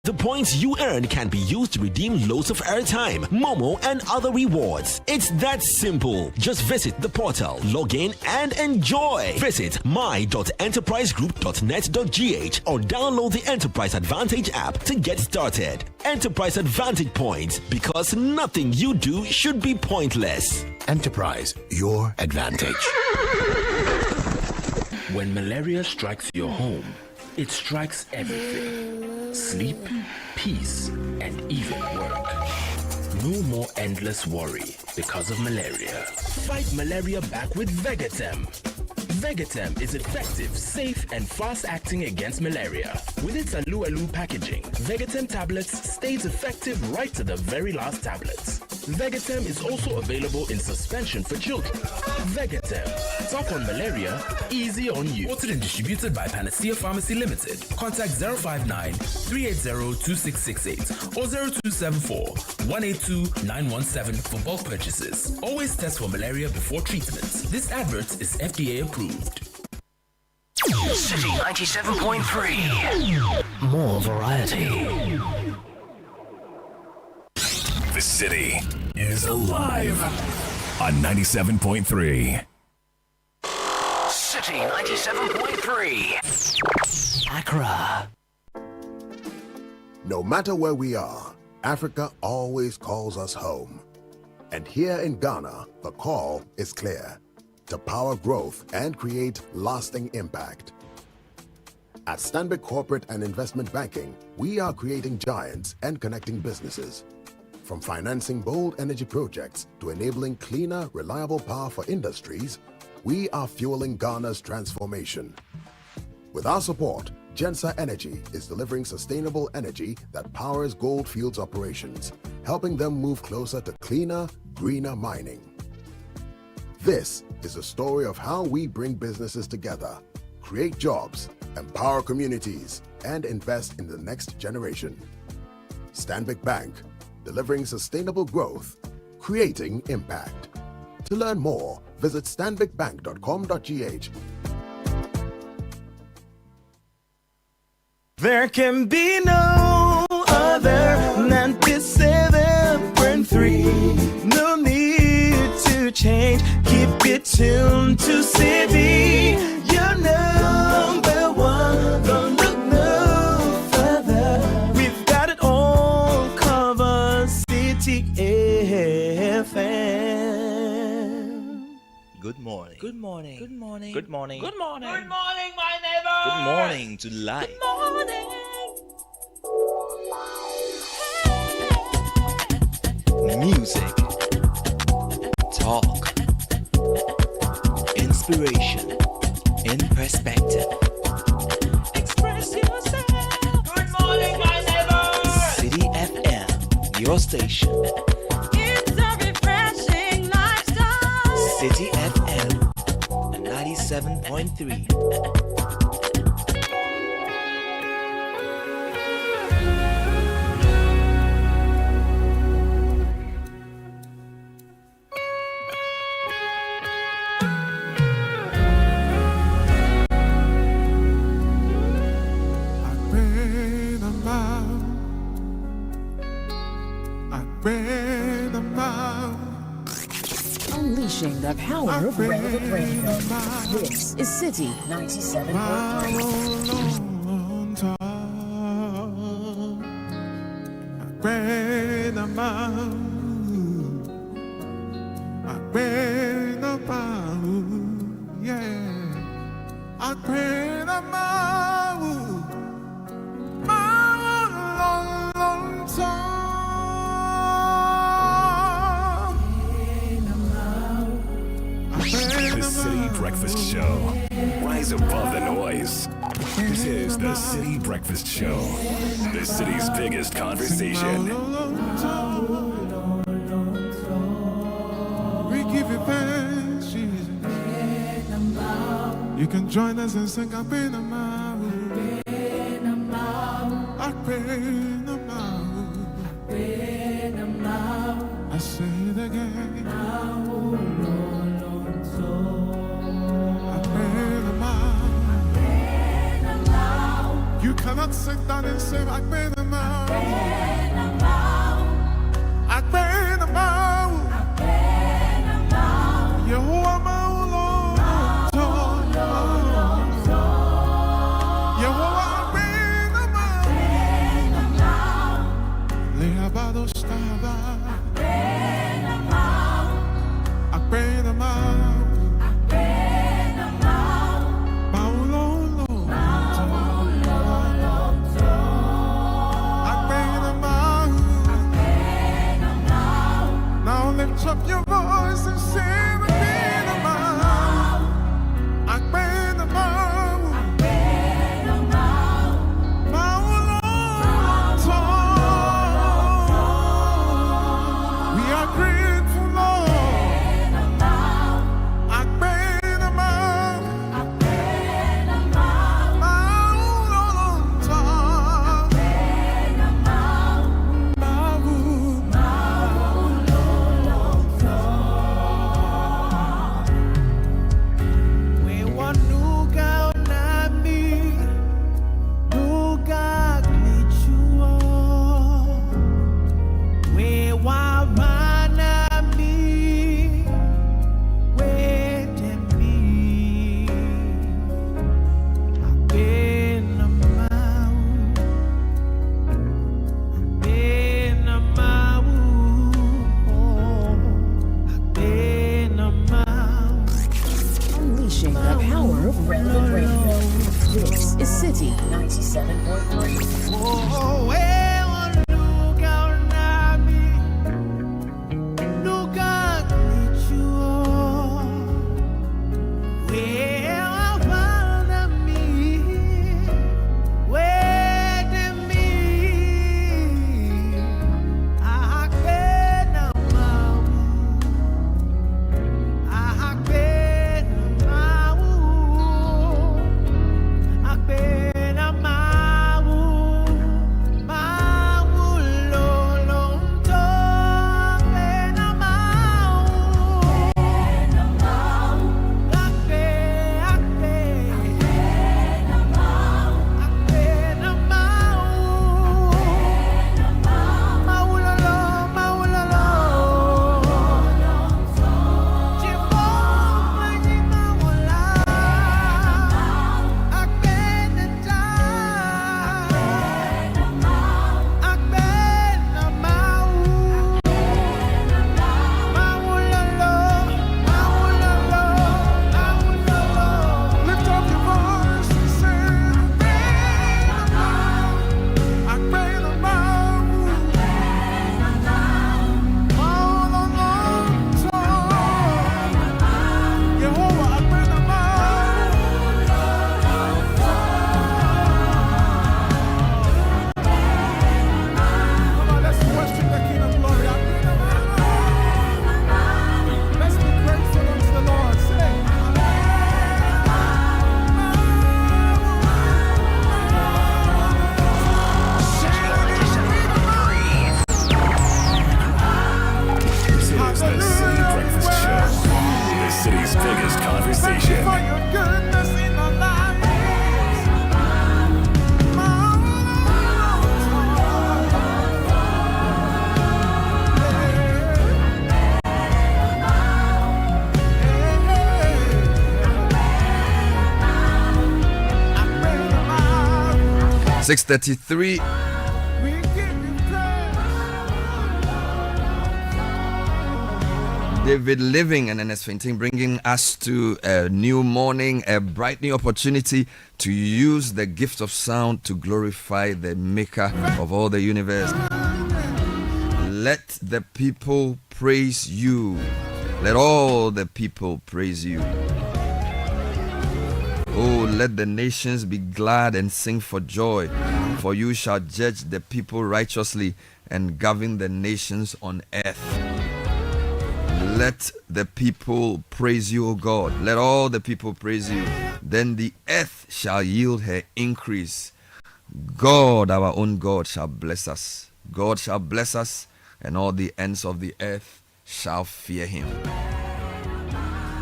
The points you earn can be used to redeem loads of airtime, Momo, and other rewards. It's that simple. Just visit the portal, log in, and enjoy. Visit my.enterprisegroup.net.gh or download the Enterprise Advantage app to get started. Enterprise Advantage points, because nothing you do should be pointless. Enterprise, your advantage. When malaria strikes your home, it strikes everything. Sleep, peace, and even work. No more endless worry because of malaria. Fight malaria back with Vegatem. Vegatem is effective, safe, and fast-acting against malaria. With its Alu packaging, Vegatem tablets stays effective right to the very last tablets. Vegatem is also available in suspension for children. Vegatem, tough on malaria, easy on you. Bought and distributed by Panacea Pharmacy Limited. Contact 059-380-2668 or 0274-182-917 for bulk purchases. Always test for malaria before treatment. This advert is FDA approved. Citi 97.3. More variety. The city is alive on 97.3. Citi 97.3. Accra. No matter where we are, Africa always calls us home. And here in Ghana, the call is clear: to power growth and create lasting impact. At Stanbic Corporate and Investment Banking, we are creating giants and connecting businesses. From financing bold energy projects to enabling cleaner, reliable power for industries, we are fueling Ghana's transformation. With our support, Gensa Energy is delivering sustainable energy that powers Goldfields operations, helping them move closer to cleaner, greener mining. This is a story of how we bring businesses together, create jobs, empower communities, and invest in the next generation. Stanbic Bank, delivering sustainable growth, creating impact. To learn more, visit stanbicbank.com.gh. There can be no other 97.3. No need to change. Keep it tuned to Citi. Your number one. Don't look no further. We've got it all covered. Citi FM. Good morning. Good morning. Good morning. Good morning. Good morning. Good morning, my neighbor. Good morning to life. Good morning. Music, talk, inspiration, in perspective. Express yourself. Good morning, my neighbor. Citi FM, your station. It's a refreshing lifestyle. Citi FM 97.3. Unleashing the power of relevant radio. This is Citi 97.3. The Citi Breakfast Show. Rise above the noise. This is the Citi Breakfast Show. The city's biggest conversation. We give you thanks, Jesus. You can join us and sing up in the mountain. I say it again. You cannot sit down and say, I've been a man. 6:33. David Living and Ernest Finting bringing us to a new morning, a bright new opportunity to use the gift of sound to glorify the maker of all the universe. Let the people praise you. Let all the people praise you. Oh, let the nations be glad and sing for joy, for you shall judge the people righteously and govern the nations on earth. Let the people praise you, O God. Let all the people praise you. Then the earth shall yield her increase. God, our own God, shall bless us. God shall bless us, and all the ends of the earth shall fear him.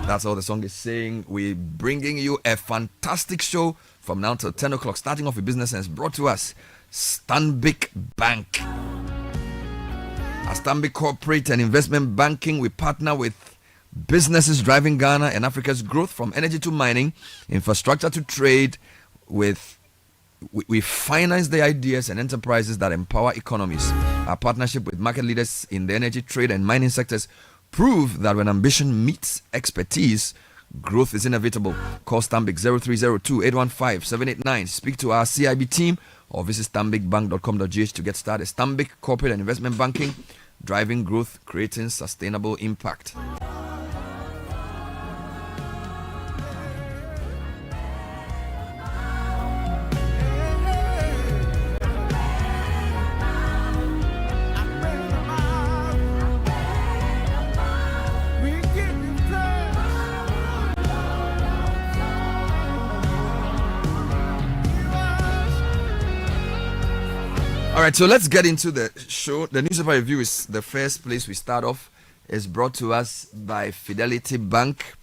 That's all the song is saying. We're bringing you a fantastic show from now till 10 o'clock, starting off with business sense, brought to us Stanbic Bank. At Stanbic Corporate and Investment Banking, we partner with businesses driving Ghana and Africa's growth from energy to mining, infrastructure to trade. We finance the ideas and enterprises that empower economies. Our partnership with market leaders in the energy, trade, and mining sectors prove that when ambition meets expertise, growth is inevitable. Call Stanbic 0302-815-789. Speak to our CIB team or visit stanbicbank.com.gh to get started. Stanbic Corporate and Investment Banking, driving growth, creating sustainable impact. All right, so let's get into the show. The newspaper review is the first place we start off. It's brought to us by Fidelity Bank.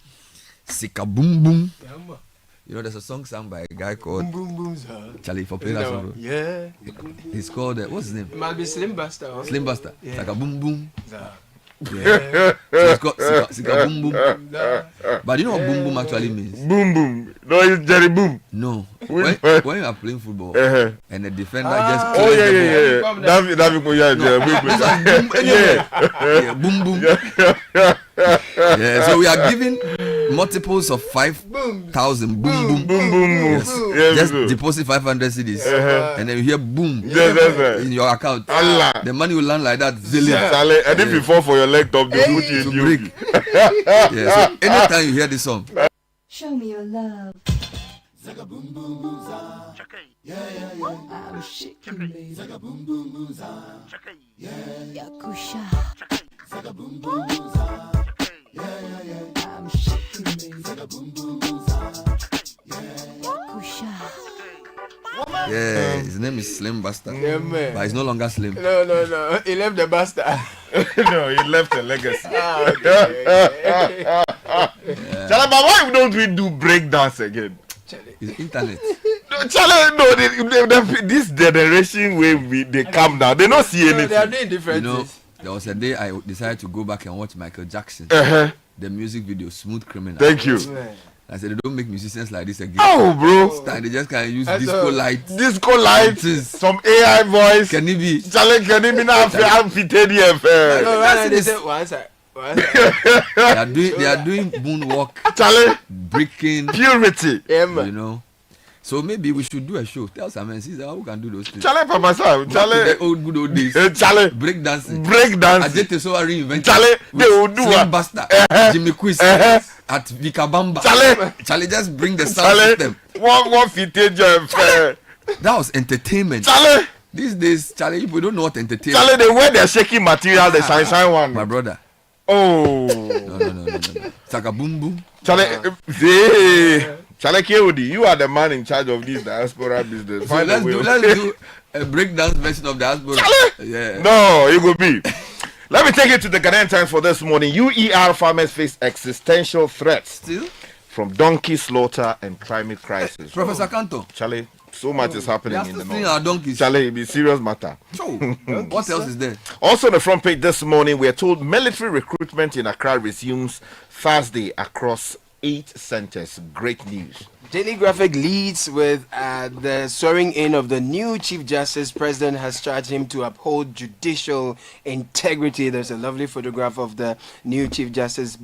Sika Boom Boom. You know, there's a song sung by a guy called Boom Boom, sir. Charlie for playing that song. Yeah. He's called, what's his name? It must be Slim Buster. Huh? Slim Buster. Yeah. Sika Boom Boom. Sir. Yeah. So it's called Sika Boom Boom. But you know what Boom Boom actually means? Boom Boom. No, it's Jerry Boom. No. When you are playing football and the defender just clears the ball. Yeah, boom boom. Yeah, so we are giving multiples of 5,000 boom boom. Yes. Just deposit 500 cedis and then you hear boom in your account. The money will land like that. Zillion. And if you fall for your leg top, they put you in break. Yeah, so anytime you hear this song, Show me your love. Zaga boom boom boom za. Yeah. I'm shaking me. Zaga boom boom boom za. Yeah. Yakusha. Zaga boom boom boom za. Yeah. I'm shaking me. Zaga boom boom boom za. Yeah. Yakusha. yeah, his name is Slim Buster. Yeah, man. But he's no longer slim. No. He left the Buster. No, he left a legacy. Okay. Chala, but why don't we do break dance again? It's internet. No, Chala, no, this generation where they come down, they don't see anything. They are doing different things. There was a day I decided to go back and watch Michael Jackson. The music video, Smooth Criminal. Thank you. I said, they don't make musicians like this again. Oh, bro. They just can't use disco lights. Disco lights, some AI voice. Can it be? Chala, can it be now? No, right, they say one side. They are doing moonwalk, Charlie, breaking, purity. You know. So maybe we should do a show. Tell some men, see how we can do those things. Charlie, for myself, Charlie, the good old days. Charlie, break dancing. I did so reinvent. Charlie, they will do Slim Buster, Jimmy Quiz at Vikabamba. Charlie, just bring the sound system. One footage. That was entertainment. Charlie, these days, Charlie, people don't know what entertainment. Charlie, they wear their shaking material, the shine one. My brother. Oh. No. Saka boom boom. Charlie, Charlie Kewudi, you are the man in charge of this diaspora business. So let's do a breakdance version of diaspora. Charlie? Yeah. No, it will be. Let me take you to the Ghanaian Times for this morning. UER farmers face existential threats still from donkey slaughter and climate crisis. Professor Kanto. Charlie, so much is happening in the north. Our donkeys. Charlie, it be serious matter. What else is there? Also on the front page this morning, we are told military recruitment in Accra resumes Thursday across 8 centers. Great news. Daily Graphic leads with the swearing in of the new Chief Justice. President has charged him to uphold judicial integrity. There's a lovely photograph of the new Chief Justice,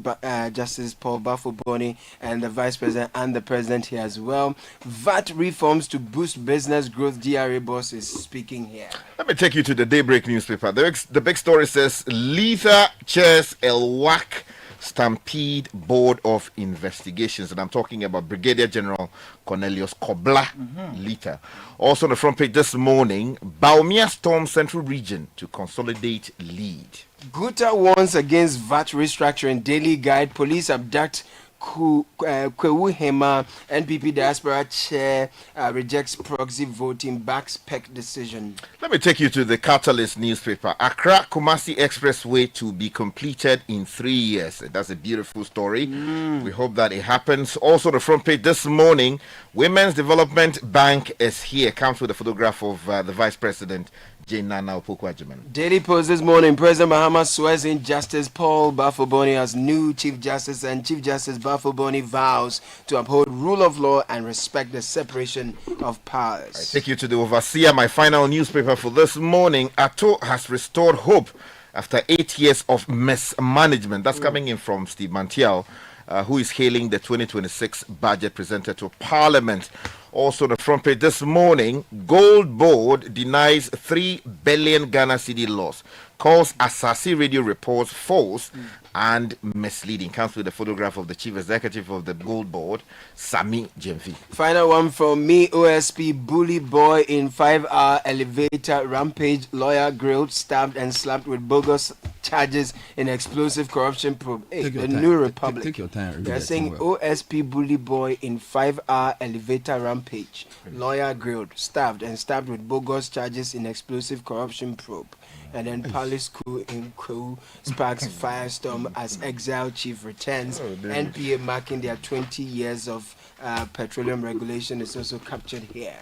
Justice Paul Bafuboni, and the Vice President and the President here as well. VAT reforms to boost business growth. DRA boss is speaking here. Let me take you to the Daybreak newspaper. The big story says, Letha chairs ELWAC Stampede Board of Investigations, and I'm talking about Brigadier General Cornelius Kobla Letha. Also on the front page this morning, Baumia storms Central Region to consolidate lead. Guta warns against VAT restructuring. Daily Guide, police abduct Kwewu Hema. NPP diaspora chair rejects proxy voting, backs PEC decision. Let me take you to the Catalyst newspaper. Accra Kumasi Expressway to be completed in 3 years. That's a beautiful story. We hope that it happens. Also, the front page this morning, Women's Development Bank is here. Comes with a photograph of the Vice President, Jane Nana Opoku-Agyeman. Daily Post this morning, President Mahama swears in Justice Paul Bafuboni as new Chief Justice, and Chief Justice Bafuboni vows to uphold rule of law and respect the separation of powers. I take you to the Overseer, my final newspaper for this morning. Ato has restored hope after 8 years of mismanagement. That's coming in from Steve Mantial, who is hailing the 2026 budget presented to Parliament. Also on the front page this morning, Gold Board denies 3 billion Ghana Cedi loss, calls Asasi Radio reports false and misleading. Comes with a photograph of the chief executive of the Gold Board, Sami Jemfi. Final one from me, OSP bully boy in 5-hour elevator rampage, lawyer grilled, stabbed and slapped with bogus charges in explosive corruption probe. Hey, the New Republic. Take your time. They're saying OSP bully boy in 5-hour elevator rampage, lawyer grilled, stabbed with bogus charges in explosive corruption probe. And then Palace coup in Kwewu sparks firestorm as exile chief returns. NPA marking their 20 years of petroleum regulation is also captured here.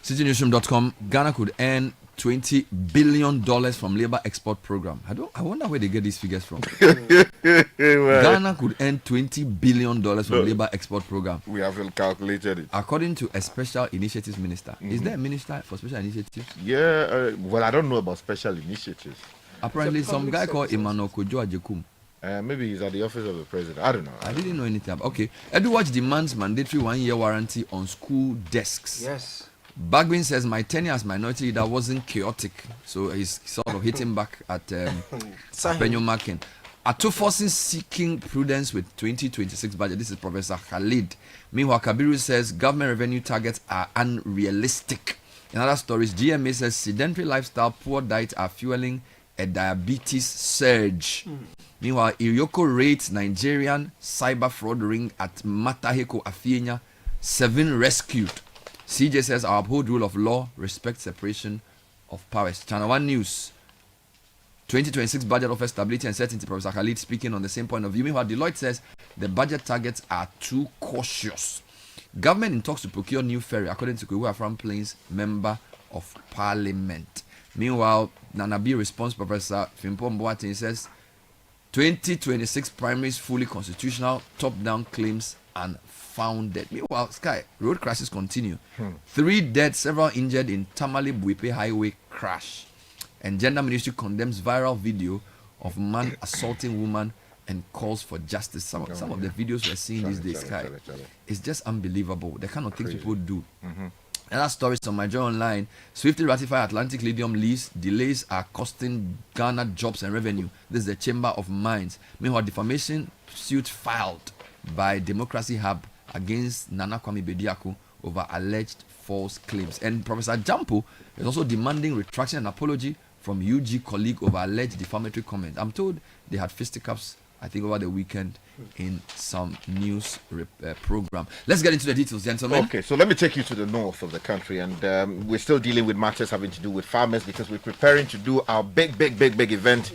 CitiNewsroom.com, Ghana could earn $20 billion from labor export program. I wonder where they get these figures from. Ghana could earn $20 billion from labor export program. We haven't calculated it. According to a special initiatives minister. Is there a minister for special initiatives? Yeah, well, I don't know about special initiatives. Apparently, some guy called Emmanuel Kojo Ajekum. Maybe he's at the office of the president. I don't know. I didn't know anything about. Okay. Edward demands mandatory 1-year warranty on school desks. Yes. Bagbin says my tenure as minority leader wasn't chaotic, so he's sort of hitting back at Penyo Makin. Atoforsin seeking prudence with 2026 budget. This is Professor Khalid. Meanwhile, Kabiru says government revenue targets are unrealistic. In other stories, GMA says sedentary lifestyle, poor diet are fueling a diabetes surge. Meanwhile, Iryoko rates Nigerian cyber fraud ring at Mataheko Afienya, 7 rescued. CJ says our uphold rule of law, respect separation of powers. Channel 1 News. 2026 budget offers stability and certainty. Professor Khalid speaking on the same point of view. Meanwhile, Deloitte says the budget targets are too cautious. Government in talks to procure new ferry, according to Kwewu Afram Plains Member of Parliament. Meanwhile, Nanabi response, Professor Fimpo Mboatin says 2026 primaries fully constitutional, top-down claims unfounded. Meanwhile, Sky, road crashes continue. 3 dead, several injured in Tamale Buipe Highway crash. And Gender Ministry condemns viral video of man assaulting woman and calls for justice. Some of the videos we're seeing these days, Sky, it's just unbelievable. The kind of things people do. Another stories on my journal online. Swiftly ratify Atlantic Lithium lease. Delays are costing Ghana jobs and revenue. This is the Chamber of Mines. Meanwhile, defamation suit filed by Democracy Hub against Nana Kwame Bediako over alleged false claims. And Professor Jampo is also demanding retraction and apology from UG colleague over alleged defamatory comment. I'm told they had fisticuffs, I think, over the weekend in some news program. Let's get into the details, gentlemen. Okay, so let me take you to the north of the country, and we're still dealing with matters having to do with farmers because we're preparing to do our big event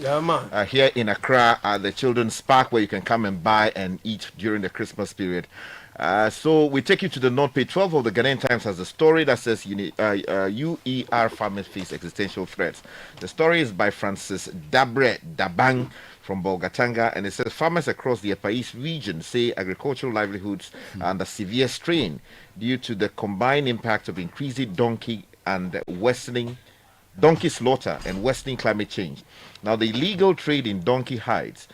here in Accra at the Children's Park, where you can come and buy and eat during the Christmas period. So we take you to the north. Page 12 of the Ghanaian Times has a story that says UER farmers face existential threats. The story is by Francis Dabang from Bolgatanga, and it says farmers across the Upper East region say agricultural livelihoods are under severe strain due to the combined impact of increasing donkey slaughter and worsening climate change. Now, the illegal trade in donkey hides,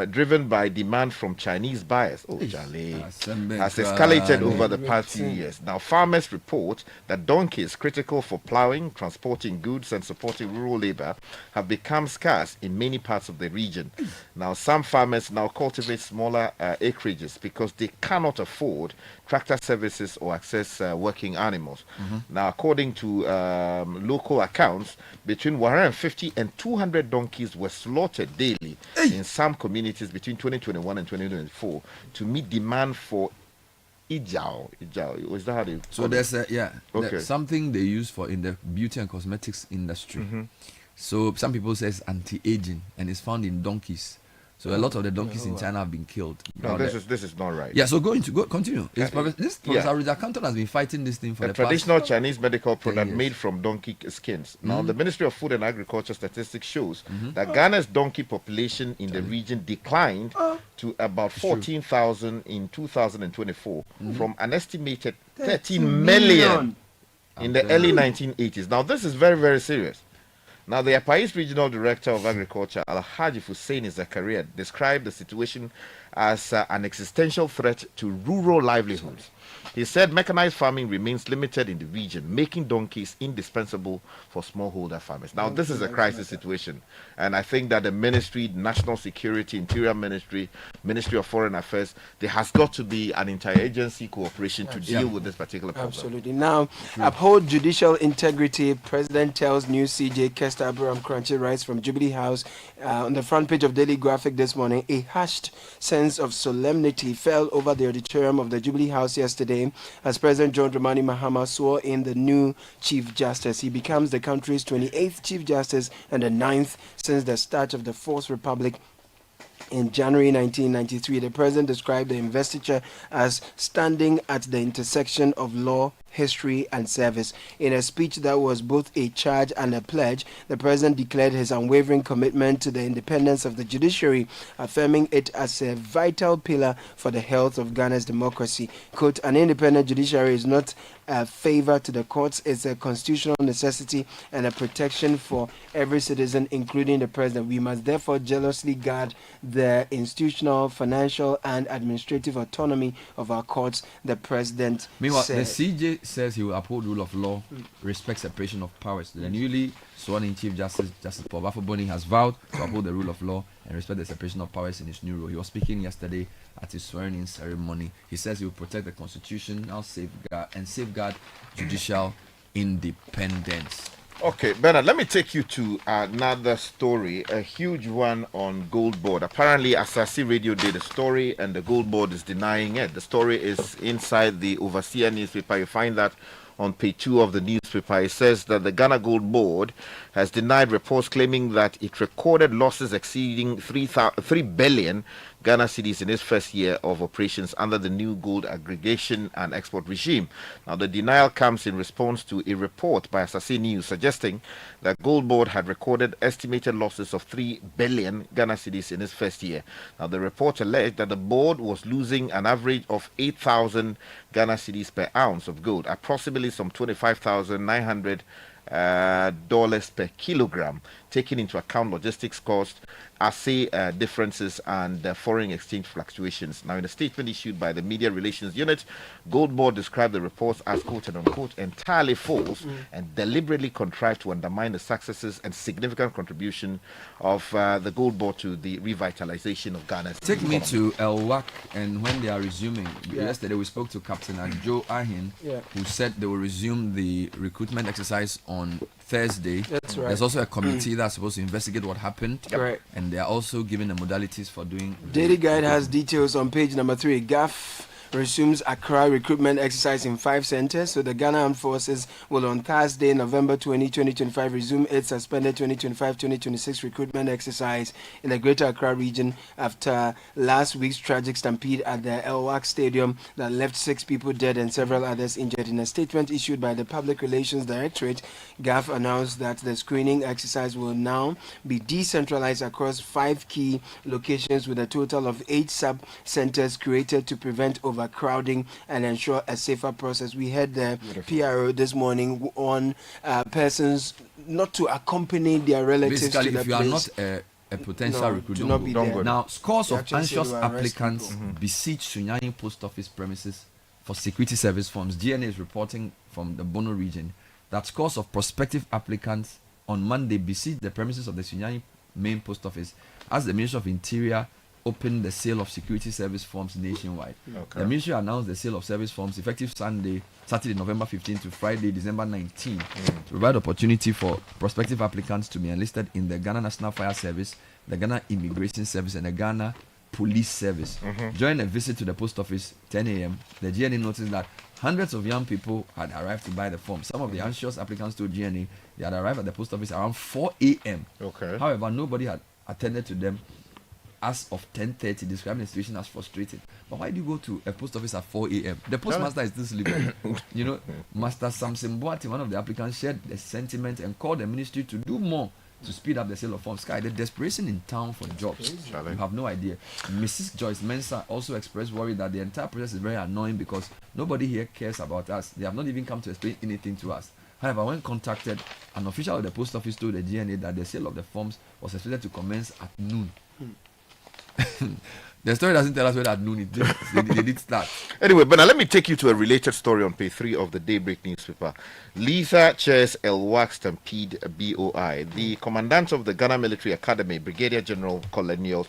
driven by demand from Chinese buyers, has escalated over the past few years. Now, farmers report that donkeys, critical for plowing, transporting goods, and supporting rural labor, have become scarce in many parts of the region. Now, some farmers now cultivate smaller acreages because they cannot afford tractor services or access working animals. Now, according to local accounts, between 150 and 200 donkeys were slaughtered daily in some communities between 2021 and 2024 to meet demand for ijao. Is that how they So there's there's something they use for in the beauty and cosmetics industry. So some people say it's anti-aging, and it's found in donkeys. So a lot of the donkeys in China have been killed. No, this is not right. Yeah, so continue. Professor Richard Canton has been fighting this thing for the traditional past Chinese medical product made from donkey skins. Now, the Ministry of Food and Agriculture statistics shows that Ghana's donkey population in the region declined to about 14,000 in 2024 from an estimated 13 million in the early 1980s. Now, this is very, very serious. Now, the Upper East Regional Director of Agriculture, Alhaji Hussein Zakaria, described the situation as an existential threat to rural livelihoods. He said mechanized farming remains limited in the region, making donkeys indispensable for smallholder farmers. Now, this is a crisis situation, and I think that the Ministry, National Security, Interior Ministry, Ministry of Foreign Affairs, there has got to be an interagency cooperation to deal with this particular problem. Absolutely. Now, uphold judicial integrity. President tells new CJ Kester Abraham Crunchy writes from Jubilee House on the front page of Daily Graphic this morning. A hushed sense of solemnity fell over the auditorium of the Jubilee House yesterday as President John Dramani Mahama swore in the new Chief Justice. He becomes the country's 28th Chief Justice and the 9th since the start of the Fourth Republic in January 1993. The President described the investiture as standing at the intersection of law, history, and service. In a speech that was both a charge and a pledge, the President declared his unwavering commitment to the independence of the judiciary, affirming it as a vital pillar for the health of Ghana's democracy. Quote, an independent judiciary is not a favor to the courts, it's a constitutional necessity and a protection for every citizen, including the President. We must therefore jealously guard the institutional, financial, and administrative autonomy of our courts, the President Meanwhile, said. the CJ says he will uphold rule of law, respect separation of powers. The newly sworn-in Chief Justice, Justice Paul Bafoboni, has vowed to uphold the rule of law and respect the separation of powers in his new role. He was speaking yesterday at his swearing-in ceremony. He says he will protect the constitutional safeguard judicial independence. Okay, Bernard, let me take you to another story, a huge one on Gold Board. Apparently, Asasi Radio did a story and the Gold Board is denying it. The story is inside the Overseer newspaper. You find that on page 2 of the newspaper. It says that the Ghana Gold Board has denied reports claiming that it recorded losses exceeding 3 billion Ghana cedis in its first year of operations under the new gold aggregation and export regime. Now, the denial comes in response to a report by Asase News suggesting that Gold Board had recorded estimated losses of 3 billion Ghana cedis in its first year. Now, the report alleged that the board was losing an average of 8,000 Ghana cedis per ounce of gold, approximately some $25,900 per kilogram, taking into account logistics costs, assay differences, and foreign exchange fluctuations. Now, in a statement issued by the Media Relations Unit, Gold Board described the reports as quote-unquote entirely false and deliberately contrived to undermine the successes and significant contribution of the Gold Board to the revitalization of Ghana's Take economy. me to El-Wak and when they are resuming. Yesterday we spoke to Captain Joe Ahin, who said they will resume the recruitment exercise on Thursday. That's right. There's also a committee that's supposed to investigate what happened. Right. And they are also giving the modalities for doing. Daily Guide has details on page number 3. GAF resumes Accra recruitment exercise in 5 centers. So the Ghana Armed Forces will on Thursday, November 20, 2025, resume its suspended 2025-2026 recruitment exercise in the Greater Accra region after last week's tragic stampede at the Elwak Stadium that left 6 people dead and several others injured. In a statement issued by the Public Relations Directorate, GAF announced that the screening exercise will now be decentralized across 5 key locations with a total of 8 sub-centers created to prevent overcrowding and ensure a safer process. We heard the PRO this morning on persons not to accompany their relatives Basically, to the if you place. are not a potential recruit, do not be there. Now, scores They of actually said anxious they will arrest applicants people. besiege Sunyayi Post Office premises for security service forms. GNA is reporting from the Bono region that scores of prospective applicants on Monday besieged the premises of the Sunyayi main post office as the Ministry of Interior opened the sale of security service forms nationwide. Okay. The ministry announced the sale of service forms effective Saturday, November 15 to Friday, December 19 to provide opportunity for prospective applicants to be enlisted in the Ghana National Fire Service, the Ghana Immigration Service, and the Ghana Police Service. During a visit to the post office, 10 a.m., the GNA noticed that hundreds of young people had arrived to buy the form. Some of the anxious applicants told GNA they had arrived at the post office around 4 a.m. Okay. However, nobody had attended to them as of 10:30, describing the situation as frustrating. But why do you go to a post office at 4 a.m.? The postmaster is still sleeping. You know, Master Samson Boati, one of the applicants, shared the sentiment and called the ministry to do more to speed up the sale of forms. Sky, the desperation in town for jobs. You have no idea. Mrs. Joyce Mensah also expressed worry that the entire process is very annoying because nobody here cares about us. They have not even come to explain anything to us. However, when contacted, an official of the post office told the GNA that the sale of the forms was expected to commence at noon. The story doesn't tell us whether at noon it did, they did start. Anyway, but now let me take you to a related story on page 3 of the Daybreak newspaper. Lisa chairs Elwak Stampede BOI. The commandant of the Ghana Military Academy, Brigadier General Cornelius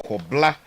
Kobla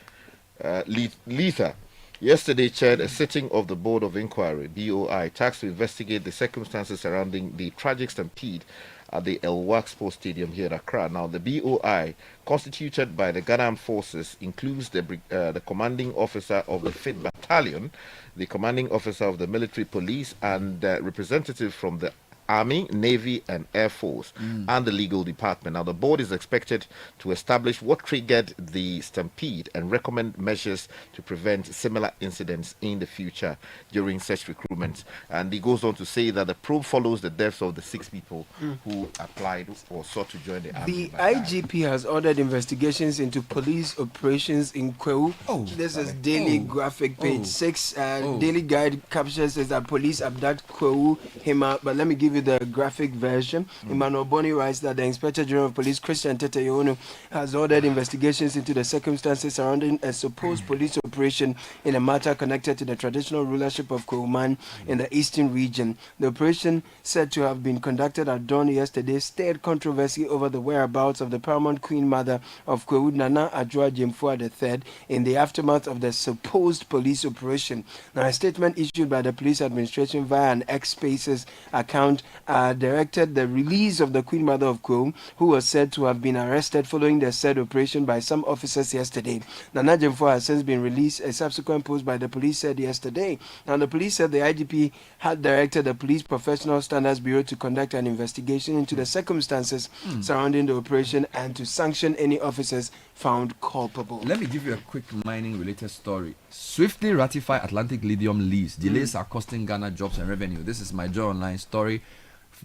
Lisa, yesterday chaired a sitting of the Board of Inquiry, BOI, tasked to investigate the circumstances surrounding the tragic stampede at the Elwak Sports Stadium here in Accra. Now, the BOI, constituted by the Ghana Armed Forces, includes the commanding officer of the 5th Battalion, the commanding officer of the military police, and representatives from the Army, Navy, and Air Force, and the legal department. Now, the board is expected to establish what triggered the stampede and recommend measures to prevent similar incidents in the future during such recruitment. And he goes on to say that the probe follows the deaths of the 6 people who applied or sought to join the army. The IGP has ordered investigations into police operations in Kwewu. This is Daily Graphic, page 6. Daily Guide captures says that police abduct Kwewu Hima. But let me give you the graphic version. Emmanuel Boni writes that the Inspector General of Police, Christian Tete Yono, has ordered investigations into the circumstances surrounding a supposed police operation in a matter connected to the traditional rulership of Kweuman in the eastern region. The operation, said to have been conducted at dawn yesterday, stirred controversy over the whereabouts of the paramount Queen Mother of Kwewu, Nana Adjoa Jemfua III, in the aftermath of the supposed police operation. Now, a statement issued by the police administration via an X Spaces account directed the release of the Queen Mother of Kwewu, who was said to have been arrested following the said operation by some officers yesterday. Nana Jemfua has since been released. A subsequent post by the police said yesterday. Now, the police said the IGP had directed the Police Professional Standards Bureau to conduct an investigation into the circumstances surrounding the operation and to sanction any officers found culpable. Let me give you a quick mining-related story. Swiftly ratify Atlantic Lithium lease. Delays are costing Ghana jobs and revenue. This is my Joy Online story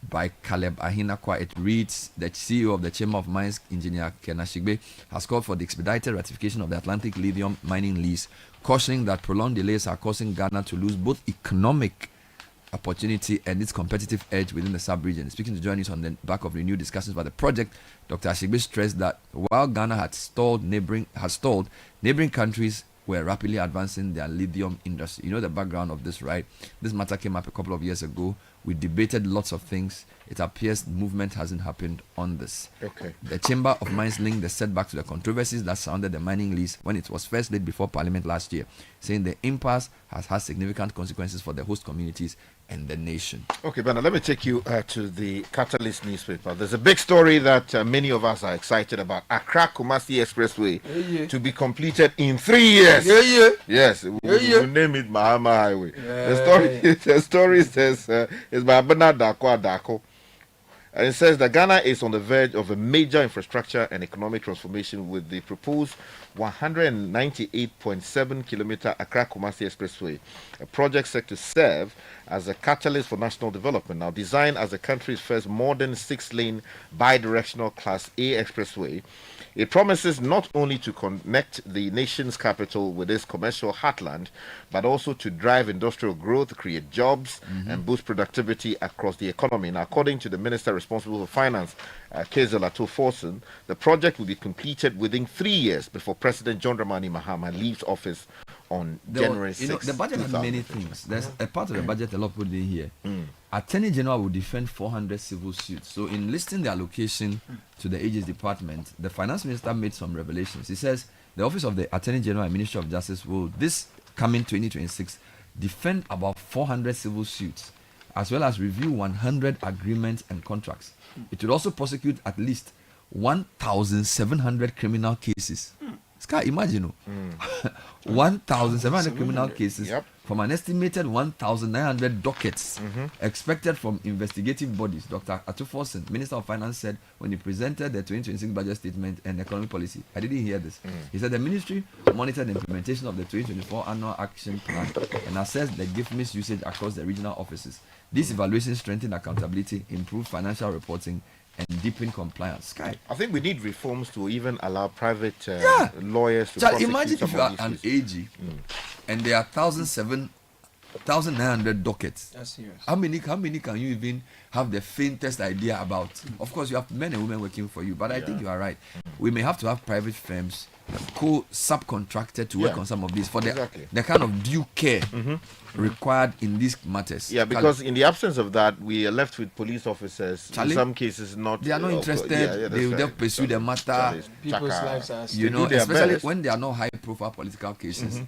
by Caleb Ahinakwa. It reads, the CEO of the Chamber of Mines, Engineer Kenashigbe, has called for the expedited ratification of the Atlantic Lithium mining lease, cautioning that prolonged delays are causing Ghana to lose both economic opportunity and its competitive edge within the sub-region. Speaking to journalists on the back of renewed discussions about the project, Dr. Ashigbe stressed that while Ghana had stalled, neighboring countries were rapidly advancing their lithium industry. You know the background of this, right? This matter came up a couple of years ago. We debated lots of things. It appears movement hasn't happened on this. Okay. The Chamber of Mines linked the setback to the controversies that surrounded the mining lease when it was first laid before Parliament last year, saying the impasse has had significant consequences for the host communities and the nation. Okay, Bernard, let me take you to the Catalyst newspaper. There's a big story that many of us are excited about. Accra Kumasi Expressway to be completed in 3 years. Yes, we'll name it Mahama Highway. The story says it's by Bernard Dako. And it says that Ghana is on the verge of a major infrastructure and economic transformation with the proposed 198.7 kilometer Accra Kumasi Expressway, a project set to serve as a catalyst for national development. Now, designed as the country's first modern 6-lane bi-directional Class A expressway, it promises not only to connect the nation's capital with its commercial heartland, but also to drive industrial growth, create jobs, and boost productivity across the economy. Now, according to the minister responsible for finance, Kezela Toforson, the project will be completed within 3 years before President John Dramani Mahama leaves office on January 6th. The budget has many things. There's a part of the budget a lot of people didn't hear. Attorney General will defend 400 civil suits. So in listing the allocation to the Ages Department, the Finance Minister made some revelations. He says the Office of the Attorney General and Ministry of Justice will, this coming 2026, defend about 400 civil suits, as well as review 100 agreements and contracts. It will also prosecute at least 1,700 criminal cases. Sky, imagine, 1,700 criminal cases from an estimated 1,900 dockets expected from investigative bodies. Dr. Atuforsen, Minister of Finance, said when he presented the 2026 budget statement and economic policy, I didn't hear this. He said the ministry monitored the implementation of the 2024 annual action plan and assessed the gift misusage across the regional offices. These evaluations strengthen accountability, improve financial reporting, and deepen compliance. Sky, I think we need reforms to even allow private lawyers to prosecute. Imagine if you are an AG and there are 1,900 dockets. That's serious. How many can you even have the faintest idea about? Of course, you have men and women working for you, but I think you are right. We may have to have private firms subcontracted to work on some of these for the kind of due care required in these matters. Yeah, because in the absence of that, we are left with police officers. In some cases, they are not interested. They will just pursue the matter. People's lives are especially when there are no high-profile political cases.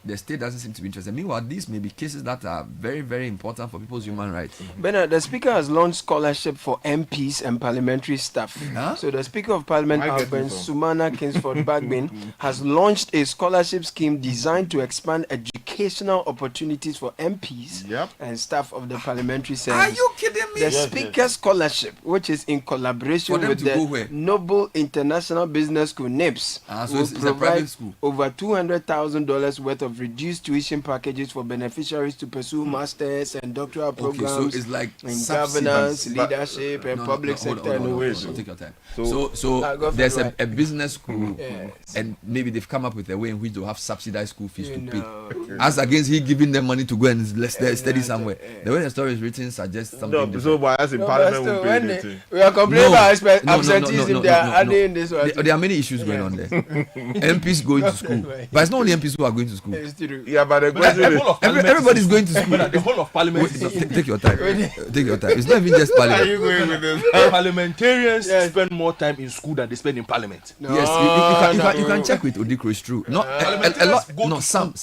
The state doesn't seem to be interested. Meanwhile, these may be cases that are very, very important for people's human rights. Bernard, the Speaker has launched scholarship for MPs and parliamentary staff. So the Speaker of Parliament, Alban Sumana Kingsford Bagbin, has launched a scholarship scheme designed to expand educational opportunities for MPs and staff of the parliamentary service. Are you kidding me? The Speaker Scholarship, which is in collaboration with the Noble International Business School, NIPS, will provide over $200,000 worth of reduced tuition packages for beneficiaries to pursue masters and doctoral programs so it's like in governance, leadership, and public sector. Take your time. So there's a business school, and maybe they've come up with a way in which they'll have subsidized school fees to pay. As against he giving them money to go and study somewhere. The way the story is written suggests something different. So as in Parliament we are complaining about absenteeism. They are adding this one. There are many issues going on there. MPs going to school, but it's not only MPs who are going to school. Yeah, but everybody's going to school. The whole of Parliament. Take your time. Take your time. It's not even just Parliament. Are you going with this? Parliamentarians spend more time in school than they spend in Parliament. Yes, you can check with Odikro. It's true. Not a lot. No, some.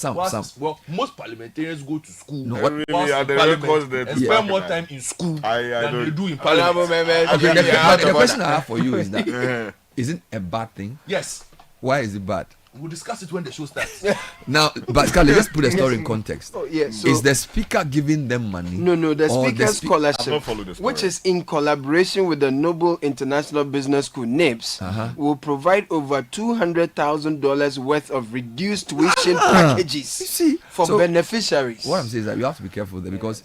Well, most parliamentarians go to school. No, what? And spend more time in school than they do in Parliament. The question I have for you is that is it a bad thing? Yes. Why is it bad? We'll discuss it when the show starts. Now, but Scarlett, let's put the story in context. So is the Speaker giving them money? No, the Speaker's scholarship, which is in collaboration with the Noble International Business School, NIPS, will provide over $200,000 worth of reduced tuition packages for beneficiaries. What I'm saying is that you have to be careful there, because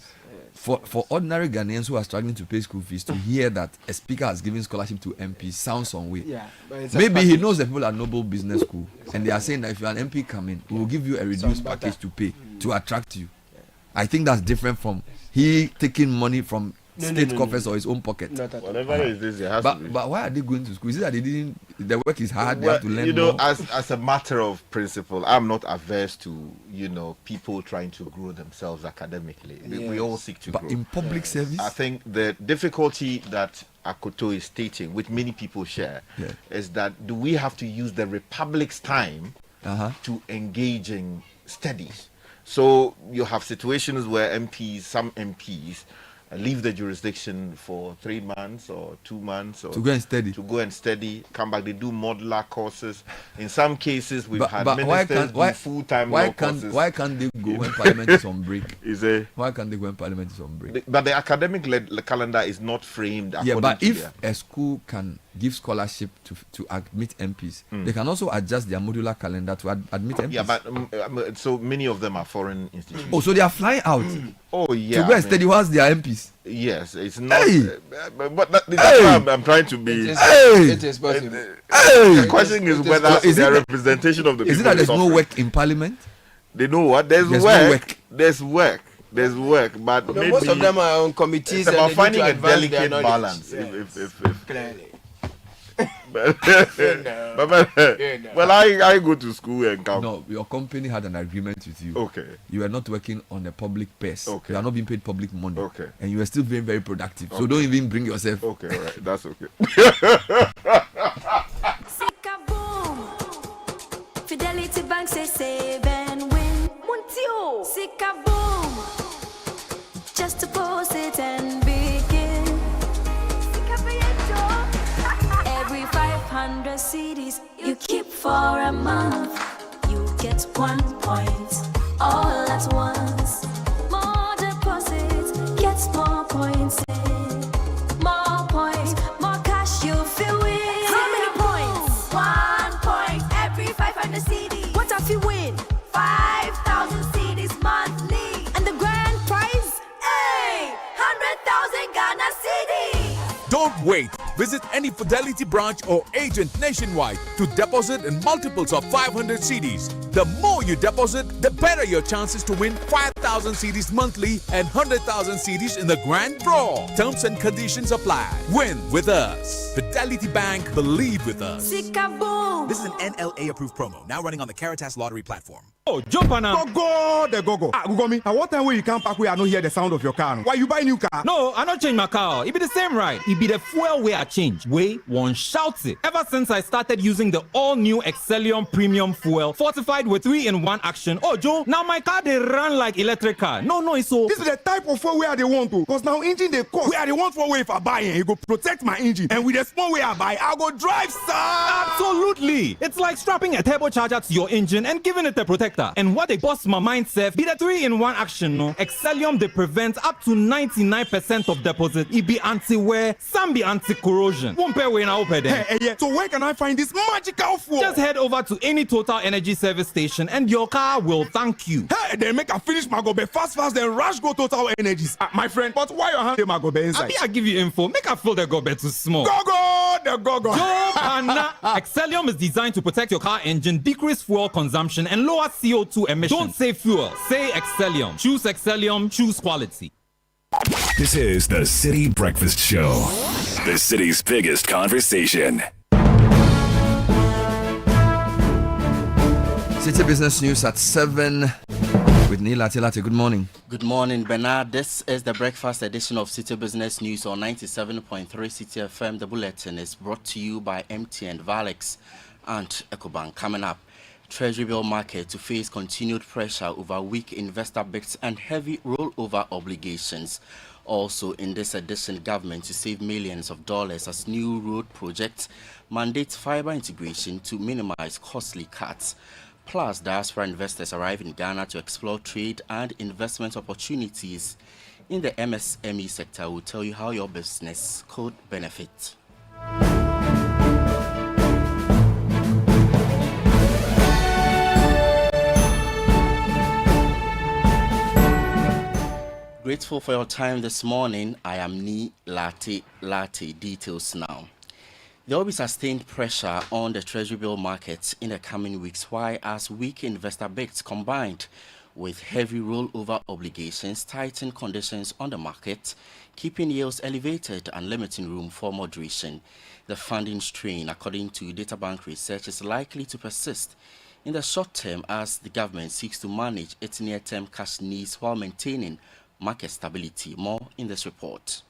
for ordinary Ghanaians who are struggling to pay school fees, to hear that a Speaker has given scholarship to MPs sounds some way. Maybe he knows the people at Noble Business School and they are saying that if you're an MP coming, we will give you a reduced package to pay to attract you. I think that's different from he taking money from state coffers or his own pocket. Whatever it is, it has to be. But why are they going to school? Is it that the work is hard, they have to learn more? As a matter of principle, I'm not averse to, people trying to grow themselves academically. We all seek to grow. But in public service? I think the difficulty that Akoto is stating, which many people share, is that do we have to use the Republic's time to engage in studies? So you have situations where some MPs leave the jurisdiction for 3 months or 2 months, or to go and study, come back. They do modular courses. In some cases, we've had but ministers do full-time law courses. Why can't they go when Parliament is on break? Why can't they go when Parliament is on break? But the academic calendar is not framed according but to if a school can give scholarship to admit MPs, they can also adjust their modular calendar to admit MPs. Yeah, but so many of them are foreign institutions. Oh, so they are flying out. Oh, yeah. To go and study whilst they are MPs. Yes, it's not. Hey. But that's why I'm trying to be. It is possible. The question is whether the representation of the people. Is it that there's no work in Parliament? They know what? There's work. No work. There's work, but maybe most of them are on committees. It's about and finding a delicate balance. Yes. If Clearly. Well, I go to school and come. No, your company had an agreement with you. Okay. You were not working on a public purse. Okay. You are not being paid public money. Okay. And you are still being very productive. Okay. So don't even bring yourself. Okay, all right. That's okay. Fidelity Bank say save and win. Muntio. Sika boom. Just to post it and begin. Every 500 CDs you keep for a month, you get 1 point all at once. More deposits, gets more points in. More points, more cash you feel win. How many points? 1 point every 500 CDs. What if you win? 5,000 CDs monthly. And the grand prize? Hey! 100,000 Ghana CDs. Don't wait. Visit any Fidelity branch or agent nationwide to deposit in multiples of 500 CDs. The more you deposit, the better your chances to win 5,000 CDs monthly and 100,000 CDs in the grand draw. Terms and conditions apply. Win with us. Fidelity Bank, believe with us. Sika-boom. This is an NLA approved promo, now running on the Caritas Lottery platform. Oh, jump on now. Go. Google me. At what time will you come back where I don't hear the sound of your car? Why you buy new car? No, I not change my car. It be the same ride. It be the fuel way I change. Way one shouts it. Ever since I started using the all-new Excellium Premium Fuel, fortified with 3-in-1 action. Oh, Joe, now my car they run like electric car. No, it's so. This is the type of fuel where they want to. Because now engine they cost. Where they want for way if I buy it, it go protect my engine. And with the small way I buy, I go drive, sir. Absolutely. It's like strapping a turbocharger to your engine and giving it a protector. And what they boss my mind self be the 3-in-1 action, no? Excellium they prevent up to 99% of deposit. It be anti-wear, some be anti-corrosion. Won't pay when I open them. Hey, so where can I find this magical fuel? Just head over to any Total Energy service station and your car will thank you. Hey, then make a finish my go be fast, then rush go Total Energies. My friend, but why your hand my go be inside? I give you info. Make a feel the go be too small. Go. Excellium is designed to protect your car engine, decrease fuel consumption, and lower CO2 emissions. Don't say fuel, say Excellium. Choose Excellium, choose quality. This is the Citi Breakfast Show, the city's biggest conversation. Citi Business News at 7 with Neil Atilate. Good morning. Good morning, Bernard. This is the breakfast edition of Citi Business News on 97.3 Citi FM. The bulletin is brought to you by MTN, Valex, and EcoBank. Coming up, Treasury bill market to face continued pressure over weak investor bids and heavy rollover obligations. Also in this edition, government to save millions of dollars as new road projects mandates fiber integration to minimize costly cuts. Plus, diaspora investors arrive in Ghana to explore trade and investment opportunities in the MSME sector. Will tell you how your business could benefit. Grateful for your time this morning. I am Ni Latte. Details now. There will be sustained pressure on the Treasury bill market in the coming weeks, while as weak investor bids combined with heavy rollover obligations tighten conditions on the market, keeping yields elevated and limiting room for moderation. The funding strain, according to Data Bank research, is likely to persist in the short term as the government seeks to manage its near-term cash needs while maintaining market stability. More in this report.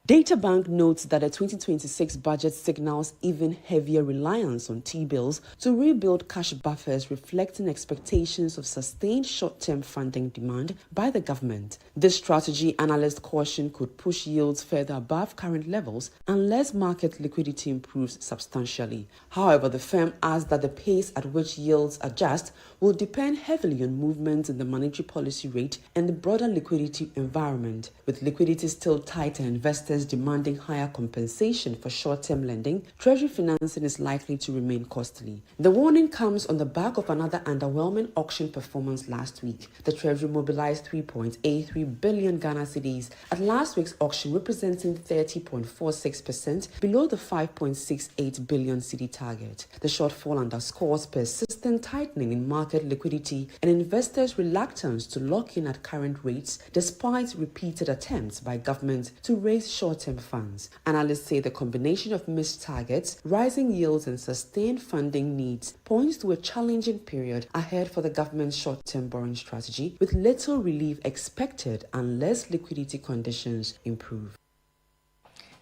Databank notes that the 2026 budget signals even heavier reliance on T-bills to rebuild cash buffers, reflecting expectations of sustained short-term funding demand by the government. This strategy, analysts caution, could push yields further above current levels unless market liquidity improves substantially. However, the firm adds that the pace at which yields adjust will depend heavily on movements in the monetary policy rate and the broader liquidity environment. With liquidity still tight and investors demanding higher compensation for short-term lending, Treasury financing is likely to remain costly. The warning comes on the back of another underwhelming auction performance last week. The Treasury mobilized 3.83 billion Ghana cedis at last week's auction, representing 30.46% below the 5.68 billion cedi target. The shortfall underscores persistent tightening in market liquidity and investors' reluctance to lock in at current rates despite repeated attempts by government to raise short-term funds. Analysts say the combination of missed targets, rising yields and sustained funding needs points to a challenging period ahead for the government's short-term borrowing strategy, with little relief expected unless liquidity conditions improve.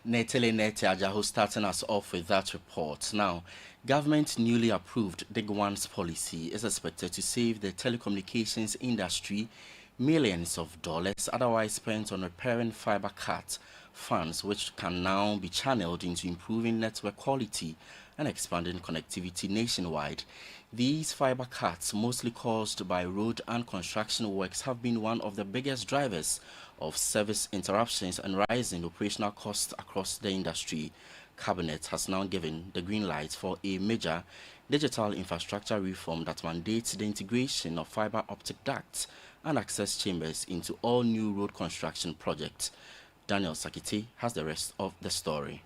Netele Nete Ajaho starting us off with that report. Now, government newly approved Dig One's policy is expected to save the telecommunications industry millions of dollars otherwise spent on repairing fiber cut funds, which can now be channeled into improving network quality and expanding connectivity nationwide. These fiber cuts, mostly caused by road and construction works, have been one of the biggest drivers of service interruptions and rising operational costs across the industry. Cabinet has now given the green light for a major digital infrastructure reform that mandates the integration of fiber optic ducts and access chambers into all new road construction projects. Daniel Sakiti has the rest of the story.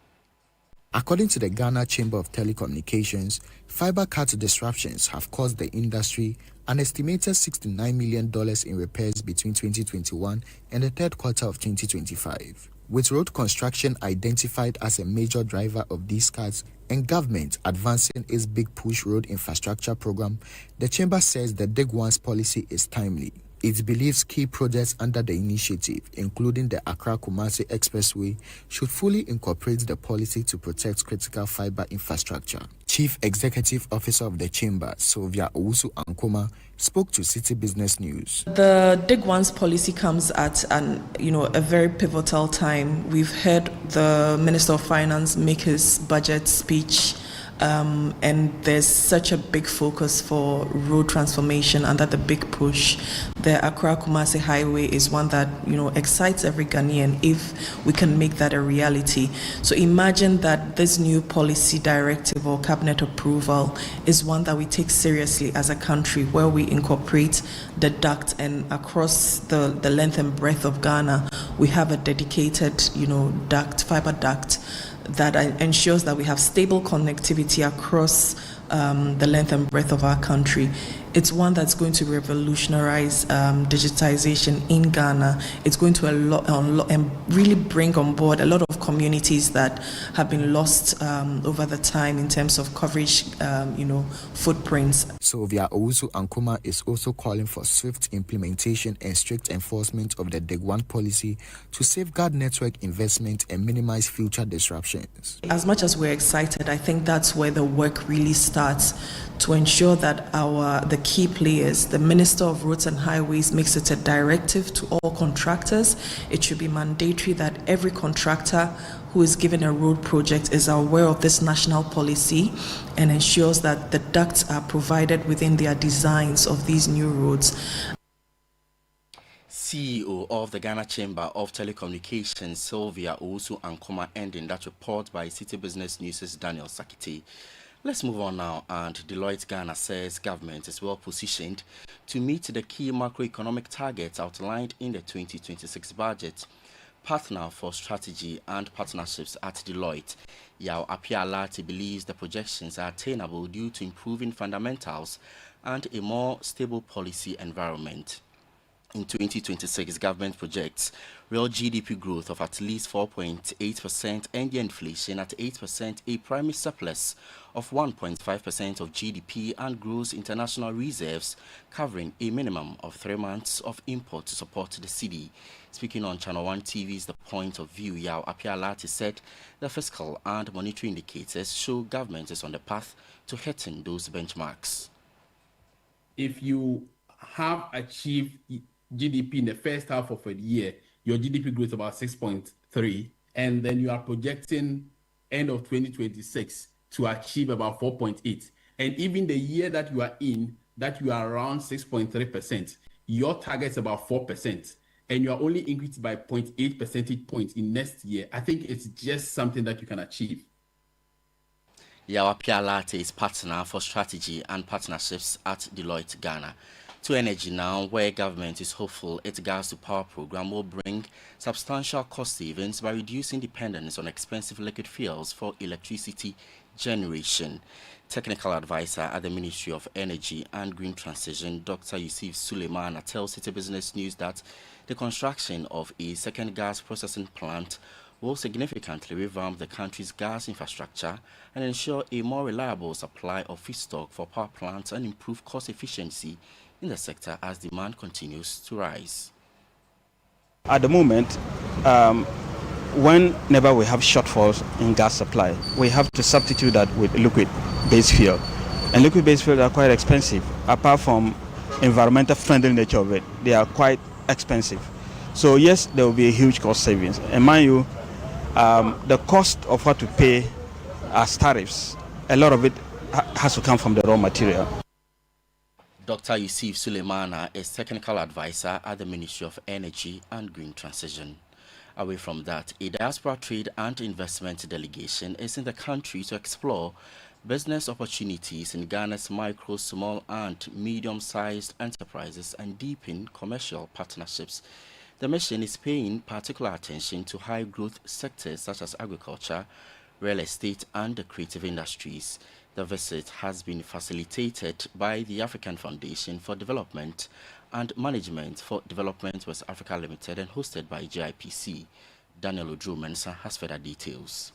According to the Ghana Chamber of Telecommunications, fiber cut disruptions have cost the industry an estimated $69 million in repairs between 2021 and the third quarter of 2025. With road construction identified as a major driver of these cuts and government advancing its Big Push road infrastructure program, the Chamber says the Dig One's policy is timely. It believes key projects under the initiative, including the Accra-Kumasi Expressway, should fully incorporate the policy to protect critical fiber infrastructure. Chief Executive Officer of the Chamber, Sylvia Owusu-Ankoma, spoke to Citi Business News. The Dig One's policy comes at a very pivotal time. We've heard the Minister of Finance make his budget speech. And there's such a big focus for road transformation under the Big Push. The Accra-Kumasi Highway is one that excites every Ghanaian if we can make that a reality. So imagine that this new policy directive or cabinet approval is one that we take seriously as a country, where we incorporate the duct, and across the length and breadth of Ghana we have a dedicated fiber duct that ensures that we have stable connectivity across the length and breadth of our country. It's one that's going to revolutionize digitization in Ghana. It's going to and really bring on board a lot of communities that have been lost over the time in terms of coverage, footprints. Sylvia Owusu-Ankoma is also calling for swift implementation and strict enforcement of the Dig One policy to safeguard network investment and minimize future disruptions. As much as we're excited, I think that's where the work really starts, to ensure that the key players, the Minister of Roads and Highways, makes it a directive to all contractors. It should be mandatory that every contractor who is given a road project is aware of this national policy and ensures that the ducts are provided within their designs of these new roads. CEO of the Ghana Chamber of Telecommunications, Sylvia Owusu-Ankoma, ending that report by Citi Business News' Daniel Sakiti. Let's move on now, and Deloitte Ghana says government is well positioned to meet the key macroeconomic targets outlined in the 2026 budget. Partner for Strategy and Partnerships at Deloitte, Yao Apialati, believes the projections are attainable due to improving fundamentals and a more stable policy environment. In 2026, government projects real GDP growth of at least 4.8% and the inflation at 8%, a primary surplus of 1.5% of GDP, and gross international reserves covering a minimum of 3 months of import to support the Cedi. Speaking on Channel 1 TV's The Point of View, Yao Apialati said the fiscal and monetary indicators show government is on the path to hitting those benchmarks. If you have achieved GDP in the first half of a year, your GDP growth is about 6.3, and then you are projecting end of 2026 to achieve about 4.8. And even the year that you are in, that you are around 6.3%, your target is about 4%, and you are only increased by 0.8 percentage points in next year. I think it's just something that you can achieve. Yawa Pialate is partner for strategy and partnerships at Deloitte Ghana. To Energy Now, where government is hopeful its gas to power program will bring substantial cost savings by reducing dependence on expensive liquid fuels for electricity generation. Technical advisor at the Ministry of Energy and Green Transition, Dr. Yusuf Suleimana, tells Citi Business News that the construction of a second gas processing plant will significantly revamp the country's gas infrastructure and ensure a more reliable supply of feedstock for power plants and improve cost efficiency in the sector as demand continues to rise. At the moment, whenever we have shortfalls in gas supply, we have to substitute that with liquid-based fuel. And liquid-based fuel are quite expensive. Apart from environmental friendly nature of it, they are quite expensive. So yes, there will be a huge cost savings. And mind you, the cost of what to pay as tariffs, a lot of it has to come from the raw material. Dr. Yusuf Suleimana is technical advisor at the Ministry of Energy and Green Transition. Away from that, a diaspora trade and investment delegation is in the country to explore business opportunities in Ghana's micro, small and medium-sized enterprises and deepen commercial partnerships. The mission is paying particular attention to high-growth sectors such as agriculture, real estate and the creative industries. The visit has been facilitated by the African Foundation for Development and Management for Development West Africa Limited and hosted by GIPC. Daniel Odru-Mensah has further details.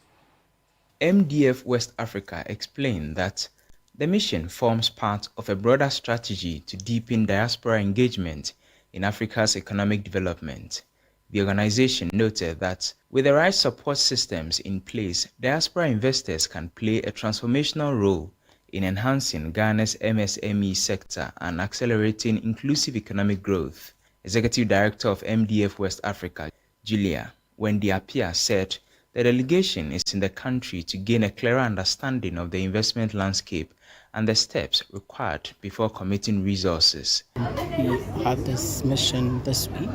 MDF West Africa explained that the mission forms part of a broader strategy to deepen diaspora engagement in Africa's economic development. The organization noted that with the right support systems in place, diaspora investors can play a transformational role in enhancing Ghana's MSME sector and accelerating inclusive economic growth. Executive Director of MDF West Africa, Julia Wendy Apia, said the delegation is in the country to gain a clearer understanding of the investment landscape and the steps required before committing resources. We had this mission this week,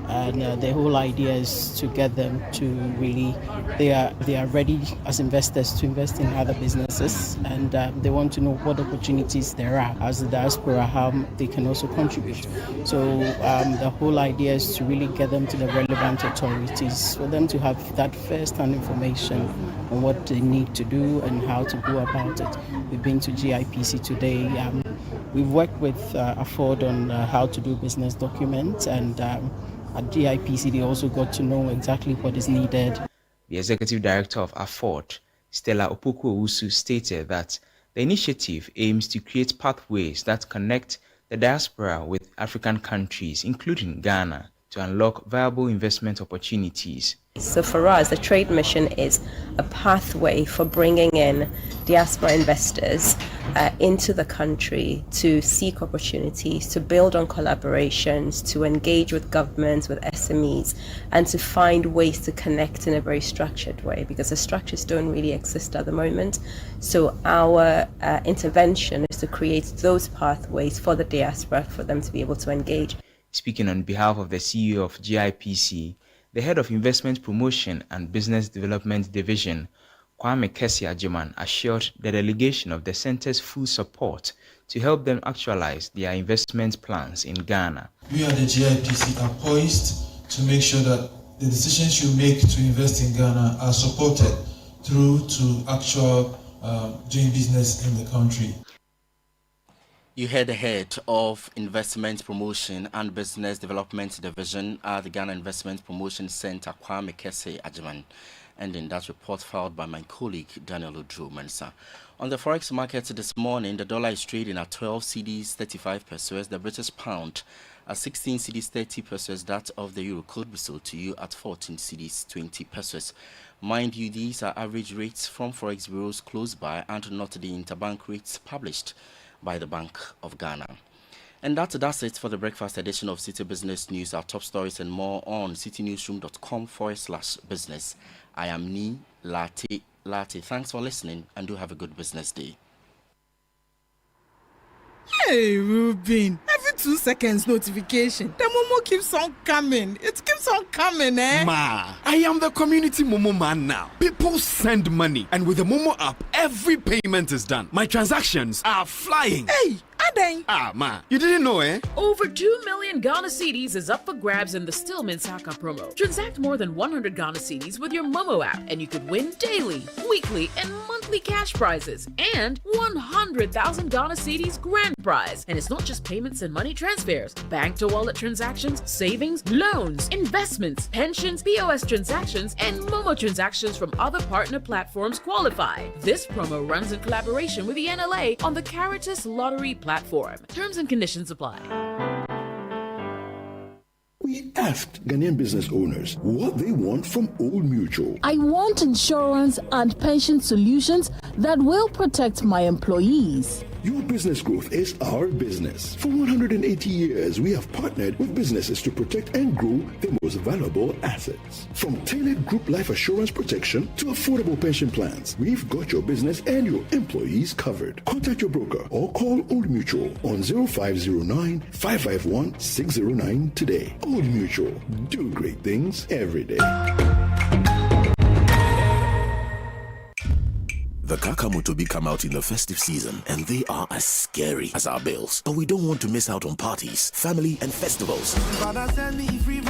and the whole idea is to get them to really, they are ready as investors to invest in other businesses, and they want to know what opportunities there are as the diaspora, how they can also contribute. So the whole idea is to really get them to the relevant authorities for them to have that first-hand information on what they need to do and how to go about it. We've been to GIPC today. We've worked with Afford on how to do business documents, and at GIPC they also got to know exactly what is needed. The executive director of Afford, Stella Opoku-Owusu, stated that the initiative aims to create pathways that connect the diaspora with African countries, including Ghana, to unlock viable investment opportunities. So for us, the trade mission is a pathway for bringing in diaspora investors into the country to seek opportunities, to build on collaborations, to engage with governments, with SMEs, and to find ways to connect in a very structured way, because the structures don't really exist at the moment. So our intervention is to create those pathways for the diaspora, for them to be able to engage. Speaking on behalf of the CEO of GIPC, the head of Investment Promotion and Business Development Division, Kwame Kesi Ajiman, assured the delegation of the center's full support to help them actualize their investment plans in Ghana. We at the GIPC are poised to make sure that the decisions you make to invest in Ghana are supported through to actual doing business in the country. You heard the head of Investment Promotion and Business Development Division at the Ghana Investment Promotion Center, Kwame Kese Ajiman, and in that report filed by my colleague Daniel Odro Mensa. On the forex market this morning, the dollar is trading at 12 cedis 35 pesos, the British pound at 16 cedis 30 pesos, that of the euro could be sold to you at 14 cedis 20 pesos. Mind you, these are average rates from forex bureaus close by and not the interbank rates published by the Bank of Ghana. And that's it for the breakfast edition of Citi Business News. Our top stories and more on citinewsroom.com/business. I am Ni Lati. Thanks for listening and do have a good business day. Hey, Ruben. Every 2 seconds notification. The Momo keeps on coming. It keeps on coming, eh? Ma, I am the community Momo man now. People send money, and with the Momo app, every payment is done. My transactions are flying. Hey, Adeng. Ah, ma, you didn't know, eh? Over 2 million Ghana Cedis is up for grabs in the Stillman Saka promo. Transact more than 100 Ghana Cedis with your Momo app, and you could win daily, weekly, and monthly cash prizes, and 100,000 Ghana Cedis grand prize. And it's not just payments and money transfers. Bank to wallet transactions, savings, loans, investments, pensions, POS transactions, and Momo transactions from other partner platforms qualify. This promo runs in collaboration with the NLA on the Caritas Lottery platform. Terms and conditions apply. We asked Ghanaian business owners what they want from Old Mutual. I want insurance and pension solutions that will protect my employees. Your business growth is our business. For 180 years, we have partnered with businesses to protect and grow their most valuable assets. From tailored group life assurance protection to affordable pension plans, we've got your business and your employees covered. Contact your broker or call Old Mutual on 0509 551 609 today. Old Mutual, do great things every day. The Kakamutobi come out in the festive season, and they are as scary as our bills. But we don't want to miss out on parties, family, and festivals.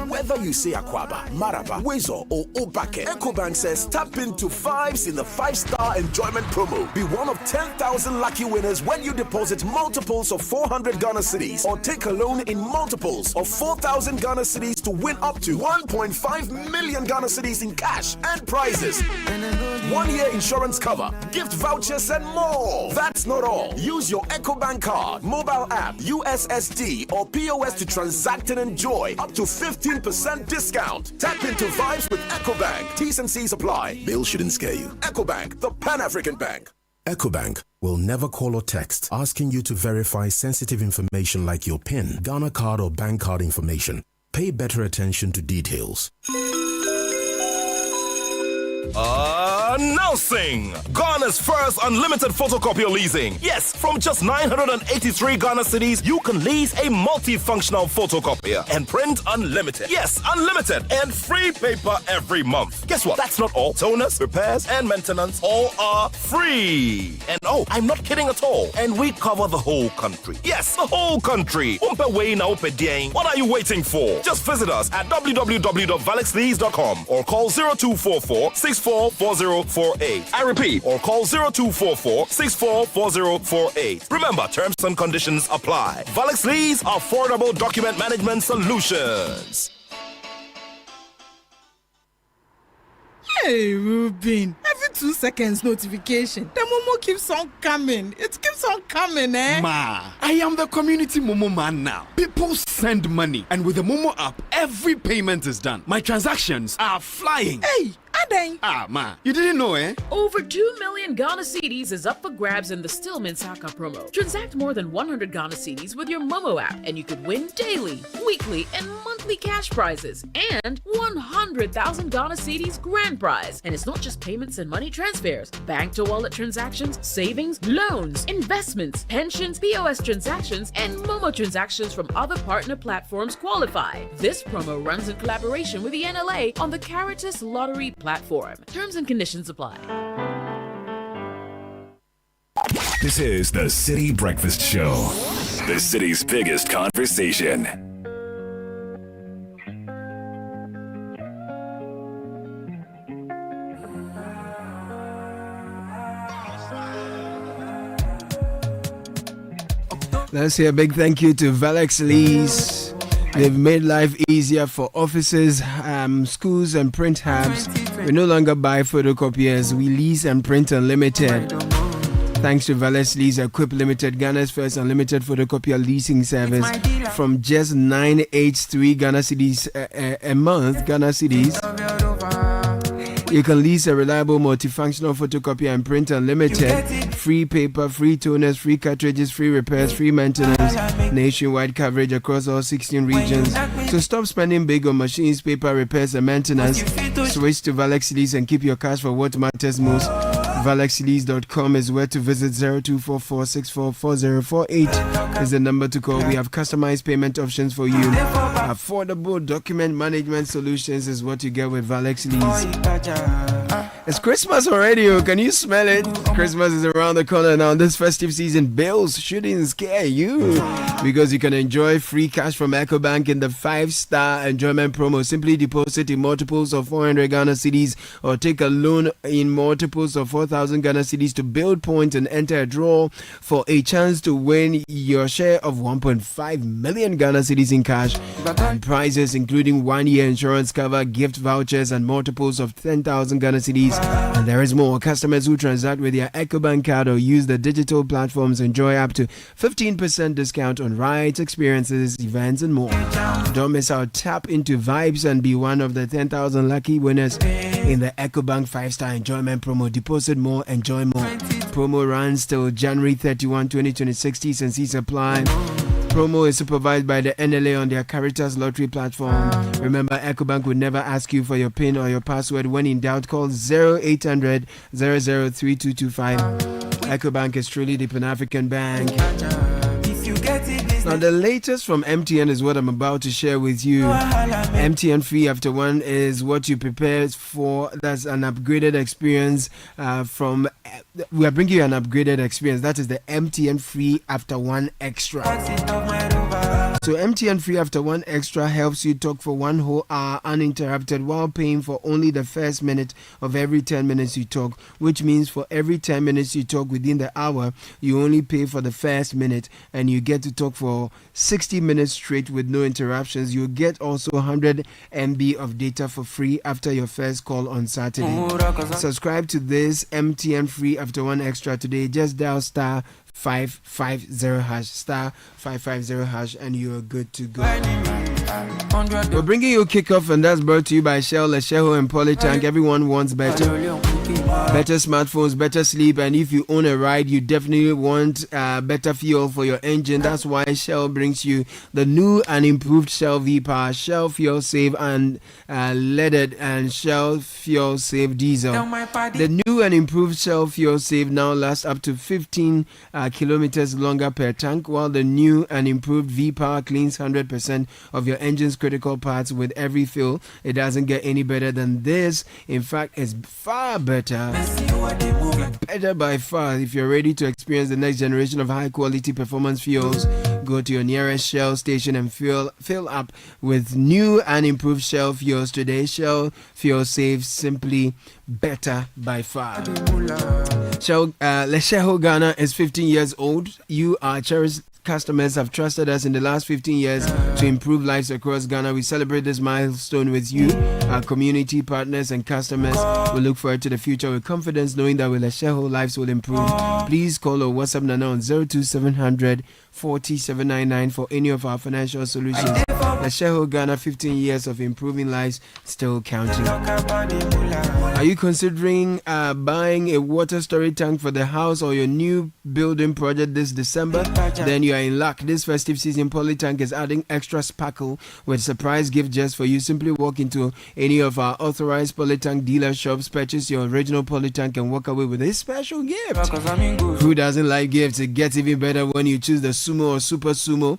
Whether you say Akwaba, Maraba, Wezo, or Obake, EcoBank says tap into fives in the 5-star enjoyment promo. Be one of 10,000 lucky winners when you deposit multiples of 400 Ghana cedis or take a loan in multiples of 4,000 Ghana cedis to win up to 1.5 million Ghana cedis in cash and prizes. 1-year insurance cover, gift vouchers, and more. That's not all. Use your EcoBank card, mobile app, USSD, or POS to transact and enjoy up to 15% discount. Tap into vibes with EcoBank. T's and C's apply. Bills shouldn't scare you. EcoBank, the Pan-African Bank. EcoBank will never call or text asking you to verify sensitive information like your PIN, Ghana card, or bank card information. Pay better attention to details. Announcing Ghana's first unlimited photocopier leasing. Yes, from just 983 Ghana cedis, you can lease a multifunctional photocopier and print unlimited. Yes, unlimited and free paper every month. Guess what? That's not all. Toners, repairs, and maintenance all are free. And oh, I'm not kidding at all. And we cover the whole country. Yes, the whole country. What are you waiting for? Just visit us at www.valexlease.com or call 0244 644048. I repeat, or call 0244 644048. Remember, terms and conditions apply. Valex Lease, affordable document management solutions. Hey, Ruben. Every 2 seconds notification. The Momo keeps on coming. It keeps on coming, eh? Ma, I am the community Momo man now. People send money, and with the Momo app, every payment is done. My transactions are flying. Hey, Adeng. Ah, ma, you didn't know, eh? Over 2 million Ghana Cedis is up for grabs in the Stillman Saka promo. Transact more than 100 Ghana Cedis with your Momo app, and you could win daily, weekly, and monthly cash prizes, and 100,000 Ghana Cedis grand prize. And it's not just payments and money transfers. Bank to wallet transactions, savings, loans, investments, pensions, POS transactions, and Momo transactions from other partner platforms qualify. This promo runs in collaboration with the NLA on the Caritas Lottery platform. Terms and conditions apply. This is the Citi Breakfast Show, the city's biggest conversation. Let's say a big thank you to Valex Lease. They've made life easier for offices, schools, and print hubs. We no longer buy photocopiers, we lease and print unlimited. Thanks to Valex Lease Equip Limited, Ghana's first unlimited photocopier leasing service. From just 983 Ghana cedis a month, Ghana cedis, you can lease a reliable multifunctional photocopier and print unlimited. Free paper, free toners, free cartridges, free repairs, free maintenance. Nationwide coverage across all 16 regions. So stop spending big on machines, paper, repairs, and maintenance. Switch to Valex Lease and keep your cash for what matters most. ValexLease.com is where to visit. 0244644048 is the number to call. We have customized payment options for you. Affordable document management solutions is what you get with Valex Lease. It's Christmas already. Can you smell it? Christmas is around the corner now. This festive season, bills shouldn't scare you because you can enjoy free cash from EcoBank in the 5-star enjoyment promo. Simply deposit in multiples of 400 Ghana cedis or take a loan in multiples of 4,000 Ghana cedis to build points and enter a draw for a chance to win your share of 1.5 million Ghana cedis in cash and prizes, including 1-year insurance cover, gift vouchers, and multiples of 10,000 Ghana cedis. And there is more. Customers who transact with their EcoBank card or use the digital platforms enjoy up to 15% discount on rides, experiences, events, and more. Don't miss out. Tap into vibes and be one of the 10,000 lucky winners in the EcoBank 5-star enjoyment promo. Deposit more, enjoy more. Promo runs till January 31, 2026. T's and C's apply. Promo is supervised by the NLA on their Caritas Lottery platform. Remember, EcoBank would never ask you for your PIN or your password. When in doubt, call 0800 003225. EcoBank is truly the Pan-African bank. Now, the latest from MTN is what I'm about to share with you. MTN Free After One is what you prepare for. That's an upgraded experience we are bringing you an upgraded experience. That is the MTN Free After One Extra. So MTN Free After One Extra helps you talk for 1 whole hour uninterrupted while paying for only the first minute of every 10 minutes you talk, which means for every 10 minutes you talk within the hour, you only pay for the first minute and you get to talk for 60 minutes straight with no interruptions. You get also 100 MB of data for free after your first call on Saturday. Subscribe to this MTN Free After One Extra today. Just dial star 550 hash, star 550 hash, and you're good to go. We're bringing you Kickoff, and that's brought to you by Shell, Lesheho, and Polytank. Everyone wants better smartphones, better sleep, and if you own a ride, you definitely want better fuel for your engine. That's why Shell brings you the new and improved Shell V-Power, Shell Fuel Save and leaded, and Shell Fuel Save Diesel. The new and improved Shell Fuel Save now lasts up to 15 kilometers longer per tank, while the new and improved V-Power cleans 100% of your engine's critical parts with every fill. It doesn't get any better than this. In fact, it's far better by far. If you're ready to experience the next generation of high quality performance fuels, go to your nearest Shell station and fill up with new and improved Shell fuels today. Shell Fuel Save, simply better by far. Shell Lesheho Ghana is 15 years old. You are cherished customers have trusted us in the last 15 years to improve lives across Ghana. We celebrate this milestone with you, our community partners and customers. We look forward to the future with confidence, knowing that with Lesheho, lives will improve. Please call or WhatsApp Nana on 02700 4799 for any of our financial solutions. Lesheho Ghana, 15 years of improving lives, still counting. Are you considering buying a water storage tank for the house or your new building project this December? Then you are in luck. This festive season, Polytank is adding extra sparkle with surprise gift just for you. Simply walk into any of our authorized Polytank dealer shops, purchase your original Polytank, and walk away with a special gift. Who doesn't like gifts? It gets even better when you choose the Sumo or Super Sumo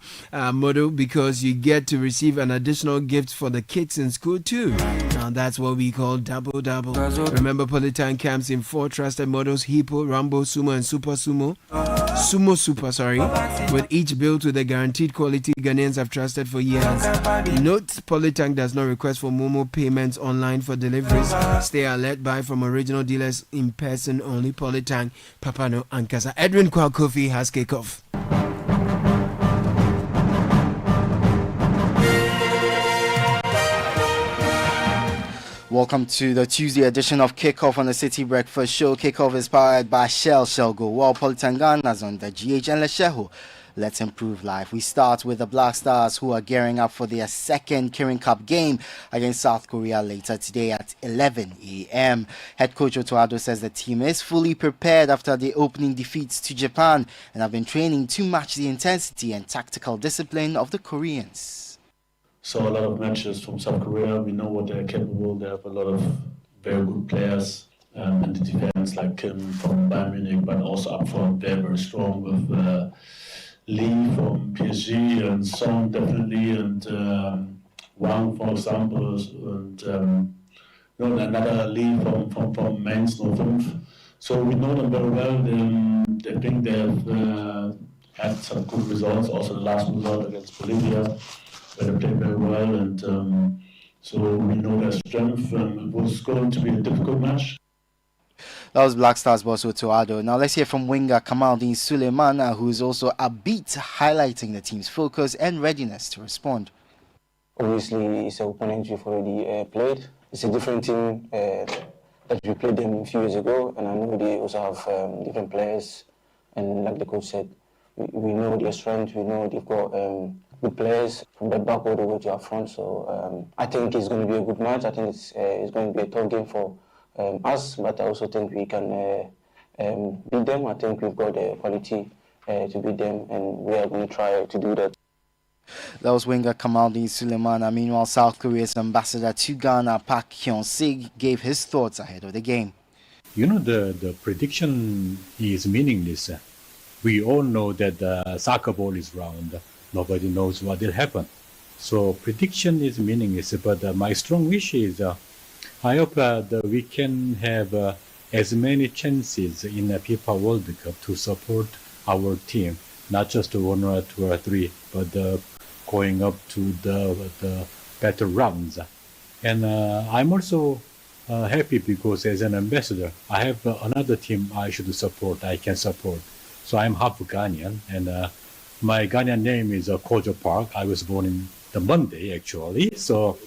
model, because you get to receive an additional gift for the kids in school too. Now that's what we call double. Remember, Polytank comes in 4 trusted models: Hippo, Rambo, Sumo, and Super Sumo. Sumo Super, with each built with the guaranteed quality Ghanaians have trusted for years. Note, Polytank does not request for Momo payments online for deliveries. Stay alert, buy from original dealers in person only. Polytank, Papano, and Kasa. Edwin Kwakofi has Kickoff. Welcome to the Tuesday edition of Kickoff on the City Breakfast Show. Kickoff is powered by Shell Go, Wall Politangana's on the GH and Lesheho. Let's improve life. We start with the Black Stars, who are gearing up for their second Kirin Cup game against South Korea later today at 11 a.m. Head coach Otoado says the team is fully prepared after the opening defeats to Japan and have been training to match the intensity and tactical discipline of the Koreans. So a lot of matches from South Korea, we know what they're capable. They have a lot of very good players in the defense, like Kim from Bayern Munich, but also up front they're very strong with Lee from PSG and Song definitely, and Wang, for example, and another Lee from Mainz 05. So we know them very well. I think they've had some good results. Also the last result against Bolivia, where they played very well, and so we know their strength. It was going to be a difficult match. That was Black Stars boss Otoado. Now let's hear from winger Kamaldeen Suleiman, who's also upbeat, highlighting the team's focus and readiness to respond. Obviously, it's an opponent we've already played. It's a different team that we played them a few years ago, and I know they also have different players. And like the coach said, we know their strength. We know they've got good players from the back all the way to our front. So I think it's going to be a good match. I think it's going to be a tough game for us, but I also think we can beat them. I think we've got the quality to beat them, and we are going to try to do that. That was winger Kamaldeen Suleiman. Meanwhile, South Korea's ambassador to Ghana, Park Hyun-sik, gave his thoughts ahead of the game. You know, the prediction is meaningless. We all know that the soccer ball is round. Nobody knows what will happen. So prediction is meaningless, but my strong wish is I hope that we can have as many chances in the FIFA World Cup to support our team, not just 1 or 2 or 3, but going up to the better rounds. And I'm also happy because as an ambassador, I have another team I should support, I can support. So I'm half Ghanaian, and my Ghanaian name is Kojo Park. I was born in the Monday, actually. So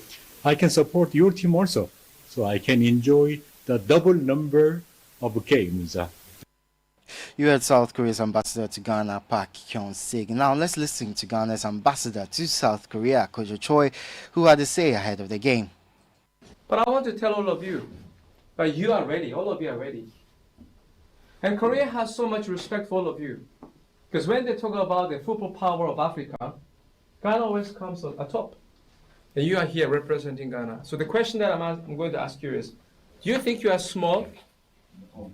I can support your team also. So I can enjoy the double number of games. You heard South Korea's ambassador to Ghana, Park Hyun-sik. Now let's listen to Ghana's ambassador to South Korea, Kojo Choi, who had to say ahead of the game. But I want to tell all of you that you are ready. All of you are ready. And Korea has so much respect for all of you. Because when they talk about the football power of Africa, Ghana always comes atop. And you are here representing Ghana. So the question that I'm going to ask you is, do you think you are small?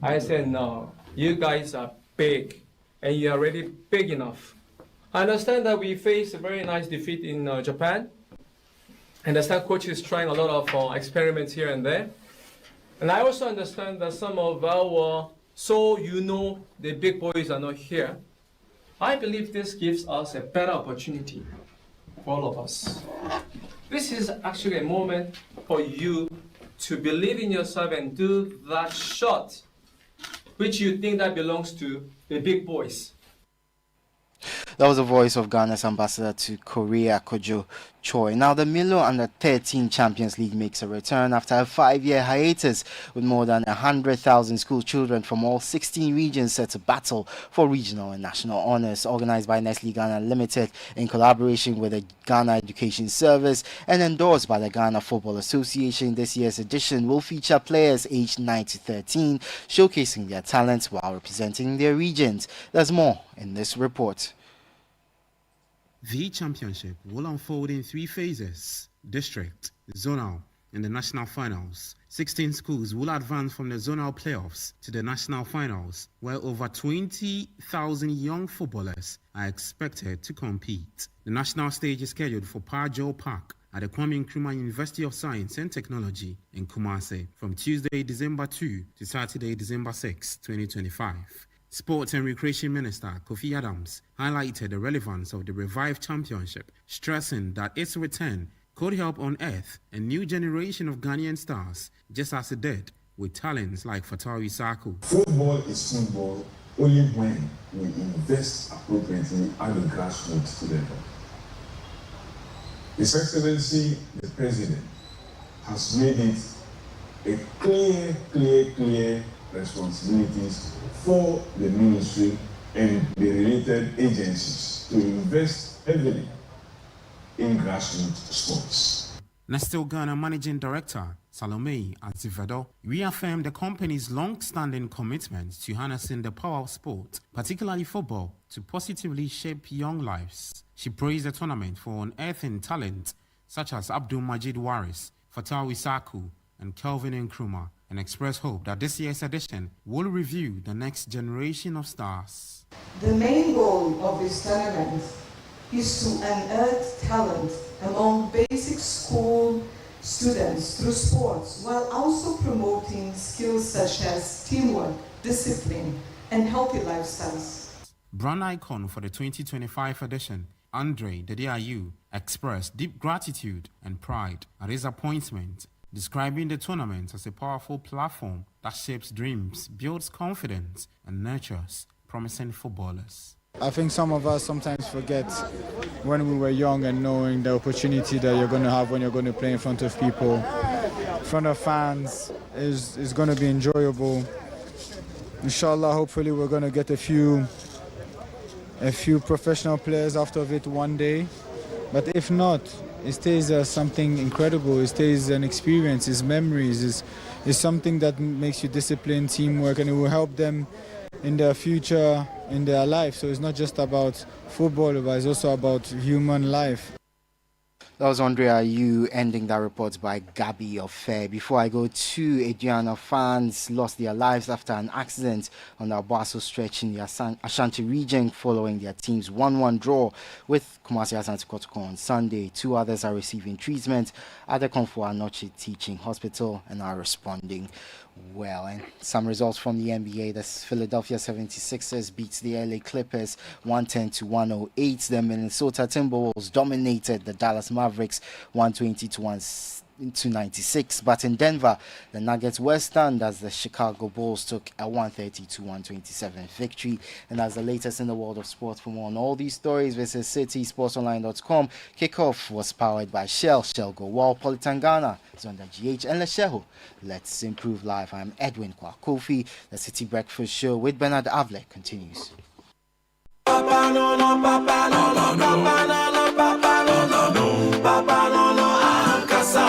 I said, no. You guys are big. And you are already big enough. I understand that we faced a very nice defeat in Japan. I understand coach is trying a lot of experiments here and there. And I also understand that some of our, the big boys are not here. I believe this gives us a better opportunity for all of us. This is actually a moment for you to believe in yourself and do that shot which you think that belongs to the big boys. That was the voice of Ghana's ambassador to Korea, Kojo Choi. Now, the Milo Under-13 Champions League makes a return after a 5-year hiatus, with more than 100,000 school children from all 16 regions set to battle for regional and national honours. Organised by Nestle Ghana Limited in collaboration with the Ghana Education Service and endorsed by the Ghana Football Association, this year's edition will feature players aged 9 to 13, showcasing their talents while representing their regions. There's more in this report. The championship will unfold in 3 phases: district, zonal, and the national finals. 16 schools will advance from the zonal playoffs to the national finals, where over 20,000 young footballers are expected to compete. The national stage is scheduled for Parjo Park at the Kwame Nkrumah University of Science and Technology in Kumasi from Tuesday, December 2 to Saturday, December 6, 2025. Sports and Recreation Minister Kofi Adams highlighted the relevance of the revived championship, stressing that its return could help unearth a new generation of Ghanaian stars, just as it did with talents like Fatawi Saku. Football is football only when we invest appropriately at the grassroots level. His Excellency, the President, has made it a clear responsibilities for the ministry and the related agencies to invest heavily in grassroots sports. Nestle Ghana Managing Director Salome Azivedo reaffirmed the company's long-standing commitment to harnessing the power of sport, particularly football, to positively shape young lives. She praised the tournament for unearthing talent such as Abdul Majid Waris, Fatawi Saku, and Kelvin Nkrumah, and expressed hope that this year's edition will review the next generation of stars. The main goal of this tournament is to unearth talent among basic school students through sports, while also promoting skills such as teamwork, discipline, and healthy lifestyles. Brand icon for the 2025 edition, Andre Dediayu, expressed deep gratitude and pride at his appointment, describing the tournament as a powerful platform that shapes dreams, builds confidence, and nurtures promising footballers. I think some of us sometimes forget when we were young and knowing the opportunity that you're going to have when you're going to play in front of people, in front of fans, is going to be enjoyable. Inshallah, hopefully we're going to get a few professional players out of it one day. But if not, it stays something incredible. It stays an experience, it's memories, it's something that makes you disciplined, teamwork, and it will help them in their future, in their life. So it's not just about football, but it's also about human life. That was Andre Ayew ending that report by Gabby Ofe. Before I go to Adriana, fans lost their lives after an accident on the Abaso stretch in the Ashanti region following their team's 1-1 draw with Kumasi Asante Kotoko on Sunday. 2 others are receiving treatment at the Komfo Anoche Teaching Hospital and are responding well. And some results from the NBA. The Philadelphia 76ers beat the LA Clippers 110-108. The Minnesota Timberwolves dominated the Dallas Mavericks 120-196. But in Denver, the Nuggets were stunned as the Chicago Bulls took a 130-127 victory. And that's the latest in the world of sports. For more on all these stories, visit citysportsonline.com. Kickoff was powered by Shell. Shell Go Wall, Politangana, Zonda GH, and Lesheho. Let's improve life. I'm Edwin Kwakofi. The City Breakfast Show with Bernard Avle continues. Papa no no, papa no no, papa no no, papa no no, papa no no, Ankasa.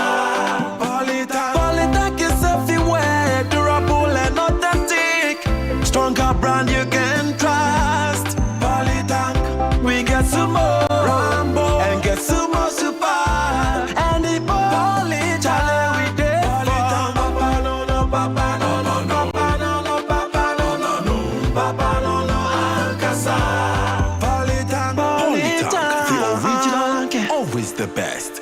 Polytank is everywhere, durable and authentic. Stronger brand you can trust. Polytank, we get some more Rambo and get some more Super. And the Polytank we did. Polytank, papa no no, papa no no, papa no no, papa no no, papa no no, Ankasa. Always the best.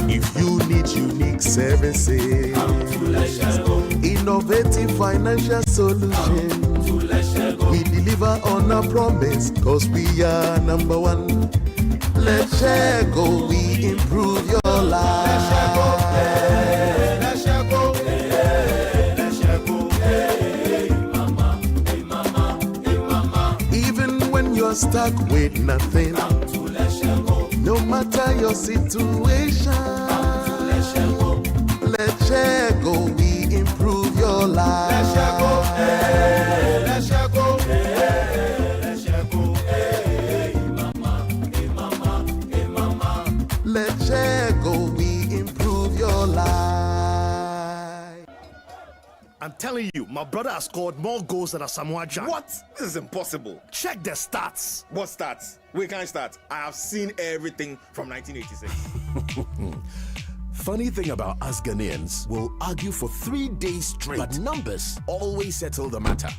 If you need unique services, innovative financial solutions, we deliver on our promise, cause we are number one. Let's share go, we improve your life. Even when you're stuck with nothing, no matter your situation, let's share go, we improve your life. Let's share go, we improve your life. I'm telling you, my brother has scored more goals than a Samoa Jack. What? This is impossible. Check the stats. What stats? We can't start. I have seen everything from 1986. Funny thing about us Ghanaians, we'll argue for 3 days straight, but numbers always settle the matter.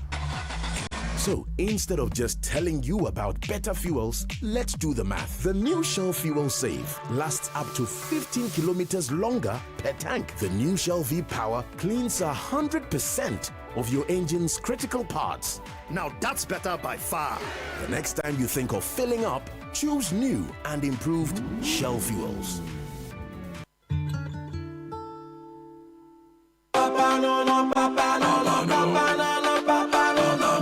So instead of just telling you about better fuels, let's do the math. The new Shell Fuel Save lasts up to 15 kilometers longer per tank. The new Shell V Power cleans 100% of your engine's critical parts. Now that's better by far. The next time you think of filling up, choose new and improved Shell Fuels. Papa no no, papa no no, papa no no, papa no no.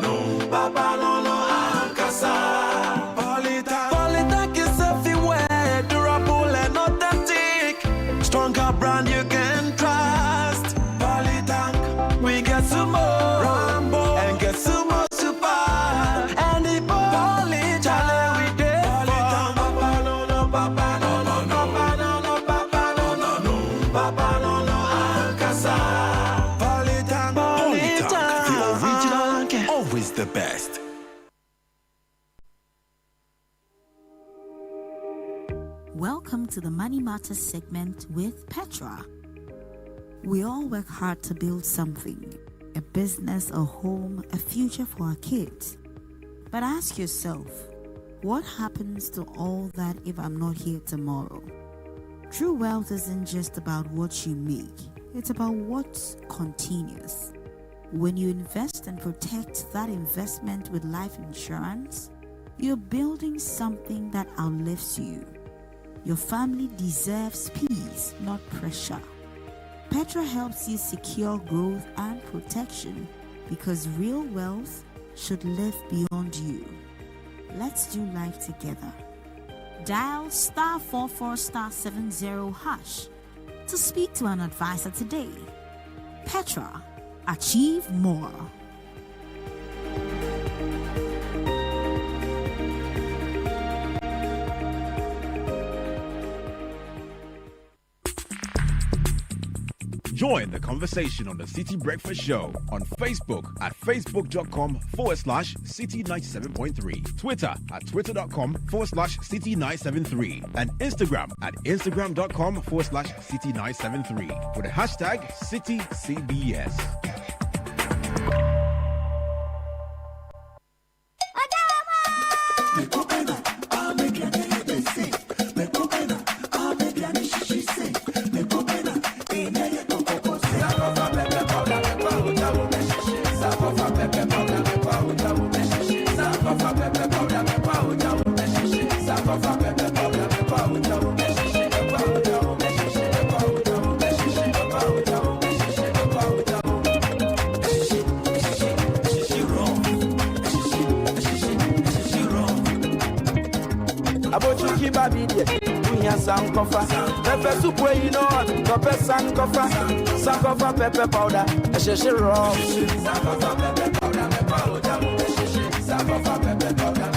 Welcome to the Money Matters segment with Petra. We all work hard to build something, a business, a home, a future for our kids. But ask yourself, what happens to all that if I'm not here tomorrow? True wealth isn't just about what you make, it's about what continues. When you invest and protect that investment with life insurance, you're building something that outlives you. Your family deserves peace, not pressure. Petra helps you secure growth and protection because real wealth should live beyond you. Let's do life together. Dial *44*70# to speak to an advisor today. Petra, achieve more. Join the conversation on the Citi Breakfast Show on Facebook at facebook.com/Citi97.3, Twitter at twitter.com/Citi973, and Instagram at instagram.com/Citi973 with the hashtag CitiCBS. Sankofa, pepper soup where you know, pepper sankofa, sankofa pepper powder, a shishi raw. Sankofa pepper powder, sankofa pepper powder,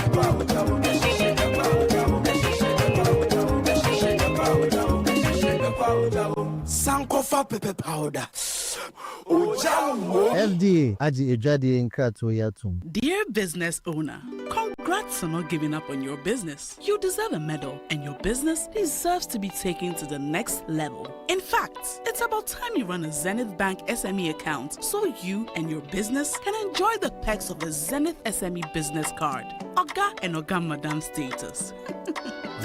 sankofa pepper powder. FDA, Aji Ejadi Nkrato Yatum. Dear business owner, congrats on not giving up on your business. You deserve a medal, and your business deserves to be taken to the next level. In fact, it's about time you run a Zenith Bank SME account so you and your business can enjoy the perks of the Zenith SME business card. Oga and Oga Madam status.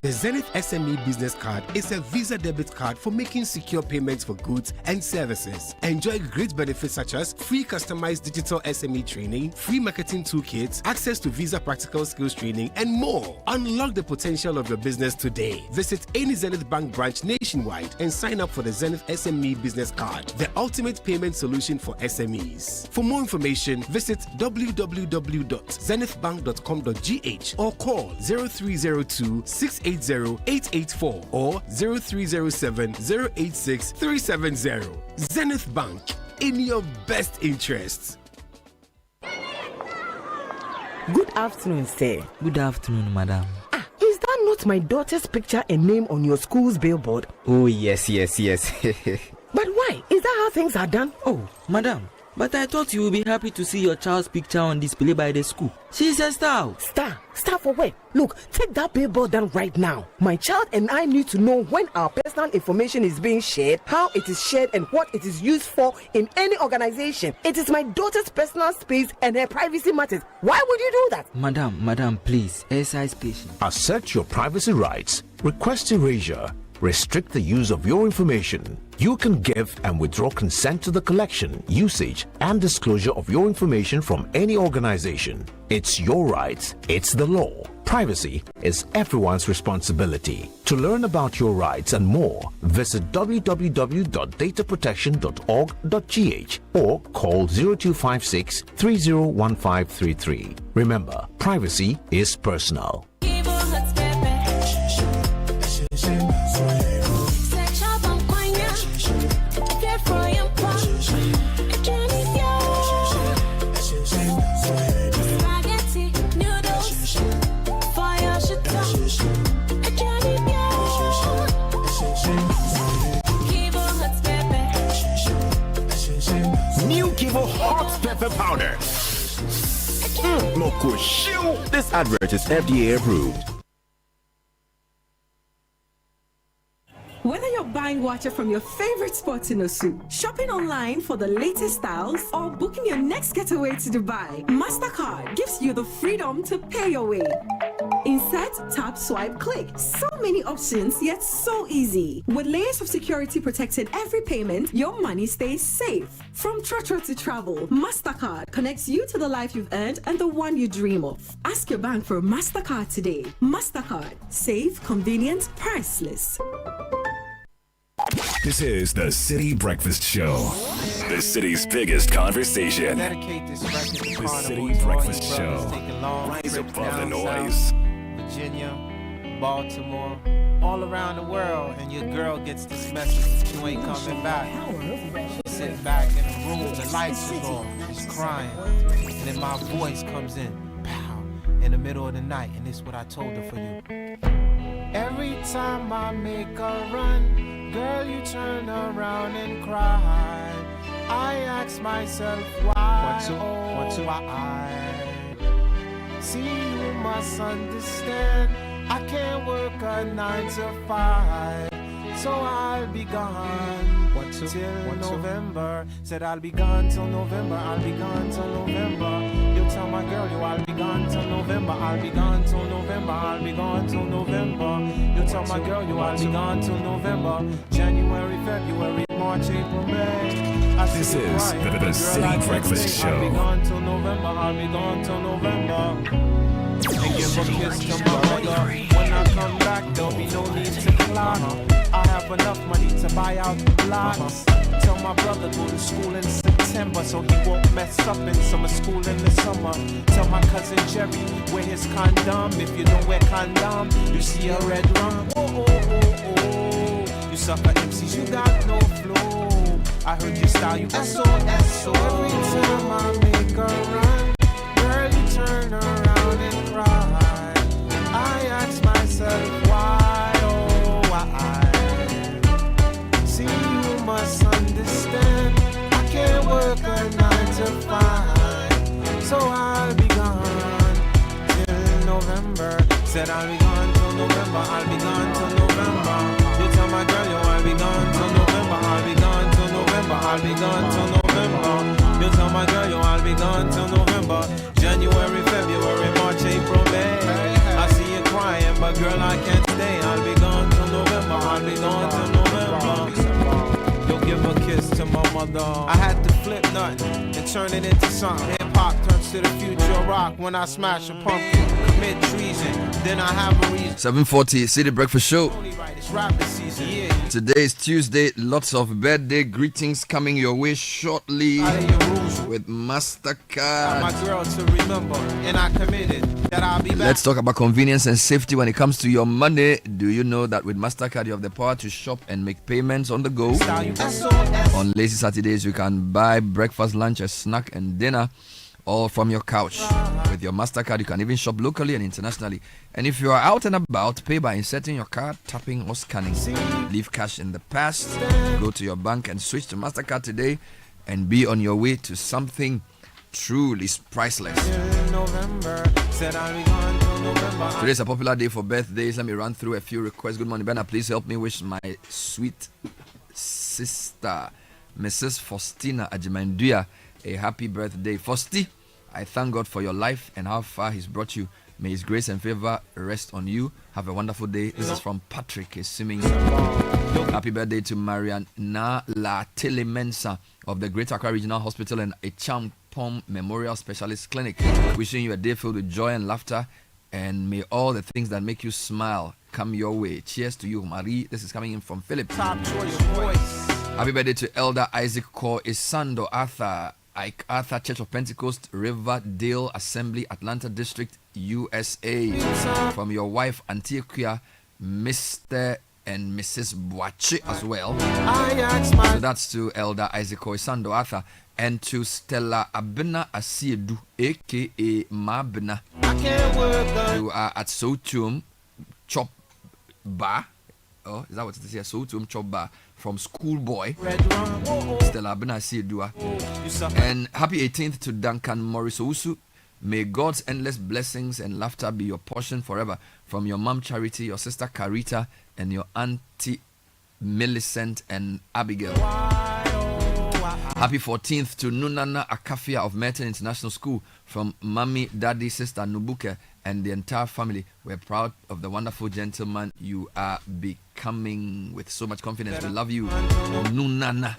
The Zenith SME Business Card is a Visa debit card for making secure payments for goods and services. Enjoy great benefits such as free customized digital SME training, free marketing toolkits, access to Visa practical skills training, and more. Unlock the potential of your business today. Visit any Zenith Bank branch nationwide and sign up for the Zenith SME Business Card, the ultimate payment solution for SMEs. For more information, visit www.zenithbank.com.gh or call 0302 680-884 or 0307-086-370. Zenith Bank, in your best interests. Good afternoon, sir. Good afternoon, madam. Is that not my daughter's picture and name on your school's billboard? Oh, yes. But why? Is that how things are done? Oh, madam, but I thought you would be happy to see your child's picture on display by the school. She's a star. Star for where? Look, take that billboard down right now. My child and I need to know when our personal information is being shared, how it is shared, and what it is used for in any organization. It is my daughter's personal space and her privacy matters. Why would you do that? Madam, please, exercise patience. Assert your privacy rights. Request erasure. Restrict the use of your information. You can give and withdraw consent to the collection, usage, and disclosure of your information from any organization. It's your right. It's the law. Privacy is everyone's responsibility. To learn about your rights and more, visit www.dataprotection.org.gh or call 0256 301533. Remember, privacy is personal. Hot pepper powder. Loco shoe. This advert is FDA approved. Whether you're buying watcher from your favorite spots in Osu, shopping online for the latest styles, or booking your next getaway to Dubai, MasterCard gives you the freedom to pay your way. Insert, tap, swipe, click. So many options, yet so easy. With layers of security protecting every payment, your money stays safe. From Trotro to travel, MasterCard connects you to the life you've earned and the one you dream of. Ask your bank for a MasterCard today. MasterCard. Safe, convenient, priceless. This is the Citi Breakfast Show, the city's biggest conversation. The Citi Breakfast Show. Rise above the noise. Virginia, Baltimore, all around the world, and your girl gets this message that you ain't coming back. She's sitting back in the room, the lights are off, she's crying, and then my voice comes in, pow, in the middle of the night, and this is what I told her for you. Every time I make a run, girl, you turn around and cry. I ask myself why, why? See, you must understand, I can't work a 9 to 5, so I'll be gone till November. Said I'll be gone till November, I'll be gone till November. You tell my girl you I'll be gone till November, I'll be gone till November, I'll be gone till November. You tell my girl you I'll be gone till November. January, February, March, April, May. This is the Citi Breakfast Show. I'll be gone till November, I'll be gone till November. And give a kiss to my mother. When I come back, there'll be no need to climb. I have enough money to buy out blocks. Tell my brother go to school in September so he won't mess up in summer school in the summer. Tell my cousin Jerry wear his condom. If you don't wear condom, you see a red rum. Oh, oh, oh, oh. You sucker MCs, you got no flow. I heard your style, you SO. Every time I make a run, girl, you turn around and cry. I ask myself why, oh why? See, you must understand, I can't work a 9 to 5, so I'll be gone till November. Said I'll be gone till November, I'll be gone till November. You tell my girl, yo, I'll be gone till November, I'll be gone till November, I'll be gone till November. You tell my girl, yo, I'll be gone till November. January, February, March, April, May. I see you crying, but girl, I can't stay. I'll be gone till November, I'll be gone till November. You'll give a kiss to my mother. I had to flip nothing and turn it into something. Hip-hop turns to the future of rock when I smash a pumpkin. Commit treason, then I have a reason. 7:40 Citi Breakfast Show. It's rapid season, yeah. Today is Tuesday. Lots of birthday greetings coming your way shortly with MasterCard. My girl to remember, and I committed that I'll be back. Let's talk about convenience and safety when it comes to your money. Do you know that with MasterCard you have the power to shop and make payments on the go? On lazy Saturdays you can buy breakfast, lunch, a snack and dinner all from your couch. With your MasterCard, you can even shop locally and internationally. And if you are out and about, pay by inserting your card, tapping or scanning. Leave cash in the past. Go to your bank and switch to MasterCard today and be on your way to something truly priceless. Today is a popular day for birthdays. Let me run through a few requests. Good morning, Benna. Please help me wish my sweet sister, Mrs. Faustina Ajimandua, a happy birthday. Fausti, I thank God for your life and how far He's brought you. May His grace and favor rest on you. Have a wonderful day. This is from Patrick, assuming. Happy birthday to Mariana La Telemensa of the Greater Accra Regional Hospital and a Champom Memorial Specialist Clinic. Wishing you a day filled with joy and laughter, and may all the things that make you smile come your way. Cheers to you, Marie. This is coming in from Philip. Top choice voice. Happy birthday to Elder Isaac Kor Isando Arthur, Ike Arthur Church of Pentecost, Riverdale Assembly, Atlanta District, USA. From your wife, Antioquia, Mr. and Mrs. Boache as well. So that's to Elder Isaac Kor Isando Arthur. And to Stella Abena Asiedu, aka Mabena. You are at Sotum Chop Bar. Oh, is that what it is here? Sotum Chop Bar from Schoolboy. Stella Abena Asiedu. And happy 18th to Duncan Morris Ousu. May God's endless blessings and laughter be your portion forever. From your mom Charity, your sister Carita, and your auntie Millicent, and Abigail. Happy 14th to Nunana Akafia of Merton International School from Mommy, Daddy, Sister Nubuke, and the entire family. We're proud of the wonderful gentleman you are becoming with so much confidence. We love you, Nunana.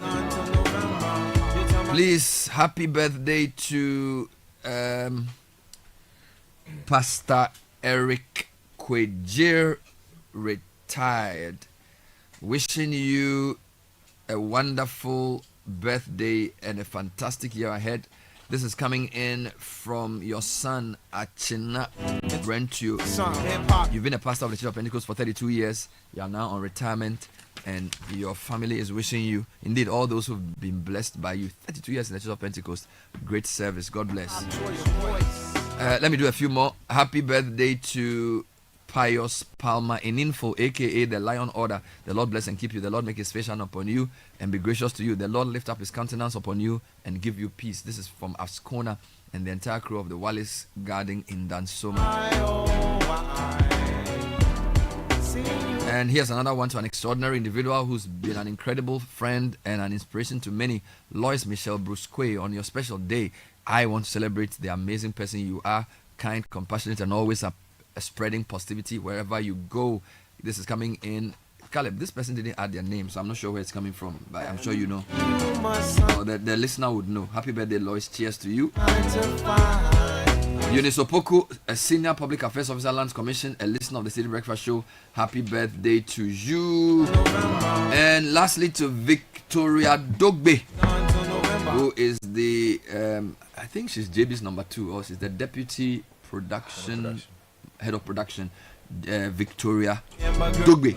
Please, happy birthday to Pastor Eric Kwejir, retired. Wishing you a wonderful birthday and a fantastic year ahead. This is coming in from your son Achina Brentu. You've been a pastor of the Church of Pentecost for 32 years. You are now on retirement, and your family is wishing you, indeed all those who've been blessed by you, 32 years in the Church of Pentecost. Great service. God bless. Let me do a few more. Happy birthday to Pius Palmer in Info, aka the Lion Order. The Lord bless and keep you. The Lord make his face shine upon you and be gracious to you. The Lord lift up his countenance upon you and give you peace. This is from Ascona and the entire crew of the Wallace Garden in Dansoma. And here's another one to an extraordinary individual who's been an incredible friend and an inspiration to many. Lois Michelle Brusque, on your special day, I want to celebrate the amazing person you are, kind, compassionate, and always spreading positivity wherever you go. This is coming in. Caleb, this person didn't add their name, so I'm not sure where it's coming from, but I'm sure you know. Or the listener would know. Happy birthday, Lois. Cheers to you. Eunice Opoku, a senior public affairs officer, Lands Commission, a listener of the City Breakfast Show. Happy birthday to you. And lastly, to Victoria Dogbe, who is the, I think she's JB's number 2, or she's the deputy head of production, Victoria Dogbe.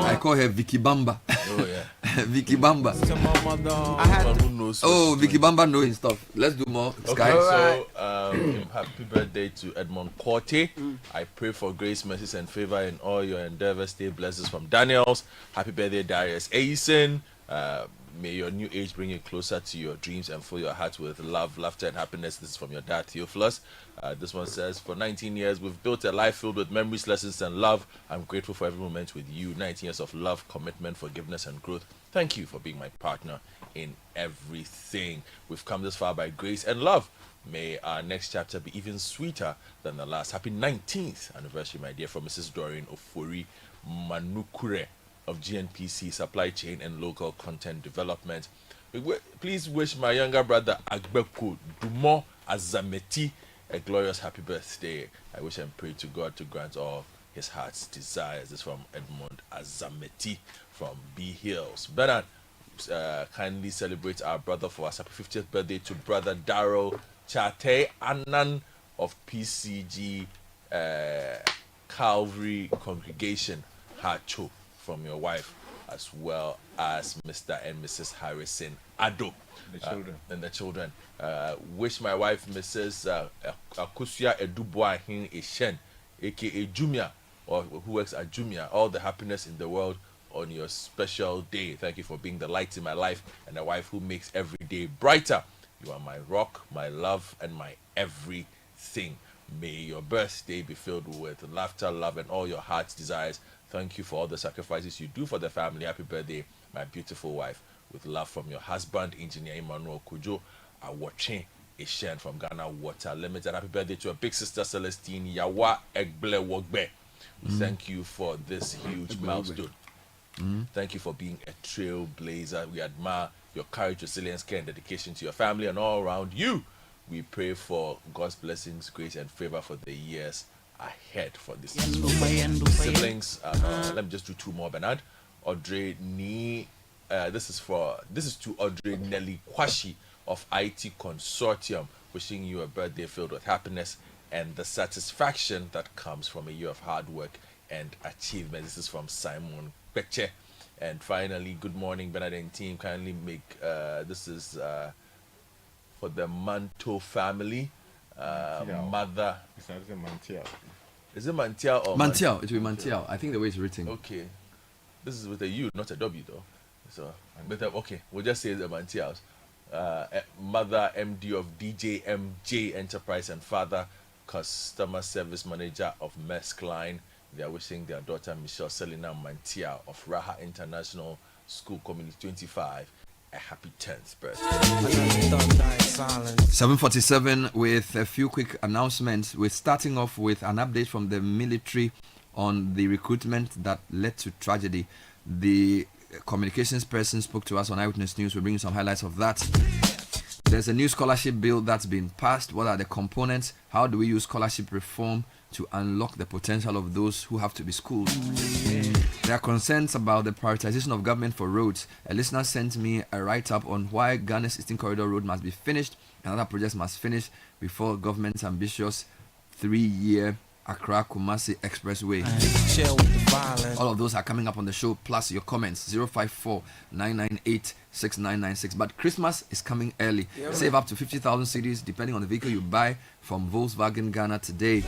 I call her Vicky Bamba. Oh yeah. Vicky Bamba. Vicky Bamba knowing stuff. Let's do more. Sky. Okay, so happy birthday to Edmond Corte. I pray for grace, mercies, and favor in all your endeavors. Stay blessings from Daniels. Happy birthday, Darius Aisen. May your new age bring you closer to your dreams and fill your heart with love, laughter, and happiness. This is from your dad, Theophilus. This one says, for 19 years, we've built a life filled with memories, lessons, and love. I'm grateful for every moment with you. 19 years of love, commitment, forgiveness, and growth. Thank you for being my partner in everything. We've come this far by grace and love. May our next chapter be even sweeter than the last. Happy 19th anniversary, my dear, from Mrs. Doreen Ofori Manukure of GNPC Supply Chain and Local Content Development. Please wish my younger brother Agbeko Dumo Azameti a glorious happy birthday. I wish and pray to God to grant all his heart's desires. This is from Edmond Azameti from B Hills. Bernard, kindly celebrate our brother for us. Happy 50th birthday to brother Darrow Chate Annan of PCG Calvary Congregation, Hacho, from your wife, as well as Mr. and Mrs. Harrison Ado. And the children. Wish my wife, Mrs. Akusia Eduboahin Eshen, aka Jumia, or who works at Jumia, all the happiness in the world on your special day. Thank you for being the light in my life and a wife who makes every day brighter. You are my rock, my love, and my everything. May your birthday be filled with laughter, love, and all your heart's desires. Thank you for all the sacrifices you do for the family. Happy birthday, my beautiful wife. With love from your husband, Engineer Emmanuel Kujo Awatche Eshen from Ghana Water Limited. Happy birthday to a big sister, Celestine Yawa Egble Wogbe. We thank you for this huge milestone. Thank you for being a trailblazer. We admire your courage, resilience, care, and dedication to your family and all around you. We pray for God's blessings, grace, and favor for the years ahead for this siblings. Let me just do two more, Bernard. Audrey Ni. This is to Audrey Nelly Kwashi of IT Consortium, wishing you a birthday filled with happiness and the satisfaction that comes from a year of hard work and achievement. This is from Simon Peche. And finally, good morning, Bernard and team. Kindly make this is for the Manto family. Mother. Is it Mantiao or Mantiao? It will be Mantiao. I think the way it's written. Okay. This is with a U, not a W though. So, but okay, we'll just say the Mantiaos. Mother MD of DJMJ Enterprise and father customer service manager of Maersk Line. They are wishing their daughter Michelle Selina Mantia of Raha International School Community 25 a happy 10th birthday. 7:47 with a few quick announcements. We're starting off with an update from the military on the recruitment that led to tragedy. The communications person spoke to us on Eyewitness News. We'll bring you some highlights of that. There's a new scholarship bill that's been passed. What are the components? How do we use scholarship reform to unlock the potential of those who have to be schooled? There are concerns about the prioritization of government for roads. A listener sent me a write-up on why Ghana's Eastern Corridor Road must be finished and other projects must finish before government's ambitious 3-year Accra-Kumasi Expressway. All of those are coming up on the show, plus your comments. 054-998-6996. But Christmas is coming early. Yeah. Save up to 50,000 cedis depending on the vehicle you buy from Volkswagen Ghana today.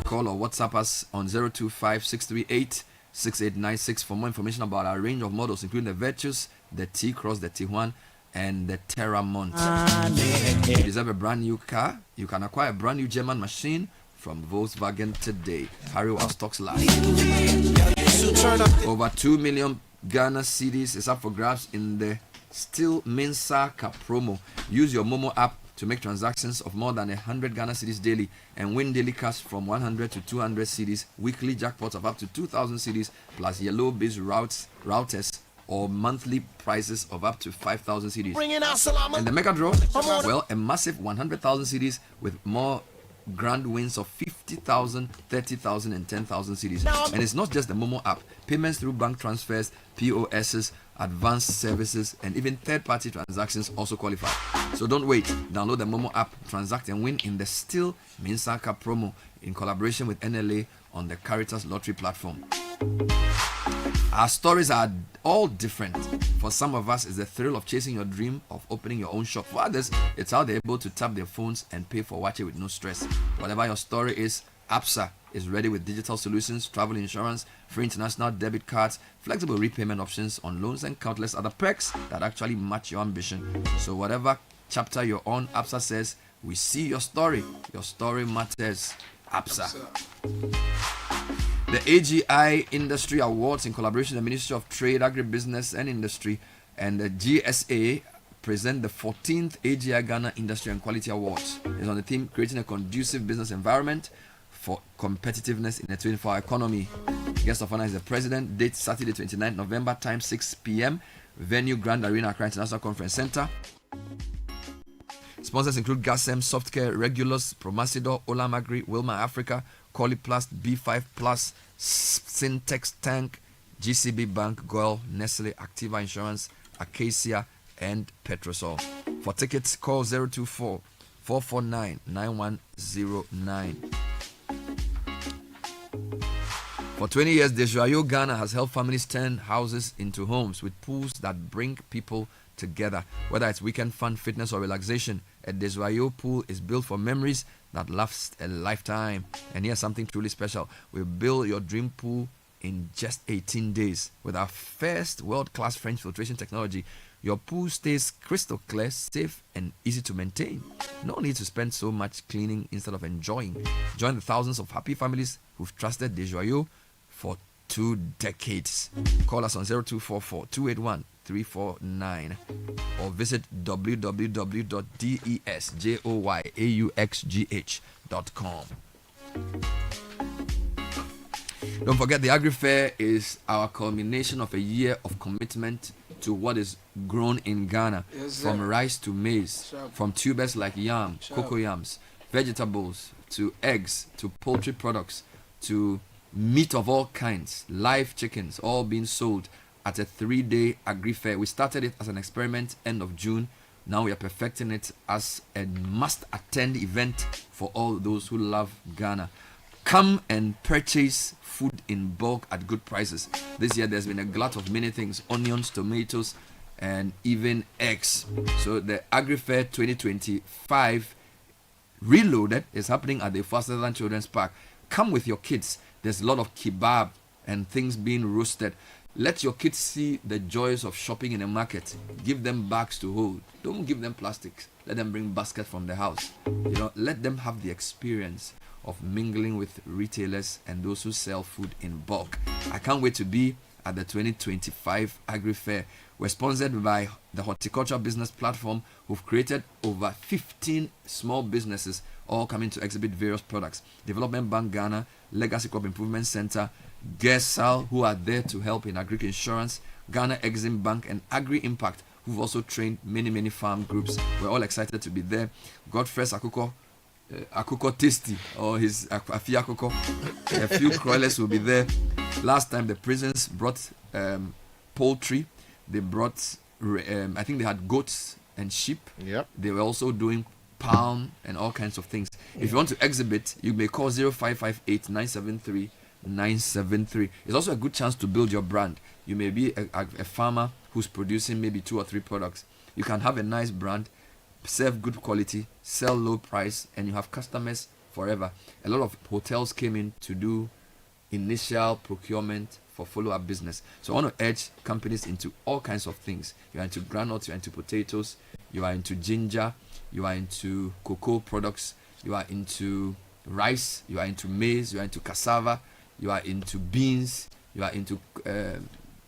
Call or WhatsApp us on 025-638-6896 for more information about our range of models, including the Virtus, the T-Cross, the T1, and the Terramont. If you deserve a brand new car, you can acquire a brand new German machine from Volkswagen today. Hurry while stocks last. Over 2 million Ghana cedis is up for grabs in the Still Mensa Cup promo. Use your Momo app to make transactions of more than 100 Ghana cedis daily and win daily cash from 100 to 200 cedis, weekly jackpots of up to 2,000 cedis, plus yellow base routers or monthly prizes of up to 5,000 cedis. And the mega draw, well, a massive 100,000 cedis with more grand wins of 50,000, 30,000 and 10,000 cedis. And it's not just the Momo app. Payments through bank transfers, POSs, advanced services, and even third-party transactions also qualify. So don't wait. Download the Momo app, transact and win in the Still Mensa Cup promo in collaboration with NLA on the Caritas Lottery platform. Our stories are all different. For some of us, it's the thrill of chasing your dream of opening your own shop. For others, it's how they're able to tap their phones and pay for watching with no stress. Whatever your story is, APSA is ready with digital solutions, travel insurance, free international debit cards, flexible repayment options on loans, and countless other perks that actually match your ambition. So whatever chapter you're on, APSA says, we see your story. Your story matters. APSA. The AGI Industry Awards, in collaboration with the Ministry of Trade, Agribusiness and Industry and the GSA, present the 14th AGI Ghana Industry and Quality Awards. It's on the theme creating a conducive business environment for competitiveness in a 24-hour economy. Guest of honor is the president. Date Saturday 29th November, time 6 p.m. Venue Grand Arena, Accra International Conference Center. Sponsors include Gasem, Softcare, Regulus, Promasidor, Olamagri, Wilma Africa, Coliplast, B5 Plus, Syntex Tank, GCB Bank, Goil, Nestle, Activa Insurance, Acacia, and Petrosol. For tickets, call 024-449-9109. For 20 years, Dejoyo Ghana has helped families turn houses into homes with pools that bring people together. Whether it's weekend fun, fitness, or relaxation, a Dejoyo pool is built for memories that last a lifetime. And here's something truly special. We build your dream pool in just 18 days. With our first world-class French filtration technology, your pool stays crystal clear, safe, and easy to maintain. No need to spend so much cleaning instead of enjoying. Join the thousands of happy families who've trusted Dejoyo for 2 decades. Call us on 0244-281-349 or visit www.desjoyauxgh.com. Don't forget, the Agri Fair is our culmination of a year of commitment to what is grown in Ghana, from rice to maize, from tubers like yam, cocoa yams, vegetables, to eggs, to poultry products, to meat of all kinds, live chickens, all being sold at a 3-day Agri Fair. We started it as an experiment end of June. Now we are perfecting it as a must-attend event for all those who love Ghana. Come and purchase food in bulk at good prices. This year there's been a glut of many things: onions, tomatoes, and even eggs. So the Agri Fair 2025 Reloaded is happening at the Faster Than Children's Park. Come with your kids. There's a lot of kebab and things being roasted. Let your kids see the joys of shopping in a market. Give them bags to hold. Don't give them plastics. Let them bring baskets from the house. Let them have the experience of mingling with retailers and those who sell food in bulk. I can't wait to be at the 2025 Agri Fair. We're sponsored by the Horticulture Business Platform, who've created over 15 small businesses, all coming to exhibit various products. Development Bank Ghana, Legacy Crop Improvement Center, GESAL, who are there to help in agri insurance, Ghana Exim Bank, and Agri Impact, who've also trained many farm groups. We're all excited to be there. Godfrey's Akuko Tasty, or his Afi Akuko. A few crawlers will be there. Last time the prisons brought poultry. They brought, I think they had goats and sheep. Yep. They were also doing palm and all kinds of things. If you want to exhibit, you may call 0558 973 973. It's also a good chance to build your brand. You may be a farmer who's producing maybe 2 or 3 products. You can have a nice brand, serve good quality, sell low price, and you have customers forever. A lot of hotels came in to do initial procurement for follow-up business. So I want to urge companies into all kinds of things. You are into granules, you are into potatoes, you are into ginger, you are into cocoa products, you are into rice, you are into maize, you are into cassava, you are into beans, you are into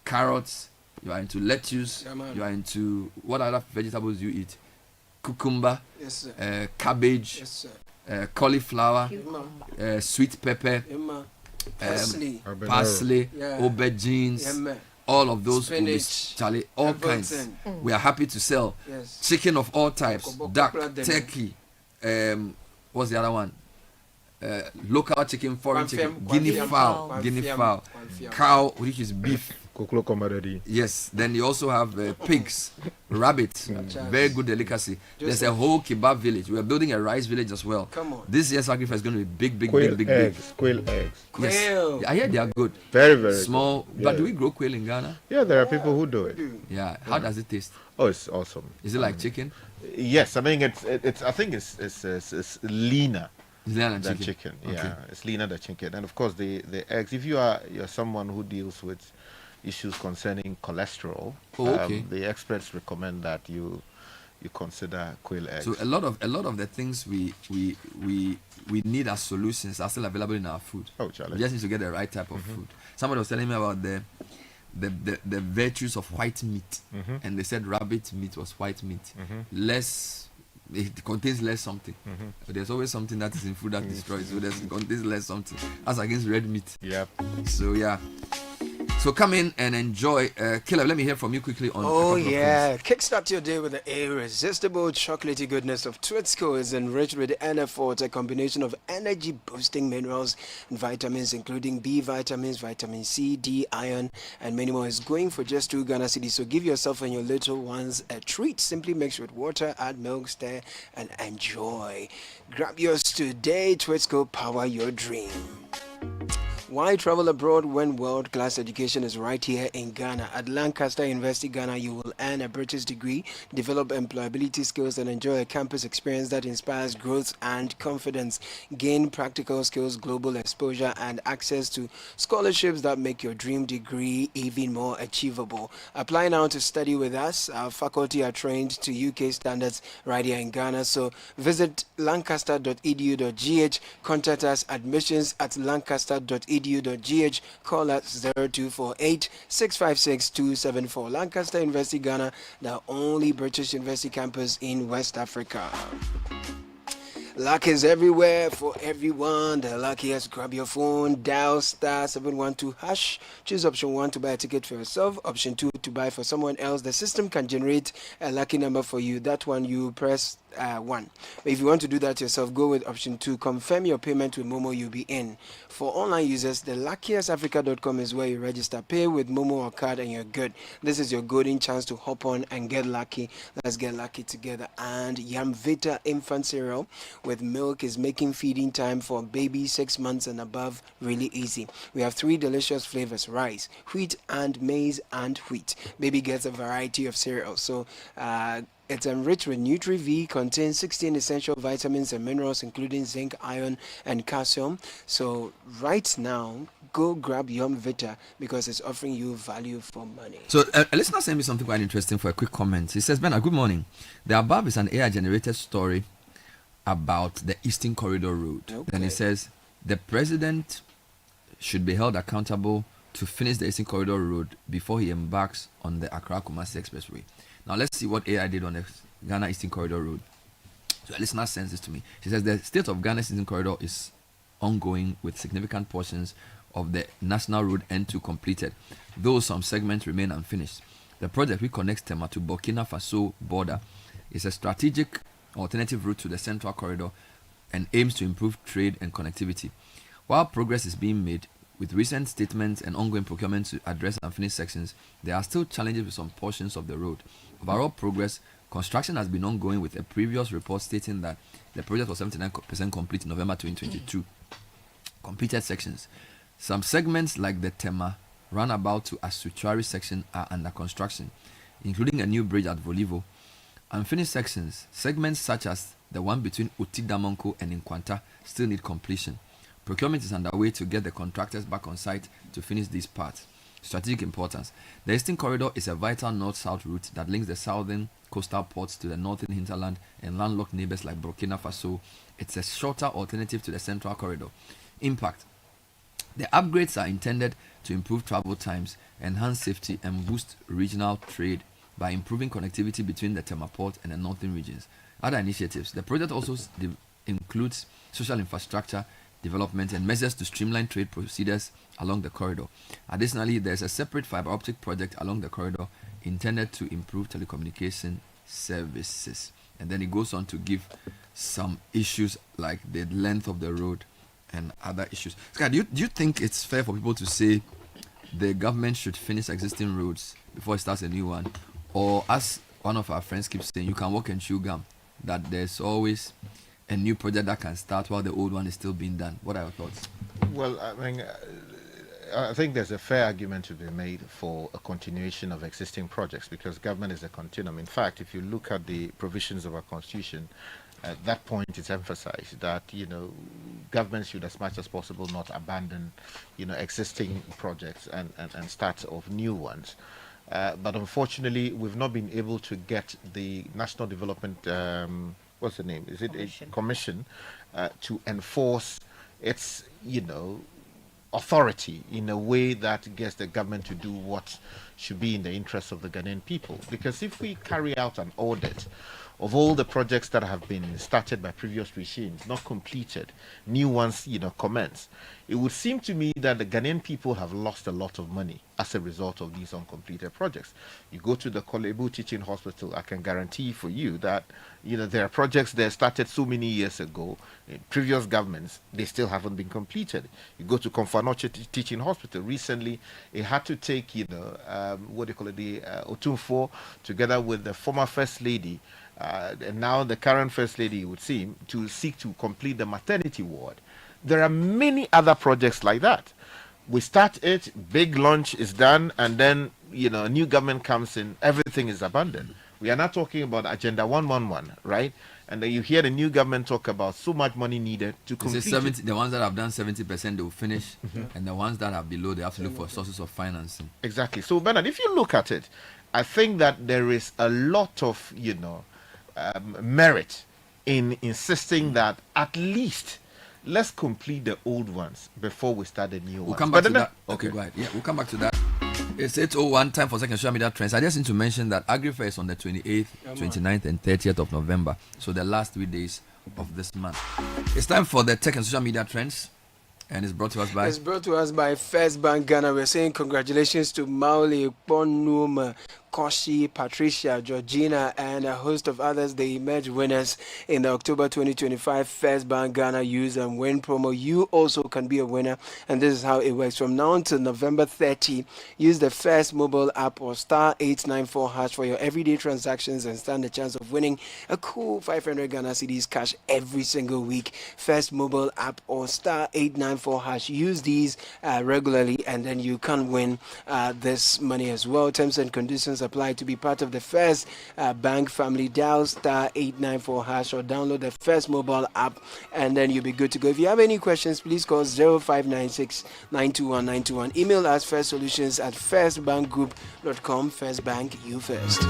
carrots, you are into lettuce, you are into what other vegetables you eat? Cucumber, yes, cabbage, yes, cauliflower, sweet pepper, parsley, yeah, aubergines, yeah, all of those spinach, Charlie, all kinds. We are happy to sell. Yes. Chicken of all types, duck, turkey, what's the other one? Local chicken, foreign chicken, guinea fowl, cow, which is beef. Yes, then you also have pigs, rabbits, very good delicacy. There's a whole kebab village. We are building a rice village as well. Come on. This year's sacrifice is going to be big. Quail eggs. Yes. Quail. I hear they are good. Very small. Good. But do we grow quail in Ghana? Yeah, there are people who do it. Yeah. How does it taste? Oh, it's awesome. Is it like chicken? Yes, I mean it's. I think it's leaner. Than chicken. Okay. Yeah, it's leaner than chicken. And of course the eggs. If you're someone who deals with issues concerning cholesterol, the experts recommend that you consider quail eggs. So a lot of the things we need as solutions are still available in our food. Oh, Charlie. We just need to get the right type of food. Somebody was telling me about the virtues of white meat, and they said rabbit meat was white meat. It contains less something. But there's always something that is in food that destroys. So it contains less something as against red meat. Yep. So yeah. So come in and enjoy. Caleb, let me hear from you quickly on. Oh yeah, kickstart your day with the irresistible chocolatey goodness of Twitsco. Is enriched with NF4, a combination of energy-boosting minerals and vitamins, including B vitamins, vitamin C, D, iron, and many more. Is going for just 2 Ghana cedis. So give yourself and your little ones a treat. Simply mix with water, add milk, stir, and enjoy. Grab yours today. Twitsco, power your dream. Why travel abroad when world-class education is right here in Ghana? At Lancaster University, Ghana, you will earn a British degree, develop employability skills, and enjoy a campus experience that inspires growth and confidence. Gain practical skills, global exposure, and access to scholarships that make your dream degree even more achievable. Apply now to study with us. Our faculty are trained to UK standards right here in Ghana. So visit lancaster.edu.gh. Contact us admissions at lancaster.edu.gh. Call us 0248 656 274. Lancaster University, Ghana, the only British university campus in West Africa. Luck is everywhere for everyone. The luckiest. Grab your phone, dial star 712 hash. Choose option 1 to buy a ticket for yourself. Option 2 to buy for someone else. The system can generate a lucky number for you. That one you press 1. But if you want to do that yourself, go with option 2. Confirm your payment with Momo, you'll be in. For online users, the luckiestafrica.com is where you register. Pay with Momo or card and you're good. This is your golden chance to hop on and get lucky. Let's get lucky together. And Yamvita infant cereal with milk is making feeding time for babies 6 months and above really easy. We have 3 delicious flavors: rice, wheat, and maize and wheat. Baby gets a variety of cereals. So it's enriched with Nutri-V, contains 16 essential vitamins and minerals, including zinc, iron, and calcium. So right now, go grab Yum Vita because it's offering you value for money. So a listener sent me something quite interesting for a quick comment. He says, Bernard, good morning. The above is an AI-generated story about the Eastern Corridor Road. Okay. Then it says the president should be held accountable to finish the Eastern Corridor Road before he embarks on the Accra-Kumasi Expressway. Now let's see what AI did on the Ghana Eastern Corridor Road. So a listener sends this to me. She says the state of Ghana's Eastern Corridor is ongoing with significant portions of the National Road N2 completed, though some segments remain unfinished. The project, which connects Tema to Burkina Faso border, is a strategic alternative route to the Central Corridor and aims to improve trade and connectivity. While progress is being made, with recent statements and ongoing procurement to address unfinished sections, there are still challenges with some portions of the road. Overall progress, construction has been ongoing, with a previous report stating that the project was 79% complete in November 2022. Completed sections. Some segments like the Tema roundabout to Asuchari section are under construction, including a new bridge at Volivo. Unfinished segments such as the one between Utidamonko and Nkwanta still need completion. Procurement is underway to get the contractors back on site to finish these parts. Strategic importance. The Eastern Corridor is a vital north-south route that links the southern coastal ports to the northern hinterland and landlocked neighbors like Burkina Faso. It's a shorter alternative to the Central Corridor. Impact. The upgrades are intended to improve travel times, enhance safety, and boost regional trade by improving connectivity between the Tema Port and the northern regions. Other initiatives. The project also includes social infrastructure development and measures to streamline trade procedures along the corridor. Additionally, there is a separate fiber optic project along the corridor intended to improve telecommunication services. And then it goes on to give some issues like the length of the road and other issues. Sky, do you think it's fair for people to say the government should finish existing roads before it starts a new one? Or, as one of our friends keeps saying, you can walk and chew gum, that there's always a new project that can start while the old one is still being done? What are your thoughts? Well, I think there's a fair argument to be made for a continuation of existing projects, because government is a continuum. In fact, if you look at the provisions of our constitution, at that point it's emphasized that, government should as much as possible not abandon, existing projects and start of new ones. But unfortunately, we've not been able to get the National Development what's the name? Is it a commission to enforce its, authority in a way that gets the government to do what should be in the interest of the Ghanaian people? Because if we carry out an audit of all the projects that have been started by previous regimes, not completed, new ones, commence, it would seem to me that the Ghanaian people have lost a lot of money as a result of these uncompleted projects. You go to the Kolebu Teaching Hospital, I can guarantee for you that, there are projects that started so many years ago, in previous governments, they still haven't been completed. You go to Konfanoche Teaching Hospital, recently, it had to take, the Otumfo, together with the former First Lady, and now the current First Lady, it would seem, to seek to complete the maternity ward. There are many other projects like that. We start it, big launch is done, and then, a new government comes in, everything is abandoned. We are not talking about Agenda 111, right? And then you hear the new government talk about so much money needed to complete 70, the ones that have done 70%, they will finish, and the ones that are below, they have to look for sources of financing. Exactly. So, Bernard, if you look at it, I think that there is a lot of, merit in insisting that at least let's complete the old ones before we start the new ones. We'll come back to that. Okay, go ahead. Yeah, we'll come back to that. It's 8:01, time for second social media trends. I just need to mention that AgriFair is on the 28th, 29th, and 30th of November. So the last 3 days of this month. It's time for the tech and social media trends. And it's brought to us by First Bank Ghana. We're saying congratulations to Mauli, Bonum, Koshi, Patricia, Georgina, and a host of others. They emerged winners in the October 2025 First Bank Ghana Use and Win promo. You also can be a winner, and this is how it works. From now until November 30, use the First mobile app or *894# for your everyday transactions and stand a chance of winning a cool 500 Ghana Cedis cash every single week. First mobile app or *894#. Use these regularly, and then you can win this money as well. Terms and conditions apply. To be part of the First Bank family, dial *894# or download the First mobile app, and then you'll be good to go. If you have any questions, please call 0596 921 921. Email us firstsolutions@firstbankgroup.com. First Bank, you first.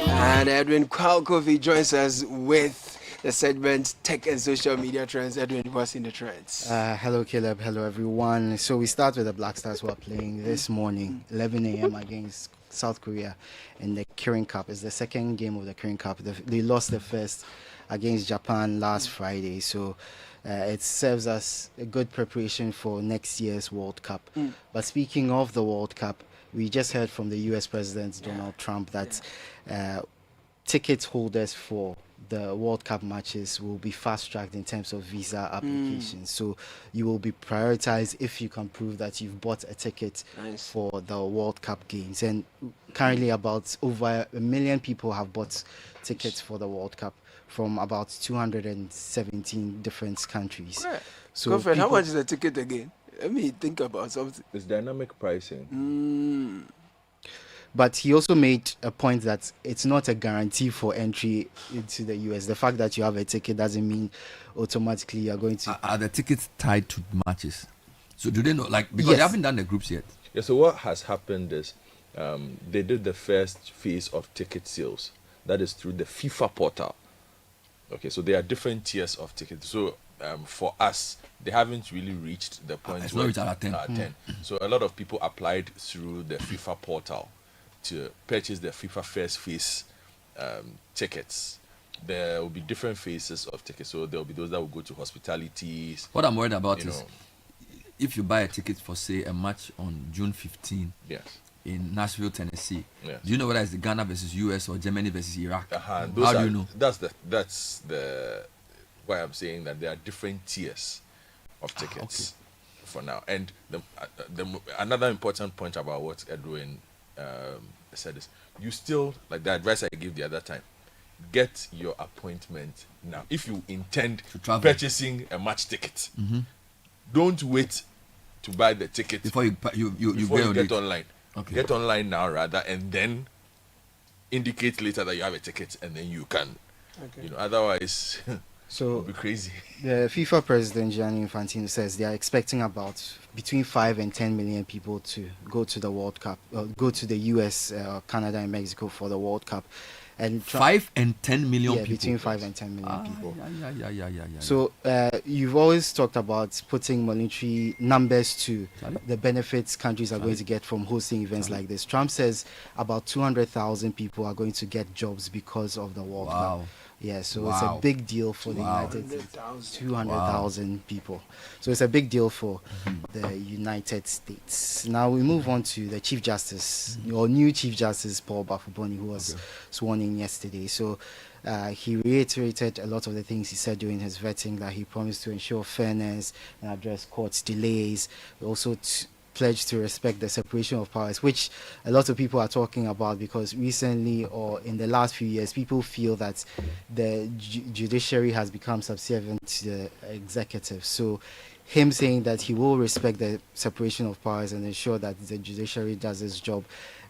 And Edwin Kwalkovi joins us with the segment Tech and Social Media Trends. Edwin, what's in the trends? Hello, Caleb. Hello, everyone. So we start with the Black Stars who are playing this morning, 11 a.m. against South Korea in the Kirin Cup. It's the second game of the Kirin Cup. They lost the first against Japan last Friday. So it serves as a good preparation for next year's World Cup. But speaking of the World Cup, we just heard from the U.S. President Donald Trump that ticket holders for the World Cup matches will be fast-tracked in terms of visa applications. So you will be prioritized if you can prove that you've bought a ticket for the World Cup games. And currently about over 1 million people have bought tickets for the World Cup from about 217 different countries. Right. So Godfrey, how much is a ticket again? Let me think about something. It's dynamic pricing. But he also made a point that it's not a guarantee for entry into the US. The fact that you have a ticket doesn't mean automatically you're going to. Are the tickets tied to matches? So do they know? Like, because they haven't done the groups yet. Yeah, so what has happened is they did the first phase of ticket sales. That is through the FIFA portal. Okay, so there are different tiers of tickets. So for us, they haven't really reached the point it's where not reached at 10. So a lot of people applied through the FIFA portal to purchase the FIFA first phase tickets. There will be different phases of tickets. So there will be those that will go to hospitalities. What I'm worried about is if you buy a ticket for, say, a match on June 15 in Nashville, Tennessee, do you know whether it's the Ghana versus US or Germany versus Iraq? How do you know? That's the why I'm saying that there are different tiers of tickets for now. And another important point about what Edwin said is, you still, like the advice I gave the other time, get your appointment now. If you intend purchasing a match ticket, don't wait to buy the ticket before you get online. Okay. Get online now rather, and then indicate later that you have a ticket, and then you can. Otherwise, it'll be crazy. The FIFA president Gianni Infantino says they are expecting about between 5 and 10 million people to go to the World Cup, go to the US, Canada, and Mexico for the World Cup. And 5 and 10 million people. Between 5 and 10 million people. Yeah. So you've always talked about putting monetary numbers to the benefits countries are going to get from hosting events like this. Trump says about 200,000 people are going to get jobs because of the World Cup. Yeah, so it's a big deal for the United States. 200,000 people. So it's a big deal for the United States. Now we move on to the Chief Justice, or new Chief Justice Paul Bafuboni, who was sworn in yesterday. So he reiterated a lot of the things he said during his vetting, that he promised to ensure fairness and address courts' delays. Also pledged to respect the separation of powers, which a lot of people are talking about, because recently or in the last few years, people feel that the judiciary has become subservient to the executive. So him saying that he will respect the separation of powers and ensure that the judiciary does its job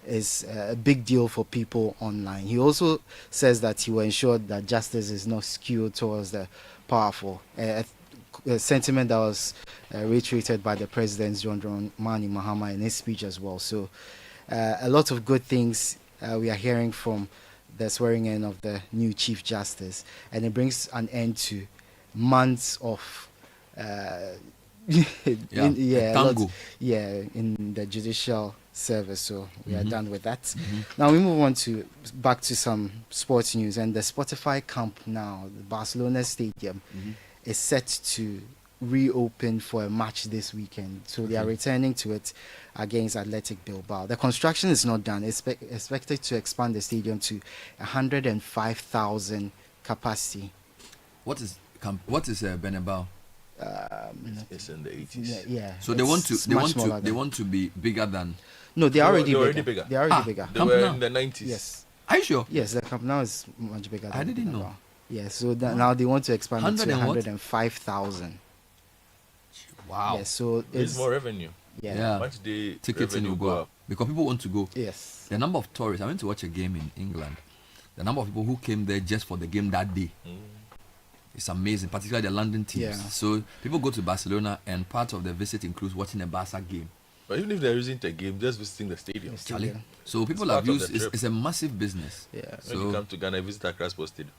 is a big deal for people online. He also says that he will ensure that justice is not skewed towards the powerful. A sentiment that was reiterated by the President John Dramani Mahama in his speech as well. So a lot of good things we are hearing from the swearing in of the new Chief Justice, and it brings an end to months of in the judicial service. So we are done with that. Now we move on to back to some sports news, and the Spotify Camp Nou, the Barcelona Stadium, is set to reopen for a match this weekend. So they are returning to it against Athletic Bilbao. The construction is not done. It's expected to expand the stadium to 105,000 capacity. What is Bernabeu? It's in the 80s. Yeah. So they want to be bigger than. No, they're already bigger. They're already bigger. They were in the 90s. Yes. Are you sure? Yes, the Camp Nou is much bigger. I didn't know. Yeah, so now they want to expand it to 105,000. Wow. Yeah, so it's more revenue. Yeah. Much the ticketing will go up because people want to go. Yes. The number of tourists. I went to watch a game in England. The number of people who came there just for the game that day. It's amazing, particularly the London teams. Yeah. So people go to Barcelona, and part of the visit includes watching a Barca game. But even if there isn't a game, just visiting the stadium. So people have used it's a massive business. Yeah. When you come to Ghana, visit Accra Sports Stadium.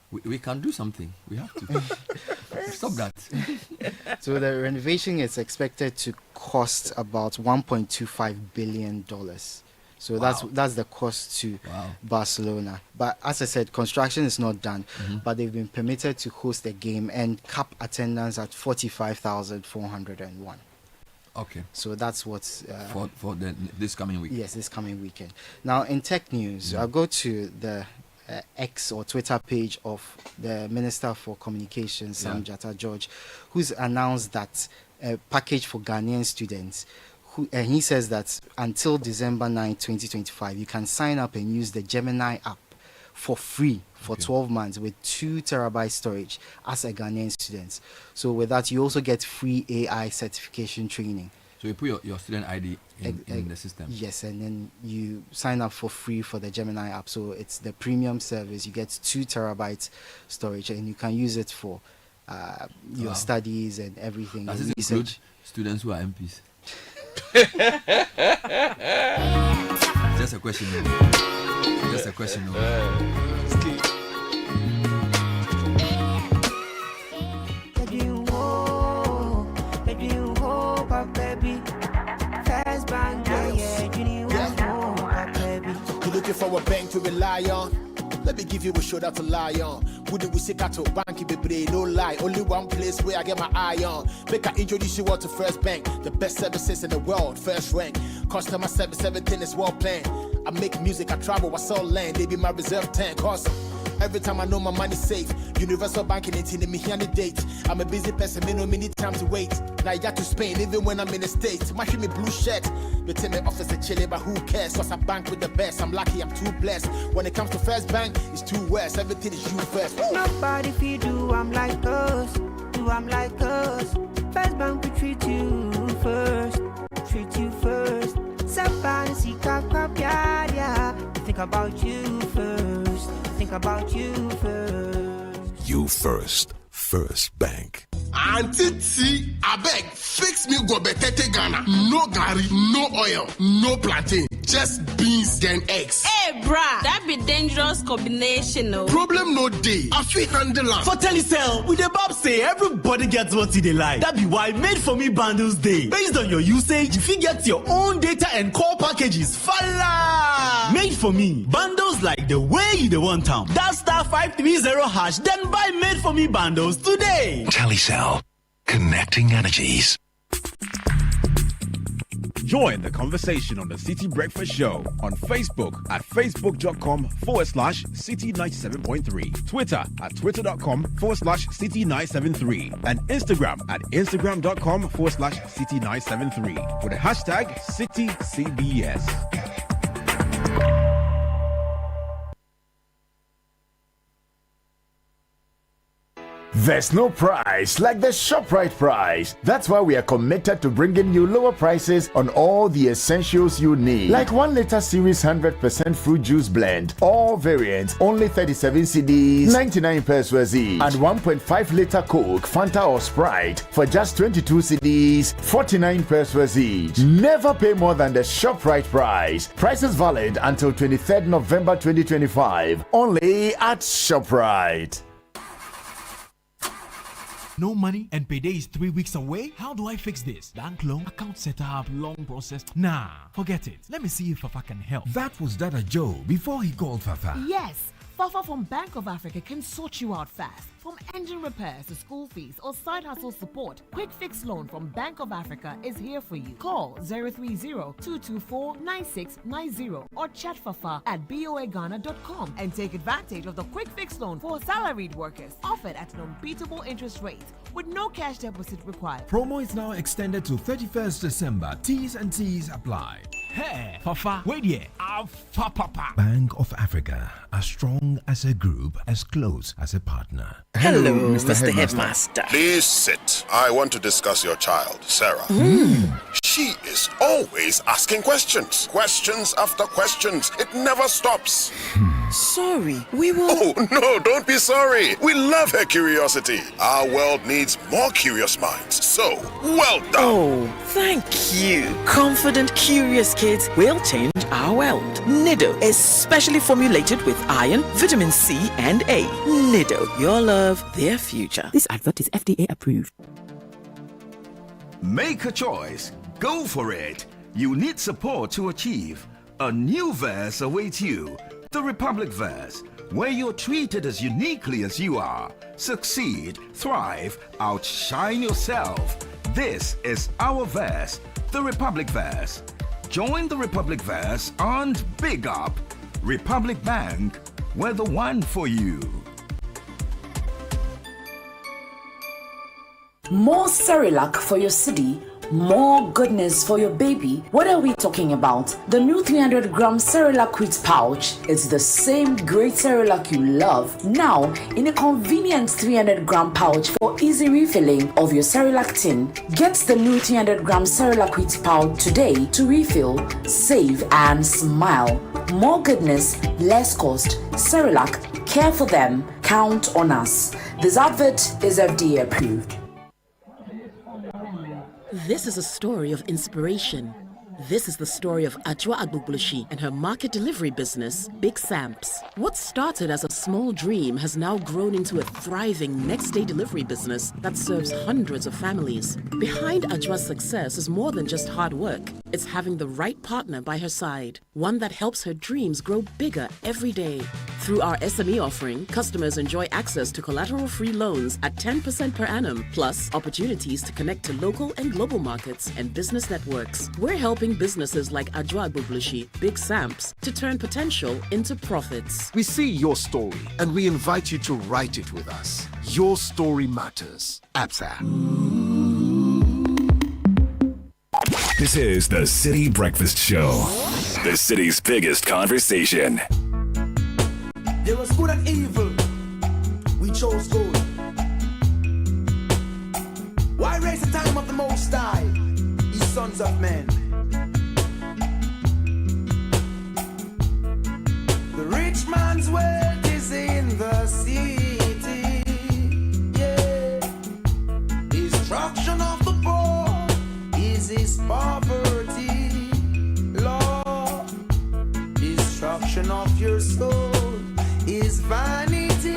We can do something. We have to stop that. So the renovation is expected to cost about $1.25 billion. So that's the cost to Barcelona. But as I said, construction is not done, but they've been permitted to host the game and cap attendance at 45,401. Okay. So that's what's for this coming week. Yes, this coming weekend. Now in tech news, I'll go to the X or Twitter page of the Minister for Communications, Sam Jatta George, who's announced that a package for Ghanaian students. And he says that until December 9, 2025, you can sign up and use the Gemini app for free for 12 months with 2 terabyte storage as a Ghanaian student. So with that, you also get free AI certification training. So you put your student ID in the system? Yes, and then you sign up for free for the Gemini app. So it's the premium service. You get 2 terabytes storage and you can use it for your studies and everything. Does it include students who are MPs? Just a question. Just a question. You're looking for a bank to rely on. Let me give you a shoulder to lie on. Wouldn't we seek out to bank it, no lie. Only one place where I get my eye on. Make I introduce you all to First Bank, the best services in the world, first rank. Customer service, everything is well planned. I make music, I travel, I sell land. They be my reserve tank. Cause every time I know my money's safe. Universal banking ain't in me here on the date. I'm a busy person, me no need time to wait. Now I got to Spain, even when I'm in the States. My me blue shirt. Me tell me office a chilly, but who cares? Cause I bank with the best. I'm lucky, I'm too blessed. When it comes to First Bank, it's too west. Everything is you first. Woo! Nobody feed you, I'm like us. Do I'm like us. First Bank we treat you first. Treat you first. Somebody see yeah. Think about you first. Think about you first. You first. First Bank. Auntie T, I beg, fix me go betete Ghana. No gari, no oil, no plantain, just beans then eggs. Hey, brah, that be dangerous combination, no? Problem no day. I feel handle am. For Telecel, with the Bob say everybody gets what they like. That be why Made For Me bundles day. Based on your usage, you fit get your own data and call packages. Fala! Made For Me bundles like the way you want them. That *530#, then buy Made For Me bundles today. Telecel, connecting energies. Join the conversation on the Citi Breakfast Show on Facebook at facebook.com/Citi97.3, Twitter at twitter.com/Citi973, and Instagram at instagram.com/Citi973 with the hashtag CitiCBS. There's no price like the ShopRite price. That's why we are committed to bringing you lower prices on all the essentials you need. Like 1 liter series 100% fruit juice blend. All variants, only 37 cedis, 99 pesos each. And 1.5 liter Coke, Fanta or Sprite for just 22 cedis, 49 pesos each. Never pay more than the ShopRite price. Prices valid until 23rd November 2025. Only at ShopRite. No money and payday is 3 weeks away? How do I fix this? Bank loan, account setup, long process. Nah, forget it. Let me see if Fafa can help. That was Dada Joe before he called Fafa. Yes, Fafa from Bank of Africa can sort you out fast. From engine repairs to school fees or side hustle support, Quick Fix Loan from Bank of Africa is here for you. Call 030-224-9690 or chat Fafa at boaghana.com and take advantage of the Quick Fix Loan for salaried workers offered at an unbeatable interest rate with no cash deposit required. Promo is now extended to 31st December. T's and T's apply. Hey, Fafa, wait here. Papa. Bank of Africa, as strong as a group, as close as a partner. Hello, Mr. Headmaster. Please sit. I want to discuss your child, Sarah. Mm. She is is always asking questions. Questions after questions. It never stops. Sorry, we will... Oh, no, don't be sorry. We love her curiosity. Our world needs more curious minds. So, well done. Oh, thank you. Confident, curious kids will change our world. Nido is specially formulated with iron, vitamin C, and A. Nido, your love, their future. This advert is FDA approved. Make a choice. Go for it. You need support to achieve. A new verse awaits you. The Republic Verse, where you're treated as uniquely as you are. Succeed, thrive, outshine yourself. This is our verse, the Republic Verse. Join the Republic Verse and big up. Republic Bank, we're the one for you. More Cerelac for your city, more goodness for your baby. What are we talking about? The new 300-gram Cerelac wheat pouch is the same great Cerelac you love, now in a convenient 300-gram pouch for easy refilling of your Cerelac tin. Get the new 300-gram Cerelac wheat pouch today to refill, save, and smile. More goodness, less cost. Cerelac, care for them, count on us. This advert is FDA approved. This is a story of inspiration. This is the story of Ajwa Agbugbuleshi and her market delivery business, Big Samps. What started as a small dream has now grown into a thriving next-day delivery business that serves hundreds of families. Behind Ajwa's success is more than just hard work. It's having the right partner by her side, one that helps her dreams grow bigger every day. Through our SME offering, customers enjoy access to collateral-free loans at 10% per annum, plus opportunities to connect to local and global markets and business networks. We're helping businesses like Ajwa Agbugbuleshi, Big Samps, to turn potential into profits. We see your story and we invite you to write it with us. Your story matters. ABSA. This is the Citi Breakfast Show, the city's biggest conversation. There was good and evil. We chose good. Why raise the time of the Most High, ye sons of men? The rich man's wealth is in the city. Yeah. Destruction of the poor is his poverty. Lord, destruction of your soul is vanity.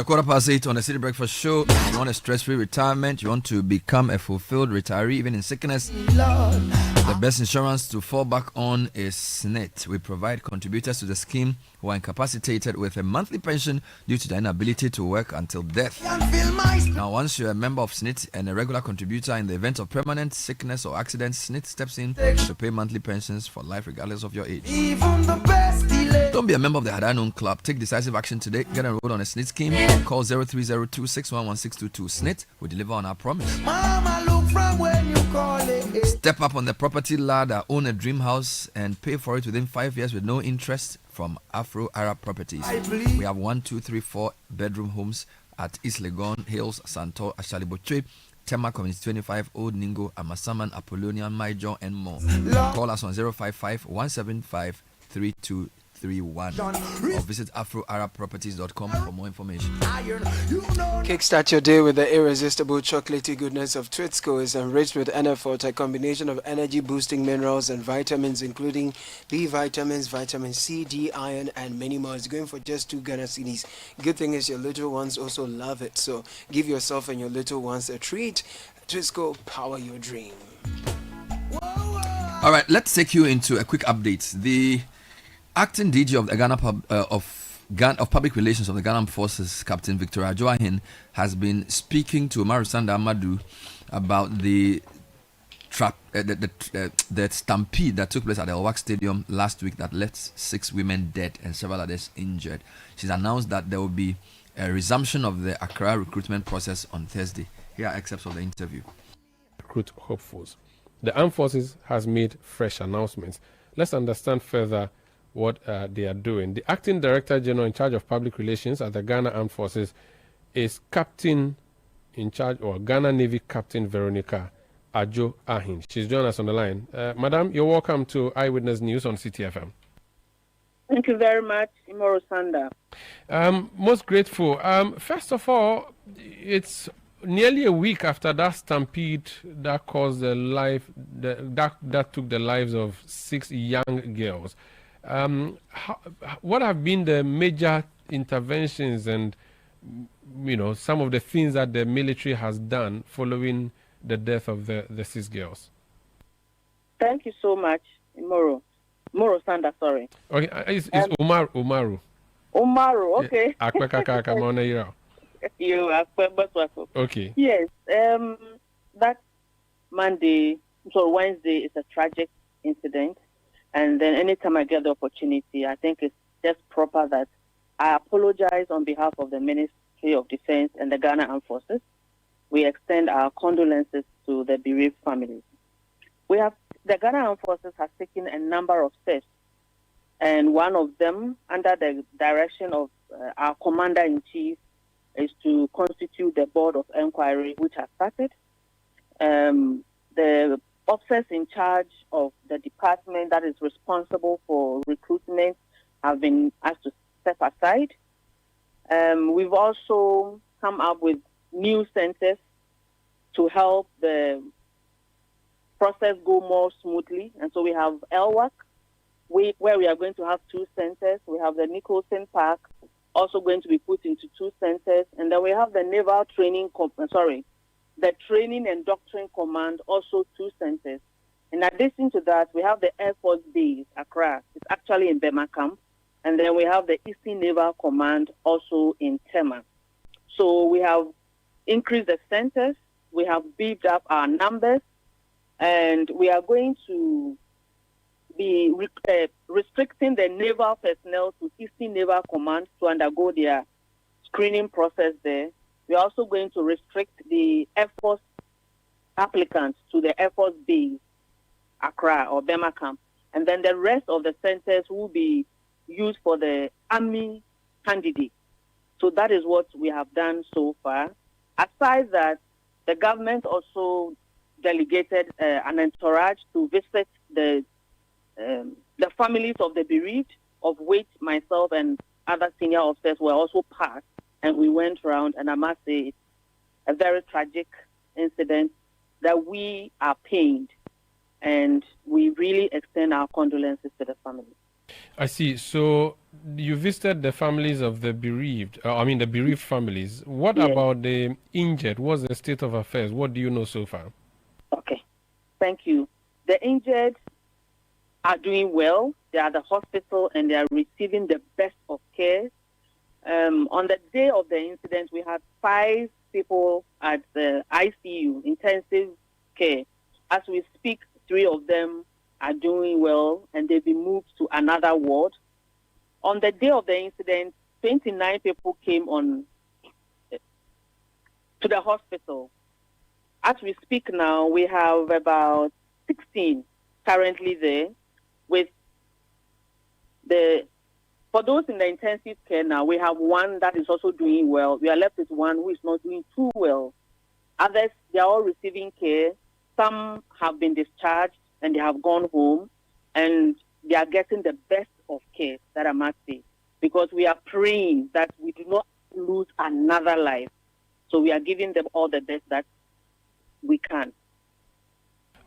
Quarter past 8 on the City Breakfast Show. You want a stress-free retirement, you want to become a fulfilled retiree even in sickness, the best insurance to fall back on is SNIT. We provide contributors to the scheme who are incapacitated with a monthly pension due to their inability to work until death. Now, once you're a member of SNIT and a regular contributor, in the event of permanent sickness or accident, SNIT steps in to pay monthly pensions for life regardless of your age. Don't be a member of the Hadanun Club. Take decisive action today. Get enrolled on a SNIT scheme. Call 0302-611-622. SNIT will deliver on our promise. Mama, look from when you call it. Step up on the property ladder. Own a dream house and pay for it within 5 years with no interest from Afro Arab Properties. We have 1, 2, 3, 4 bedroom homes at East Legon Hills, Santor, Ashalibotre, Tema Community 25, Old Ningo, Amasaman, Apollonian, Maijon, and more. Call us on 055-175-3231 or visit afroarabproperties.com for more information. Kickstart your day with the irresistible chocolatey goodness of Twitsco. Is enriched with NF4, a combination of energy-boosting minerals and vitamins, including B vitamins, vitamin C, D, iron, and many more. It's going for just 2 Ghana cedis. Good thing is your little ones also love it, so give yourself and your little ones a treat. Twitsco, power your dream. All right, let's take you into a quick update. The acting DG of the Ghana of Public Relations of the Ghana Armed Forces, Captain Victoria Joahin, has been speaking to Umaru Sanda Amadu about the stampede that took place at the Elwak Stadium last week that left 6 women dead and several others injured. She's announced that there will be a resumption of the Accra recruitment process on Thursday. Here are excerpts of the interview. Recruit hopefuls. The Armed Forces has made fresh announcements. Let's understand further what they are doing. The Acting Director General in charge of Public Relations at the Ghana Armed Forces is Captain in charge, or Ghana Navy Captain Veronica Ajo Ahin. She's joined us on the line. Madam, you're welcome to Eyewitness News on Citi FM. Thank you very much, Imoro Sanda. Most grateful. First of all, it's nearly a week after that stampede that caused that took the lives of 6 young girls. What have been the major interventions and some of the things that the military has done following the death of the 6 girls? Thank you so much, Moro Sanda, sorry. Okay, it's Umaru. Umaru, okay. You are okay. Yes, that Wednesday is a tragic incident. And then anytime I get the opportunity, I think it's just proper that I apologize on behalf of the Ministry of Defense and the Ghana Armed Forces. We extend our condolences to the bereaved families. The Ghana Armed Forces has taken a number of steps, and one of them, under the direction of our Commander-in-Chief, is to constitute the Board of Inquiry, which has started. The officers in charge of the department that is responsible for recruitment have been asked to step aside. We've also come up with new centers to help the process go more smoothly. And so we have Elwak, where we are going to have 2 centers. We have the Nicholson Park, also going to be put into 2 centers. And then we have the Naval Training, the Training and Doctrine Command, also 2 centers. In addition to that, we have the Air Force Base, Accra. It's actually in Bemakam. And then we have the Eastern Naval Command, also in Tema. So we have increased the centers. We have beefed up our numbers. And we are going to be restricting the naval personnel to Eastern Naval Command to undergo their screening process there. We are also going to restrict the Air Force applicants to the Air Force Base, Accra or Bemakam. And then the rest of the centers will be used for the Army candidates. So that is what we have done so far. Aside that, the government also delegated an entourage to visit the families of the bereaved, of which myself and other senior officers were also part. And we went around, and I must say it's a very tragic incident that we are pained, and we really extend our condolences to the family. I see. So you visited the families of the bereaved, the bereaved families. What about the injured? What's the state of affairs? What do you know so far? Okay, thank you. The injured are doing well. They are at the hospital and they are receiving the best of care. On the day of the incident, we had 5 people at the ICU, intensive care. As we speak, 3 of them are doing well and they've been moved to another ward. On the day of the incident, 29 people came to the hospital. As we speak now, we have about 16 currently there. For those in the intensive care now, we have 1 that is also doing well. We are left with 1 who is not doing too well. Others, they are all receiving care. Some have been discharged and they have gone home, and they are getting the best of care, that I must say, because we are praying that we do not lose another life. So we are giving them all the best that we can.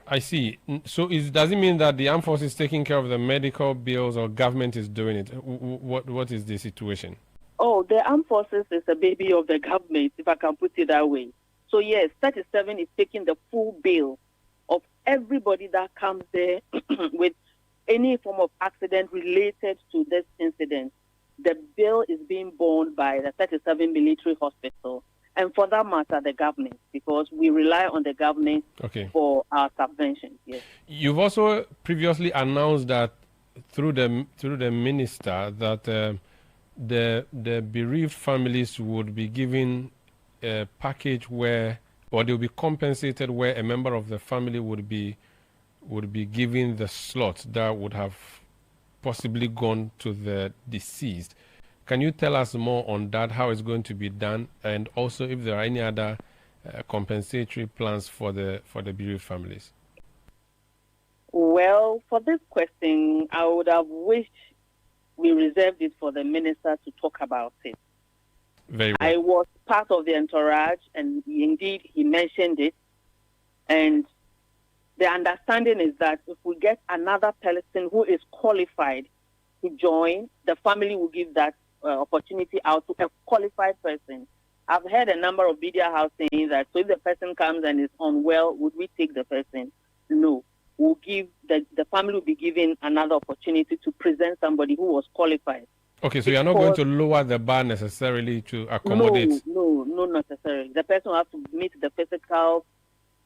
I see. So does it mean that the armed forces is taking care of the medical bills, or government is doing it? What is the situation? Oh, the armed forces is a baby of the government, if I can put it that way. So yes, 37 is taking the full bill of everybody that comes there with any form of accident related to this incident. the bill is being borne by the 37 military hospital, and for that matter, the government, because we rely on the government for our subventions. Yes. You've also previously announced that through the minister that the bereaved families would be given a package where, or they'll be compensated where a member of the family would be given the slot that would have possibly gone to the deceased. Can you tell us more on that, how it's going to be done, and also if there are any other compensatory plans for the bereaved families? Well, for this question, I would have wished we reserved it for the minister to talk about it. Very well. I was part of the entourage, and indeed he mentioned it. And the understanding is that if we get another person who is qualified to join, the family will give that opportunity out to a qualified person. I've heard a number of media houses saying that, so if the person comes and is unwell, would we take the person? No. We'll give the family will be given another opportunity to present somebody who was qualified. Okay, so you're not going to lower the bar necessarily to accommodate? No, not necessarily. The person will have to meet the physical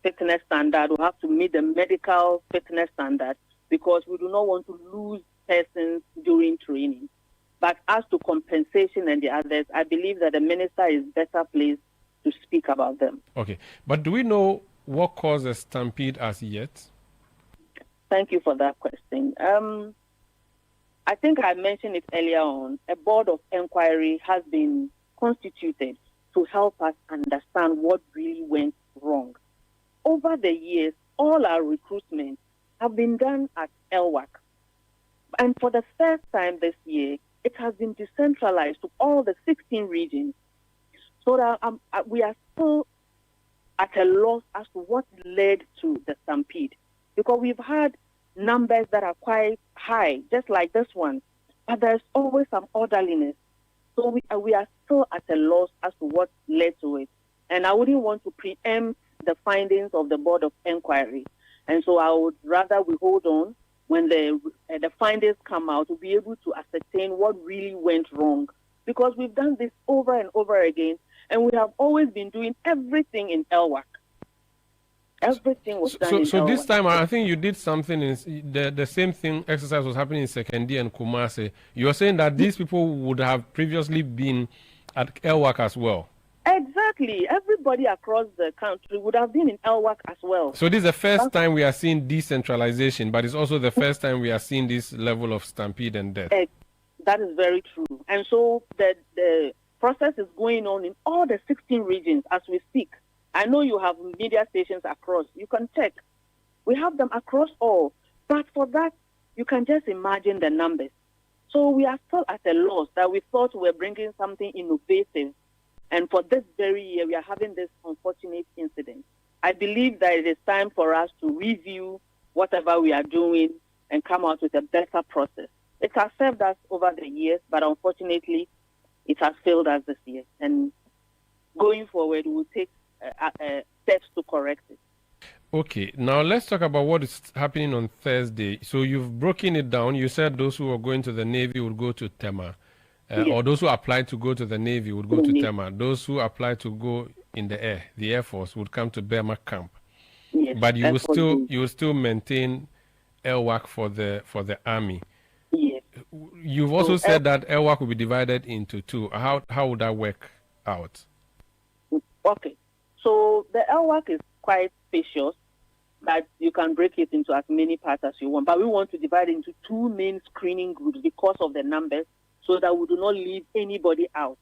fitness standard, will have to meet the medical fitness standard, because we do not want to lose persons during training. But as to compensation and the others, I believe that the minister is better placed to speak about them. Okay, but do we know what caused the stampede as yet? Thank you for that question. I think I mentioned it earlier on. A board of inquiry has been constituted to help us understand what really went wrong. Over the years, all our recruitments have been done at LWAC. And for the first time this year, it has been decentralized to all the 16 regions. So that we are still at a loss as to what led to the stampede. Because we've had numbers that are quite high, just like this one, but there's always some orderliness. So we are still at a loss as to what led to it. And I wouldn't want to preempt the findings of the Board of Inquiry. And so I would rather we hold on when the findings come out to be able to ascertain what really went wrong. Because we've done this over and over again, and we have always been doing everything in LWAC. Everything was done in So this LWAC. time, I think you did something, the same thing, exercise was happening in Sekendi and Kumasi. You're saying that these people would have previously been at LWAC as well? Exactly. Everybody across the country would have been in LWAC as well. So this is the first time we are seeing decentralization, but it's also the first time we are seeing this level of stampede and death. That is very true. And so the process is going on in all the 16 regions as we speak. I know you have media stations across. You can check. We have them across all. But for that, you can just imagine the numbers. So we are still at a loss that we thought we were bringing something innovative. And for this very year, we are having this unfortunate incident. I believe that it is time for us to review whatever we are doing and come out with a better process. It has served us over the years, but unfortunately, it has failed us this year. And going forward, we will take steps to correct it. Okay, now let's talk about what is happening on Thursday. So you've broken it down. You said those who are going to the Navy would go to Tema. Yes. Or those who applied to go to the Navy would go to Tema. Those who applied to go in the Air Force, would come to Burma camp. Yes, but you will still maintain LWAC for the Army. Yes. You've also said that LWAC will be divided into two. How would that work out? Okay. So the LWAC is quite spacious, that you can break it into as many parts as you want. But we want to divide it into two main screening groups because of the numbers, so that we do not leave anybody out.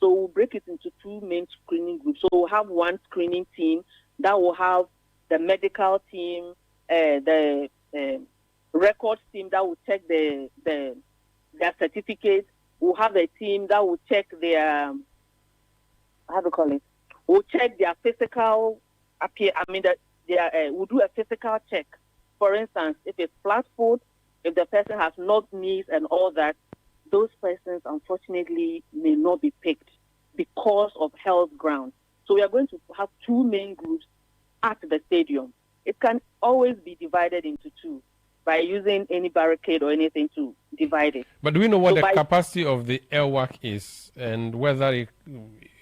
So we'll break it into two main screening groups. So we'll have one screening team that will have the medical team, the records team that will check their certificates. We'll have a team that will check their, we'll check their physical we'll do a physical check. For instance, if it's flat foot, if the person has knocked knees and all that, those persons, unfortunately, may not be picked because of health grounds. So we are going to have two main groups at the stadium. It can always be divided into two. by using any barricade or anything to divide it. But do we know what So the capacity of the airwork is and whether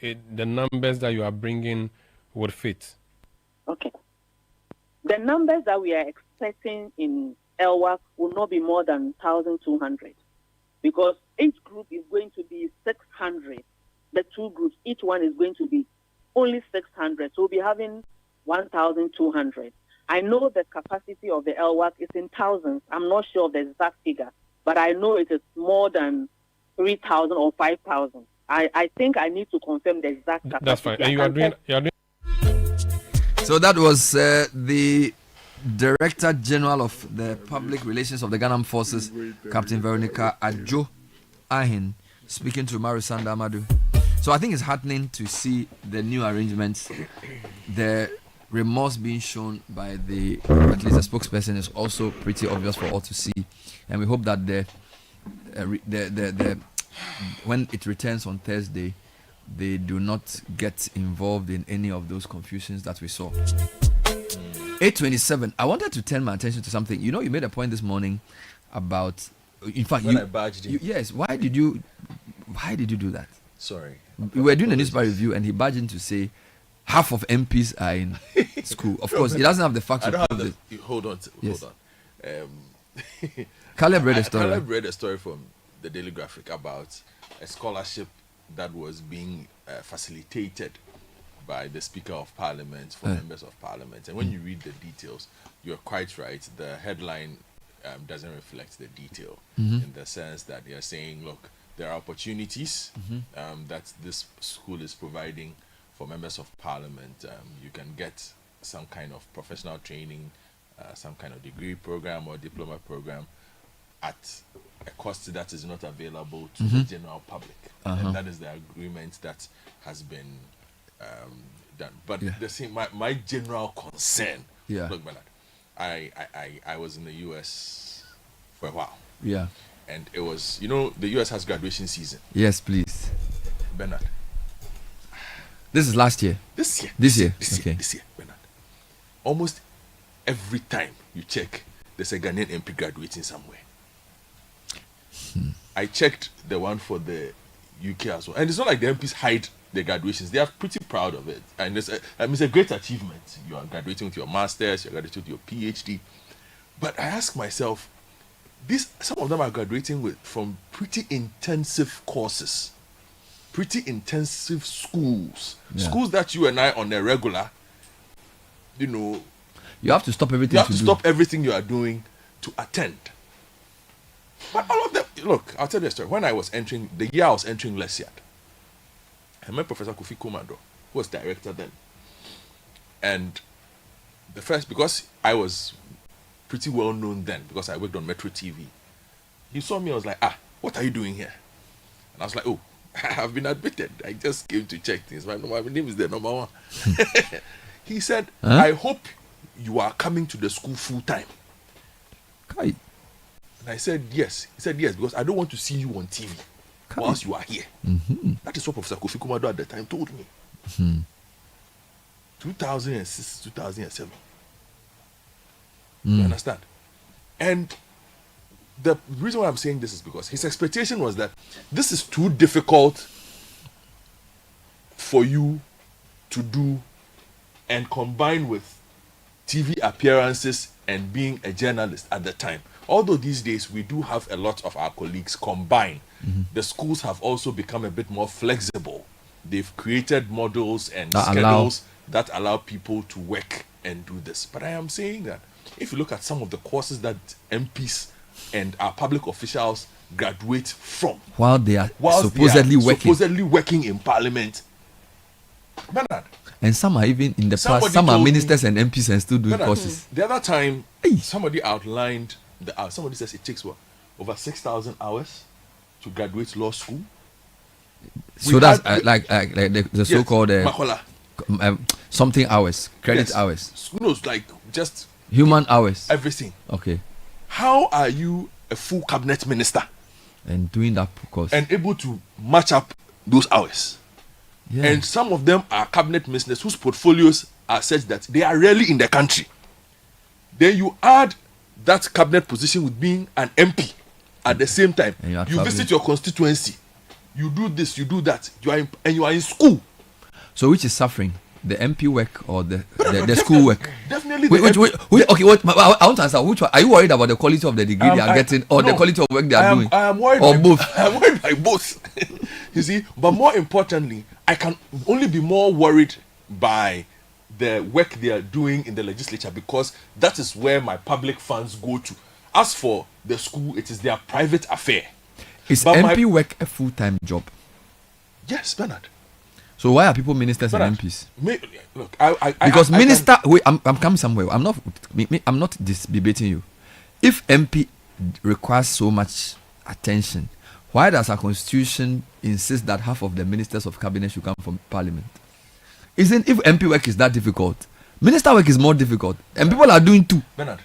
the numbers that you are bringing would fit? Okay. The numbers that we are expecting in airwork will not be more than 1,200 because each group is going to be 600. The two groups, each one is going to be only 600. So we'll be having 1,200. I know the capacity of the airwork is in thousands. I'm not sure of the exact figure, but I know it is more than 3,000 or 5,000. I think I need to confirm the exact capacity. That's fine. And you are doing. So that was the Director General of the Public Relations of the Ghana Armed Forces, Captain Veronica Adjo Ahin, speaking to Marisanda Amadu. So I think it's heartening to see the new arrangements. The remorse being shown by at least the spokesperson is also pretty obvious for all to see, and we hope that when it returns on Thursday, they do not get involved in any of those confusions that we saw. 8:27. I wanted to turn my attention to something. You know, you made a point this morning about, in fact, when I badged in. Yes. Why did you do that? Sorry. We were doing a newspaper review, and he barged in to say half of MPs are in school. Of course, he doesn't have the facts. I don't have the. Hold on. Caleb read a story. Caleb read a story from the Daily Graphic about a scholarship that was being facilitated by the Speaker of Parliament for members of Parliament. And when you read the details, you're quite right. The headline doesn't reflect the detail in the sense that they are saying, look, there are opportunities that this school is providing for members of Parliament. You can get some kind of professional training, some kind of degree program or diploma program at a cost that is not available to the general public. And that is the agreement that has been done. But the same, my general concern, look, Bernard, I was in the US for a while. Yeah. And it was, you know, the US has graduation season. Yes, please. Bernard. This is last year. This year, Bernard. Almost every time you check, there's a Ghanaian MP graduating somewhere. I checked the one for the UK as well. And it's not like the MPs hide their graduations. They are pretty proud of it. And it's a great achievement. You are graduating with your master's, you're graduating with your PhD. But I ask myself, some of them are graduating from pretty intensive courses, pretty intensive schools, schools that you and I on a regular, you have to stop everything. You have to stop everything you are doing to attend. But all of them, look, I'll tell you a story. When I was entering, the year I was entering Lesiad, I met Professor Kofi Komando, who was director then. And because I was pretty well known then, because I worked on Metro TV, he saw me, I was like, what are you doing here? And I was like, I've been admitted. I just came to check things. My name is the number one. He said, I hope you are coming to the school full time. And I said, yes. He said, yes, because I don't want to see you on TV whilst you are here. That is what Professor Kofi Komado at the time told me. 2006, 2007. You understand? And the reason why I'm saying this is because his expectation was that this is too difficult for you to do and combine with TV appearances and being a journalist at the time. Although these days we do have a lot of our colleagues combine, the schools have also become a bit more flexible. They've created models and schedules that allow people to work and do this. But I am saying that if you look at some of the courses that MPs and our public officials graduate from, while they are supposedly working in Parliament, Bernard. And some are even in the past. Some are ministers and MPs and still doing courses. The other time, somebody outlined somebody says it takes over 6,000 hours to graduate law school. So that's like the so-called something hours, credit hours. No, it's like just human hours. Everything. Okay. How are you a full cabinet minister and doing that course and able to match up those hours? Yeah. And some of them are cabinet ministers whose portfolios are such that they are rarely in the country. Then you add that cabinet position with being an MP at the same time. You visit your constituency, you do this, you do that, you are in school. So which is suffering? The MP work or the school work? Definitely. Okay, what I want to answer. Which one? Are you worried about the quality of the degree they are getting, or the quality of work they are doing? I am worried. Or both. I am worried by both. You see, but more importantly, I can only be more worried by the work they are doing in the legislature, because that is where my public funds go to. As for the school, it is their private affair. Is MP work a full-time job? Yes, Bernard. So why are people ministers Bernard, and MPs? Look, because minister. Wait, I'm coming somewhere. I'm not debating you. If MP requires so much attention, why does our constitution insist that half of the ministers of cabinet should come from parliament? Isn't, if MP work is that difficult, minister work is more difficult, and people are doing two. Bernard,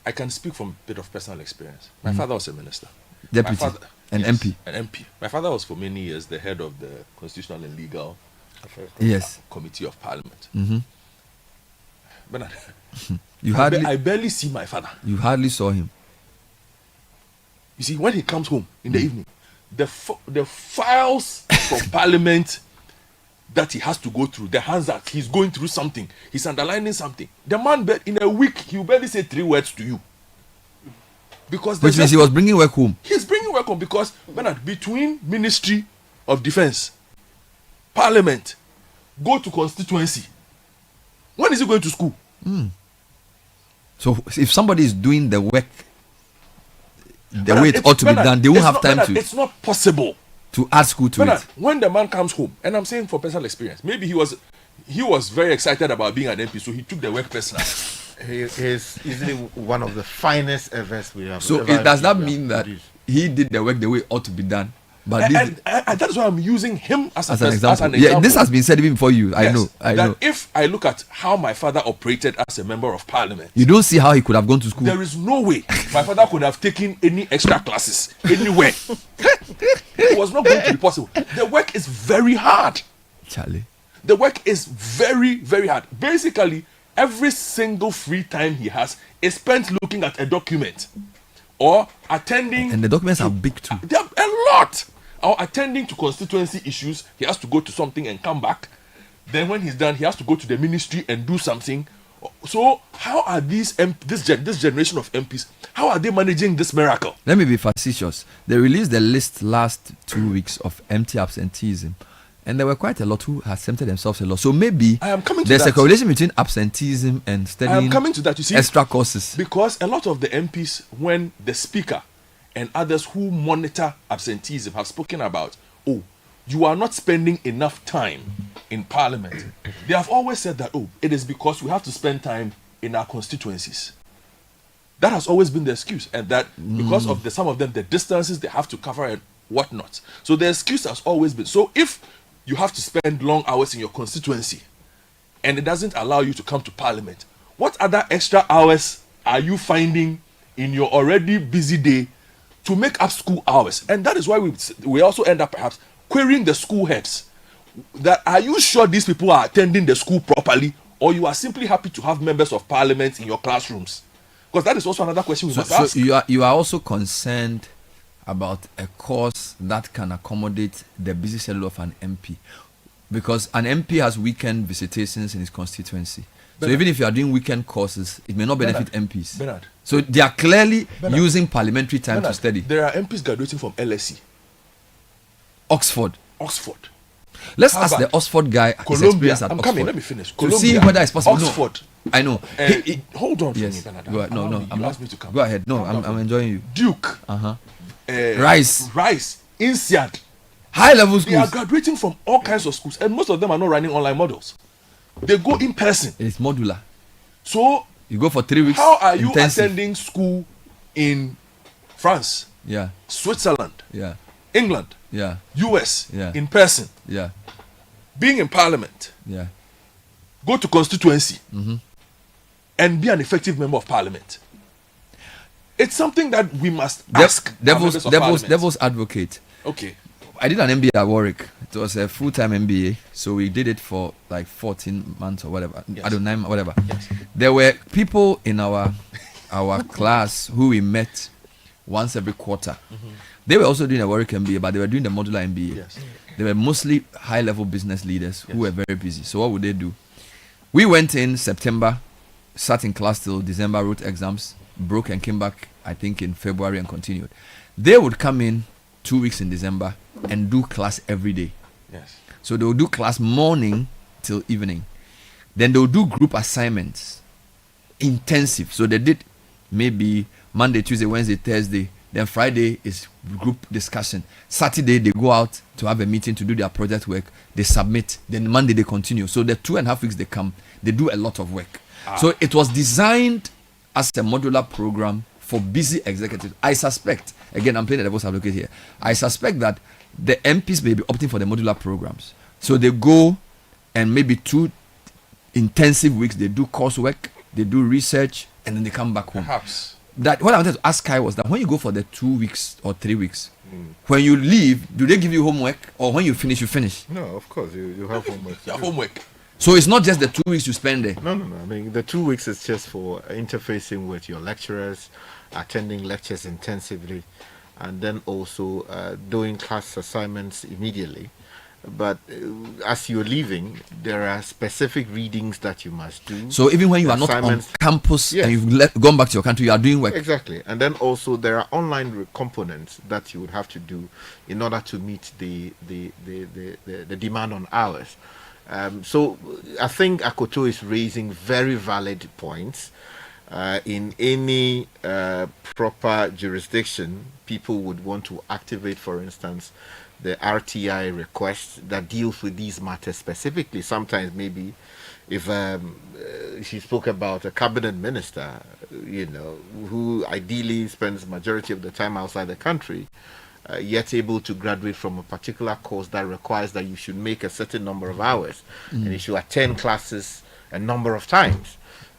I can speak from a bit of personal experience. My father was a minister. Deputy. An MP. An MP. My father was for many years the head of the Constitutional and Legal Committee of Parliament. Mm-hmm. Bernard, I barely see my father. You hardly saw him. You see, when he comes home in the evening, the files from Parliament that he has to go through, the hands that he's going through something, he's underlining something. The man, in a week, he will barely say 3 words to you. Because which means he was bringing work home. He's bringing work home because, Bernard, between Ministry of Defense, Parliament, go to constituency. When is he going to school? So if somebody is doing the work the way it ought to be done, they won't have time to. It's not possible to add school to it. When the man comes home, and I'm saying for personal experience, maybe he was very excited about being an MP, so he took the work personal. He is easily one of the finest ever we have. So does that mean that he did the work the way it ought to be done? But and that's why I'm using him as an example. Yeah, this has been said even before you. Yes, I know. If I look at how my father operated as a member of Parliament, you don't see how he could have gone to school. There is no way my father could have taken any extra classes anywhere. It was not going to be possible. The work is very hard. Charlie. The work is very, very hard. Basically, every single free time he has is spent looking at a document or attending. And the documents are big too. They are a lot. Or attending to constituency issues. He has to go to something and come back. Then when he's done, he has to go to the ministry and do something. So how are this generation of MPs, how are they managing this miracle? Let me be facetious. They released the list last 2 weeks of empty absenteeism. And there were quite a lot who absented themselves a lot. So maybe there's a correlation between absenteeism and studying. I am coming to that, you see, extra courses. Because a lot of the MPs, when the speaker and others who monitor absenteeism have spoken about, you are not spending enough time in Parliament. They have always said that, it is because we have to spend time in our constituencies. That has always been the excuse. And that because of some of them, the distances they have to cover and whatnot. So the excuse has always been, so if you have to spend long hours in your constituency and it doesn't allow you to come to Parliament, what other extra hours are you finding in your already busy day to make up school hours? And that is why we also end up perhaps querying the school heads that, are you sure these people are attending the school properly, or you are simply happy to have members of Parliament in your classrooms? Because that is also another question we must ask. So you are also concerned about a course that can accommodate the busy schedule of an MP, because an MP has weekend visitations in his constituency. Bernard. So even if you are doing weekend courses, it may not benefit MPs. Bernard. So they are clearly using parliamentary time to study. There are MPs graduating from LSE. Oxford. Let's ask the Oxford guy his experience at Oxford. Coming, let me finish. To see whether it's possible. Oxford. No, I know. Hold on for me, Bernard. Go ahead. No, I'm asked me to come. Go ahead. No, I'm enjoying you. Duke. Rice, INSEAD. High level schools. They are graduating from all kinds of schools, and most of them are not running online models. They go in person. It's modular. So you go for 3 weeks. How are you intensive. Attending school in France? Yeah. Switzerland. Yeah. England. Yeah. US. Yeah. In person. Yeah. Being in Parliament. Yeah. Go to constituency. And be an effective member of Parliament. It's something that we must ask. Devil's advocate. Okay. I did an MBA at Warwick. It was a full-time MBA, so we did it for like 14 months or whatever. Yes. I don't know, whatever. Yes. There were people in our our class, who we met once every quarter, they were also doing a work MBA, but they were doing the modular MBA. Yes. They were mostly high-level business leaders who were very busy. So what would they do? We went in September, sat in class till December, wrote exams, broke and came back, I think, in February and continued. They would come in 2 weeks in December and do class every day. Yes. So they would do class morning till evening. Then they would do group assignments, intensive. So they did maybe Monday, Tuesday, Wednesday, Thursday. Then Friday is group discussion. Saturday they go out to have a meeting to do their project work. They submit. Then Monday they continue. So the 2.5 weeks they come, they do a lot of work. So it was designed as a modular program for busy executives. I suspect, again, I'm playing the devil's advocate here. I suspect that the MPs may be opting for the modular programs. So they go and maybe 2 intensive weeks, they do coursework, they do research, and then they come back home. Perhaps. That what I wanted to ask Kai was that when you go for the 2 weeks or 3 weeks, when you leave, do they give you homework, or when you finish, you finish? No, of course you have homework. You have homework. So it's not just the 2 weeks you spend there. No. I mean, the 2 weeks is just for interfacing with your lecturers, attending lectures intensively, and then also doing class assignments immediately. But as you're leaving, there are specific readings that you must do. So even when you are not on campus and you've gone back to your country, you are doing work. Exactly. And then also there are online components that you would have to do in order to meet the demand on hours. So I think Akoto is raising very valid points. In any proper jurisdiction, people would want to activate, for instance, the RTI request that deals with these matters specifically. Sometimes maybe if she spoke about a cabinet minister, who ideally spends majority of the time outside the country, yet able to graduate from a particular course that requires that you should make a certain number of hours and you should attend classes a number of times.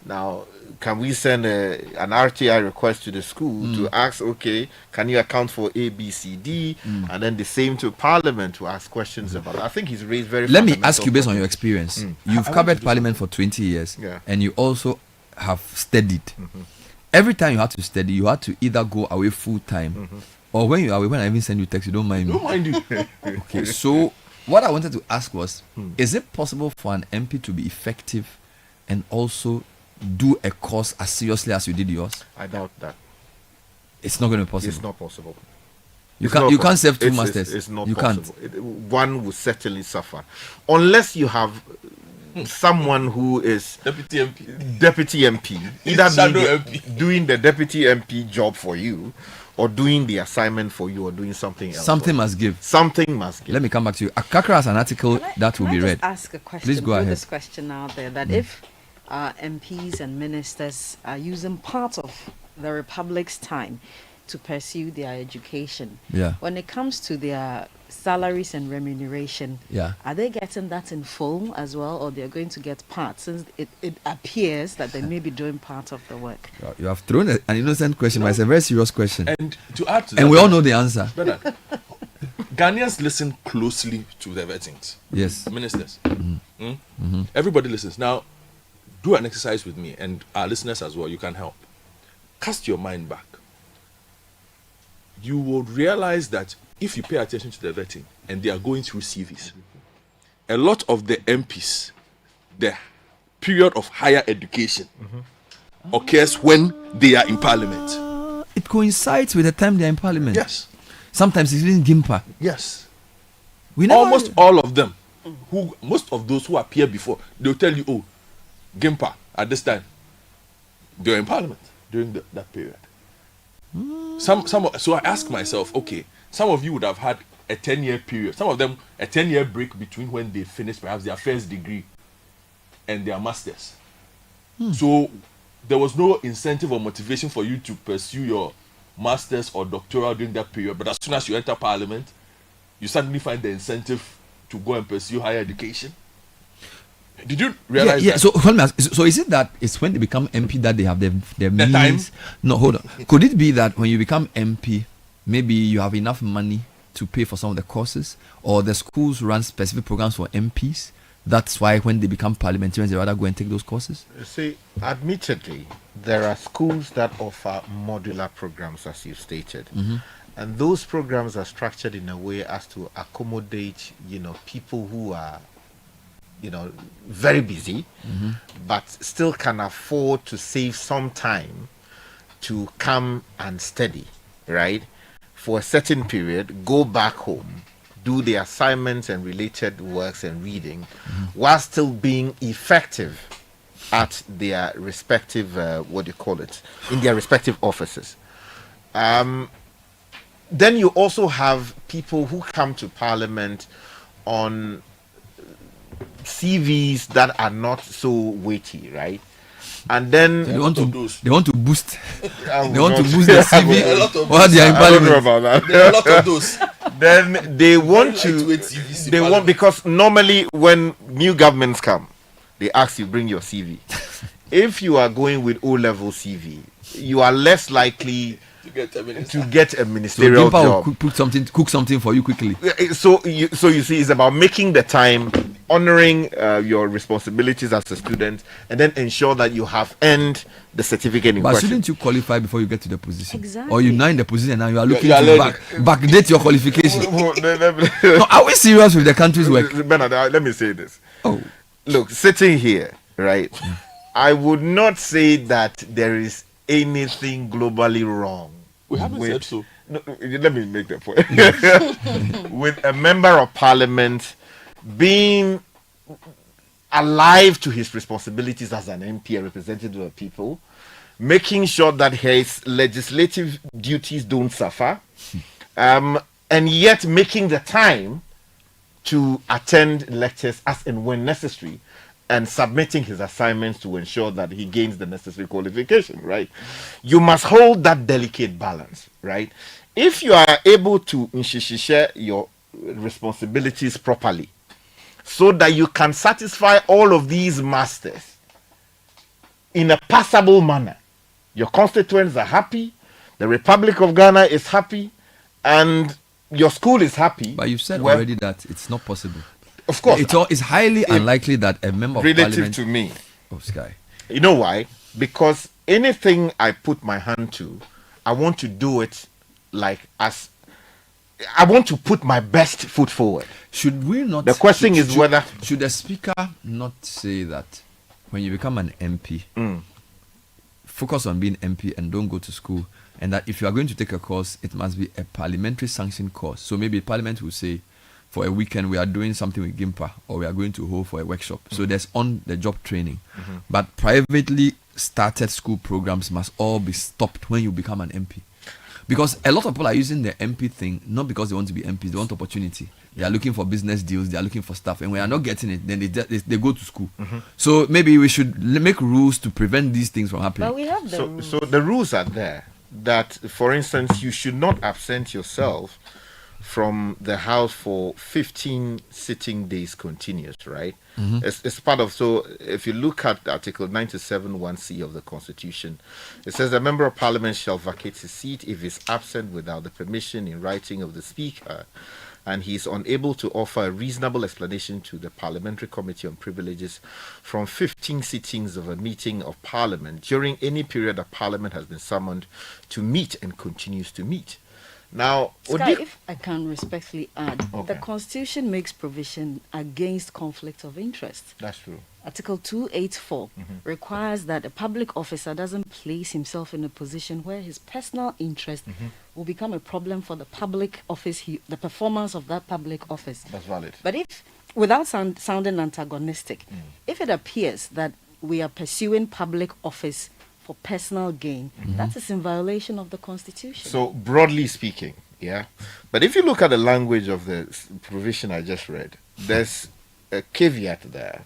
Now, can we send an RTI request to the school to ask, okay, can you account for A, B, C, D? And then the same to Parliament to ask questions about it. I think he's raised very Let me ask you based on your experience. You've covered Parliament for 20 years, Yeah. and you also have studied. Every time you had to study, you had to either go away full time, or when you are away, when I even send you text, you don't mind me. Don't mind you. Okay, so what I wanted to ask was, is it possible for an MP to be effective and also do a course as seriously as you did yours? I doubt that. It's not going to be possible. It's not possible. You can't serve two masters. It's not you possible. One will certainly suffer unless you have someone who is Deputy MP, either doing the deputy MP job for you, or doing the assignment for you, or doing something else. Something must give. Something must give. Let me come back to you. Akakra has an article that will be read. Ask a question. Please go ahead. This question out there that if MPs and ministers are using part of the Republic's time to pursue their education, when it comes to their salaries and remuneration, are they getting that in full as well, or they're going to get part, since it appears that they may be doing part of the work? You have thrown an innocent question, but it's a very serious question. And to add to that, and we all know the answer. Brother, Ghanaians listen closely to their vettings. Yes. Ministers. Everybody listens. Now, do an exercise with me, and our listeners as well. You can help. Cast your mind back. You will realize that if you pay attention to the vetting and they are going through CVs, a lot of the MPs, the period of higher education occurs when they are in Parliament. It coincides with the time they are in Parliament. Yes. Sometimes it's even Gimpa. Yes. Almost all of them, most of those who appear before, they'll tell you, oh, Gimpa at this time, they're in Parliament during that period. So I ask myself, okay, some of you would have had a 10-year period, some of them a 10-year break between when they finished perhaps their first degree and their masters. So there was no incentive or motivation for you to pursue your masters or doctoral during that period, but as soon as you enter Parliament, you suddenly find the incentive to go and pursue higher education. Did you realize that? So is it that it's when they become MP that they have their means? Time? No, hold on. Could it be that when you become MP, maybe you have enough money to pay for some of the courses, or the schools run specific programs for MPs? That's why when they become parliamentarians, they rather go and take those courses? See, admittedly, there are schools that offer modular programs, as you stated. And those programs are structured in a way as to accommodate, people who are, very busy, but still can afford to save some time to come and study, right? For a certain period, go back home, do the assignments and related works and reading, while still being effective at their respective, in their respective offices. Then you also have people who come to Parliament on CVs that are not so weighty, right? And then they want to boost. They want to boost the their CV while they are in Parliament. I don't know about that. There are a lot of those. Then they want to. Because normally when new governments come, they ask you bring your CV. If you are going with O-level CV, you are less likely to get a ministerial job. Will cook something for you quickly. So you see, it's about making the time, honoring your responsibilities as a student, and then ensure that you have earned the certificate in but question. Shouldn't you qualify before you get to the position? Exactly. Or you're now in the position and now you are looking to backdate your qualification. No, are we serious with the country's work? Bernard, let me say this. Oh, look, sitting here, right? I would not say that there is anything globally wrong. We haven't said so. No, let me make that point. With a member of Parliament being alive to his responsibilities as an MP, a representative of people, making sure that his legislative duties don't suffer, and yet making the time to attend lectures as and when necessary, and submitting his assignments to ensure that he gains the necessary qualification, right? You must hold that delicate balance, right? If you are able to share your responsibilities properly, so that you can satisfy all of these masters in a passable manner, your constituents are happy, the Republic of Ghana is happy, and your school is happy. But you said already that it's not possible. Of course. It's highly unlikely that a member of Parliament... Relative to me. Oh, Sky. You know why? Because anything I put my hand to, I want to do it I want to put my best foot forward. Should we not... The question is whether... Should the speaker not say that when you become an MP, focus on being MP and don't go to school, and that if you are going to take a course, it must be a parliamentary sanctioned course. So maybe Parliament will say, for a weekend we are doing something with Gimpa, or we are going to hold for a workshop. So there's on-the-job training. But privately started school programs must all be stopped when you become an MP. Because a lot of people are using the MP thing, not because they want to be MPs, they want opportunity. They are looking for business deals, they are looking for stuff. And when they are not getting it, then they go to school. So maybe we should make rules to prevent these things from happening. But we have the So the rules are there that, for instance, you should not absent yourself from the house for 15 sitting days continuous, right? It's part of, so if you look at Article 97 1C of the Constitution, it says a member of Parliament shall vacate his seat if he is absent without the permission in writing of the Speaker, and he is unable to offer a reasonable explanation to the Parliamentary Committee on Privileges from 15 sittings of a meeting of Parliament during any period that Parliament has been summoned to meet and continues to meet. Now, Sky, if I can respectfully add, the Constitution makes provision against conflict of interest. That's true. Article 284 requires that a public officer doesn't place himself in a position where his personal interest will become a problem for the public office, the performance of that public office. That's valid. But if, without sounding antagonistic, if it appears that we are pursuing public office for personal gain, that is in violation of the Constitution. So, broadly speaking, yeah. But if you look at the language of the provision I just read, there's a caveat there.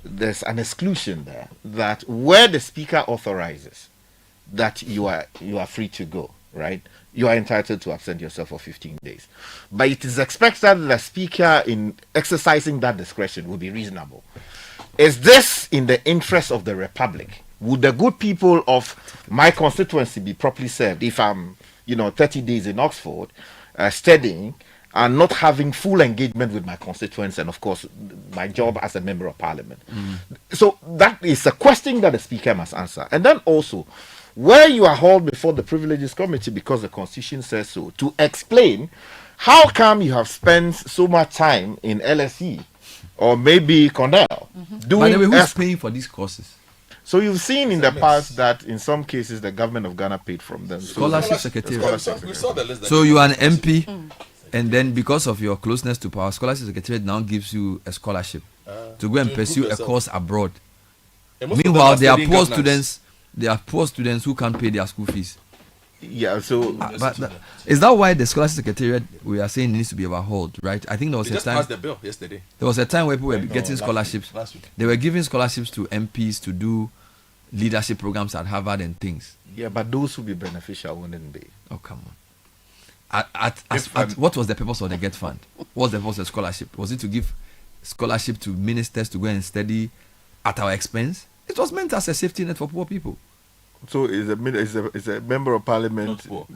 There's an exclusion there that where the Speaker authorizes that you are free to go, right? You are entitled to absent yourself for 15 days. But it is expected that the Speaker, in exercising that discretion, will be reasonable. Is this in the interest of the Republic? Would the good people of my constituency be properly served if I'm, 30 days in Oxford studying, and not having full engagement with my constituents and, of course, my job as a member of parliament. So that is a question that the speaker must answer. And then also, where you are hauled before the privileges committee because the constitution says so, to explain how come you have spent so much time in LSE or maybe Cornell doing. By the way, who's paying for these courses? So you've seen in the past that in some cases the government of Ghana paid from them. Scholarship secretariat. We saw the list. So you are an MP, and then because of your closeness to power, scholarship secretariat now gives you a scholarship to go and pursue a course abroad. Meanwhile, there are poor students. There are poor students who can't pay their school fees. Yeah, so but is that why the scholarship secretariat we are saying needs to be overhauled, right? I think there was They a just time. passed the bill yesterday. There was a time where people were getting last scholarships. week. They were giving scholarships to MPs to do leadership programs at Harvard and things. Yeah, but those who be beneficial wouldn't be. Oh, come on. What was the purpose of the Get Fund? What was the purpose of scholarship? Was it to give scholarship to ministers to go and study at our expense? It was meant as a safety net for poor people. So is a member of parliament not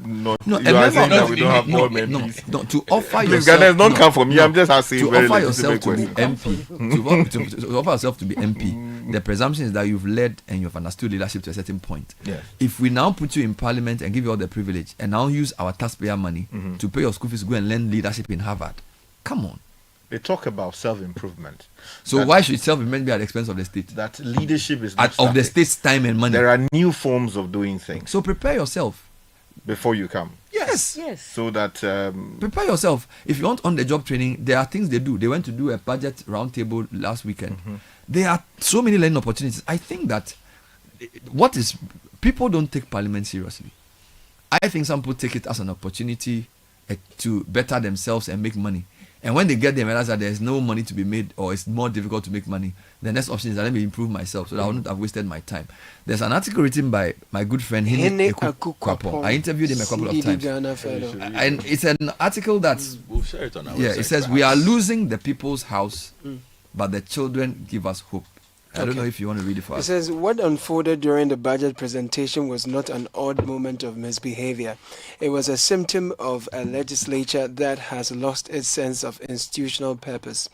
No, you are saying that we don't have more MPs? No, to offer Please, yourself. Ghana, don't come from me. I'm just asking to very offer legitimate yourself to be question. MP. To offer yourself to be MP, the presumption is that you've led and you've understood leadership to a certain point. Yes. If we now put you in parliament and give you all the privilege and now use our taxpayer money to pay your school fees to go and learn leadership in Harvard, come on. They talk about self-improvement. So why should self-improvement be at the expense of the state? That leadership is of the state's time and money. There are new forms of doing things. So prepare yourself before you come. Yes. So that prepare yourself. If you want on-the-job training, there are things they do. They went to do a budget roundtable last weekend. There are so many learning opportunities. I think that people don't take parliament seriously. I think some people take it as an opportunity to better themselves and make money. And when they get there and realize that there's no money to be made or it's more difficult to make money, the next option is that let me improve myself so that I wouldn't have wasted my time. There's an article written by my good friend Hene Kwapon. I interviewed him a couple of times. And it's an article that's... We'll share it on our website. It says, we are losing the people's house, but the children give us hope. I don't know if you want to read it for us. It says, what unfolded during the budget presentation was not an odd moment of misbehavior. It was a symptom of a legislature that has lost its sense of institutional purpose.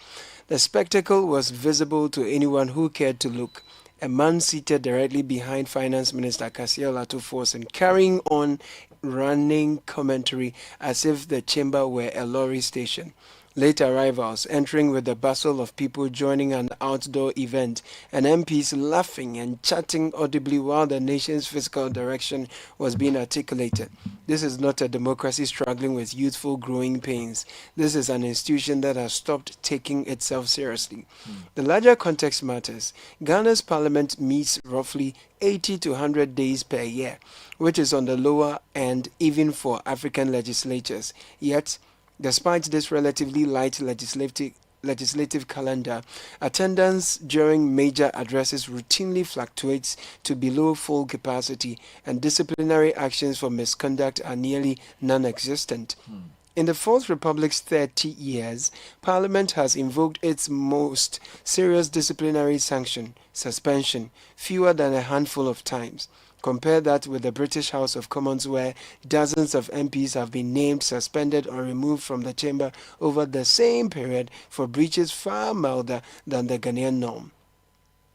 The spectacle was visible to anyone who cared to look. A man seated directly behind Finance Minister Kasia Latoufos and carrying on running commentary as if the chamber were a lorry station. Late arrivals entering with the bustle of people joining an outdoor event, and MPs laughing and chatting audibly while the nation's fiscal direction was being articulated. This is not a democracy struggling with youthful growing pains. This is an institution that has stopped taking itself seriously. The larger context matters. Ghana's parliament meets roughly 80 to 100 days per year, which is on the lower end even for African legislatures. Yet, despite this relatively light legislative calendar, attendance during major addresses routinely fluctuates to below full capacity, and disciplinary actions for misconduct are nearly non-existent. In the Fourth Republic's 30 years, Parliament has invoked its most serious disciplinary sanction, suspension, fewer than a handful of times. Compare that with the British House of Commons, where dozens of MPs have been named, suspended, or removed from the chamber over the same period for breaches far milder than the Ghanaian norm.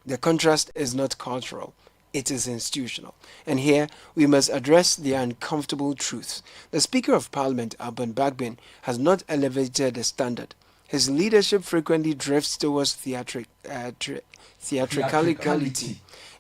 The contrast is not cultural. It is institutional. And here we must address the uncomfortable truths. The Speaker of Parliament, Alban Bagbin, has not elevated the standard. His leadership frequently drifts towards theatricality.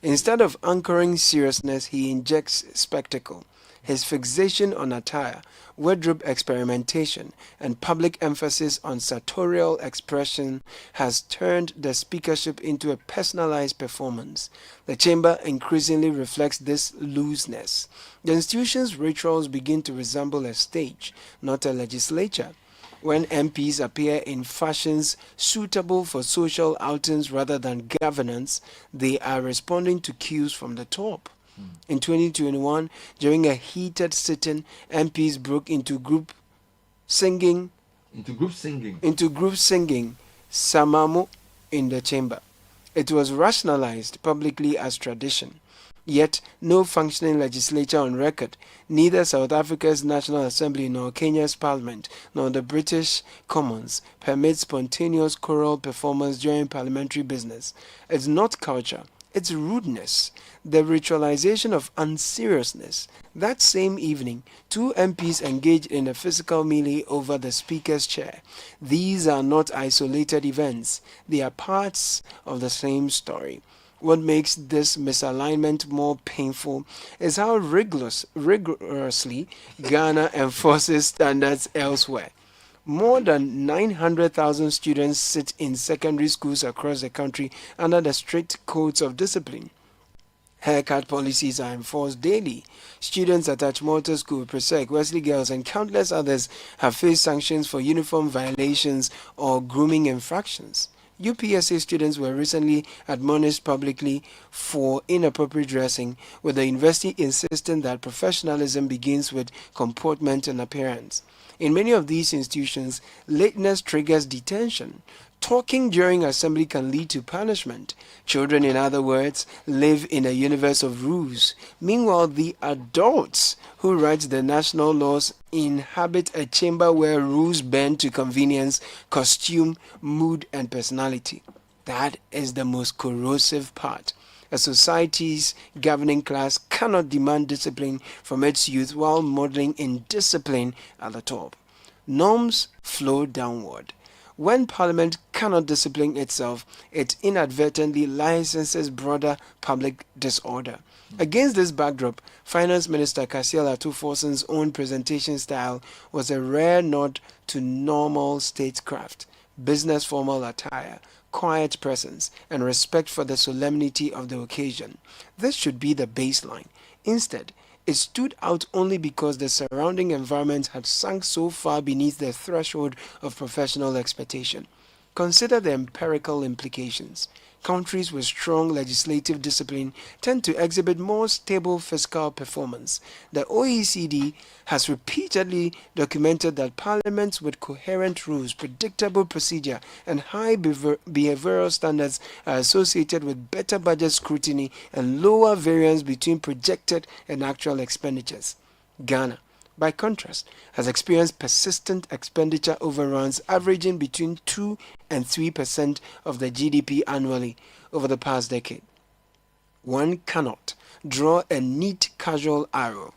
Instead of anchoring seriousness, he injects spectacle. His fixation on attire, wardrobe experimentation, and public emphasis on sartorial expression has turned the speakership into a personalized performance. The chamber increasingly reflects this looseness. The institution's rituals begin to resemble a stage, not a legislature. When MPs appear in fashions suitable for social outings rather than governance, they are responding to cues from the top. In 2021, during a heated sit-in, MPs broke into group singing, Samamu in the chamber. It was rationalized publicly as tradition. Yet, no functioning legislature on record, neither South Africa's National Assembly nor Kenya's Parliament nor the British Commons permit spontaneous choral performance during parliamentary business. It's not culture, it's rudeness, the ritualization of unseriousness. That same evening, 2 MPs engaged in a physical melee over the Speaker's chair. These are not isolated events, they are parts of the same story. What makes this misalignment more painful is how rigorously Ghana enforces standards elsewhere. More than 900,000 students sit in secondary schools across the country under the strict codes of discipline. Haircut policies are enforced daily. Students at Achimota School, Presec, Wesley Girls, and countless others have faced sanctions for uniform violations or grooming infractions. UPSA students were recently admonished publicly for inappropriate dressing, with the university insisting that professionalism begins with comportment and appearance. In many of these institutions, lateness triggers detention. Talking during assembly can lead to punishment. Children, in other words, live in a universe of rules. Meanwhile, the adults who write the national laws inhabit a chamber where rules bend to convenience, costume, mood, and personality. That is the most corrosive part. A society's governing class cannot demand discipline from its youth while modeling indiscipline at the top. Norms flow downward. When Parliament cannot discipline itself, it inadvertently licenses broader public disorder. Against this backdrop, Finance Minister Kasiel Atuforsen's own presentation style was a rare nod to normal statecraft, business formal attire, quiet presence, and respect for the solemnity of the occasion. This should be the baseline. Instead, it stood out only because the surrounding environment had sunk so far beneath the threshold of professional expectation. Consider the empirical implications. Countries with strong legislative discipline tend to exhibit more stable fiscal performance. The OECD has repeatedly documented that parliaments with coherent rules, predictable procedure, and high behavioral standards are associated with better budget scrutiny and lower variance between projected and actual expenditures. Ghana, by contrast, has experienced persistent expenditure overruns averaging between 2 and 3% of the GDP annually over the past decade. One cannot draw a neat causal arrow.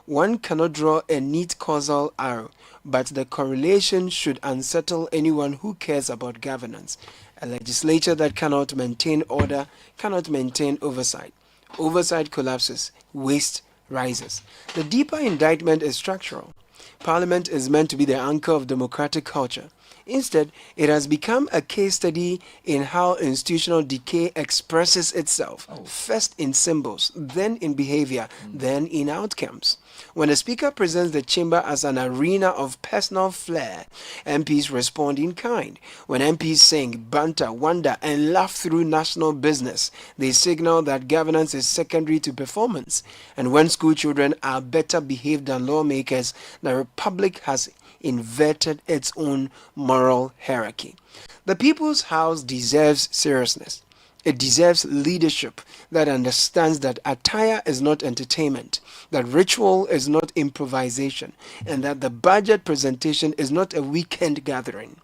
One cannot draw a neat causal arrow, but the correlation should unsettle anyone who cares about governance. A legislature that cannot maintain order cannot maintain oversight. Oversight collapses, waste rises. The deeper indictment is structural. Parliament is meant to be the anchor of democratic culture. Instead, it has become a case study in how institutional decay expresses itself, first in symbols, then in behavior, then in outcomes. When the Speaker presents the chamber as an arena of personal flair, MPs respond in kind. When MPs sing, banter, wonder, and laugh through national business, they signal that governance is secondary to performance. And when school children are better behaved than lawmakers, the Republic has inverted its own moral hierarchy. The People's House deserves seriousness. It deserves leadership that understands that attire is not entertainment, that ritual is not improvisation, and that the budget presentation is not a weekend gathering.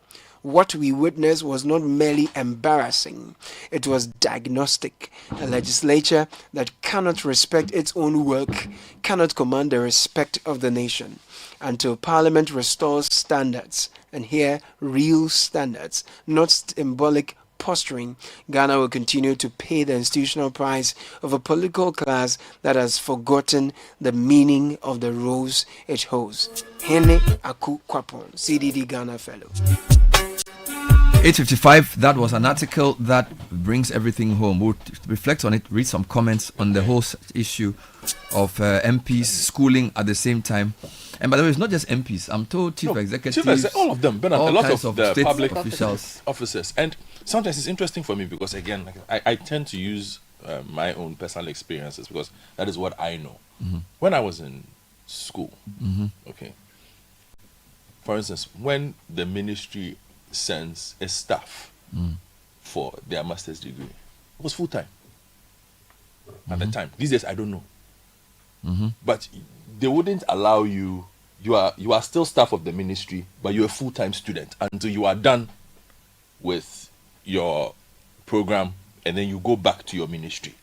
What we witnessed was not merely embarrassing, it was diagnostic. A legislature that cannot respect its own work cannot command the respect of the nation. Until Parliament restores standards, and here real standards, not symbolic posturing, Ghana will continue to pay the institutional price of a political class that has forgotten the meaning of the roles it holds. Hene Aku Kwapon, CDD Ghana Fellow. 8:55, that was an article that brings everything home. We'll reflect on it, read some comments on the whole issue of MPs schooling at the same time. And by the way, it's not just MPs. I'm told chief executives, all of them, but a lot of the state public officers. And sometimes it's interesting for me because, again, I tend to use my own personal experiences because that is what I know. Mm-hmm. When I was in school, Mm-hmm. okay, for instance, when the ministry sends a staff for their master's degree, it was full-time. at the time. These days, I don't know. But they wouldn't allow you. You are still staff of the ministry, but you're a full-time student until you are done with your program, and then you go back to your ministry.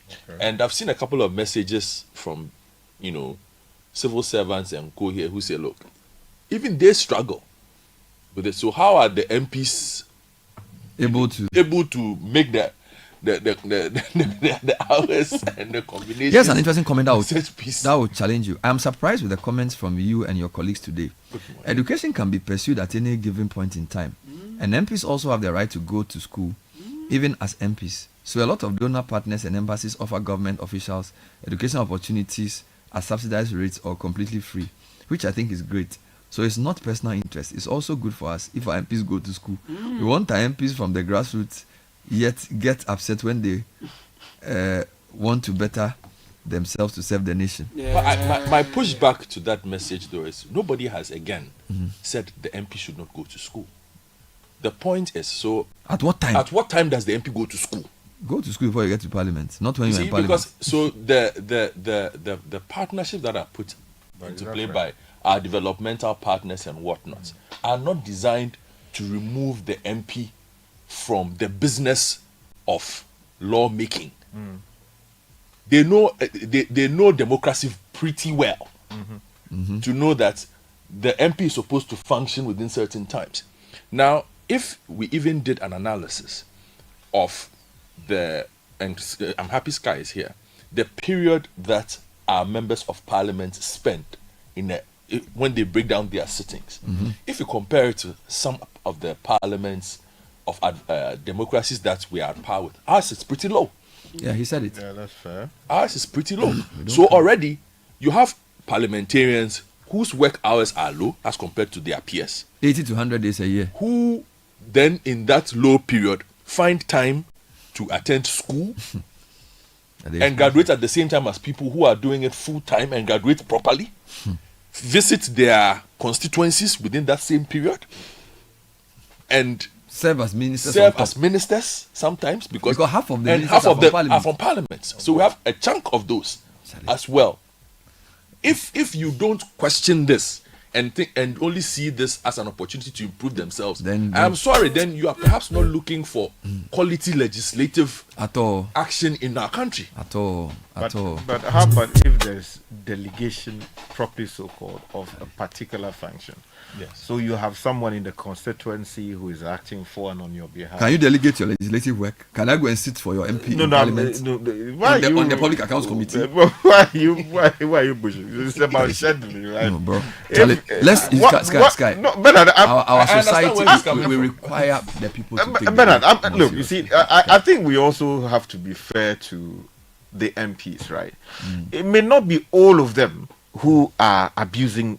Okay. And I've seen a couple of messages from, civil servants and co here who say, look, even they struggle with it. So how are the MPs able to make the hours and the combinations? Here's an interesting comment that will challenge you. I'm surprised with the comments from you and your colleagues today. Education can be pursued at any given point in time. And MPs also have the right to go to school, even as MPs. So a lot of donor partners and embassies offer government officials education opportunities at subsidized rates or completely free, which I think is great. So it's not personal interest. It's also good for us if our MPs go to school. We want our MPs from the grassroots yet get upset when they want to better themselves to serve the nation. But my pushback to that message, though, is nobody has again said the MP should not go to school. The point is, so at what time? At what time does the MP go to school? Go to school before you get to Parliament, not when you're in Parliament. Because so the partnerships that are put into play by our developmental partners and whatnot are not designed to remove the MP from the business of lawmaking. They know democracy pretty well to know that the MP is supposed to function within certain times. Now, if we even did an analysis of and I'm happy Sky is here, the period that our members of parliament spent when they break down their sittings, if you compare it to some of the parliaments of democracies that we are at power with, ours is pretty low. Yeah, he said it. Yeah, that's fair. Ours is pretty low. So already you have parliamentarians whose work hours are low as compared to their peers. 80 to 100 days a year. Who then in that low period find time to attend school and graduate at the same time as people who are doing it full time and graduate properly, visit their constituencies within that same period, and serve as ministers. Sometimes because half of them are from parliaments. So we have a chunk of those as well. If you don't question this and think and only see this as an opportunity to improve themselves, then I'm sorry, then you are perhaps not looking for quality legislative action in our country at all. But how about if there's delegation, properly so called, of a particular function? Yes. So you have someone in the constituency who is acting for and on your behalf. Can you delegate your legislative work? Can I go and sit for your MP in Parliament? On the Public Accounts Committee? Why are you pushing? It's about scheduling, right? No, bro. Sky. No, Bernard, our society, we require the people to take Bernard, look, you see, I think we also have to be fair to the MPs, right? It may not be all of them who are abusing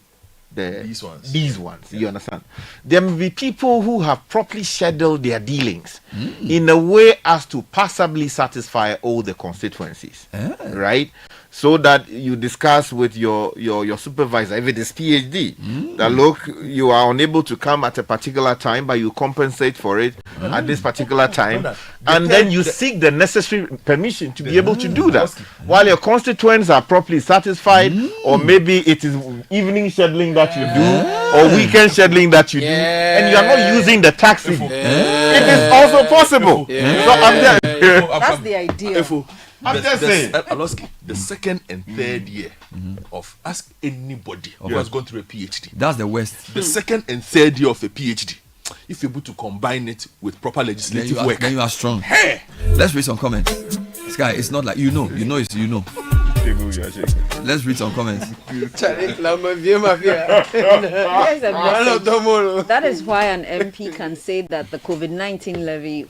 these ones. You understand? There may be people who have properly scheduled their dealings in a way as to passably satisfy all the constituencies, right? So that you discuss with your supervisor, if it is PhD, that look, you are unable to come at a particular time, but you compensate for it at this particular time, and then you seek the necessary permission to be able to do that. While your constituents are properly satisfied, or maybe it is evening scheduling that you do, or weekend scheduling that you do, and you are not using the taxi. It is also possible. So I'm there. That's the idea. I'm just saying. The second and third year of ask anybody who has gone through a PhD. That's the worst. The second and third year of a PhD, if you're able to combine it with proper legislative work, then you are strong. Hey! Let's read some comments. Sky, it's not like you know. Let's read some comments. That is why an MP can say that the COVID-19 levy,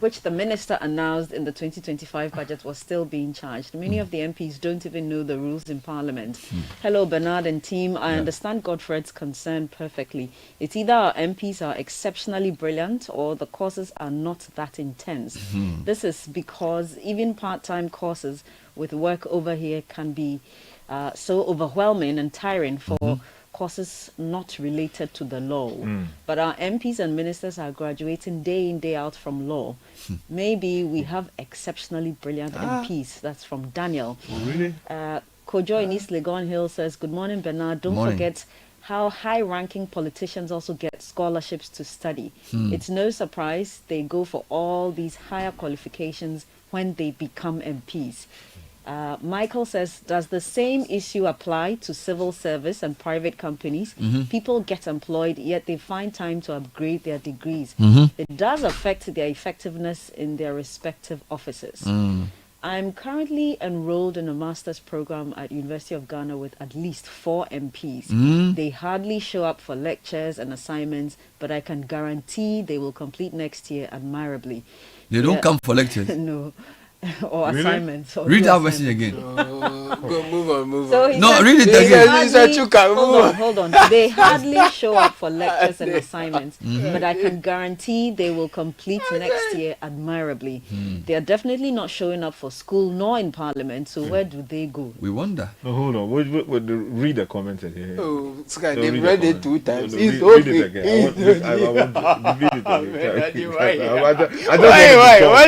which the minister announced in the 2025 budget, was still being charged. Many of the MPs don't even know the rules in Parliament. Hello, Bernard and team. I understand Godfred's concern perfectly. It's either our MPs are exceptionally brilliant or the courses are not that intense. This is because even part-time courses with work over here can be so overwhelming and tiring for courses not related to the law. But our MPs and ministers are graduating day in, day out from law. Maybe we have exceptionally brilliant MPs. That's from Daniel. Oh, really? Kojo in East Legon Hill says, good morning, Bernard. Don't forget how high-ranking politicians also get scholarships to study. It's no surprise they go for all these higher qualifications when they become MPs. Michael says, does the same issue apply to civil service and private companies? People get employed, yet they find time to upgrade their degrees. It does affect their effectiveness in their respective offices. I'm currently enrolled in a master's program at University of Ghana with at least 4 MPs. They hardly show up for lectures and assignments, but I can guarantee they will complete next year admirably. They don't come for lectures? No. Or assignments. Or read that message again. Move on. So no, read it again. Hold on. They hardly show up for lectures and assignments, but I can guarantee they will complete next year admirably. They are definitely not showing up for school nor in parliament, so where do they go? We wonder. No, hold on. Read the comment again. Oh, Sky, they've read it 2 times. Read it again. I want to read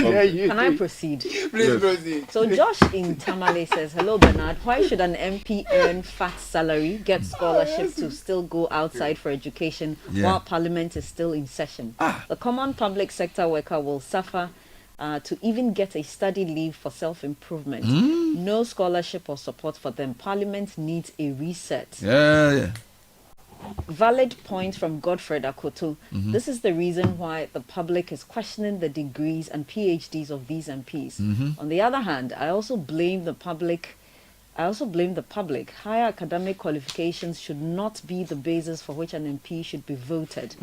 it again. Can I proceed? Please proceed. So Josh in Tamale says, hello Bernard, why should an MP earn fat salary, get scholarship to still go outside for education while parliament is still in session? The common public sector worker will suffer to even get a study leave for self-improvement. No scholarship or support for them. Parliament needs a reset. Valid point from Godfred Akoto. This is the reason why the public is questioning the degrees and PhDs of these MPs. On the other hand, I also blame the public. Higher academic qualifications should not be the basis for which an MP should be voted.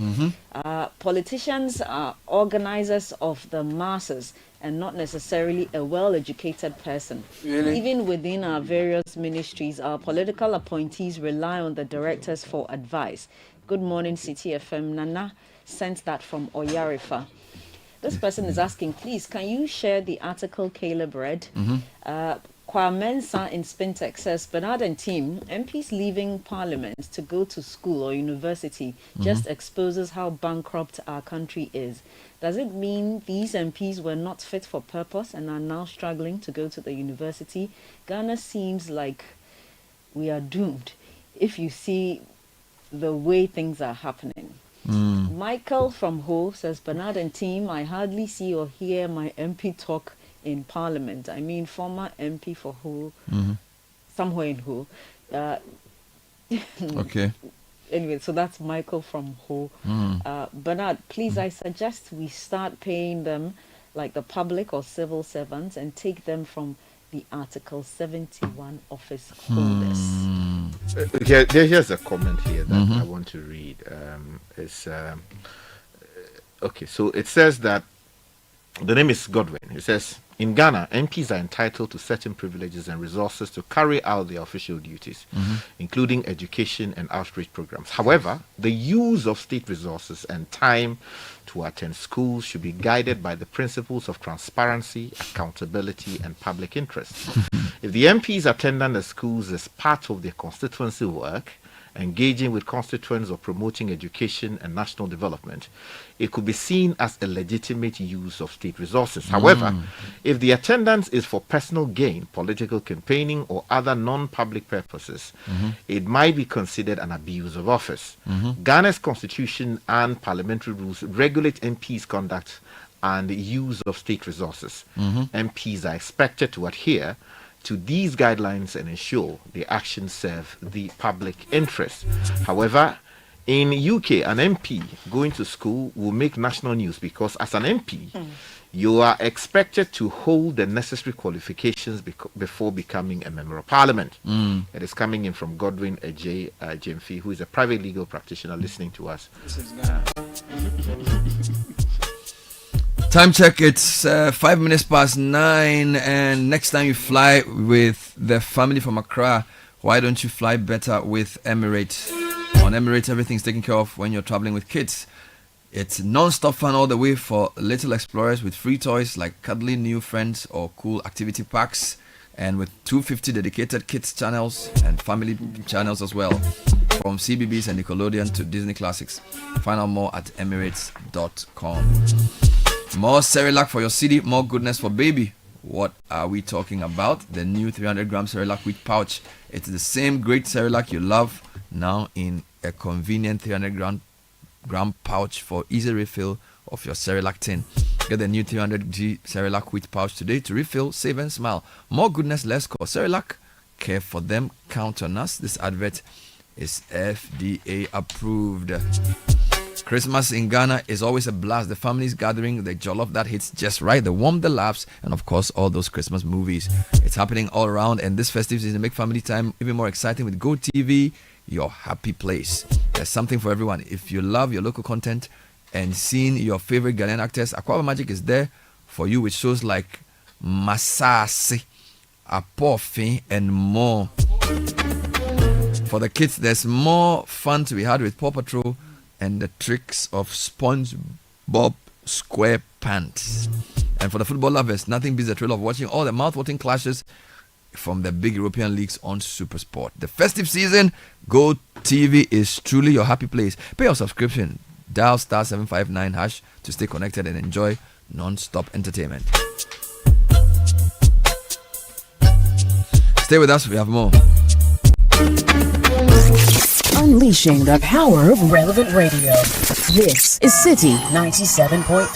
Politicians are organizers of the masses and not necessarily a well-educated person. Really? Even within our various ministries, our political appointees rely on the directors for advice. Good morning, Citi FM. Nana sent that from Oyarifa. This person is asking, please, can you share the article Caleb read? Kwamensa in Spintex says, Bernard and team, MPs leaving parliament to go to school or university just exposes how bankrupt our country is. Does it mean these MPs were not fit for purpose and are now struggling to go to the university? Ghana seems like we are doomed if you see the way things are happening. Michael from Ho says, Bernard and team, I hardly see or hear my MP talk in parliament. I mean, former MP for Ho, somewhere in Ho. Okay. Anyway, so that's Michael from Ho. Bernard, please, I suggest we start paying them like the public or civil servants and take them from the Article 71 office holders. Here's a comment here that I want to read. Okay, so it says that the name is Godwin. It says, in Ghana, MPs are entitled to certain privileges and resources to carry out their official duties, including education and outreach programs. However, the use of state resources and time to attend schools should be guided by the principles of transparency, accountability, and public interest. If the MPs' attendance at schools is part of their constituency work, engaging with constituents or promoting education and national development, it could be seen as a legitimate use of state resources. However, if the attendance is for personal gain, political campaigning, or other non-public purposes, it might be considered an abuse of office. Ghana's constitution and parliamentary rules regulate MPs' conduct and use of state resources. MPs are expected to adhere to these guidelines and ensure the actions serve the public interest. However, in UK, an MP going to school will make national news because as an MP, you are expected to hold the necessary qualifications before becoming a member of parliament. It is coming in from Godwin J. Jemfi, who is a private legal practitioner listening to us. Time check, it's 5 minutes past 9, and next time you fly with the family from Accra, why don't you fly better with Emirates? On Emirates, everything's taken care of when you're traveling with kids. It's non-stop fun all the way for little explorers with free toys like cuddly new friends or cool activity packs, and with 250 dedicated kids channels and family channels as well. From CBBS and Nickelodeon to Disney Classics. Find out more at Emirates.com. More Cerelac for your city, more goodness for baby. What are we talking about? The new 300-gram Cerelac wheat pouch. It's the same great Cerelac you love, now in a convenient 300-gram pouch for easy refill of your Cerelac tin. Get the new 300g Cerelac wheat pouch today to refill, save and smile. More goodness, less cost. Cerelac, care for them, count on us. This advert is FDA approved. Christmas in Ghana is always a blast. The families gathering, the jollof that hits just right, the warmth, the laughs, and of course all those Christmas movies. It's happening all around, and this festive season make family time even more exciting with GoTV, your happy place. There's something for everyone. If you love your local content and seeing your favorite Ghanaian actors, Aquaba Magic is there for you with shows like Masasi, Apofi, and more. For the kids, there's more fun to be had with Paw Patrol and the tricks of SpongeBob SquarePants. And for the football lovers, nothing beats the thrill of watching all the mouth-watering clashes from the big European leagues on SuperSport. The festive season, GoTV is truly your happy place. Pay your subscription. Dial *759# to stay connected and enjoy non-stop entertainment. Stay with us, we have more. Unleashing the power of relevant radio. This is Citi 97.3.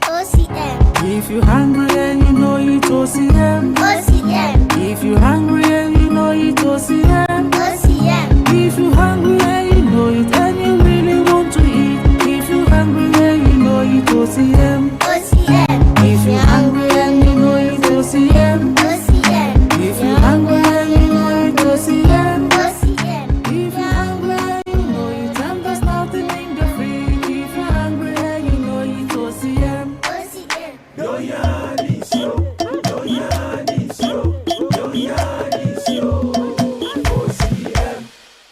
OCM. If you're hungry and you know it, OCM. OCM. If you're hungry and you know it, OCM. OCM. If you're hungry and you know it and you really want to eat. If you're hungry and you know it, OCM. OCM. If you're hungry and you know it, OCM. OCM. If you're hungry and you know it, OCM. OCM. If you're hungry and you know it, and there's nothing in the fridge. If you're hungry and you know it, OCM. OCM. Yo yadisyo, yo yadisyo, yo yadisyo. OCM.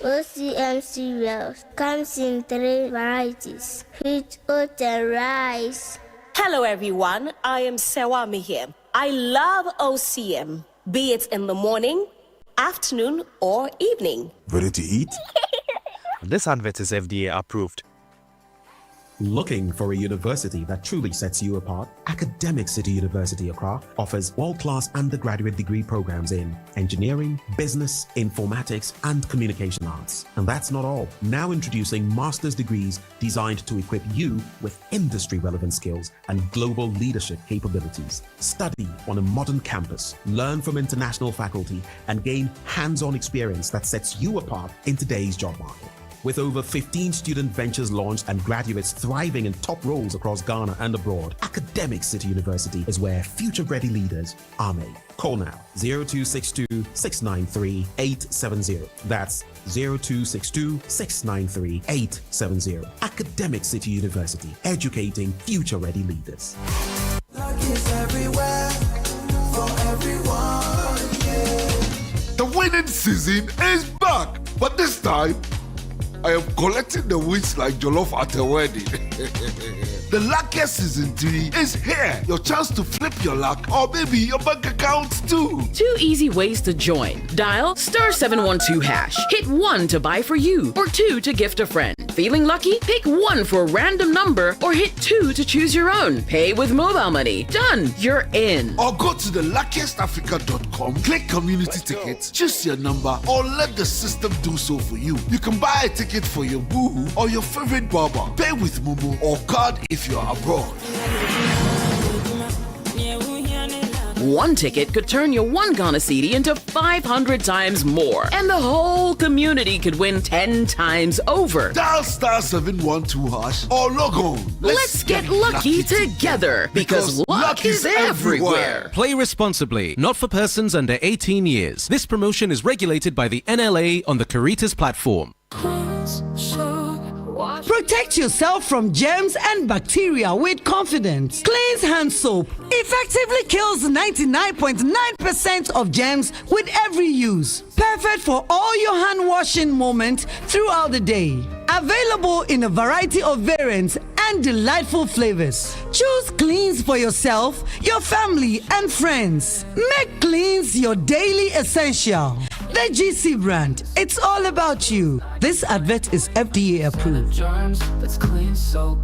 OCM cereals comes in 3 varieties: wheat, oat, and rice. Hello everyone, I am Sewami here. I love OCM, be it in the morning, afternoon, or evening. Ready to eat? This advert is FDA approved. Looking for a university that truly sets you apart? Academic City University Accra offers world-class undergraduate degree programs in engineering, business, informatics, and communication arts. And that's not all. Now introducing master's degrees designed to equip you with industry-relevant skills and global leadership capabilities. Study on a modern campus, learn from international faculty, and gain hands-on experience that sets you apart in today's job market. With over 15 student ventures launched and graduates thriving in top roles across Ghana and abroad, Academic City University is where future-ready leaders are made. Call now 0262-693-870. That's 0262-693-870. Academic City University, educating future-ready leaders. Luck is everywhere for everyone. Yeah. The winning season is back, but this time I am collecting the wins like jollof at a wedding. The luckiest season 3 is here. Your chance to flip your luck or maybe your bank account too. 2 easy ways to join. Dial *712#. Hit 1 to buy for you or 2 to gift a friend. Feeling lucky? Pick 1 for a random number or hit 2 to choose your own. Pay with mobile money. Done. You're in. Or go to the luckiestafrica.com, click community tickets, choose your number or let the system do so for you. You can buy a ticket for your boo or your favorite barber. Pay with Momo or card if you're abroad. 1 ticket could turn your 1 Ghana Cedi into 500 times more, and the whole community could win 10 times over. Dial *712# or log on. Let's get lucky together because luck is everywhere. Play responsibly, not for persons under 18 years. This promotion is regulated by the NLA on the Caritas platform. Protect yourself from germs and bacteria with confidence. Cleanse hand soap effectively kills 99.9% of germs with every use. Perfect for all your hand washing moments throughout the day. Available in a variety of variants and delightful flavors. Choose Cleanse for yourself, your family, and friends. Make Cleanse your daily essential. The GC brand. It's all about you. This advert is FDA approved. That's clean soap.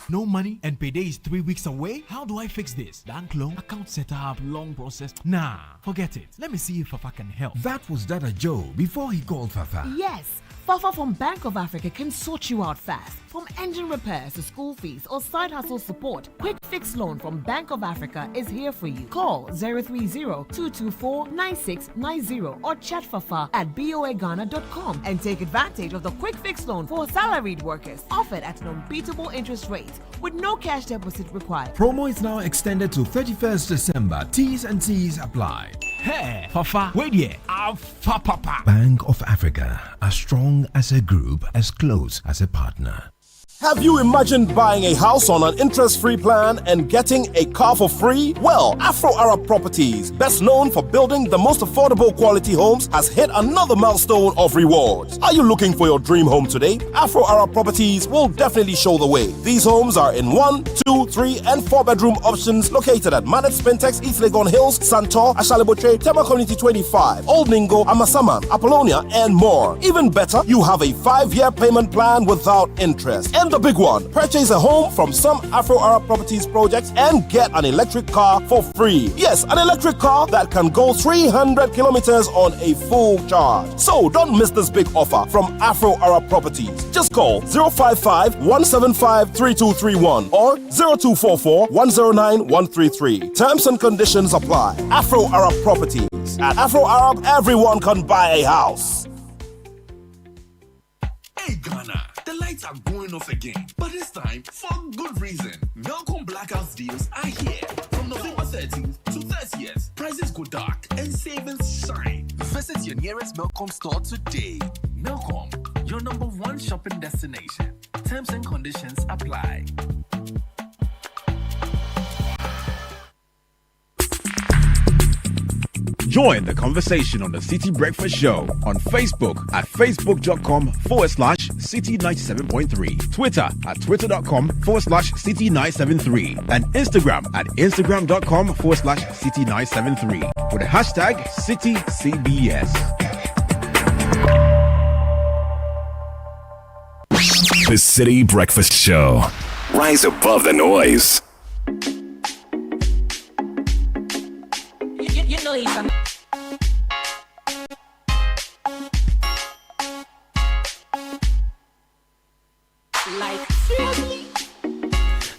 No money and payday is 3 weeks away? How do I fix this? Bank loan, account setup, long process. Nah, forget it. Let me see if Fafa can help. That was Dada Joe before he called Fafa. Yes. Fafa from Bank of Africa can sort you out fast. From engine repairs to school fees or side hustle support, Quick Fix Loan from Bank of Africa is here for you. Call 030-224-9690 or chat Fafa at boaghana.com and take advantage of the Quick Fix Loan for salaried workers offered at an unbeatable interest rate with no cash deposit required. Promo is now extended to 31st December. T's and C's apply. Hey, Fafa, wait here. Alpha Papa. Bank of Africa, as strong as a group, as close as a partner. Have you imagined buying a house on an interest-free plan and getting a car for free? Well, Afro Arab Properties, best known for building the most affordable quality homes, has hit another milestone of rewards. Are you looking for your dream home today? Afro Arab Properties will definitely show the way. These homes are in 1, 2, 3, and 4-bedroom options located at Manet Spintex, East Legon Hills, Santor, Ashalibotre, Tema Community 25, Old Ningo, Amasaman, Apollonia, and more. Even better, you have a 5-year payment plan without interest. And the big one, purchase a home from some Afro Arab Properties projects and get an electric car for free. Yes, an electric car that can go 300 kilometers on a full charge. So don't miss this big offer from Afro Arab Properties. Just call 055-175-3231 or 0244-109-133. Terms and conditions apply. Afro Arab Properties. At Afro Arab, everyone can buy a house. Hey Ghana, the lights are going off again, but this time for good reason. Melcom Blackouts deals are here. From November 13th to 30th, prices go dark and savings shine. Visit your nearest Melcom store today. Melcom, your #1 shopping destination. Terms and conditions apply. Join the conversation on the Citi Breakfast Show on Facebook at facebook.com/Citi97.3, Twitter at twitter.com/Citi973, and Instagram at instagram.com/Citi973 with the hashtag CitiCBS. The Citi Breakfast Show. Rise above the noise. You know he's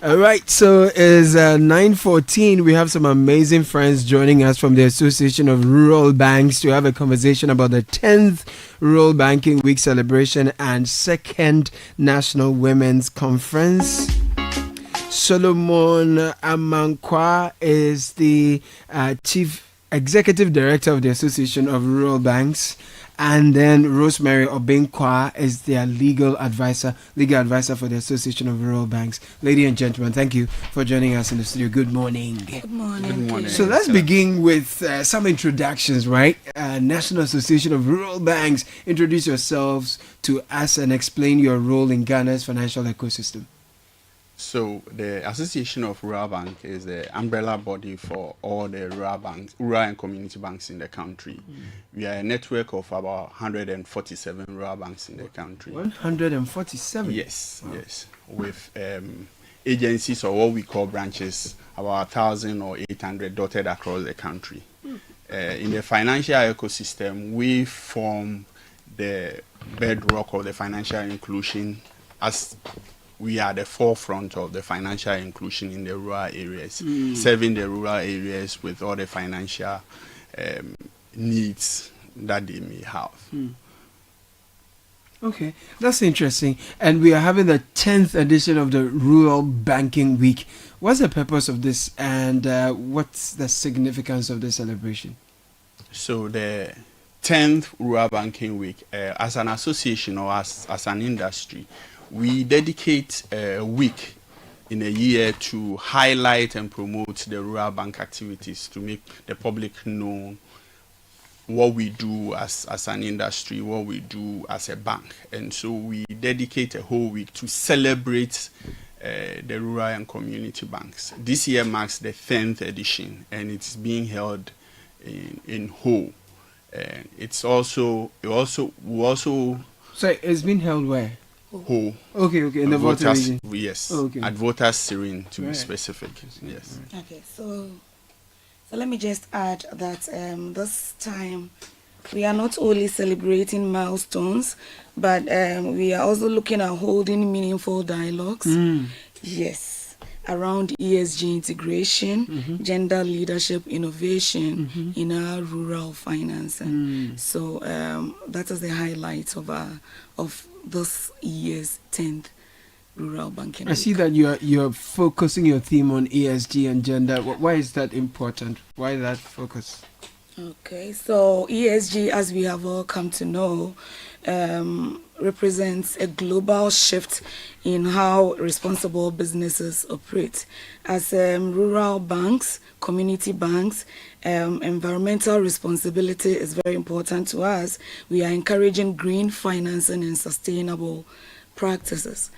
All right, so it's 9:14. We have some amazing friends joining us from the Association of Rural Banks to have a conversation about the 10th Rural Banking Week celebration and 2nd National Women's Conference. Solomon Amankwa is the Chief Executive Director of the Association of Rural Banks. And then Rosemary Obinkwa is their legal advisor for the Association of Rural Banks. Ladies and gentlemen, thank you for joining us in the studio. Good morning. Good morning. Good morning. So let's begin with some introductions, right? National Association of Rural Banks, introduce yourselves to us and explain your role in Ghana's financial ecosystem. So the Association of Rural Bank is the umbrella body for all the rural banks, rural and community banks in the country. We are a network of about 147 rural banks in the country. 147? Yes, wow. Yes. With agencies or what we call branches, about 1,000 or 800 dotted across the country. In the financial ecosystem, we form the bedrock of the financial inclusion, as we are the forefront of the financial inclusion in the rural areas, serving the rural areas with all the financial needs that they may have. Okay, that's interesting. And we are having the 10th edition of the Rural Banking Week. What's the purpose of this, and what's the significance of the celebration? So the 10th Rural Banking Week, as an association or as an industry, we dedicate a week in a year to highlight and promote the rural bank activities, to make the public know what we do as an industry, what we do as a bank. And so we dedicate a whole week to celebrate the rural and community banks. This year marks the 10th edition, and it's being held in whole. And it's also we also. So it's been held where? Whole. Okay, in the Volta region. Yes. Okay. At Volta Serene, to be Right. specific. Yes. Okay, so let me just add that this time we are not only celebrating milestones, but we are also looking at holding meaningful dialogues. Yes, around ESG integration, gender leadership, innovation in our rural finance. So that is the highlight of this year's 10th Rural Banking I see Week. that you're focusing your theme on ESG and gender. Why is that important? Why that focus? Okay, so ESG, as we have all come to know, represents a global shift in how responsible businesses operate. As rural banks, community banks, environmental responsibility is very important to us. We are encouraging green financing and sustainable practices.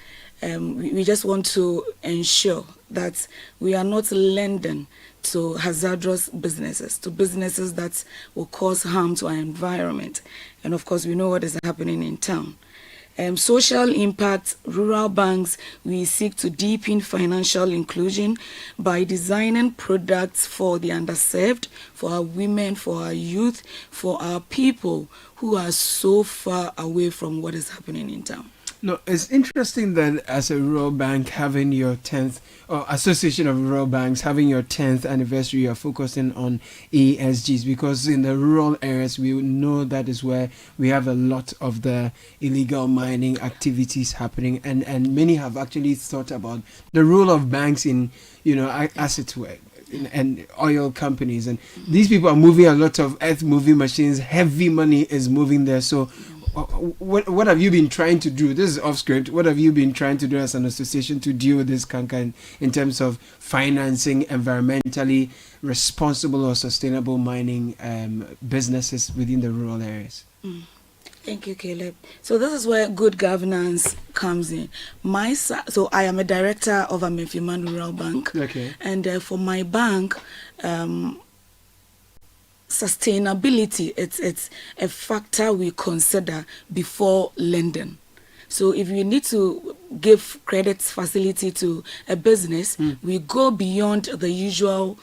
We just want to ensure that we are not lending to hazardous businesses, to businesses that will cause harm to our environment. And of course, we know what is happening in town. Social impact, rural banks, we seek to deepen financial inclusion by designing products for the underserved, for our women, for our youth, for our people who are so far away from what is happening in town. No, it's interesting that as a rural bank having your 10th, or Association of Rural Banks having your 10th anniversary, you're focusing on ESGs, because in the rural areas, we know that is where we have a lot of the illegal mining activities happening, and many have actually thought about the role of banks in, as it were, and oil companies, and these people are moving a lot of earth moving machines. Heavy money is moving there. So what have you been trying to do? This is off script. What have you been trying to do as an association to deal with this canker in terms of financing environmentally responsible or sustainable mining businesses within the rural areas? Thank you, Caleb. So this is where good governance comes in. So I am a director of Amefiman Rural Bank. Okay. And for my bank, sustainability, it's a factor we consider before lending. So if you need to give credit facility to a business, we go beyond the usual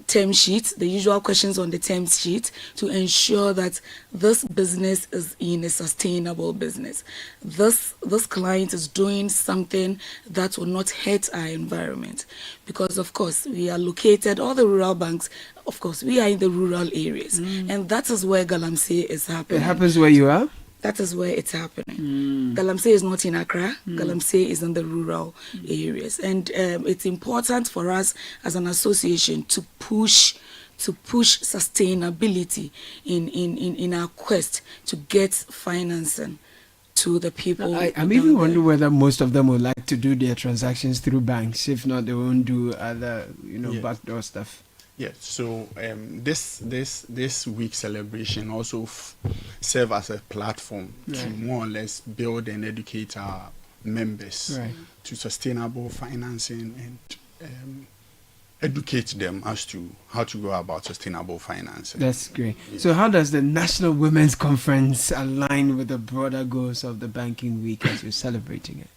term sheet, the usual questions on the term sheet, to ensure that this business is in a sustainable business. This client is doing something that will not hurt our environment. Because of course, we are located, all the rural banks, of course, we are in the rural areas. And that is where Galamsey is happening. It happens where you are? That is where it's happening. Galamsey is not in Accra. Galamsey is in the rural areas. And it's important for us as an association to push sustainability in our quest to get financing to the people. I'm even wondering whether most of them would like to do their transactions through banks. If not, they won't do other, backdoor stuff. Yeah, so this week celebration also serve as a platform to more or less build and educate our members to sustainable financing and educate them as to how to go about sustainable financing. That's great. Yeah. So how does the National Women's Conference align with the broader goals of the banking week as you're celebrating it?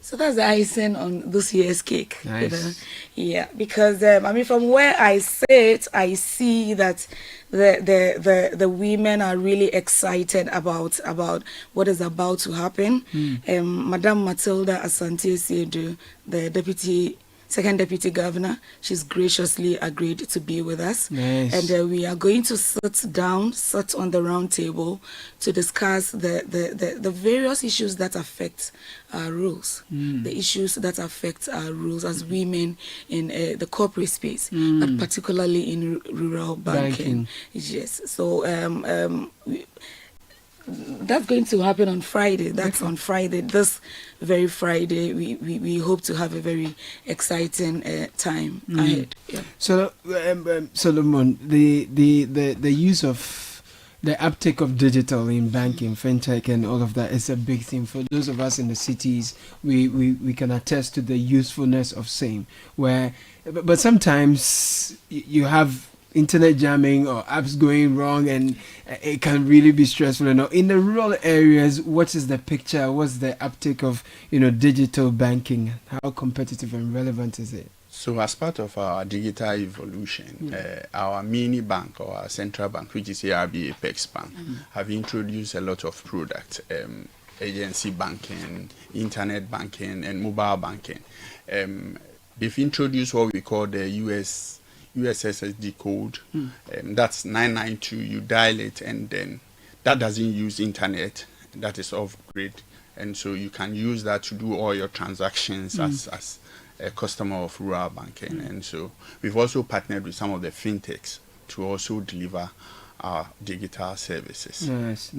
So that's the icing on this year's cake. Nice. Yeah, because from where I sit, I see that the women are really excited about what is about to happen. Madame Matilda Asante Siedu, the second deputy governor, she's graciously agreed to be with us. Nice. And we are going to sit on the round table to discuss the various issues that affect our rules, the issues that affect our rules as women in the corporate space, but particularly in rural banking. Yes. So that's going to happen on Friday. That's on Friday. This very Friday, we hope to have a very exciting time ahead. Yeah. So, Solomon, the use of the uptake of digital in banking, fintech, and all of that is a big thing for those of us in the cities. We can attest to the usefulness of same. But sometimes you have internet jamming or apps going wrong, and it can really be stressful. In the rural areas, what is the picture? What's the uptake of digital banking? How competitive and relevant is it? So as part of our digital evolution, our mini bank or our central bank, which is ARB Apex Bank, have introduced a lot of products, agency banking, internet banking, and mobile banking. They've introduced what we call the USSD code. That's 992. You dial it, and then that doesn't use internet. That is off grid, and so you can use that to do all your transactions as a customer of rural banking. And so we've also partnered with some of the fintechs to also deliver our digital services. Nice.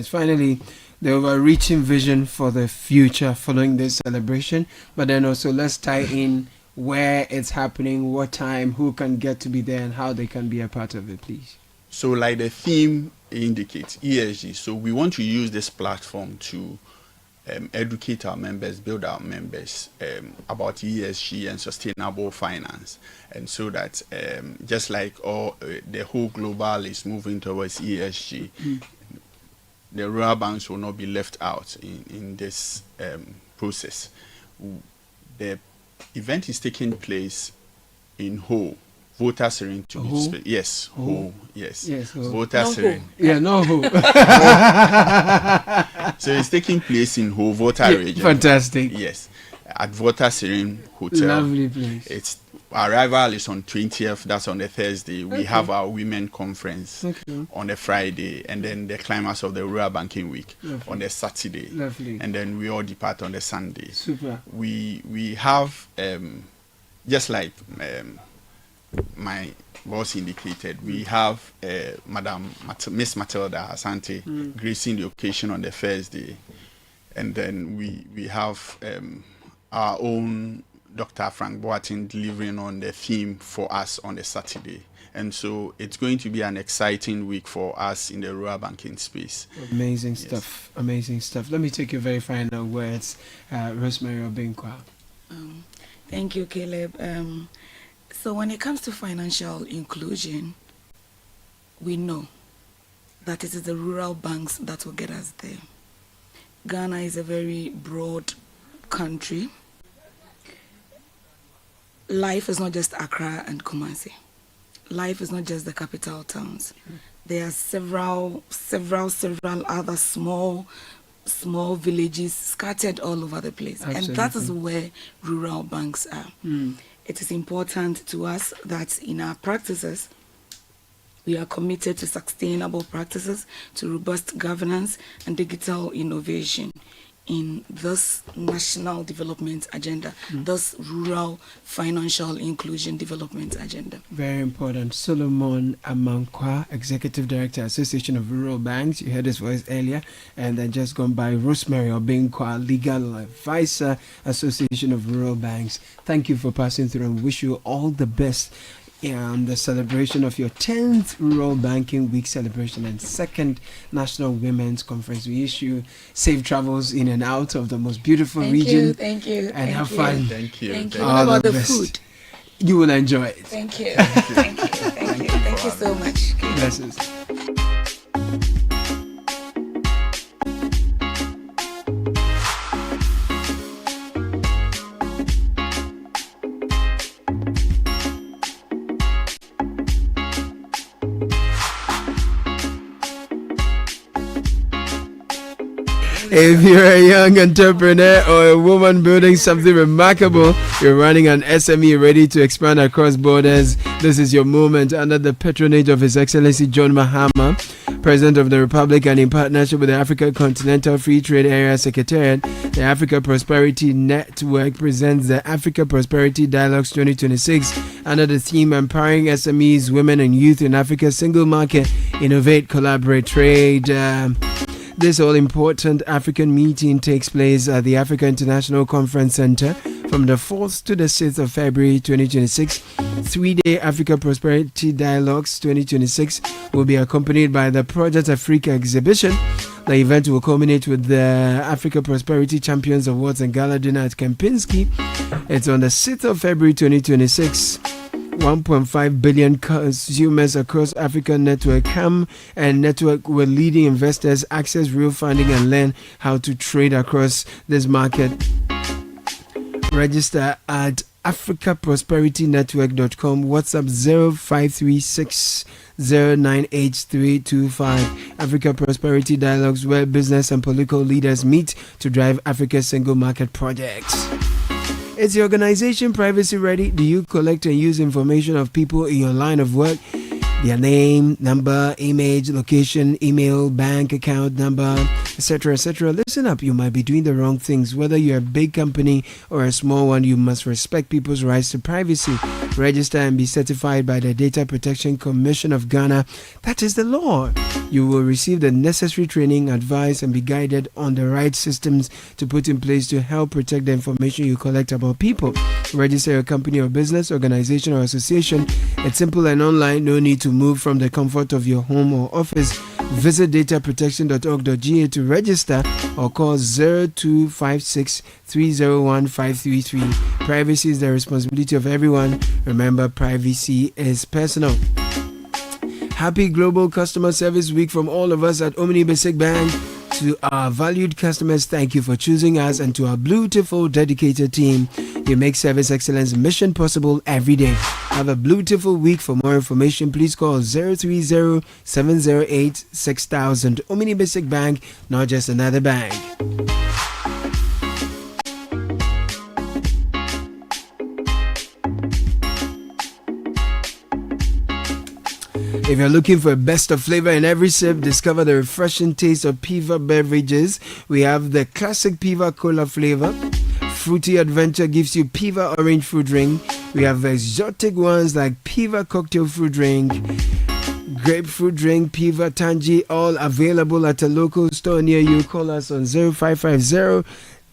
Finally, the overreaching vision for the future following this celebration, but then also let's tie in where it's happening, what time, who can get to be there, and how they can be a part of it, please. So like the theme indicates, ESG, so we want to use this platform to educate our members, build our members about ESG and sustainable finance, and so that just like the whole global is moving towards ESG, the rural banks will not be left out in this process. The event is taking place in Ho. Voter Serene to be yes, Ho. Yes. Voter Serene. Yeah, no Ho. So it's taking place in Ho, Voter region. Fantastic. Yes. At Voter Serene Hotel. Lovely place. It's arrival is on 20th, that's on the Thursday. We have our women conference on the Friday, and then the climax of the Rural Banking Week on the Saturday. Lovely. And then we all depart on the Sunday. Super. We have just like my boss indicated, we have Miss Matilda Asante gracing the occasion on the Thursday, and then we have our own Dr. Frank Boateng delivering on the theme for us on the Saturday. And so it's going to be an exciting week for us in the rural banking space. Amazing stuff. Let me take your very final words, Rosemary Obinkwa. Thank you, Caleb. So when it comes to financial inclusion, we know that it is the rural banks that will get us there. Ghana is a very broad country. Life is not just Accra and Kumasi. Life is not just the capital towns. There are several other small villages scattered all over the place. Absolutely. And that is where rural banks are. It is important to us that in our practices, we are committed to sustainable practices, to robust governance and digital innovation in this national development agenda, this rural financial inclusion development agenda. Very important. Solomon Amankwa, Executive Director, Association of Rural Banks. You heard his voice earlier. And then just gone by Rosemary Obinkwa, Legal Advisor, Association of Rural Banks. Thank you for passing through and wish you all the best on the celebration of your 10th Rural Banking Week celebration and 2nd National Women's Conference. We wish you safe travels in and out of the most beautiful region. Thank you. And have fun. Thank you. What about the food? You will enjoy it. Thank you. Thank you so much. Blessings. If you're a young entrepreneur or a woman building something remarkable, you're running an SME ready to expand across borders, this is your moment. Under the patronage of His Excellency John Mahama, President of the Republic, and in partnership with the Africa Continental Free Trade Area Secretariat, the Africa Prosperity Network presents the Africa Prosperity Dialogues 2026 under the theme Empowering SMEs, Women and Youth in Africa's Single Market, Innovate, Collaborate, Trade. This all-important African meeting takes place at the Africa International Conference Center from the 4th to the 6th of February 2026. 3-day Africa Prosperity Dialogues 2026 will be accompanied by the Project Africa exhibition. The event will culminate with the Africa Prosperity Champions Awards and Gala dinner at Kempinski. It's on the 6th of February 2026. 1.5 billion consumers across Africa network. Come and network with leading investors, access real funding, and learn how to trade across this market. Register at africaprosperitynetwork.com. WhatsApp 0536 098325. Africa Prosperity Dialogues, where business and political leaders meet to drive Africa's single market projects. Is your organization privacy ready? Do you collect and use information of people in your line of work? Their name, number, image, location, email, bank account number, etc., etc. Listen up, you might be doing the wrong things. Whether you're a big company or a small one, you must respect people's rights to privacy. Register and be certified by the Data Protection Commission of Ghana. That is the law. You will receive the necessary training, advice, and be guided on the right systems to put in place to help protect the information you collect about people. Register your company or business, organization, or association. It's simple and online. No need to move from the comfort of your home or office. Visit dataprotection.org.ga to register or call 0256 301 533. Privacy is the responsibility of everyone. Remember, privacy is personal. Happy Global Customer Service Week from all of us at Omni Basic Bank. To our valued customers, thank you for choosing us, and to our beautiful, dedicated team, you make service excellence mission possible every day. Have a beautiful week. For more information, please call 030-708-6000. Omni Basic Bank, not just another bank. If you're looking for a best of flavor in every sip, discover the refreshing taste of Piva beverages. We have the classic Piva Cola flavor. Fruity Adventure gives you Piva Orange Fruit Drink. We have exotic ones like Piva Cocktail Fruit Drink, Grapefruit Drink, Piva Tangy, all available at a local store near you. Call us on 0550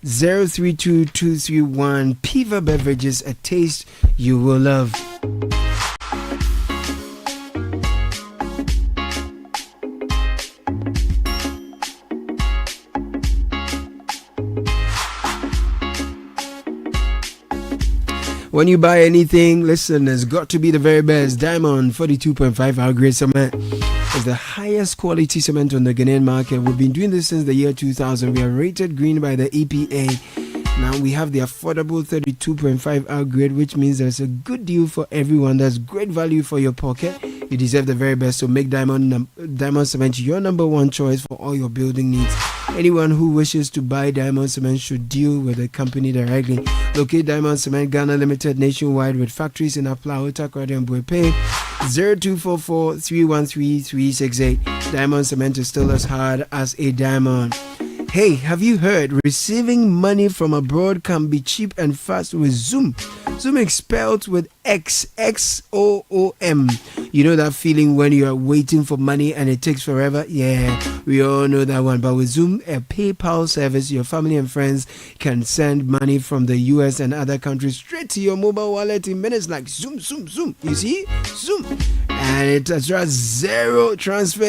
032231. Piva Beverages, a taste you will love. When you buy anything, listen, it's got to be the very best. Diamond 42.5 hour grade cement is the highest quality cement on the Ghanaian market. We've been doing this since the year 2000. We are rated green by the EPA. Now we have the affordable 32.5 hour grade, which means there's a good deal for everyone. There's great value for your pocket. You deserve the very best, so make Diamond Cement your number one choice for all your building needs. Anyone who wishes to buy Diamond Cement should deal with the company directly. Locate Diamond Cement Ghana Limited nationwide with factories in Apla, Takoradi, and Buepe. 0244 313 368. Diamond Cement is still as hard as a diamond. Hey, have you heard? Receiving money from abroad can be cheap and fast with Zoom. Zoom is spelled with X, X-O-O-M. You know that feeling when you are waiting for money and it takes forever? Yeah, we all know that one. But with Zoom, a PayPal service, your family and friends can send money from the US and other countries straight to your mobile wallet in minutes, like Zoom. You see? Zoom. And it attracts zero transfer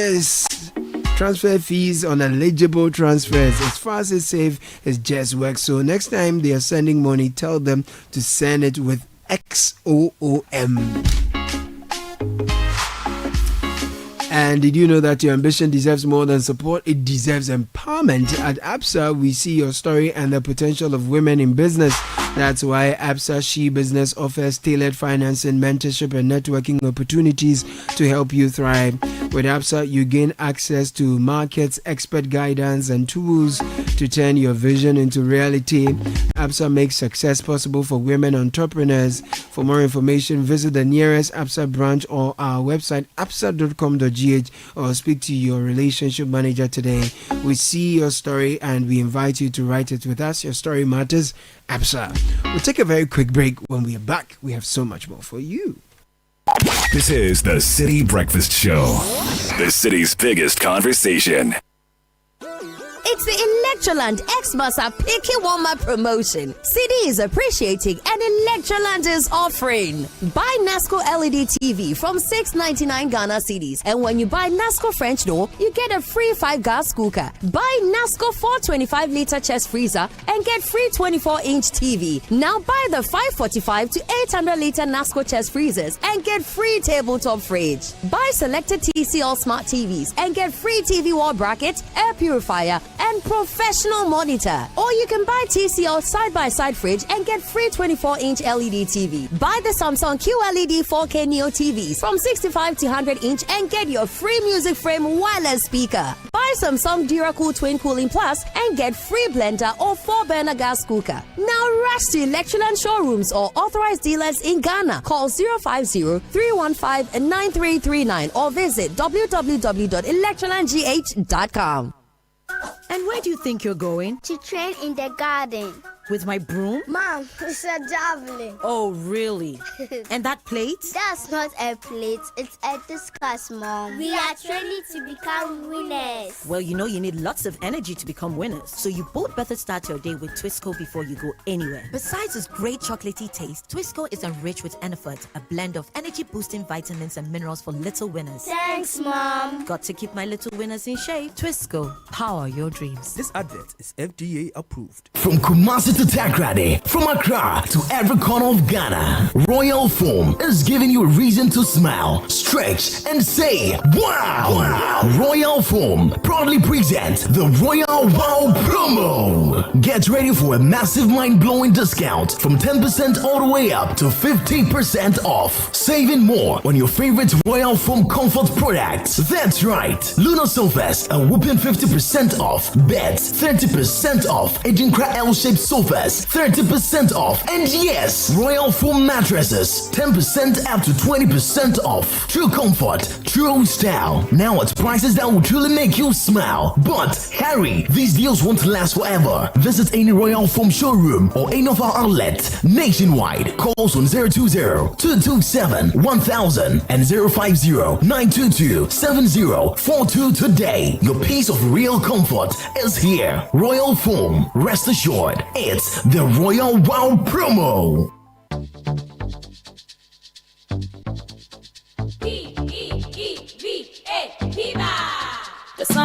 fees on eligible transfers. As fast as safe, it just works. So next time they are sending money, tell them to send it with XOOM. And did you know that your ambition deserves more than support? It deserves empowerment. At ABSA, we see your story and the potential of women in business. That's why ABSA She Business offers tailored financing, mentorship, and networking opportunities to help you thrive. With ABSA, you gain access to markets, expert guidance, and tools to turn your vision into reality. ABSA makes success possible for women entrepreneurs. For more information, visit the nearest ABSA branch or our website, absa.com.gh, or speak to your relationship manager today. We see your story and we invite you to write it with us. Your story matters. ABSA. We'll take a very quick break. When we are back, we have so much more for you. This is the Citi Breakfast Show, the city's biggest conversation. It's the Electroland Xmas are Picky Warmer promotion. Citi is appreciating and Electroland is offering. Buy Nasco LED TV from 699 Ghana cedis, and when you buy Nasco French door, you get a free 5 gas cooker. Buy Nasco 425-liter chest freezer and get free 24-inch TV. Now buy the 545 to 800-liter Nasco chest freezers and get free tabletop fridge. Buy selected TCL smart TVs and get free TV wall bracket, air purifier, and professional monitor. Or you can buy TCL side-by-side fridge and get free 24-inch LED TV. Buy the Samsung QLED 4K Neo TVs from 65 to 100-inch and get your free music frame wireless speaker. Buy Samsung DuraCool Twin Cooling Plus and get free blender or 4-burner gas cooker. Now rush to Electroland showrooms or authorized dealers in Ghana. Call 050-315-9339 or visit www.electrolandgh.com. And where do you think you're going? To train in the garden. With my broom? Mom, it's a javelin. Oh, really? And that plate? That's not a plate. It's a discus, Mom. We are training to become winners. Well, you know you need lots of energy to become winners. So you both better start your day with Twisco before you go anywhere. Besides its great chocolatey taste, Twisco is enriched with Enerfort, a blend of energy-boosting vitamins and minerals for little winners. Thanks, Mom. Got to keep my little winners in shape. Twisco, power your dreams. This advert is FDA approved. From Kumasi to Takrady, from Accra to every corner of Ghana, Royal Foam is giving you a reason to smile, stretch, and say, wow! Wow. Royal Foam proudly presents the Royal Wow promo. Get ready for a massive mind-blowing discount from 10% all the way up to 50% off. Saving more on your favorite Royal Foam comfort products. That's right. Lunar sofas, a whooping 50% off. Beds, 30% off. Edinkra L-shaped sofas, 30% off. And yes, Royal Foam mattresses, 10% up to 20% off. True comfort, true style. Now at prices that will truly make you smile. But hurry, these deals won't last forever. Visit any Royal Foam showroom or any of our outlets nationwide. Calls on 020-227-1000 and 050-922-7042 today. Your piece of real comfort is here. Royal Foam. Rest assured, it's the Royal Wow promo.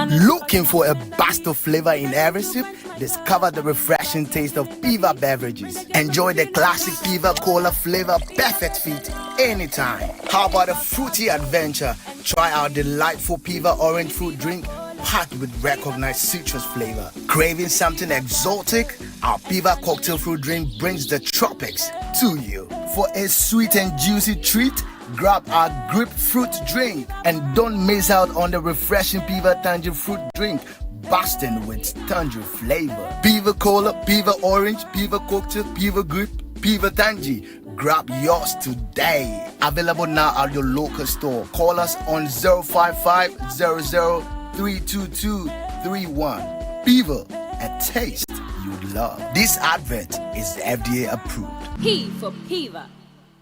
Looking for a burst of flavor in every sip? Discover the refreshing taste of Piva beverages. Enjoy the classic Piva Cola flavor, perfect fit anytime. How about a fruity adventure? Try our delightful Piva orange fruit drink packed with recognized citrus flavor. Craving something exotic? Our Piva cocktail fruit drink brings the tropics to you. For a sweet and juicy treat, grab our grapefruit drink and don't miss out on the refreshing Piva tangerine fruit drink bursting with tangerine flavor. Piva Cola, Piva Orange, Piva Cocktail, Piva Grape, Piva Tangy. Grab yours today. Available now at your local store. Call us on 055-00-322-31. Piva, a taste you'd love. This advert is FDA approved. P for Piva.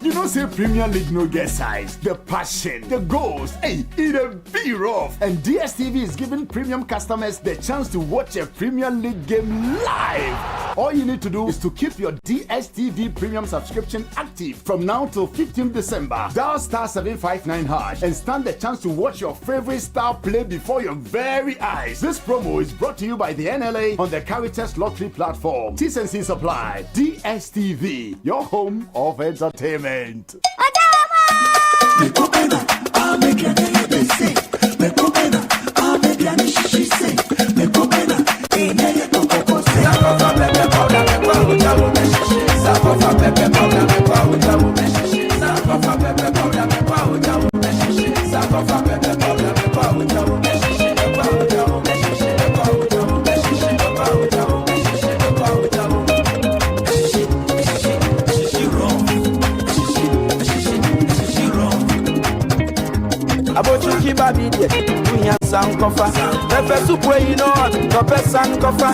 You don't say Premier League no get size, the passion, the goals, hey, it a be rough. And DSTV is giving premium customers the chance to watch a Premier League game live. All you need to do is to keep your DSTV premium subscription active from now till 15th December. Dial *759# and stand the chance to watch your favorite star play before your very eyes. This promo is brought to you by the NLA on the Caritas Lottery platform. T&Cs apply. DSTV, your home of entertainment. Sankofa, pepper soup where you know pepper sankofa,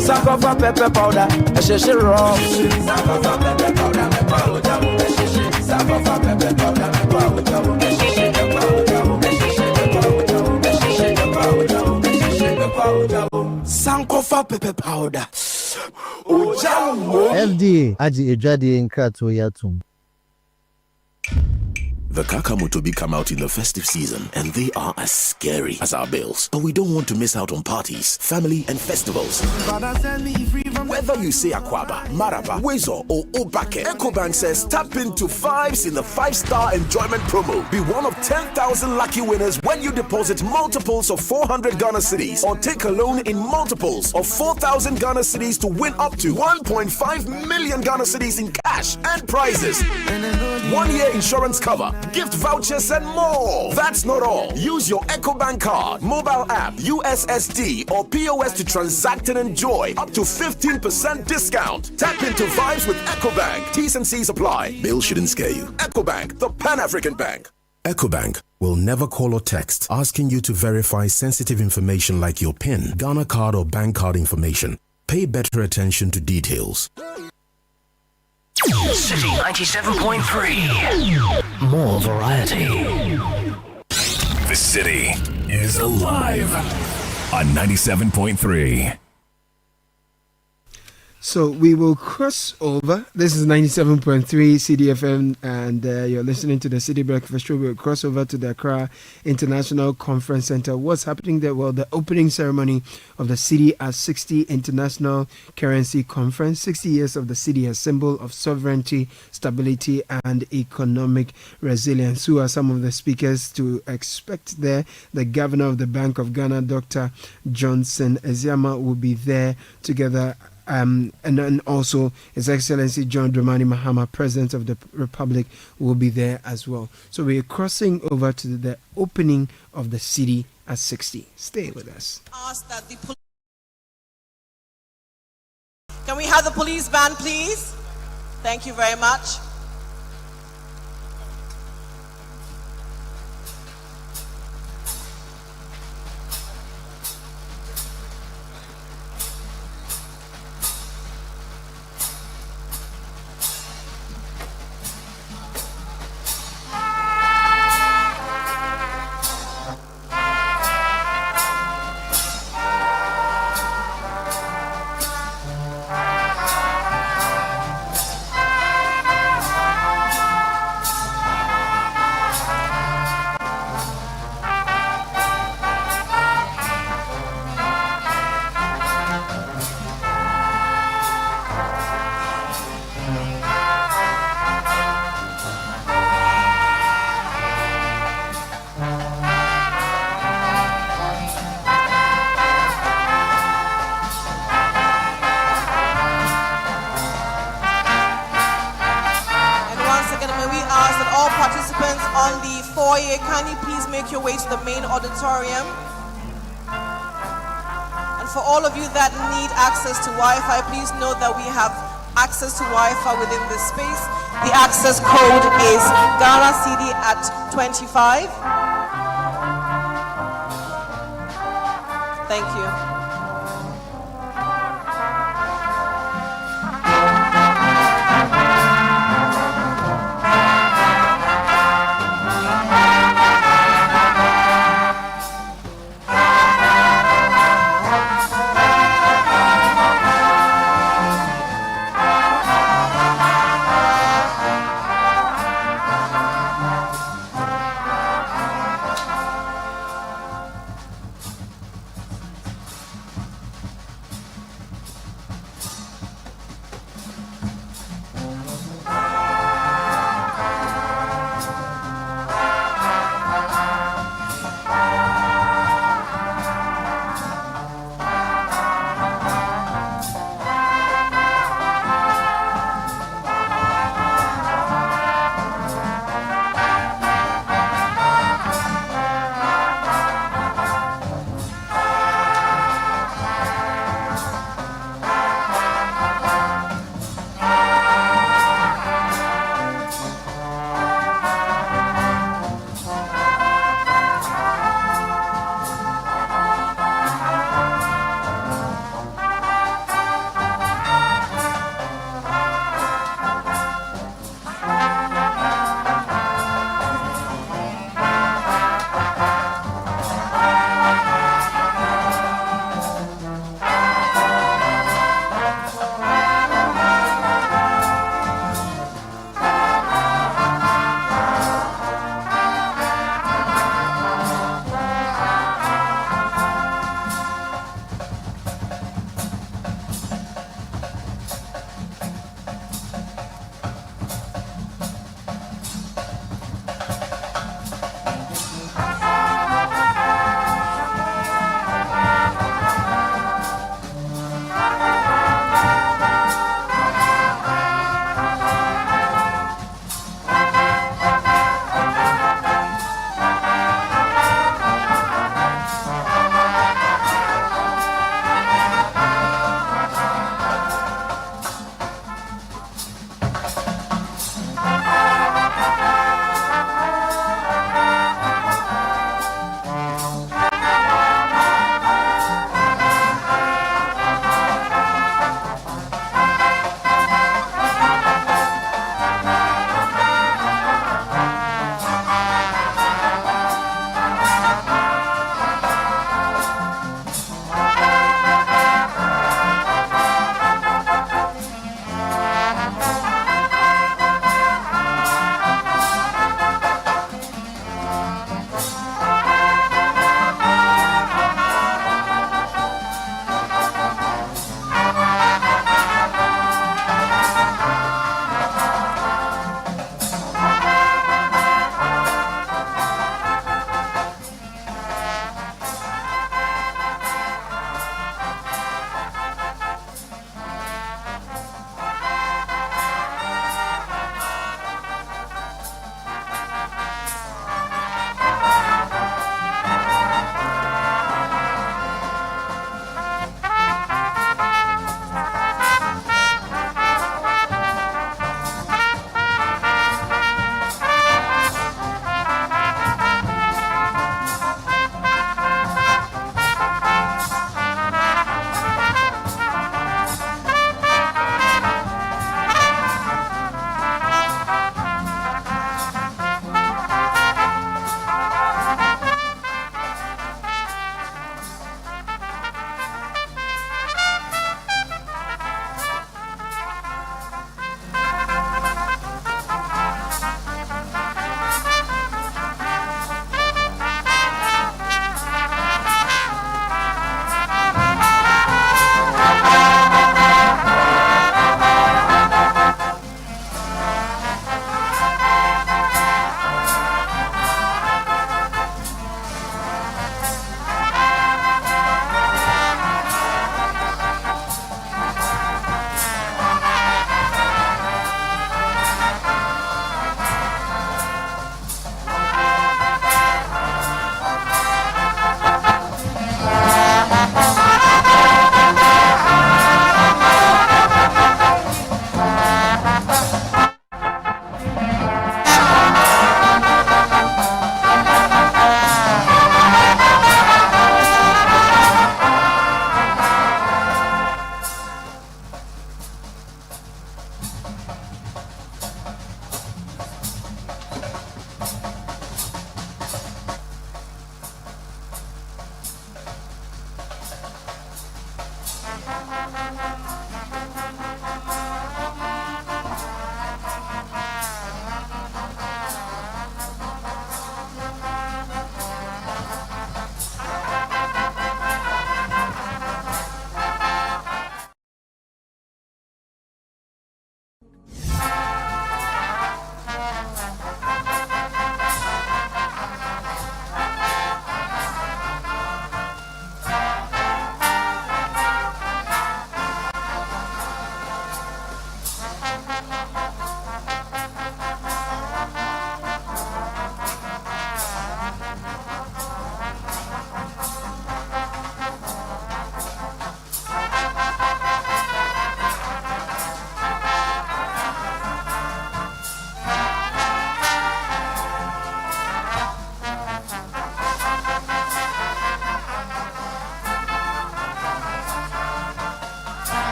sankofa pepper powder, a sheshe raw. Sankofa pepper powder, sankofa pepper powder, Alpha pepper powder. Ojawo. FDA aji ejade nkrato yatum. The Kakamotobi come out in the festive season, and they are as scary as our bills. But we don't want to miss out on parties, family, and festivals. Whether you say Akwaba, Maraba, Wezo, or Obake, EcoBank says tap into fives in the 5-star enjoyment promo. Be one of 10,000 lucky winners when you deposit multiples of 400 Ghana cedis or take a loan in multiples of 4,000 Ghana cedis to win up to 1.5 million Ghana cedis in cash and prizes. 1-year insurance cover, gift vouchers, and more. That's not all. Use your EcoBank card, mobile app, USSD, or POS to transact and enjoy up to 15% discount. Tap into vibes with EcoBank. T's and C's apply. Bill shouldn't scare you. EcoBank, the Pan-African Bank. EcoBank will never call or text asking you to verify sensitive information like your PIN, Ghana card, or bank card information. Pay better attention to details. City 97.3. More variety. The city is alive on 97.3. So we will cross over. This is 97.3 CDFM, and you're listening to the City Breakfast Show. We'll cross over to the Accra International Conference Center. What's happening there? Well, the opening ceremony of the Citi as 60 International Currency Conference. 60 years of the Citi, a symbol of sovereignty, stability, and economic resilience. Who are some of the speakers to expect there? The Governor of the Bank of Ghana, Dr. Johnson Eziama, will be there together. And then also His Excellency John Dramani Mahama, President of the Republic, will be there as well. So we're crossing over to the opening of the Citi at 60. Stay with us. Ask that Can we have the police band, please? Thank you very much. Kindly please make your way to the main auditorium. And for all of you that need access to Wi-Fi, please note that we have access to Wi-Fi within this space. The access code is Ghana Cedi at 25. Thank you.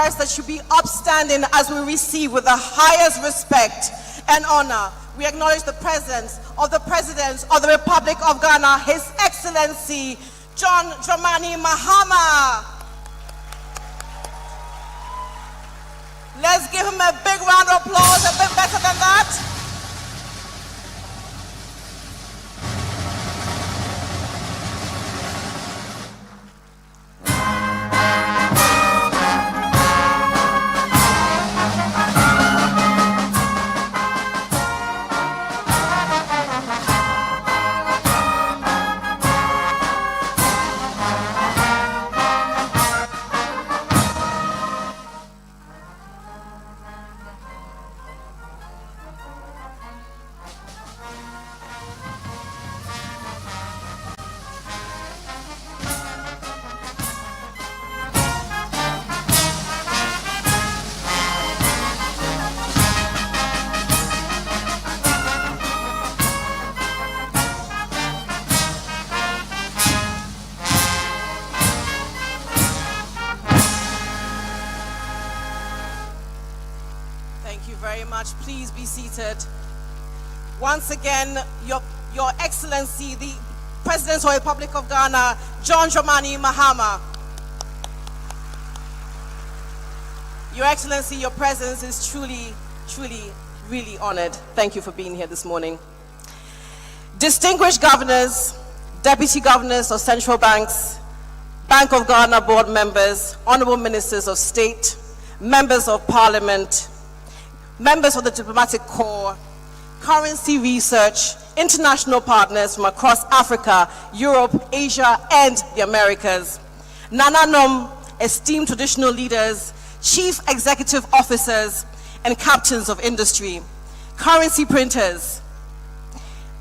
press that should be upstanding as we receive with the highest respect and honor. We acknowledge the presence of the President of the Republic of Ghana, His Excellency John Dramani Mahama. Let's give him a big round of applause, a bit better than that. Please be seated. Once again, Your Excellency, the President of the Republic of Ghana, John Dramani Mahama. Your Excellency, your presence is truly, really honored. Thank you for being here this morning. Distinguished governors, deputy governors of central banks, Bank of Ghana board members, honorable ministers of state, members of parliament, members of the diplomatic corps, currency research, international partners from across Africa, Europe, Asia, and the Americas, Nananom, esteemed traditional leaders, chief executive officers, and captains of industry, currency printers,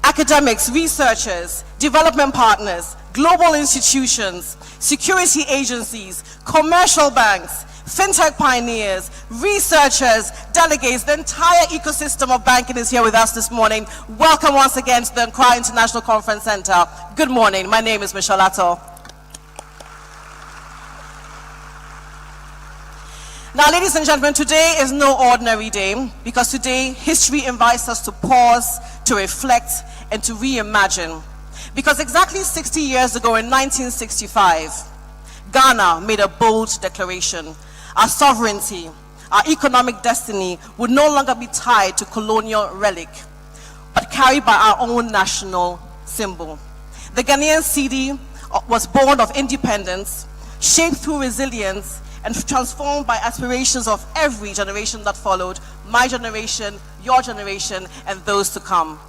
academics, researchers, development partners, global institutions, security agencies, commercial banks, fintech pioneers, researchers, delegates, the entire ecosystem of banking is here with us this morning. Welcome once again to the Accra International Conference Center. Good morning. My name is Michelle Atto. Now, ladies and gentlemen, today is no ordinary day because today history invites us to pause, to reflect, and to reimagine. Because exactly 60 years ago in 1965, Ghana made a bold declaration. Our sovereignty, our economic destiny would no longer be tied to colonial relic, but carried by our own national symbol. The Ghanaian Cedi was born of independence, shaped through resilience, and transformed by aspirations of every generation that followed, my generation, your generation, and those to come.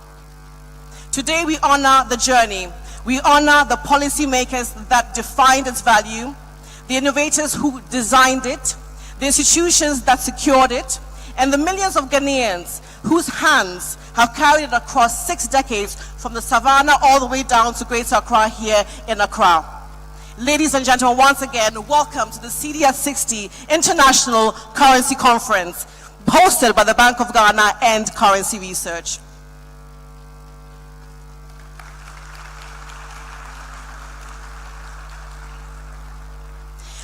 Today we honor the journey. We honor the policymakers that defined its value, the innovators who designed it, the institutions that secured it, and the millions of Ghanaians whose hands have carried it across 6 decades from the savannah all the way down to Greater Accra here in Accra. Ladies and gentlemen, once again, welcome to the Cedi at 60 International Currency Conference, hosted by the Bank of Ghana and Currency Research.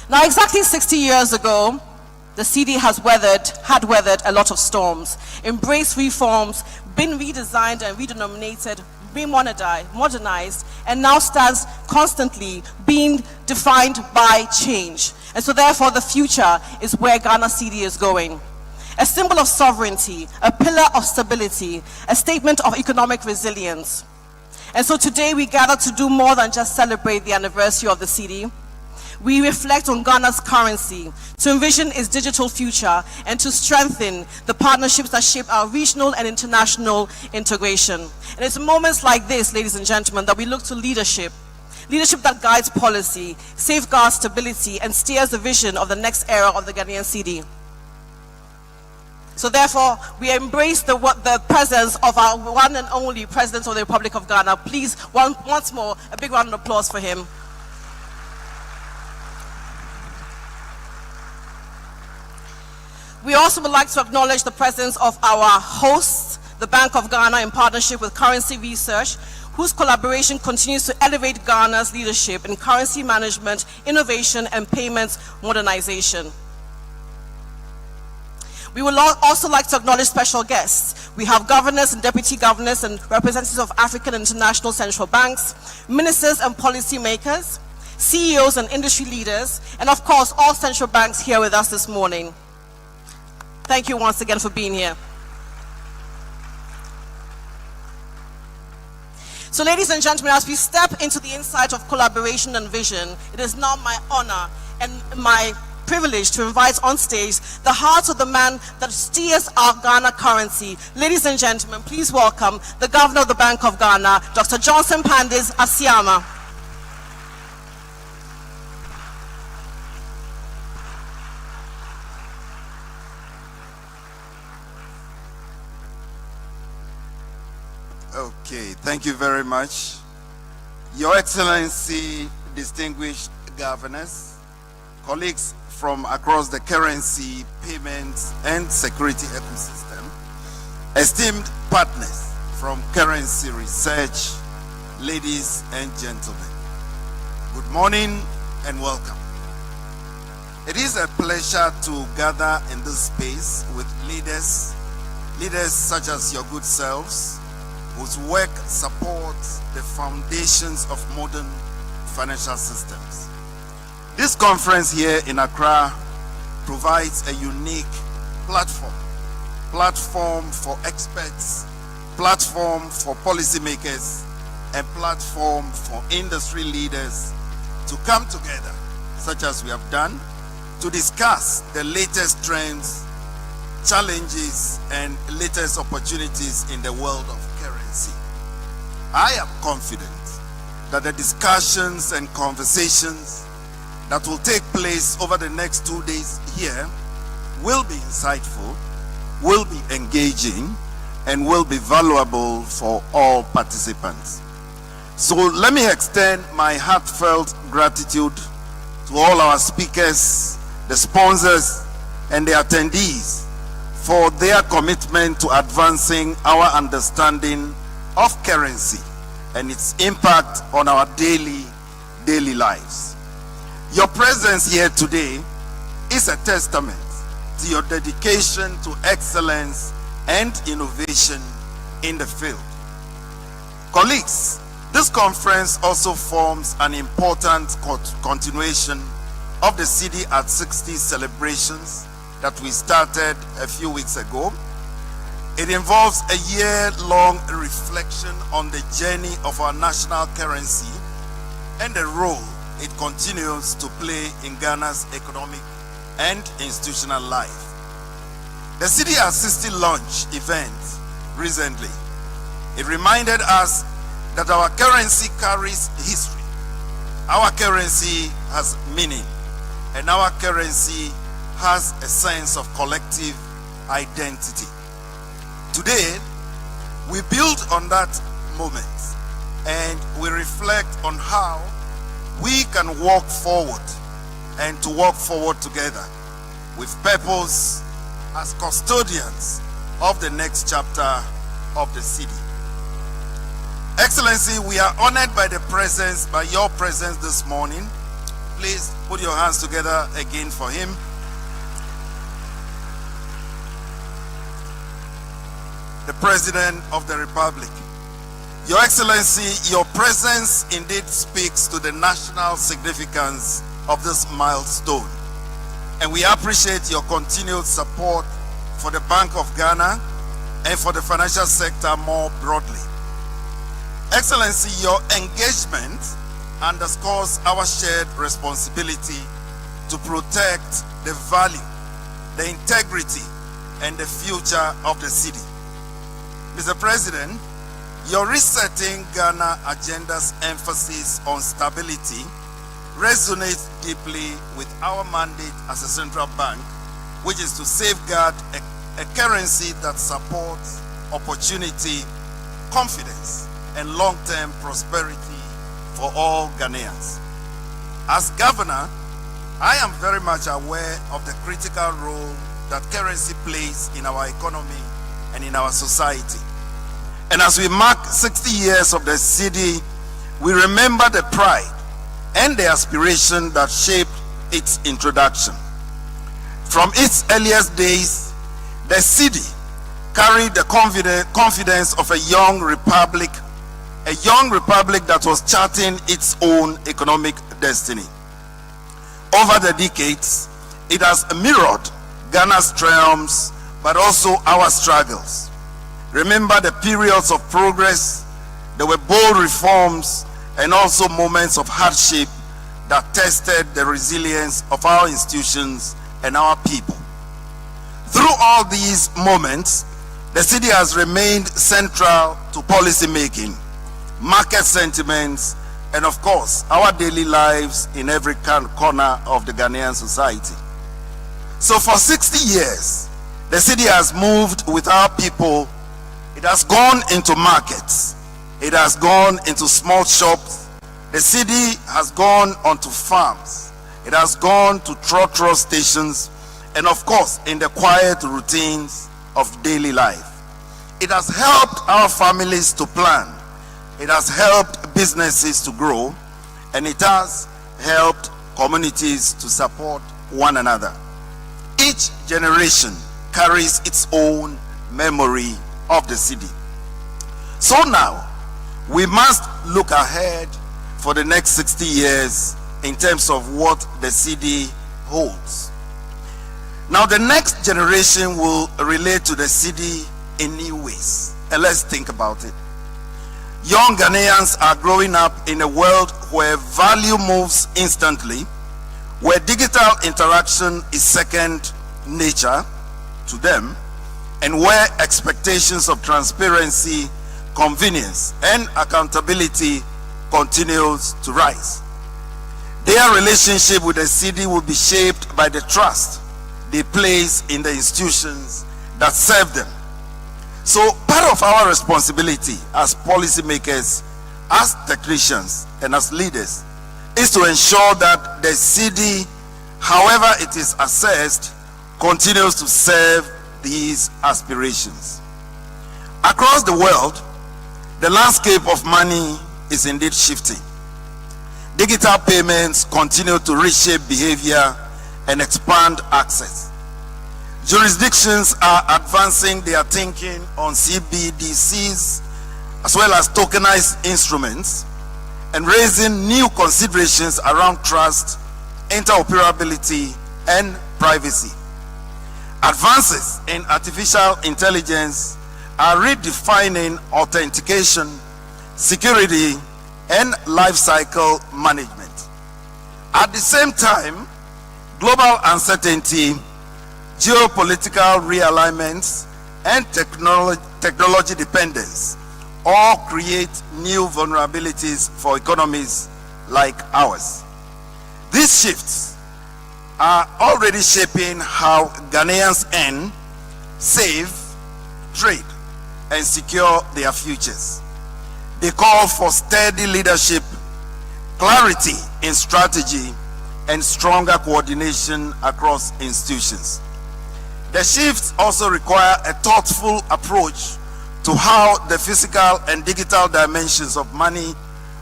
Now, exactly 60 years ago, the Cedi had weathered a lot of storms, embraced reforms, been redesigned and redenominated, modernized, and now stands constantly being defined by change. And so therefore the future is where Ghana Cedi is going. A symbol of sovereignty, a pillar of stability, a statement of economic resilience. And so today we gather to do more than just celebrate the anniversary of the Cedi. We reflect on Ghana's currency, to envision its digital future, and to strengthen the partnerships that shape our regional and international integration. And it's in moments like this, ladies and gentlemen, that we look to leadership. Leadership that guides policy, safeguards stability, and steers the vision of the next era of the Ghanaian Cedi. So therefore, we embrace the presence of our one and only President of the Republic of Ghana. Please, once more, a big round of applause for him. We also would like to acknowledge the presence of our hosts, the Bank of Ghana, in partnership with Currency Research, whose collaboration continues to elevate Ghana's leadership in currency management, innovation, and payments modernization. We would also like to acknowledge special guests. We have governors and deputy governors and representatives of African and international central banks, ministers and policy makers, CEOs and industry leaders, and of course, all central banks here with us this morning. Thank you once again for being here. So ladies and gentlemen, as we step into the insight of collaboration and vision, it is now my honor and my privilege to invite on stage the heart of the man that steers our Ghana currency. Ladies and gentlemen, please welcome the Governor of the Bank of Ghana, Dr. Johnson Pandis Asiama. Okay, thank you very much. Your Excellency, distinguished governors, colleagues from across the currency, payments, and security ecosystem, esteemed partners from currency research, ladies and gentlemen, good morning and welcome. It is a pleasure to gather in this space with leaders such as your good selves, whose work supports the foundations of modern financial systems. This conference here in Accra provides a unique platform for experts, platform for policymakers, and platform for industry leaders to come together, such as we have done, to discuss the latest trends, challenges, and latest opportunities in the world of currency. I am confident that the discussions and conversations that will take place over the next 2 days here will be insightful, will be engaging, and will be valuable for all participants. So let me extend my heartfelt gratitude to all our speakers, the sponsors, and the attendees for their commitment to advancing our understanding of currency and its impact on our daily lives. Your presence here today is a testament to your dedication to excellence and innovation in the field. Colleagues, this conference also forms an important continuation of the Cedi at 60 celebrations that we started a few weeks ago. It involves a year-long reflection on the journey of our national currency and the role it continues to play in Ghana's economic and institutional life. The Cedi at 60 launch event recently, it reminded us that our currency carries history, our currency has meaning, and our currency has a sense of collective identity. Today, we build on that moment and we reflect on how we can walk forward and to walk forward together with purpose as custodians of the next chapter of the Cedi. Excellency, we are honored by your presence this morning. Please put your hands together again for him. The President of the Republic. Your Excellency, your presence indeed speaks to the national significance of this milestone. And we appreciate your continued support for the Bank of Ghana and for the financial sector more broadly. Excellency, your engagement underscores our shared responsibility to protect the value, the integrity, and the future of the Cedi. Mr. President, your resetting Ghana agenda's emphasis on stability resonates deeply with our mandate as a central bank, which is to safeguard a currency that supports opportunity, confidence, and long-term prosperity for all Ghanaians. As governor, I am very much aware of the critical role that currency plays in our economy and in our society. And as we mark 60 years of the Cedi, we remember the pride and the aspiration that shaped its introduction. From its earliest days, The Cedi carried the confidence of a young republic that was charting its own economic destiny. Over the decades, it has mirrored Ghana's triumphs, but also our struggles. Remember the periods of progress, there were bold reforms, and also moments of hardship that tested the resilience of our institutions and our people. Through all these moments, the Cedi has remained central to policy making, market sentiments, and of course, our daily lives in every corner of the Ghanaian society. So for 60 years, the Cedi has moved with our people. It has gone into markets. It has gone into small shops. The Cedi has gone onto farms. It has gone to trotro stations, and of course, in the quiet routines of daily life. It has helped our families to plan. It has helped businesses to grow, and it has helped communities to support one another. Each generation carries its own memory of the Cedi. So now, we must look ahead for the next 60 years in terms of what the Cedi holds. Now, the next generation will relate to the Cedi in new ways. And let's think about it. Young Ghanaians are growing up in a world where value moves instantly, where digital interaction is second nature to them, and where expectations of transparency, convenience, and accountability continues to rise. Their relationship with the Cedi will be shaped by the trust they place in the institutions that serve them. So part of our responsibility as policymakers, as technicians, and as leaders is to ensure that the Cedi, however it is assessed, continues to serve these aspirations. Across the world, the landscape of money is indeed shifting. Digital payments continue to reshape behavior and expand access. Jurisdictions are advancing their thinking on CBDCs as well as tokenized instruments and raising new considerations around trust, interoperability, and privacy. Advances in artificial intelligence are redefining authentication, security, and life cycle management. At the same time, global uncertainty, geopolitical realignments, and technology dependence all create new vulnerabilities for economies like ours. These shifts are already shaping how Ghanaians earn, save, trade, and secure their futures. They call for steady leadership, clarity in strategy, and stronger coordination across institutions. The shifts also require a thoughtful approach to how the physical and digital dimensions of money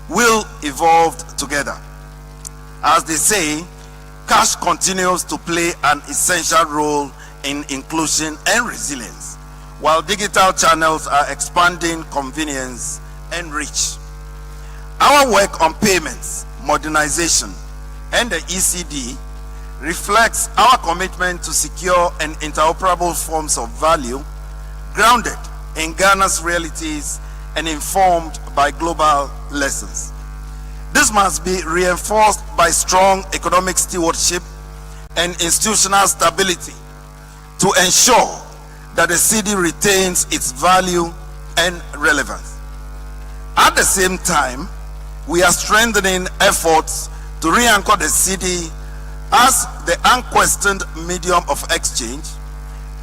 will evolve together. As they say, cash continues to play an essential role in inclusion and resilience, while digital channels are expanding convenience and reach. Our work on payments, modernization, and the ECD reflects our commitment to secure and interoperable forms of value grounded in Ghana's realities and informed by global lessons. This must be reinforced by strong economic stewardship and institutional stability to ensure that the Cedi retains its value and relevance. At the same time, we are strengthening efforts to re-anchor the Cedi as the unquestioned medium of exchange,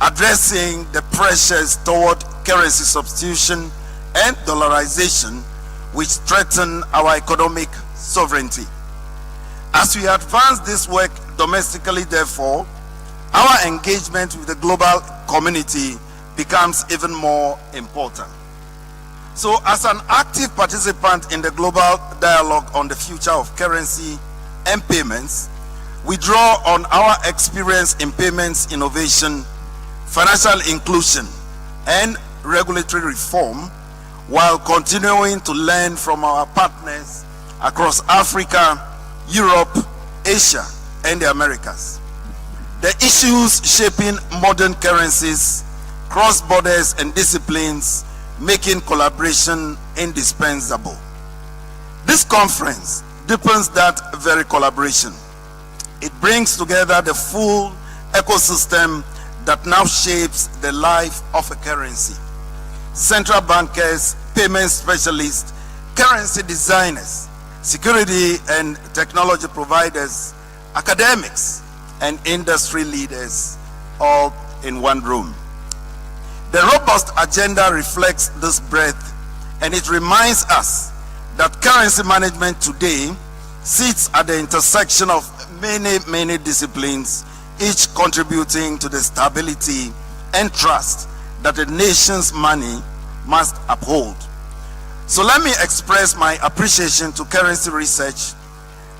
addressing the pressures toward currency substitution and dollarization which threaten our economic sovereignty. As we advance this work domestically, therefore, our engagement with the global community becomes even more important. So, as an active participant in the global dialogue on the future of currency and payments, we draw on our experience in payments innovation, financial inclusion, and regulatory reform, while continuing to learn from our partners across Africa, Europe, Asia, and the Americas. The issues shaping modern currencies, cross borders, and disciplines, making collaboration indispensable. This conference deepens that very collaboration. It brings together the full ecosystem that now shapes the life of a currency. Central bankers, payment specialists, currency designers, security and technology providers, academics, and industry leaders, all in one room. The robust agenda reflects this breadth, and it reminds us that currency management today sits at the intersection of many disciplines, each contributing to the stability and trust that a nation's money must uphold. So let me express my appreciation to currency research,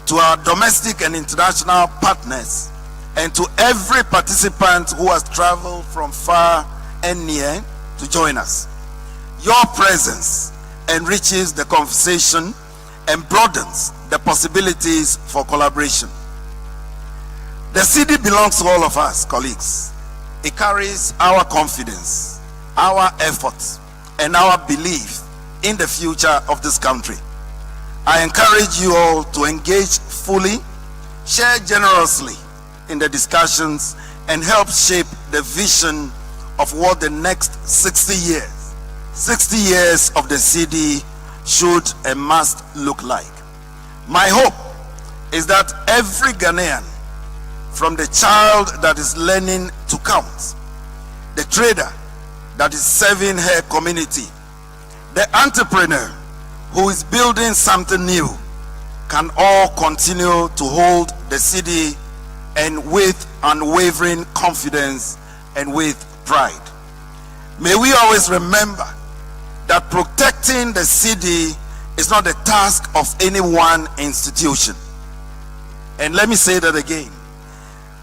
to our domestic and international partners, and to every participant who has traveled from far and near to join us. Your presence enriches the conversation and broadens the possibilities for collaboration. The Cedi belongs to all of us, colleagues. It carries our confidence, our efforts, and our belief in the future of this country. I encourage you all to engage fully, share generously in the discussions, and help shape the vision of what the next 60 years of the Cedi should and must look like. My hope is that every Ghanaian, from the child that is learning to count, the trader that is serving her community, the entrepreneur who is building something new, can all continue to hold the Cedi, and with unwavering confidence and with pride. May we always remember that protecting the Cedi is not the task of any one institution. And let me say that again.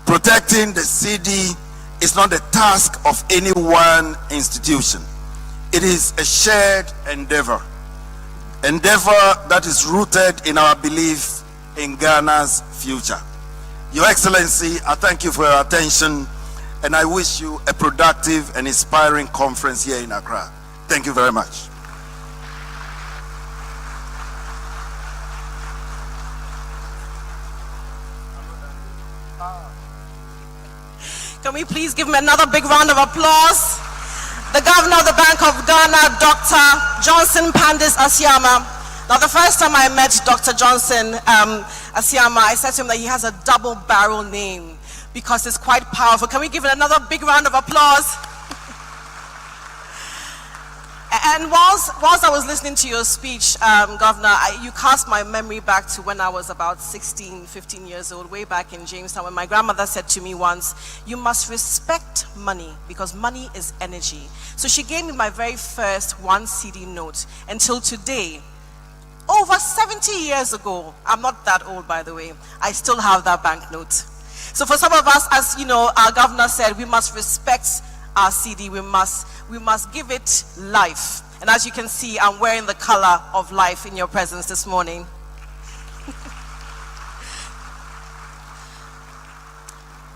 Protecting the Cedi is not the task of any one institution. It is a shared endeavor that is rooted in our belief in Ghana's future. Your Excellency, I thank you for your attention, and I wish you a productive and inspiring conference here in Accra. Thank you very much. Can we please give him another big round of applause? The Governor of the Bank of Ghana, Dr. Johnson Pandis Asiama. Now, the first time I met Dr. Johnson Asiama, I said to him that he has a double barrel name because it's quite powerful. Can we give it another big round of applause? And whilst I was listening to your speech, Governor, you cast my memory back to when I was about 16, 15 years old, way back in Jamestown, when my grandmother said to me once, you must respect money because money is energy. So she gave me my very first 1 Cedi note. Until today, over 70 years ago, I'm not that old, by the way, I still have that banknote. So for some of us, as you know, our governor said, we must respect our Cedi, we must give it life. And as you can see, I'm wearing the color of life in your presence this morning.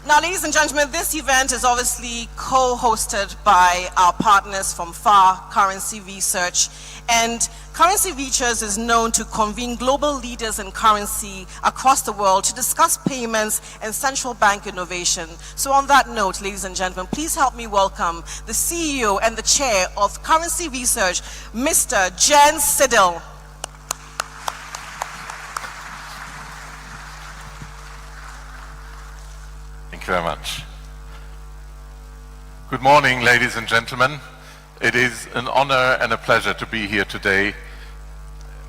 Now, ladies and gentlemen, this event is obviously co-hosted by our partners from FAR Currency Research. And Currency Research is known to convene global leaders in currency across the world to discuss payments and central bank innovation. So on that note, ladies and gentlemen, please help me welcome the CEO and the chair of Currency Research, Mr. Jens Cedi. Thank you very much. Good morning, ladies and gentlemen. It is an honor and a pleasure to be here today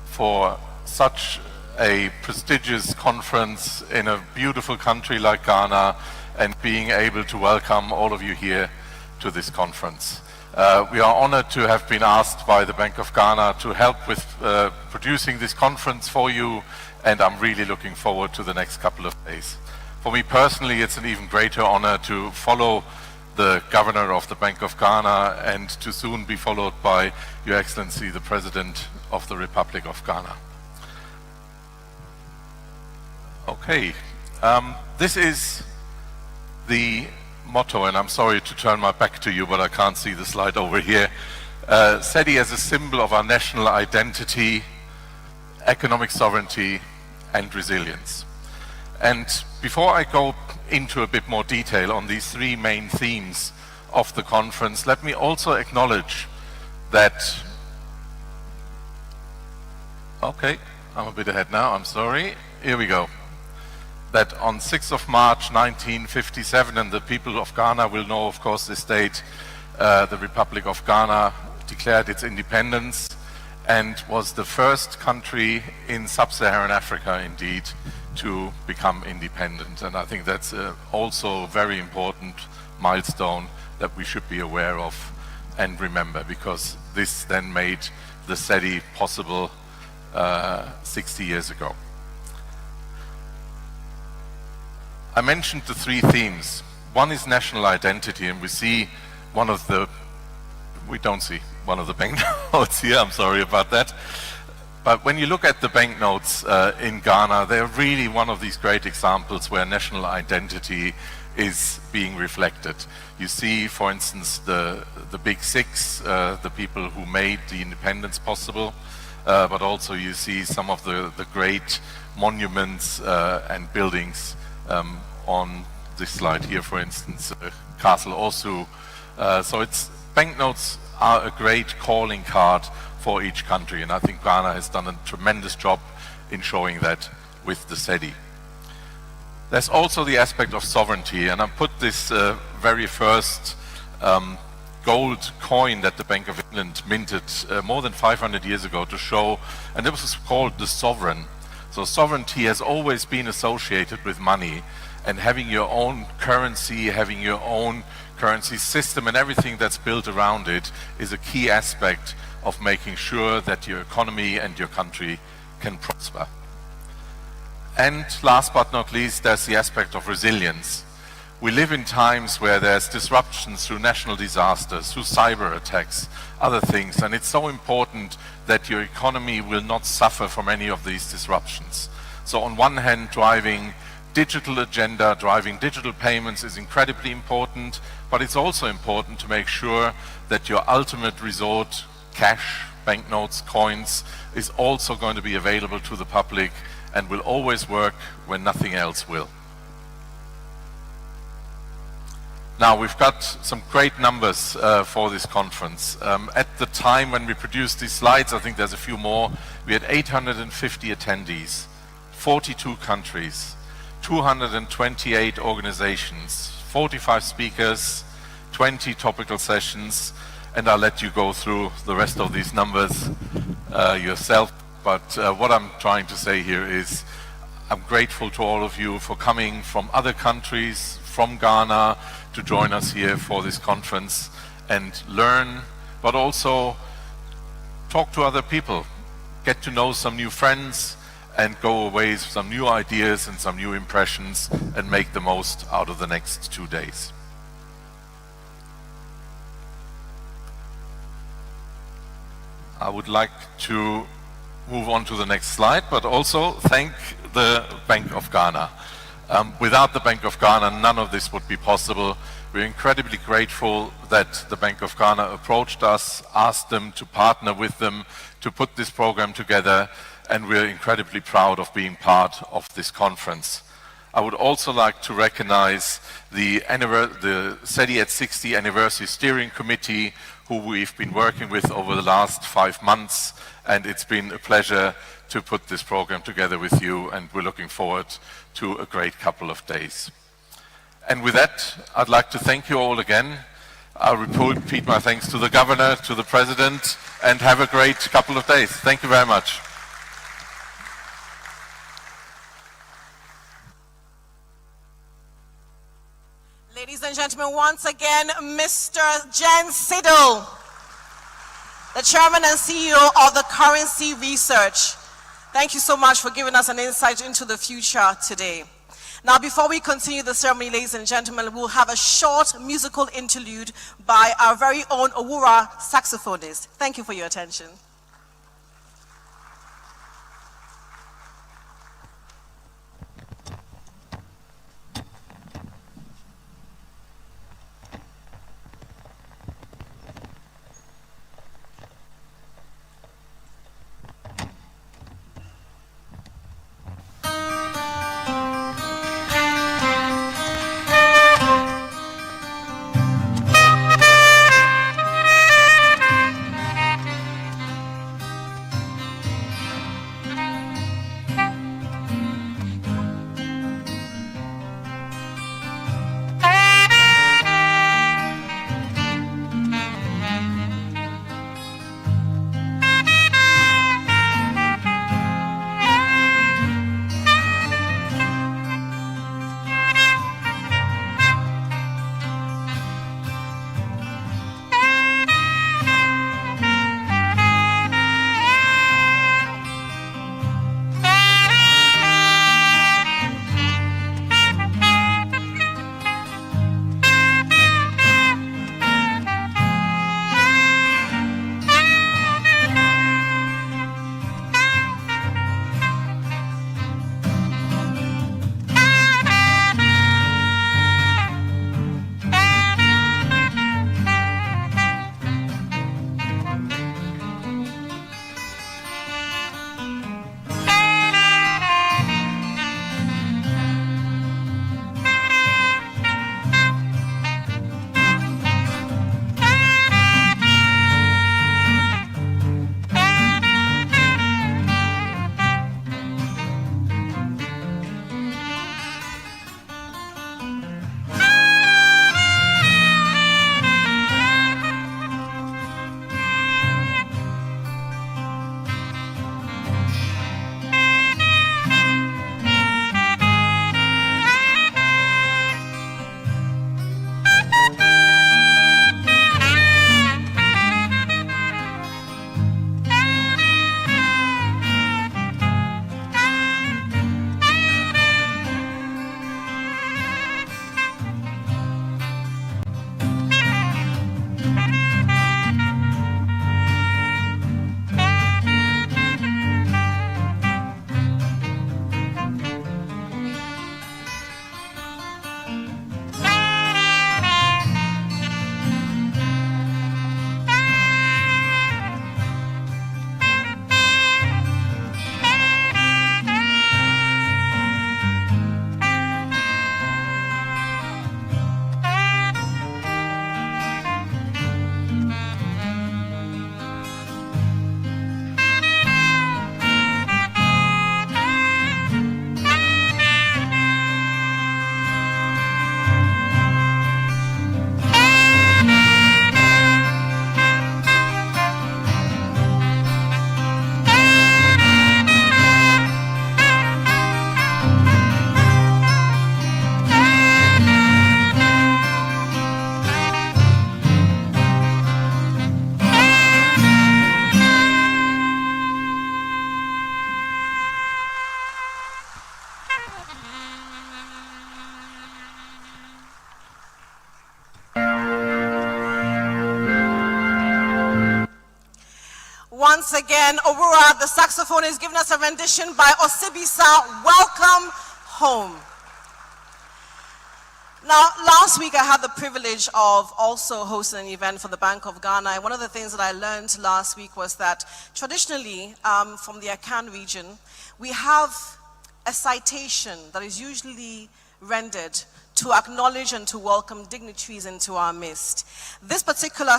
for such a prestigious conference in a beautiful country like Ghana and being able to welcome all of you here to this conference. We are honored to have been asked by the Bank of Ghana to help with producing this conference for you, and I'm really looking forward to the next couple of days. For me personally, it's an even greater honor to follow the Governor of the Bank of Ghana, and to soon be followed by Your Excellency, the President of the Republic of Ghana. Okay, this is the motto, and I'm sorry to turn my back to you, but I can't see the slide over here. Cedi as a symbol of our national identity, economic sovereignty, and resilience. And before I go into a bit more detail on these three main themes of the conference, let me also acknowledge that, okay, I'm a bit ahead now, I'm sorry, here we go, that on 6th of March 1957, and the people of Ghana will know, of course, this date, the Republic of Ghana declared its independence and was the first country in sub-Saharan Africa, indeed, to become independent. And I think that's also a very important milestone that we should be aware of and remember, because this then made the Cedi possible 60 years ago. I mentioned the three themes. One is national identity, and we see one of the, we don't see one of the banknotes here, I'm sorry about that. But when you look at the banknotes in Ghana, they're really one of these great examples where national identity is being reflected. You see, for instance, the Big Six, the people who made the independence possible, but also you see some of the great monuments and buildings on this slide here, for instance, Castle Osu. So it's, banknotes are a great calling card for each country, and I think Ghana has done a tremendous job in showing that with the Cedi. There's also the aspect of sovereignty, and I put this very first gold coin that the Bank of England minted more than 500 years ago to show, and it was called the sovereign. So sovereignty has always been associated with money, and having your own currency, having your own currency system and everything that's built around it is a key aspect of making sure that your economy and your country can prosper. And last but not least, there's the aspect of resilience. We live in times where there's disruptions through national disasters, through cyber attacks, other things, and it's so important that your economy will not suffer from any of these disruptions. So on one hand, driving digital agenda, driving digital payments is incredibly important, but it's also important to make sure that your ultimate resort, cash, banknotes, coins, is also going to be available to the public and will always work when nothing else will. Now, we've got some great numbers for this conference. At the time when we produced these slides, I think there's a few more, we had 850 attendees, 42 countries, 228 organizations, 45 speakers, 20 topical sessions, and I'll let you go through the rest of these numbers yourself. But what I'm trying to say here is I'm grateful to all of you for coming from other countries, from Ghana, to join us here for this conference and learn, but also talk to other people, get to know some new friends, and go away with some new ideas and some new impressions and make the most out of the next 2 days. I would like to move on to the next slide, but also thank the Bank of Ghana. Without the Bank of Ghana, none of this would be possible. We're incredibly grateful that the Bank of Ghana approached us, asked them to partner with them to put this program together, and we're incredibly proud of being part of this conference. I would also like to recognize the Cedi at 60 Anniversary Steering Committee, who we've been working with over the last 5 months, and it's been a pleasure to put this program together with you, and we're looking forward to a great couple of days. And with that, I'd like to thank you all again. I'll repeat my thanks to the Governor, to the President, and have a great couple of days. Thank you very much. Ladies and gentlemen, once again, Mr. Jen Siddle, the Chairman and CEO of the Currency Research. Thank you so much for giving us an insight into the future today. Now, before we continue the ceremony, ladies and gentlemen, we'll have a short musical interlude by our very own Owura saxophonist. Thank you for your attention. Once again, Owura, the saxophone, is giving us a rendition by Osibisa, Welcome Home. Now, last week I had the privilege of also hosting an event for the Bank of Ghana. And one of the things that I learned last week was that traditionally, from the Akan region, we have a citation that is usually rendered to acknowledge and to welcome dignitaries into our midst. This particular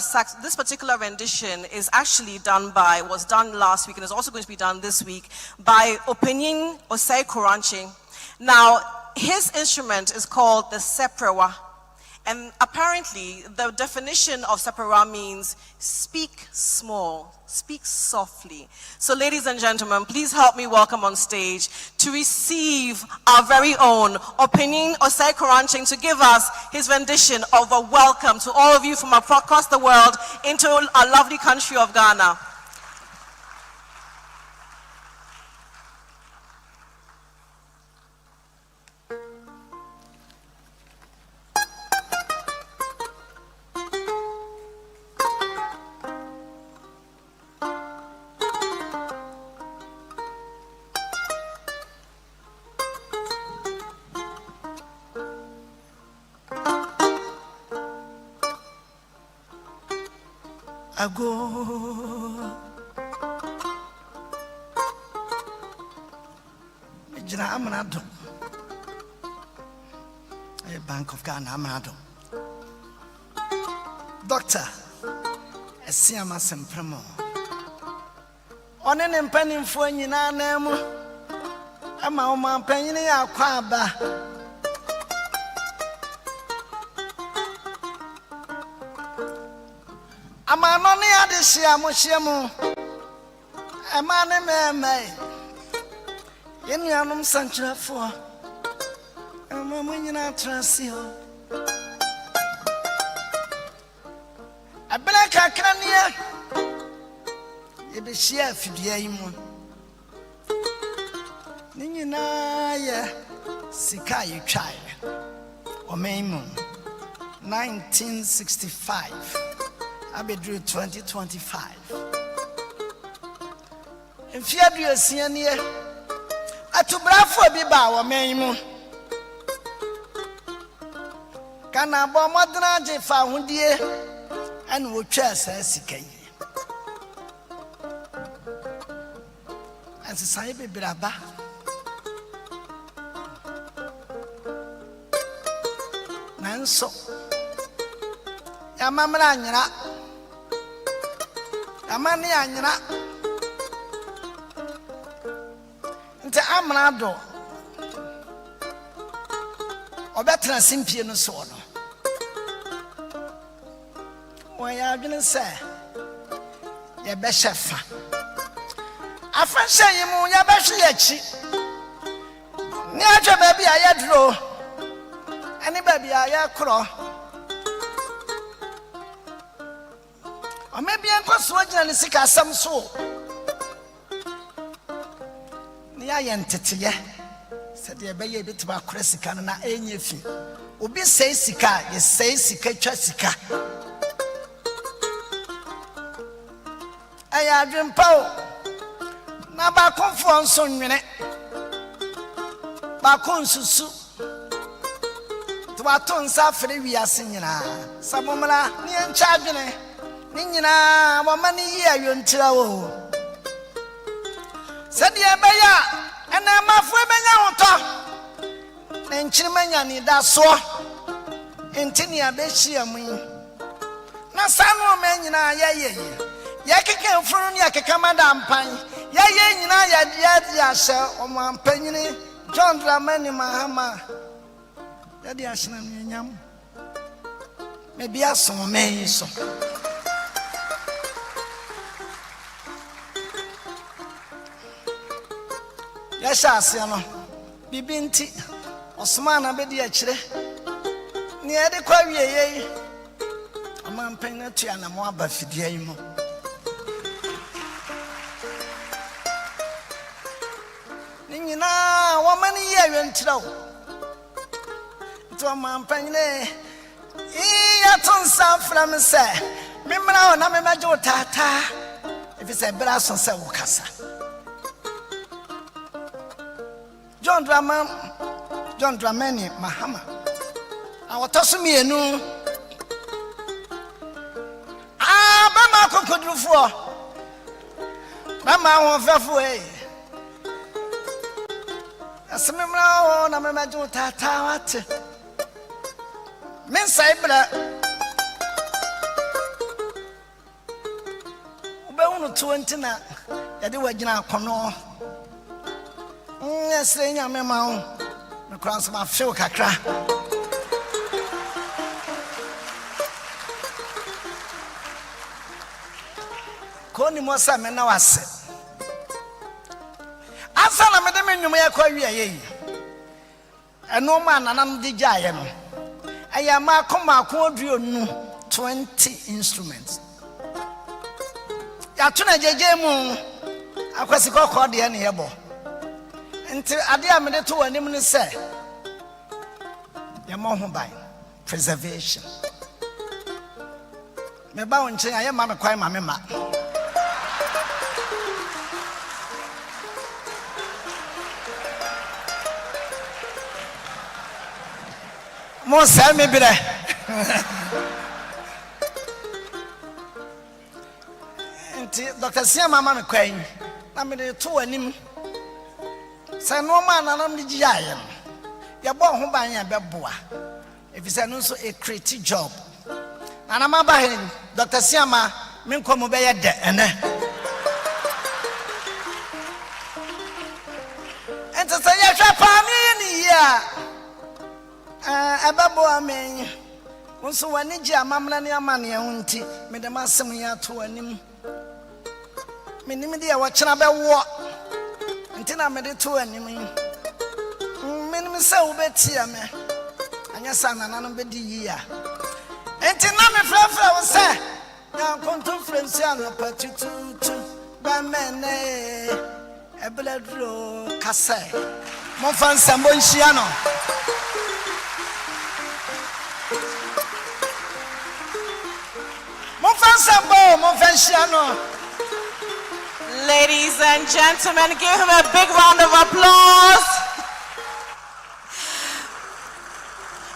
rendition is actually was done last week and is also going to be done this week by Opening Osei Koranche. Now, his instrument is called the seprewa. And apparently, the definition of seprewa means speak small, speak softly. So ladies and gentlemen, please help me welcome on stage to receive our very own Opening Osei Koranche to give us his rendition of a welcome to all of you from across the world into our lovely country of Ghana. ago. Jina Amanado, a Bank of Ghana Amanado. Doctor, a Siama Sempremo. On an penny for Nina Nemo, a Mama Penny Aquaba. A man on the other Siamushamu, a man may. Yanum Santra for a moment in our transio. A black acania. It is sheer Fidiaimon. Ninina, Sikai child, or Maymoon, 1965. I be drew 2025. And Fiadria Siania. Atu brafo bi ba wo menmu kana bo modna je fa hodie an wo twa sa sikai an sai be braba nanso ya mamra anyira amani anyira nti amrado obetra simpie no so no oya adwene se ye be shefa afashe yimu ya be hwe yachi ni atwa ba bia ya duro ani ba bia ya kro o me bia nkoso agina ne sika asam so ya yentetiye sede ebeye bitiba akora sika na enye fi obi sei sika ye sei sika twa sika aya adwempao na ba konfo nso nwene ba konsusu to aton sa fere wiase nyina sabomra ne encha adwene ni nyina wo mani yi ayontira wo Sedi ebeya ena mafo ebenya hoto na nchirima ni da so entini abehia mu na sanu me nyina ye keke mfuru ni akeka mada mpan ye nyina ya dia hye omampanyini John Dramani Mahama ya dia hye na nyam me bia so me so Yasha asiano bibinti osmana bedi akire ni ede kwa wieye amampen na tua na mo aba fidie yimo ni nyina wo mani ye wentira wo to amampen ne ya ton san from se mimra wo na me majo tata if se bra so se wo kasa John Dramani Mahama. Our Tosumienu. Mama could for Mama won't fail away. As a member of Namaju Tata, Men Saibra Bono 20 na Yadi Wajina Kono. Yes, I am a man. Across my field, Kakra. Connie Mossa Menawase. I saw a madam in your career. And no man, and I'm the giant. I am a comma quadrillion 20 instruments. Yatuna Jemu. I was a call the amiable. Until Adia made to an imminent say, Yamohon by preservation. Me bound to I am a quite my member. More Sammy be there. Dr. Siama Mama Quain, I made a two and him. Say no man, and I'm the giant. You're born home by your beboa. If it's also a creative job. And I'm about him, Dr. Siama, Minko Mobaya de, and to say, yes, I found me in here. A beboa me. Once one ninja, Mamma, and your money, auntie, made a massamia to a nim. Minimidi, watching about what until I made it to an enemy. Minimum so betty, and your son and another year. Until now, my friend was say, now come to Franciano, but you two, by men, a blood row, Cassay. Mon fan Sambonciano. Mon fan Sambo, mon Fanciano. Ladies and gentlemen, give him a big round of applause.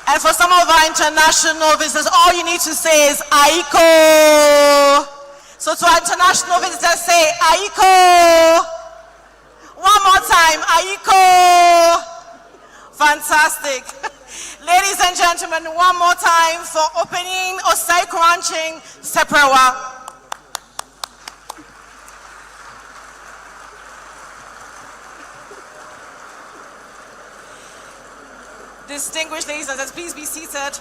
And for some of our international visitors, all you need to say is Aiko. So to our international visitors, say Aiko. One more time, Aiko. Fantastic. Ladies and gentlemen, one more time for opening Osai Kranching Seprewa. Distinguished ladies and gentlemen, please be seated.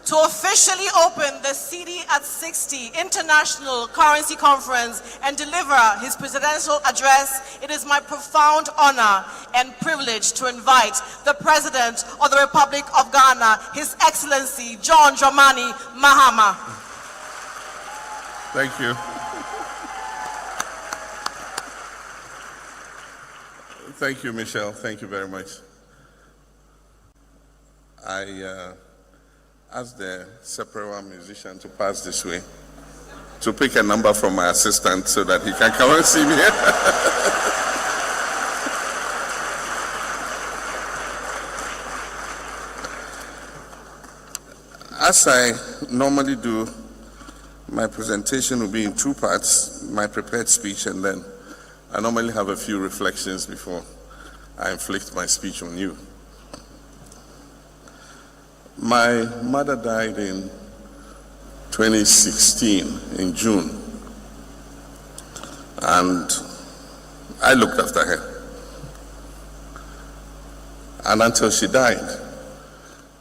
To officially open the Citi at 60 International Currency Conference and deliver his presidential address, it is my profound honor and privilege to invite the President of the Republic of Ghana, His Excellency John Dramani Mahama. Thank you. Thank you, Michelle. Thank you very much. I asked the Seprewa musician to pass this way to pick a number from my assistant so that he can come and see me. As I normally do, my presentation will be in two parts, my prepared speech, and then I normally have a few reflections before I inflict my speech on you. My mother died in 2016 in June, and I looked after her. And until she died,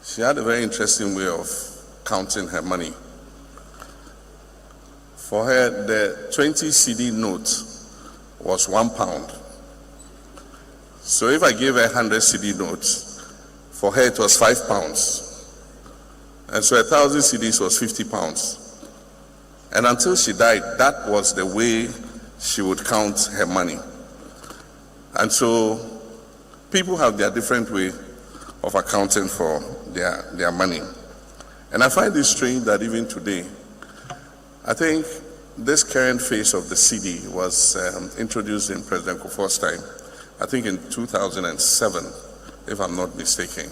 she had a very interesting way of counting her money. For her, the 20 Cedi note was £1. So if I gave her 100 Cedi notes, for her it was £5. And so 1,000 Cedis was £50. And until she died, that was the way she would count her money. And so people have their different way of accounting for their money. And I find it strange that even today, I think this current phase of the Cedi was introduced in President Kufuor's time, I think in 2007, if I'm not mistaken.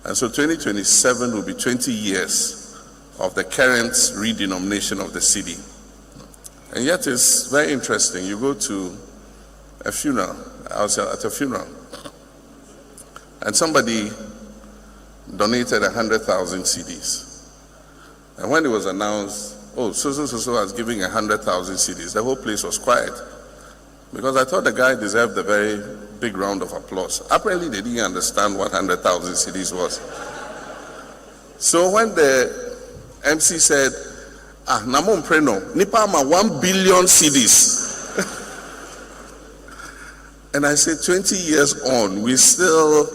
And so 2027 will be 20 years of the current redenomination of the Cedi. And yet it's very interesting. You go to a funeral, I was at a funeral, and somebody donated 100,000 Cedis. And when it was announced, oh, so was giving 100,000 Cedis, the whole place was quiet. Because I thought the guy deserved a very big round of applause. Apparently they didn't understand what 100,000 Cedis was. So when the MC said, Namon Preno, Nipama 1 billion Cedis. And I said, 20 years on, we still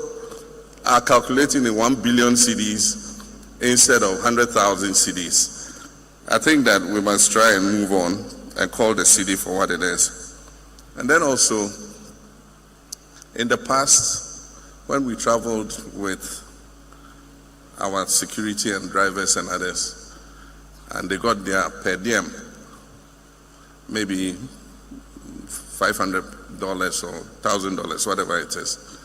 are calculating in 1 billion Cedis instead of 100,000 Cedis. I think that we must try and move on and call the Cedi for what it is. And then also, in the past, when we traveled with our security and drivers and others, and they got their per diem, maybe $500 or $1,000, whatever it is.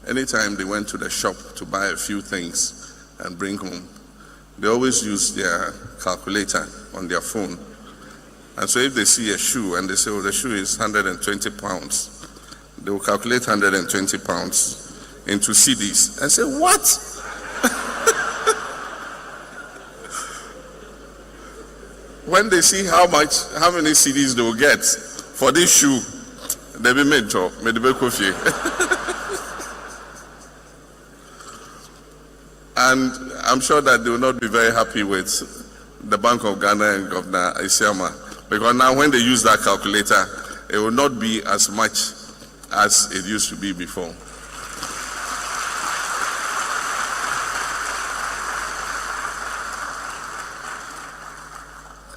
Anytime they went to the shop to buy a few things and bring home, they always used their calculator on their phone And so if they see a shoe and they say, oh, the shoe is 120 pounds, they will calculate 120 pounds into CDs and say, what? When they see how many CDs they will get for this shoe, they be made to coffee. And I'm sure that they will not be very happy with the Bank of Ghana and Governor Isiama, because now when they use that calculator, it will not be as much as it used to be before.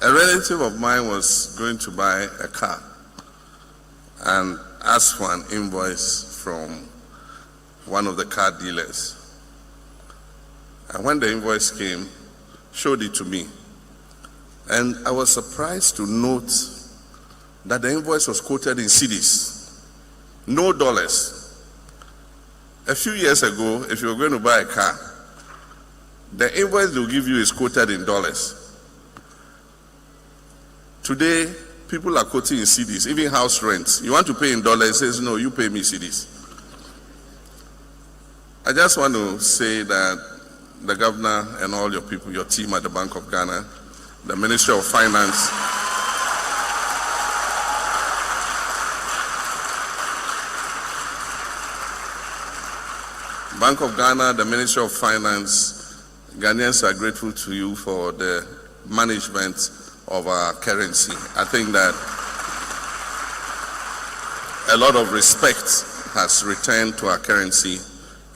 A relative of mine was going to buy a car and asked for an invoice from one of the car dealers. And when the invoice came, showed it to me. And I was surprised to note that the invoice was quoted in cedis, no dollars. A few years ago, if you were going to buy a car, the invoice they'll give you is quoted in dollars. Today, people are quoting in cedis, even house rents. You want to pay in dollars, it says, no, you pay me cedis. I just want to say that the governor and all your people, your team at the Bank of Ghana, the Ministry of Finance, Bank of Ghana, the Ministry of Finance, Ghanaians are grateful to you for the management of our currency. I think that a lot of respect has returned to our currency,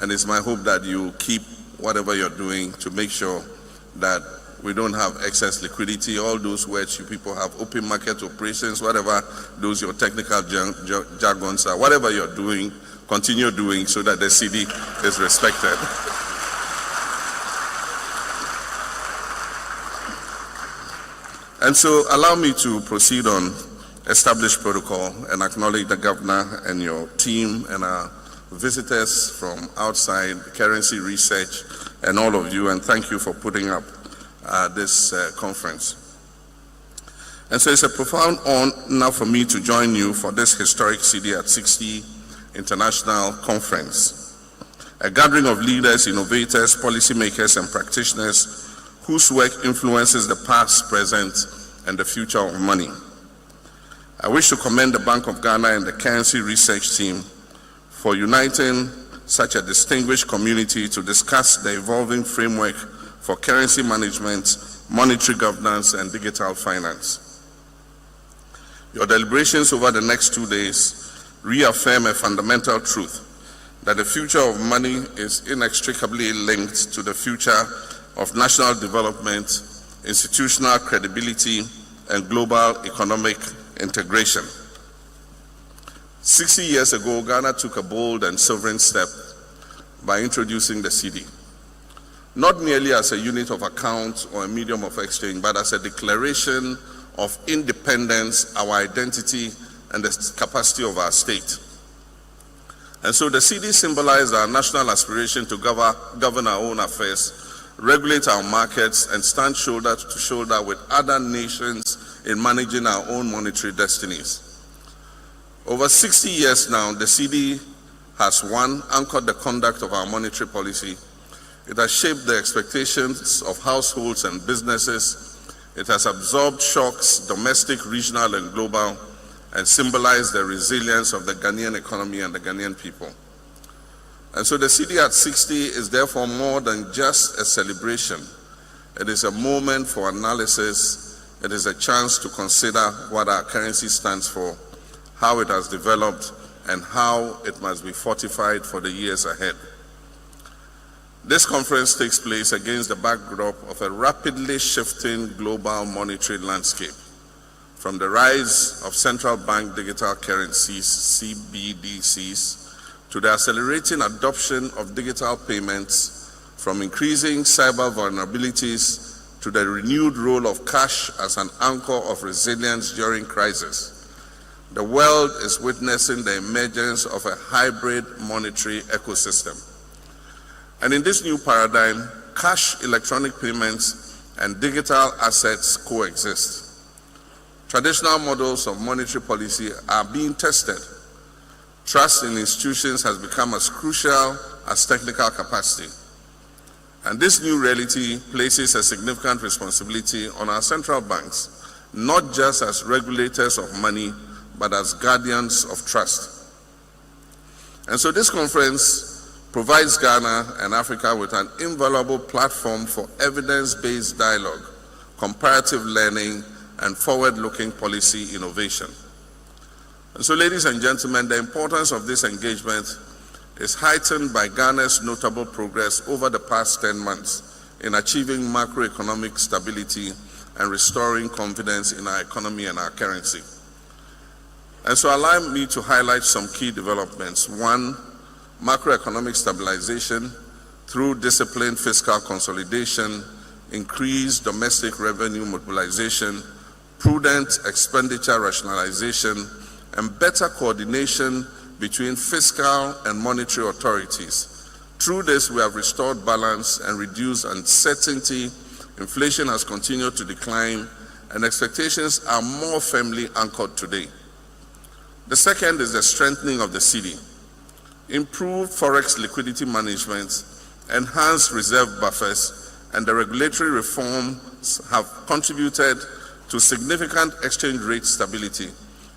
and it's my hope that you keep whatever you're doing to make sure that we don't have excess liquidity. All those words you people have, open market operations, whatever those your technical jargons are, whatever you're doing, continue doing so that the cedi is respected. And so allow me to proceed on established protocol and acknowledge the governor and your team and our visitors from outside, currency research, and all of you, and thank you for putting up this conference. And so it's a profound honor for me to join you for this historic Cedi at 60 International Conference, a gathering of leaders, innovators, policymakers, and practitioners whose work influences the past, present, and the future of money. I wish to commend the Bank of Ghana and the currency research team for uniting such a distinguished community to discuss the evolving framework for currency management, monetary governance, and digital finance. Your deliberations over the next 2 days reaffirm a fundamental truth that the future of money is inextricably linked to the future of national development, institutional credibility, and global economic integration. 60 years ago, Ghana took a bold and sovereign step by introducing the Cedi, not merely as a unit of account or a medium of exchange, but as a declaration of independence, our identity, and the capacity of our state. And so the Cedi symbolized our national aspiration to govern our own affairs, regulate our markets, and stand shoulder to shoulder with other nations in managing our own monetary destinies. Over 60 years now, the Cedi has, one, anchored the conduct of our monetary policy. It has shaped the expectations of households and businesses. It has absorbed shocks, domestic, regional, and global, and symbolized the resilience of the Ghanaian economy and the Ghanaian people. And so the Cedi at 60 is therefore more than just a celebration. It is a moment for analysis. It is a chance to consider what our currency stands for, how it has developed, and how it must be fortified for the years ahead. This conference takes place against the backdrop of a rapidly shifting global monetary landscape, from the rise of central bank digital currencies, CBDCs, to the accelerating adoption of digital payments, from increasing cyber vulnerabilities to the renewed role of cash as an anchor of resilience during crisis. The world is witnessing the emergence of a hybrid monetary ecosystem. And in this new paradigm, cash, electronic payments, and digital assets coexist. Traditional models of monetary policy are being tested. Trust in institutions has become as crucial as technical capacity. And this new reality places a significant responsibility on our central banks, not just as regulators of money, but as guardians of trust. And so this conference provides Ghana and Africa with an invaluable platform for evidence-based dialogue, comparative learning, and forward-looking policy innovation. And so, ladies and gentlemen, the importance of this engagement is heightened by Ghana's notable progress over the past 10 months in achieving macroeconomic stability and restoring confidence in our economy and our currency. And so allow me to highlight some key developments. One, macroeconomic stabilization through disciplined fiscal consolidation, increased domestic revenue mobilization, prudent expenditure rationalization, and better coordination between fiscal and monetary authorities. Through this, we have restored balance and reduced uncertainty. Inflation has continued to decline, and expectations are more firmly anchored today. The second is the strengthening of the Cedi. Improved forex liquidity management, enhanced reserve buffers, and the regulatory reforms have contributed to significant exchange rate stability,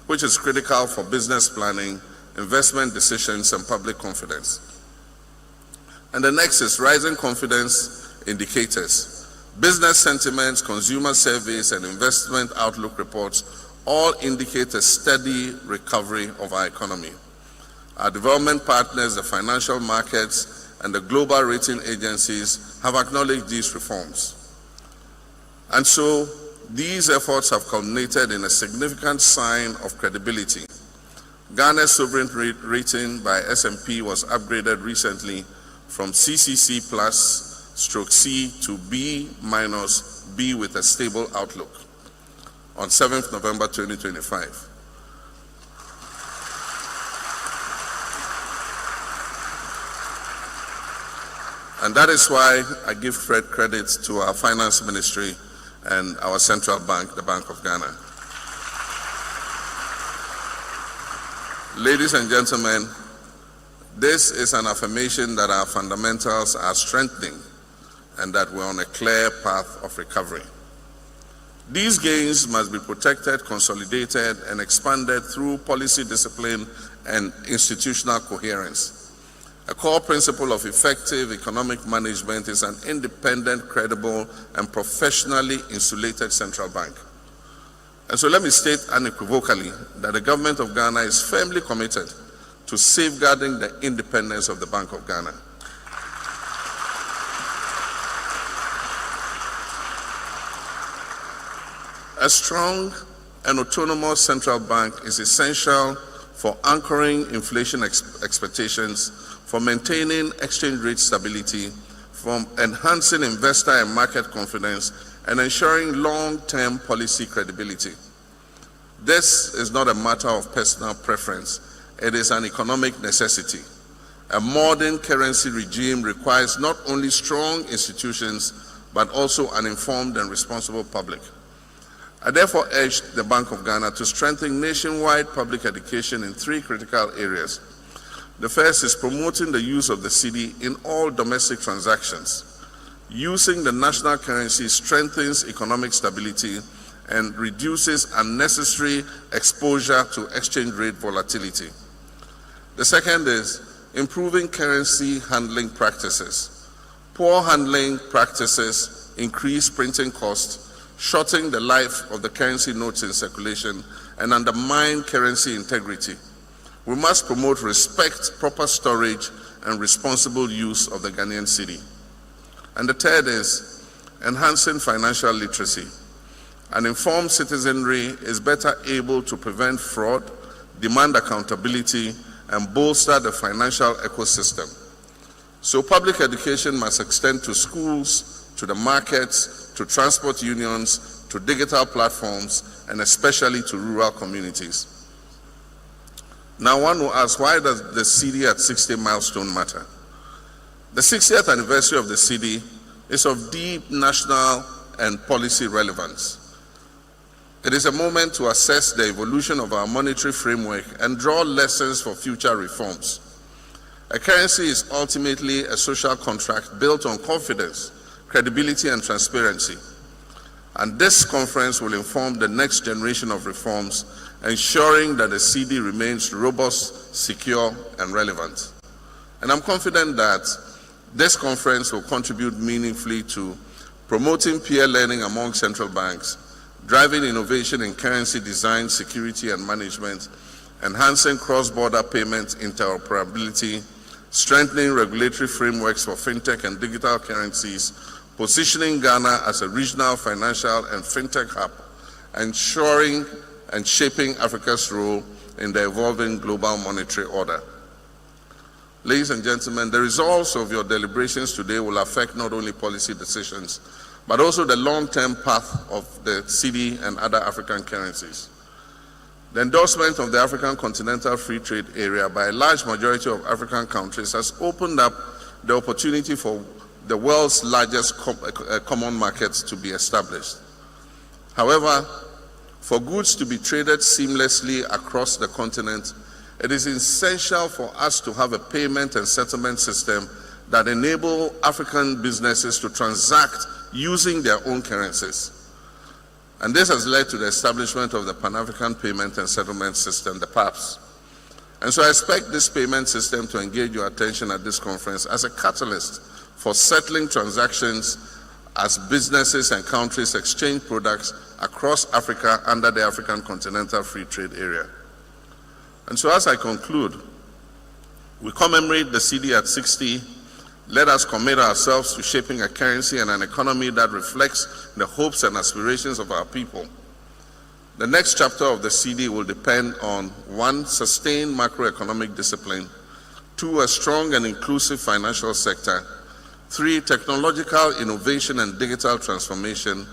which is critical for business planning, investment decisions, and public confidence. And the next is rising confidence indicators. Business sentiments, consumer surveys, and investment outlook reports all indicate a steady recovery of our economy. Our development partners, the financial markets, and the global rating agencies have acknowledged these reforms. And so these efforts have culminated in a significant sign of credibility. Ghana's sovereign rating by S&P was upgraded recently from CCC+/C to B- B with a stable outlook on 7th November 2025. And that is why I give credit to our finance ministry and our central bank, the Bank of Ghana. Ladies and gentlemen, this is an affirmation that our fundamentals are strengthening and that we're on a clear path of recovery. These gains must be protected, consolidated, and expanded through policy discipline and institutional coherence. A core principle of effective economic management is an independent, credible, and professionally insulated central bank. And so let me state unequivocally that the government of Ghana is firmly committed to safeguarding the independence of the Bank of Ghana. A strong and autonomous central bank is essential for anchoring inflation expectations, for maintaining exchange rate stability, for enhancing investor and market confidence, and ensuring long-term policy credibility. This is not a matter of personal preference. It is an economic necessity. A modern currency regime requires not only strong institutions, but also an informed and responsible public. I therefore urge the Bank of Ghana to strengthen nationwide public education in three critical areas. The first is promoting the use of the Cedi in all domestic transactions. Using the national currency strengthens economic stability and reduces unnecessary exposure to exchange rate volatility. The second is improving currency handling practices. Poor handling practices increase printing costs, shorten the life of the currency notes in circulation, and undermine currency integrity. We must promote respect, proper storage, and responsible use of the Ghanaian cedi. And the third is enhancing financial literacy. An informed citizenry is better able to prevent fraud, demand accountability, and bolster the financial ecosystem. So public education must extend to schools, to the markets, to transport unions, to digital platforms, and especially to rural communities. Now one will ask, why does the Cedi at 60 milestone matter? The 60th anniversary of the Cedi is of deep national and policy relevance. It is a moment to assess the evolution of our monetary framework and draw lessons for future reforms. A currency is ultimately a social contract built on confidence, credibility, and transparency. And this conference will inform the next generation of reforms, ensuring that the Cedi remains robust, secure, and relevant. And I'm confident that this conference will contribute meaningfully to promoting peer learning among central banks, driving innovation in currency design, security, and management, enhancing cross-border payment interoperability, strengthening regulatory frameworks for fintech and digital currencies, positioning Ghana as a regional financial and fintech hub, ensuring and shaping Africa's role in the evolving global monetary order. Ladies and gentlemen, the results of your deliberations today will affect not only policy decisions, but also the long-term path of the Cedi and other African currencies. The endorsement of the African Continental Free Trade Area by a large majority of African countries has opened up the opportunity for the world's largest common markets to be established. However, for goods to be traded seamlessly across the continent, it is essential for us to have a payment and settlement system that enable African businesses to transact using their own currencies. And this has led to the establishment of the Pan-African Payment and Settlement System, the PAPS. And so I expect this payment system to engage your attention at this conference as a catalyst for settling transactions as businesses and countries exchange products across Africa under the African Continental Free Trade Area. And so as I conclude, we commemorate the Cedi at 60. Let us commit ourselves to shaping a currency and an economy that reflects the hopes and aspirations of our people. The next chapter of the Cedi will depend on 1, sustained macroeconomic discipline, 2, a strong and inclusive financial sector, 3, technological innovation and digital transformation,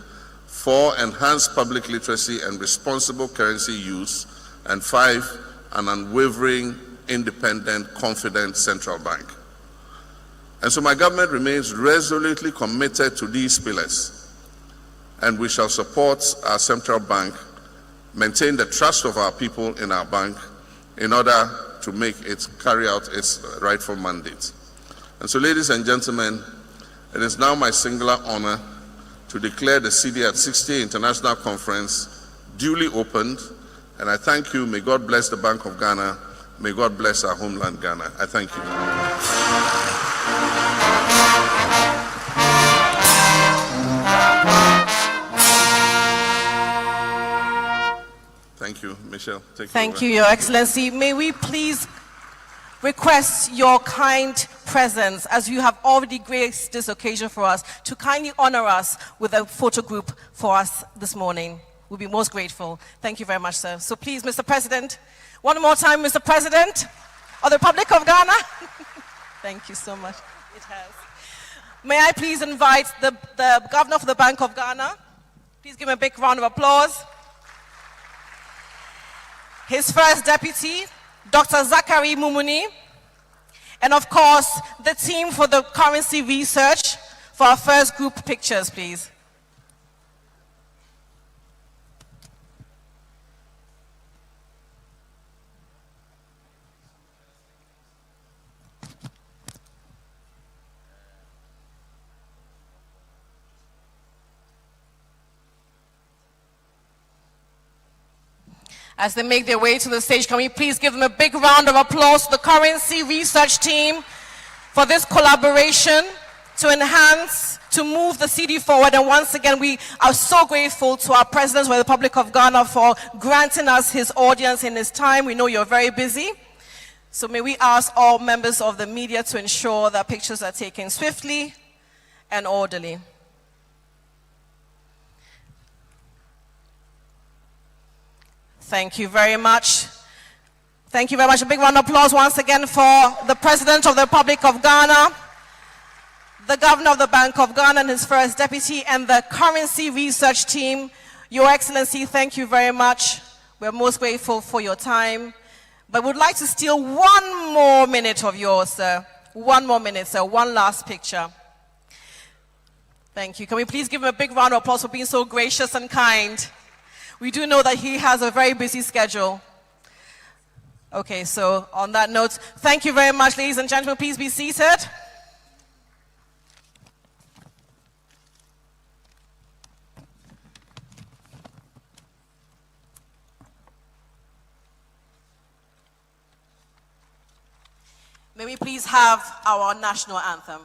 4, enhanced public literacy and responsible currency use, and 5, an unwavering, independent, confident central bank. And so my government remains resolutely committed to these pillars, and we shall support our central bank, maintain the trust of our people in our bank in order to make it carry out its rightful mandate. And so, ladies and gentlemen, it is now my singular honor to declare the Cedi at 60 International Conference duly opened, and I thank you. May God bless the Bank of Ghana. May God bless our homeland, Ghana. I thank you. Thank you, Michelle. Thank you, Your Excellency. May we please request your kind presence, as you have already graced this occasion for us, to kindly honor us with a photo group for us this morning. We'll be most grateful. Thank you very much, sir. So please, Mr. President, one more time, Mr. President of the Republic of Ghana. Thank you so much. It has. May I please invite the Governor of the Bank of Ghana. Please give him a big round of applause. His first deputy, Dr. Zachary Mumuni, and of course, the team for the currency research for our first group pictures, please. As they make their way to the stage, can we please give them a big round of applause to the currency research team for this collaboration to enhance, to move the Cedi forward. And once again, we are so grateful to our President of the Republic of Ghana for granting us his audience in his time. We know you're very busy. So may we ask all members of the media to ensure that pictures are taken swiftly and orderly. Thank you very much. Thank you very much. A big round of applause once again for the President of the Republic of Ghana, the Governor of the Bank of Ghana and his first deputy, and the currency research team. Your Excellency, thank you very much. We're most grateful for your time. But would like to steal one more minute of yours, sir. One more minute, sir. One last picture. Thank you. Can we please give him a big round of applause for being so gracious and kind? We do know that he has a very busy schedule. Okay, so on that note, thank you very much, ladies and gentlemen. Please be seated. May we please have our national anthem.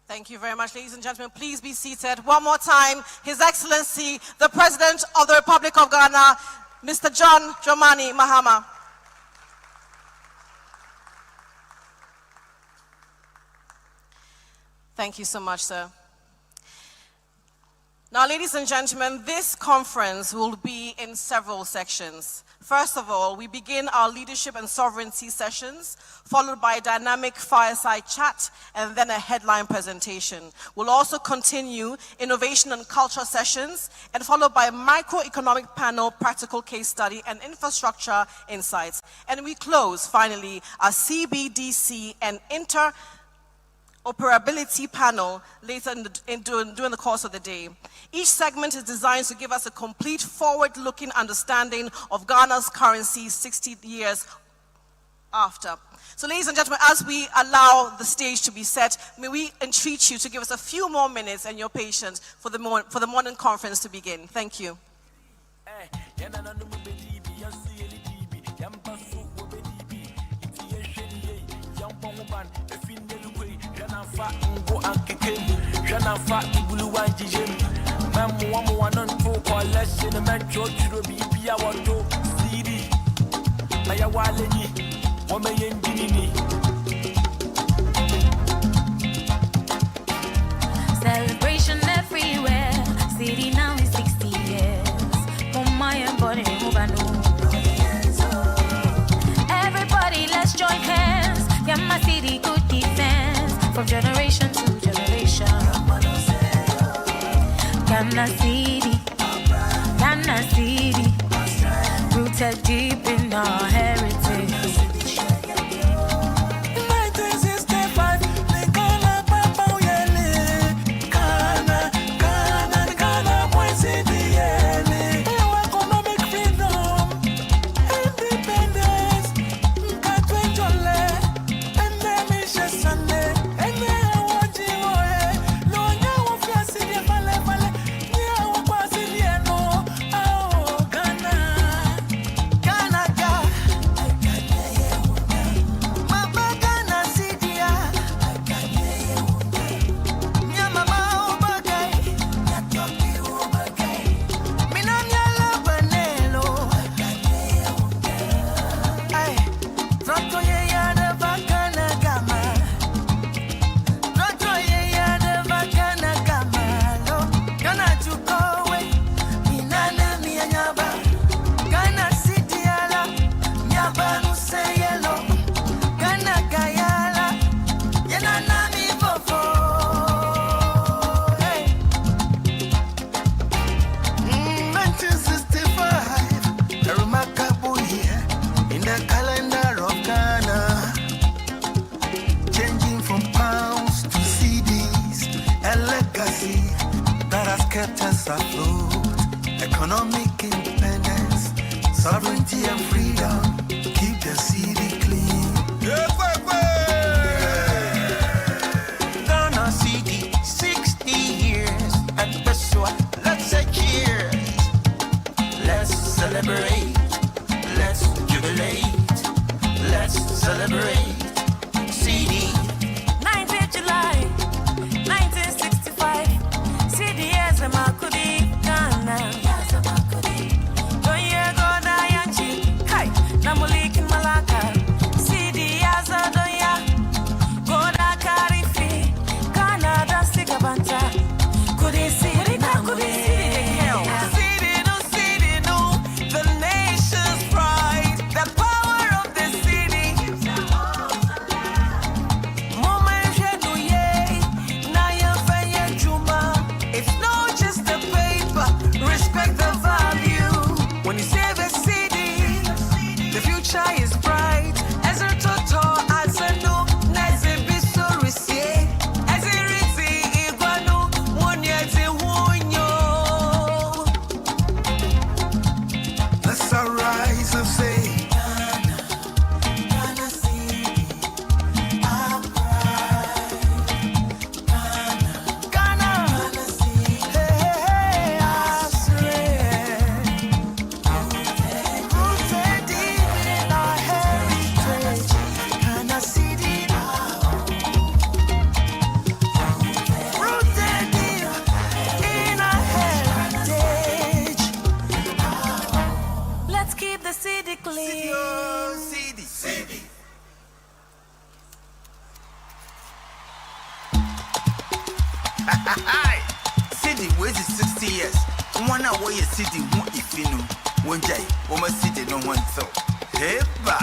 Thank you very much, ladies and gentlemen. Please be seated. One more time, His Excellency, the President of the Republic of Ghana, Mr. John Dramani Mahama. Thank you so much, sir. Now, ladies and gentlemen, this conference will be in several sections. First of all, we begin our leadership and sovereignty sessions, followed by a dynamic fireside chat, and then a headline presentation. We'll also continue innovation and culture sessions, and followed by a microeconomic panel, practical case study, and infrastructure insights. And we close, finally, our CBDC and interoperability panel later during the course of the day. Each segment is designed to give us a complete forward-looking understanding of Ghana's currency 60 years after. So, ladies and gentlemen, as we allow the stage to be set, may we entreat you to give us a few more minutes and your patience for the morning conference to begin. Thank you. Celebration everywhere. City now is 60 years. Everybody, let's join hands. Yeah, my city, good defense from generation to generation. Ghana City, Ghana City, rooted deep in our heritage. kept us afloat. Economic independence, sovereignty and freedom, keep the city clean. Ghana City, 60 years, and guess what? Let's say cheers. Let's celebrate, let's jubilate, let's celebrate. Cedi. 19th July, 1965. Cedi as a Makudi, Ghana. Don't you go down, Yanchi? Kai, Namulik in Malacca. Cedi as a Doya. Go da Carifi. Ghana, da Sigabanta. Could he see it? Could he see it? Cedi, where's it 60 years? One hour you Cedi, if you know. One day, woman Cedi, no one so. Hey, ba.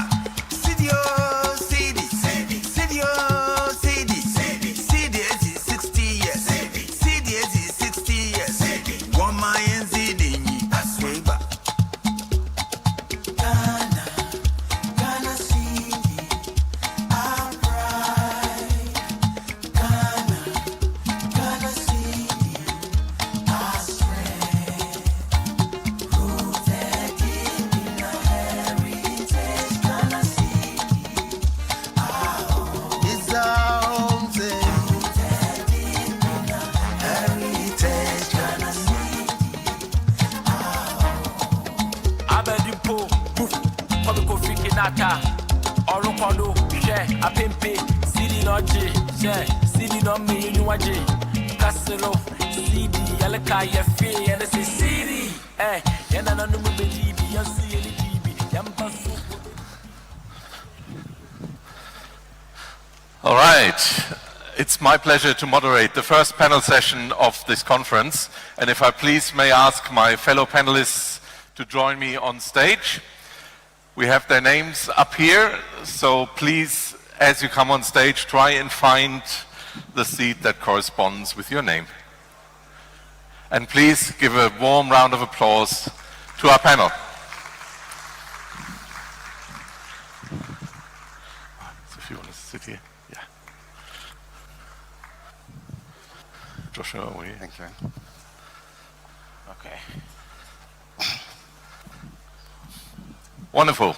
Cedi, oh, Cedi, Cedi, Cedi, oh, Cedi, Cedi, Cedi, is 60 years. Cedi, is 60 years. One man Cedi, I swear, ba. Ghana, Ghana Cedi, our pride. Ghana, Ghana Cedi, our strength. Rooted deep in our heritage. Ghana Cedi, our home. It's our home, say. Rooted deep in our heritage. Ghana Cedi, Abedipo, Boof, Kobiko Fikinata, Orokodo, Share, Apimpe, Cedi Noji, Share, Cedi no me, Nuaji, Casero, Cedi, Alaka, Yafi, and it's Cedi, eh, Yana no baby, Yansi, Elibi, Yampasu. All right. It's my pleasure to moderate the first panel session of this conference. And if I please may ask my fellow panelists to join me on stage. We have their names up here, so please, as you come on stage, try and find the seat that corresponds with your name. And please give a warm round of applause to our panel. So if you want to sit here, yeah. Joshua, will you? Thank you. Okay. Wonderful.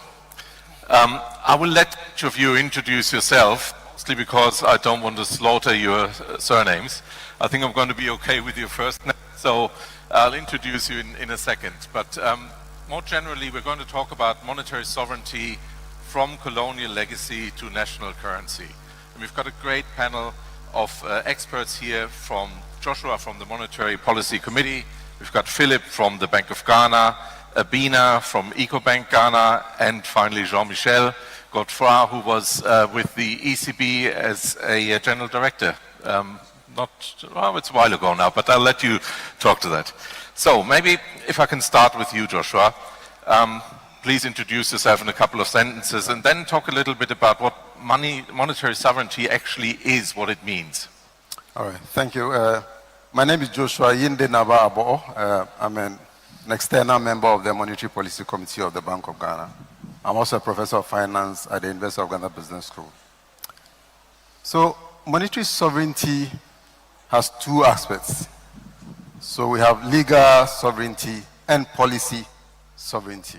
I will let each of you introduce yourself, mostly because I don't want to slaughter your surnames. I think I'm going to be okay with your first name, so I'll introduce you in a second. But more generally, we're going to talk about monetary sovereignty from colonial legacy to national currency. And we've got a great panel of experts here, from Joshua from the Monetary Policy Committee, we've got Philip from the Bank of Ghana, Abina from EcoBank Ghana, and finally Jean-Michel Godefroy, who was with the ECB as a general director. It's a while ago now, but I'll let you talk to that. So maybe if I can start with you, Joshua. Please introduce yourself in a couple of sentences and then talk a little bit about what monetary sovereignty actually is, what it means. All right, thank you. My name is Joshua Yinde Naba Abo. I'm an external member of the Monetary Policy Committee of the Bank of Ghana. I'm also a professor of finance at the University of Ghana Business School. So monetary sovereignty has two aspects. So we have legal sovereignty and policy sovereignty.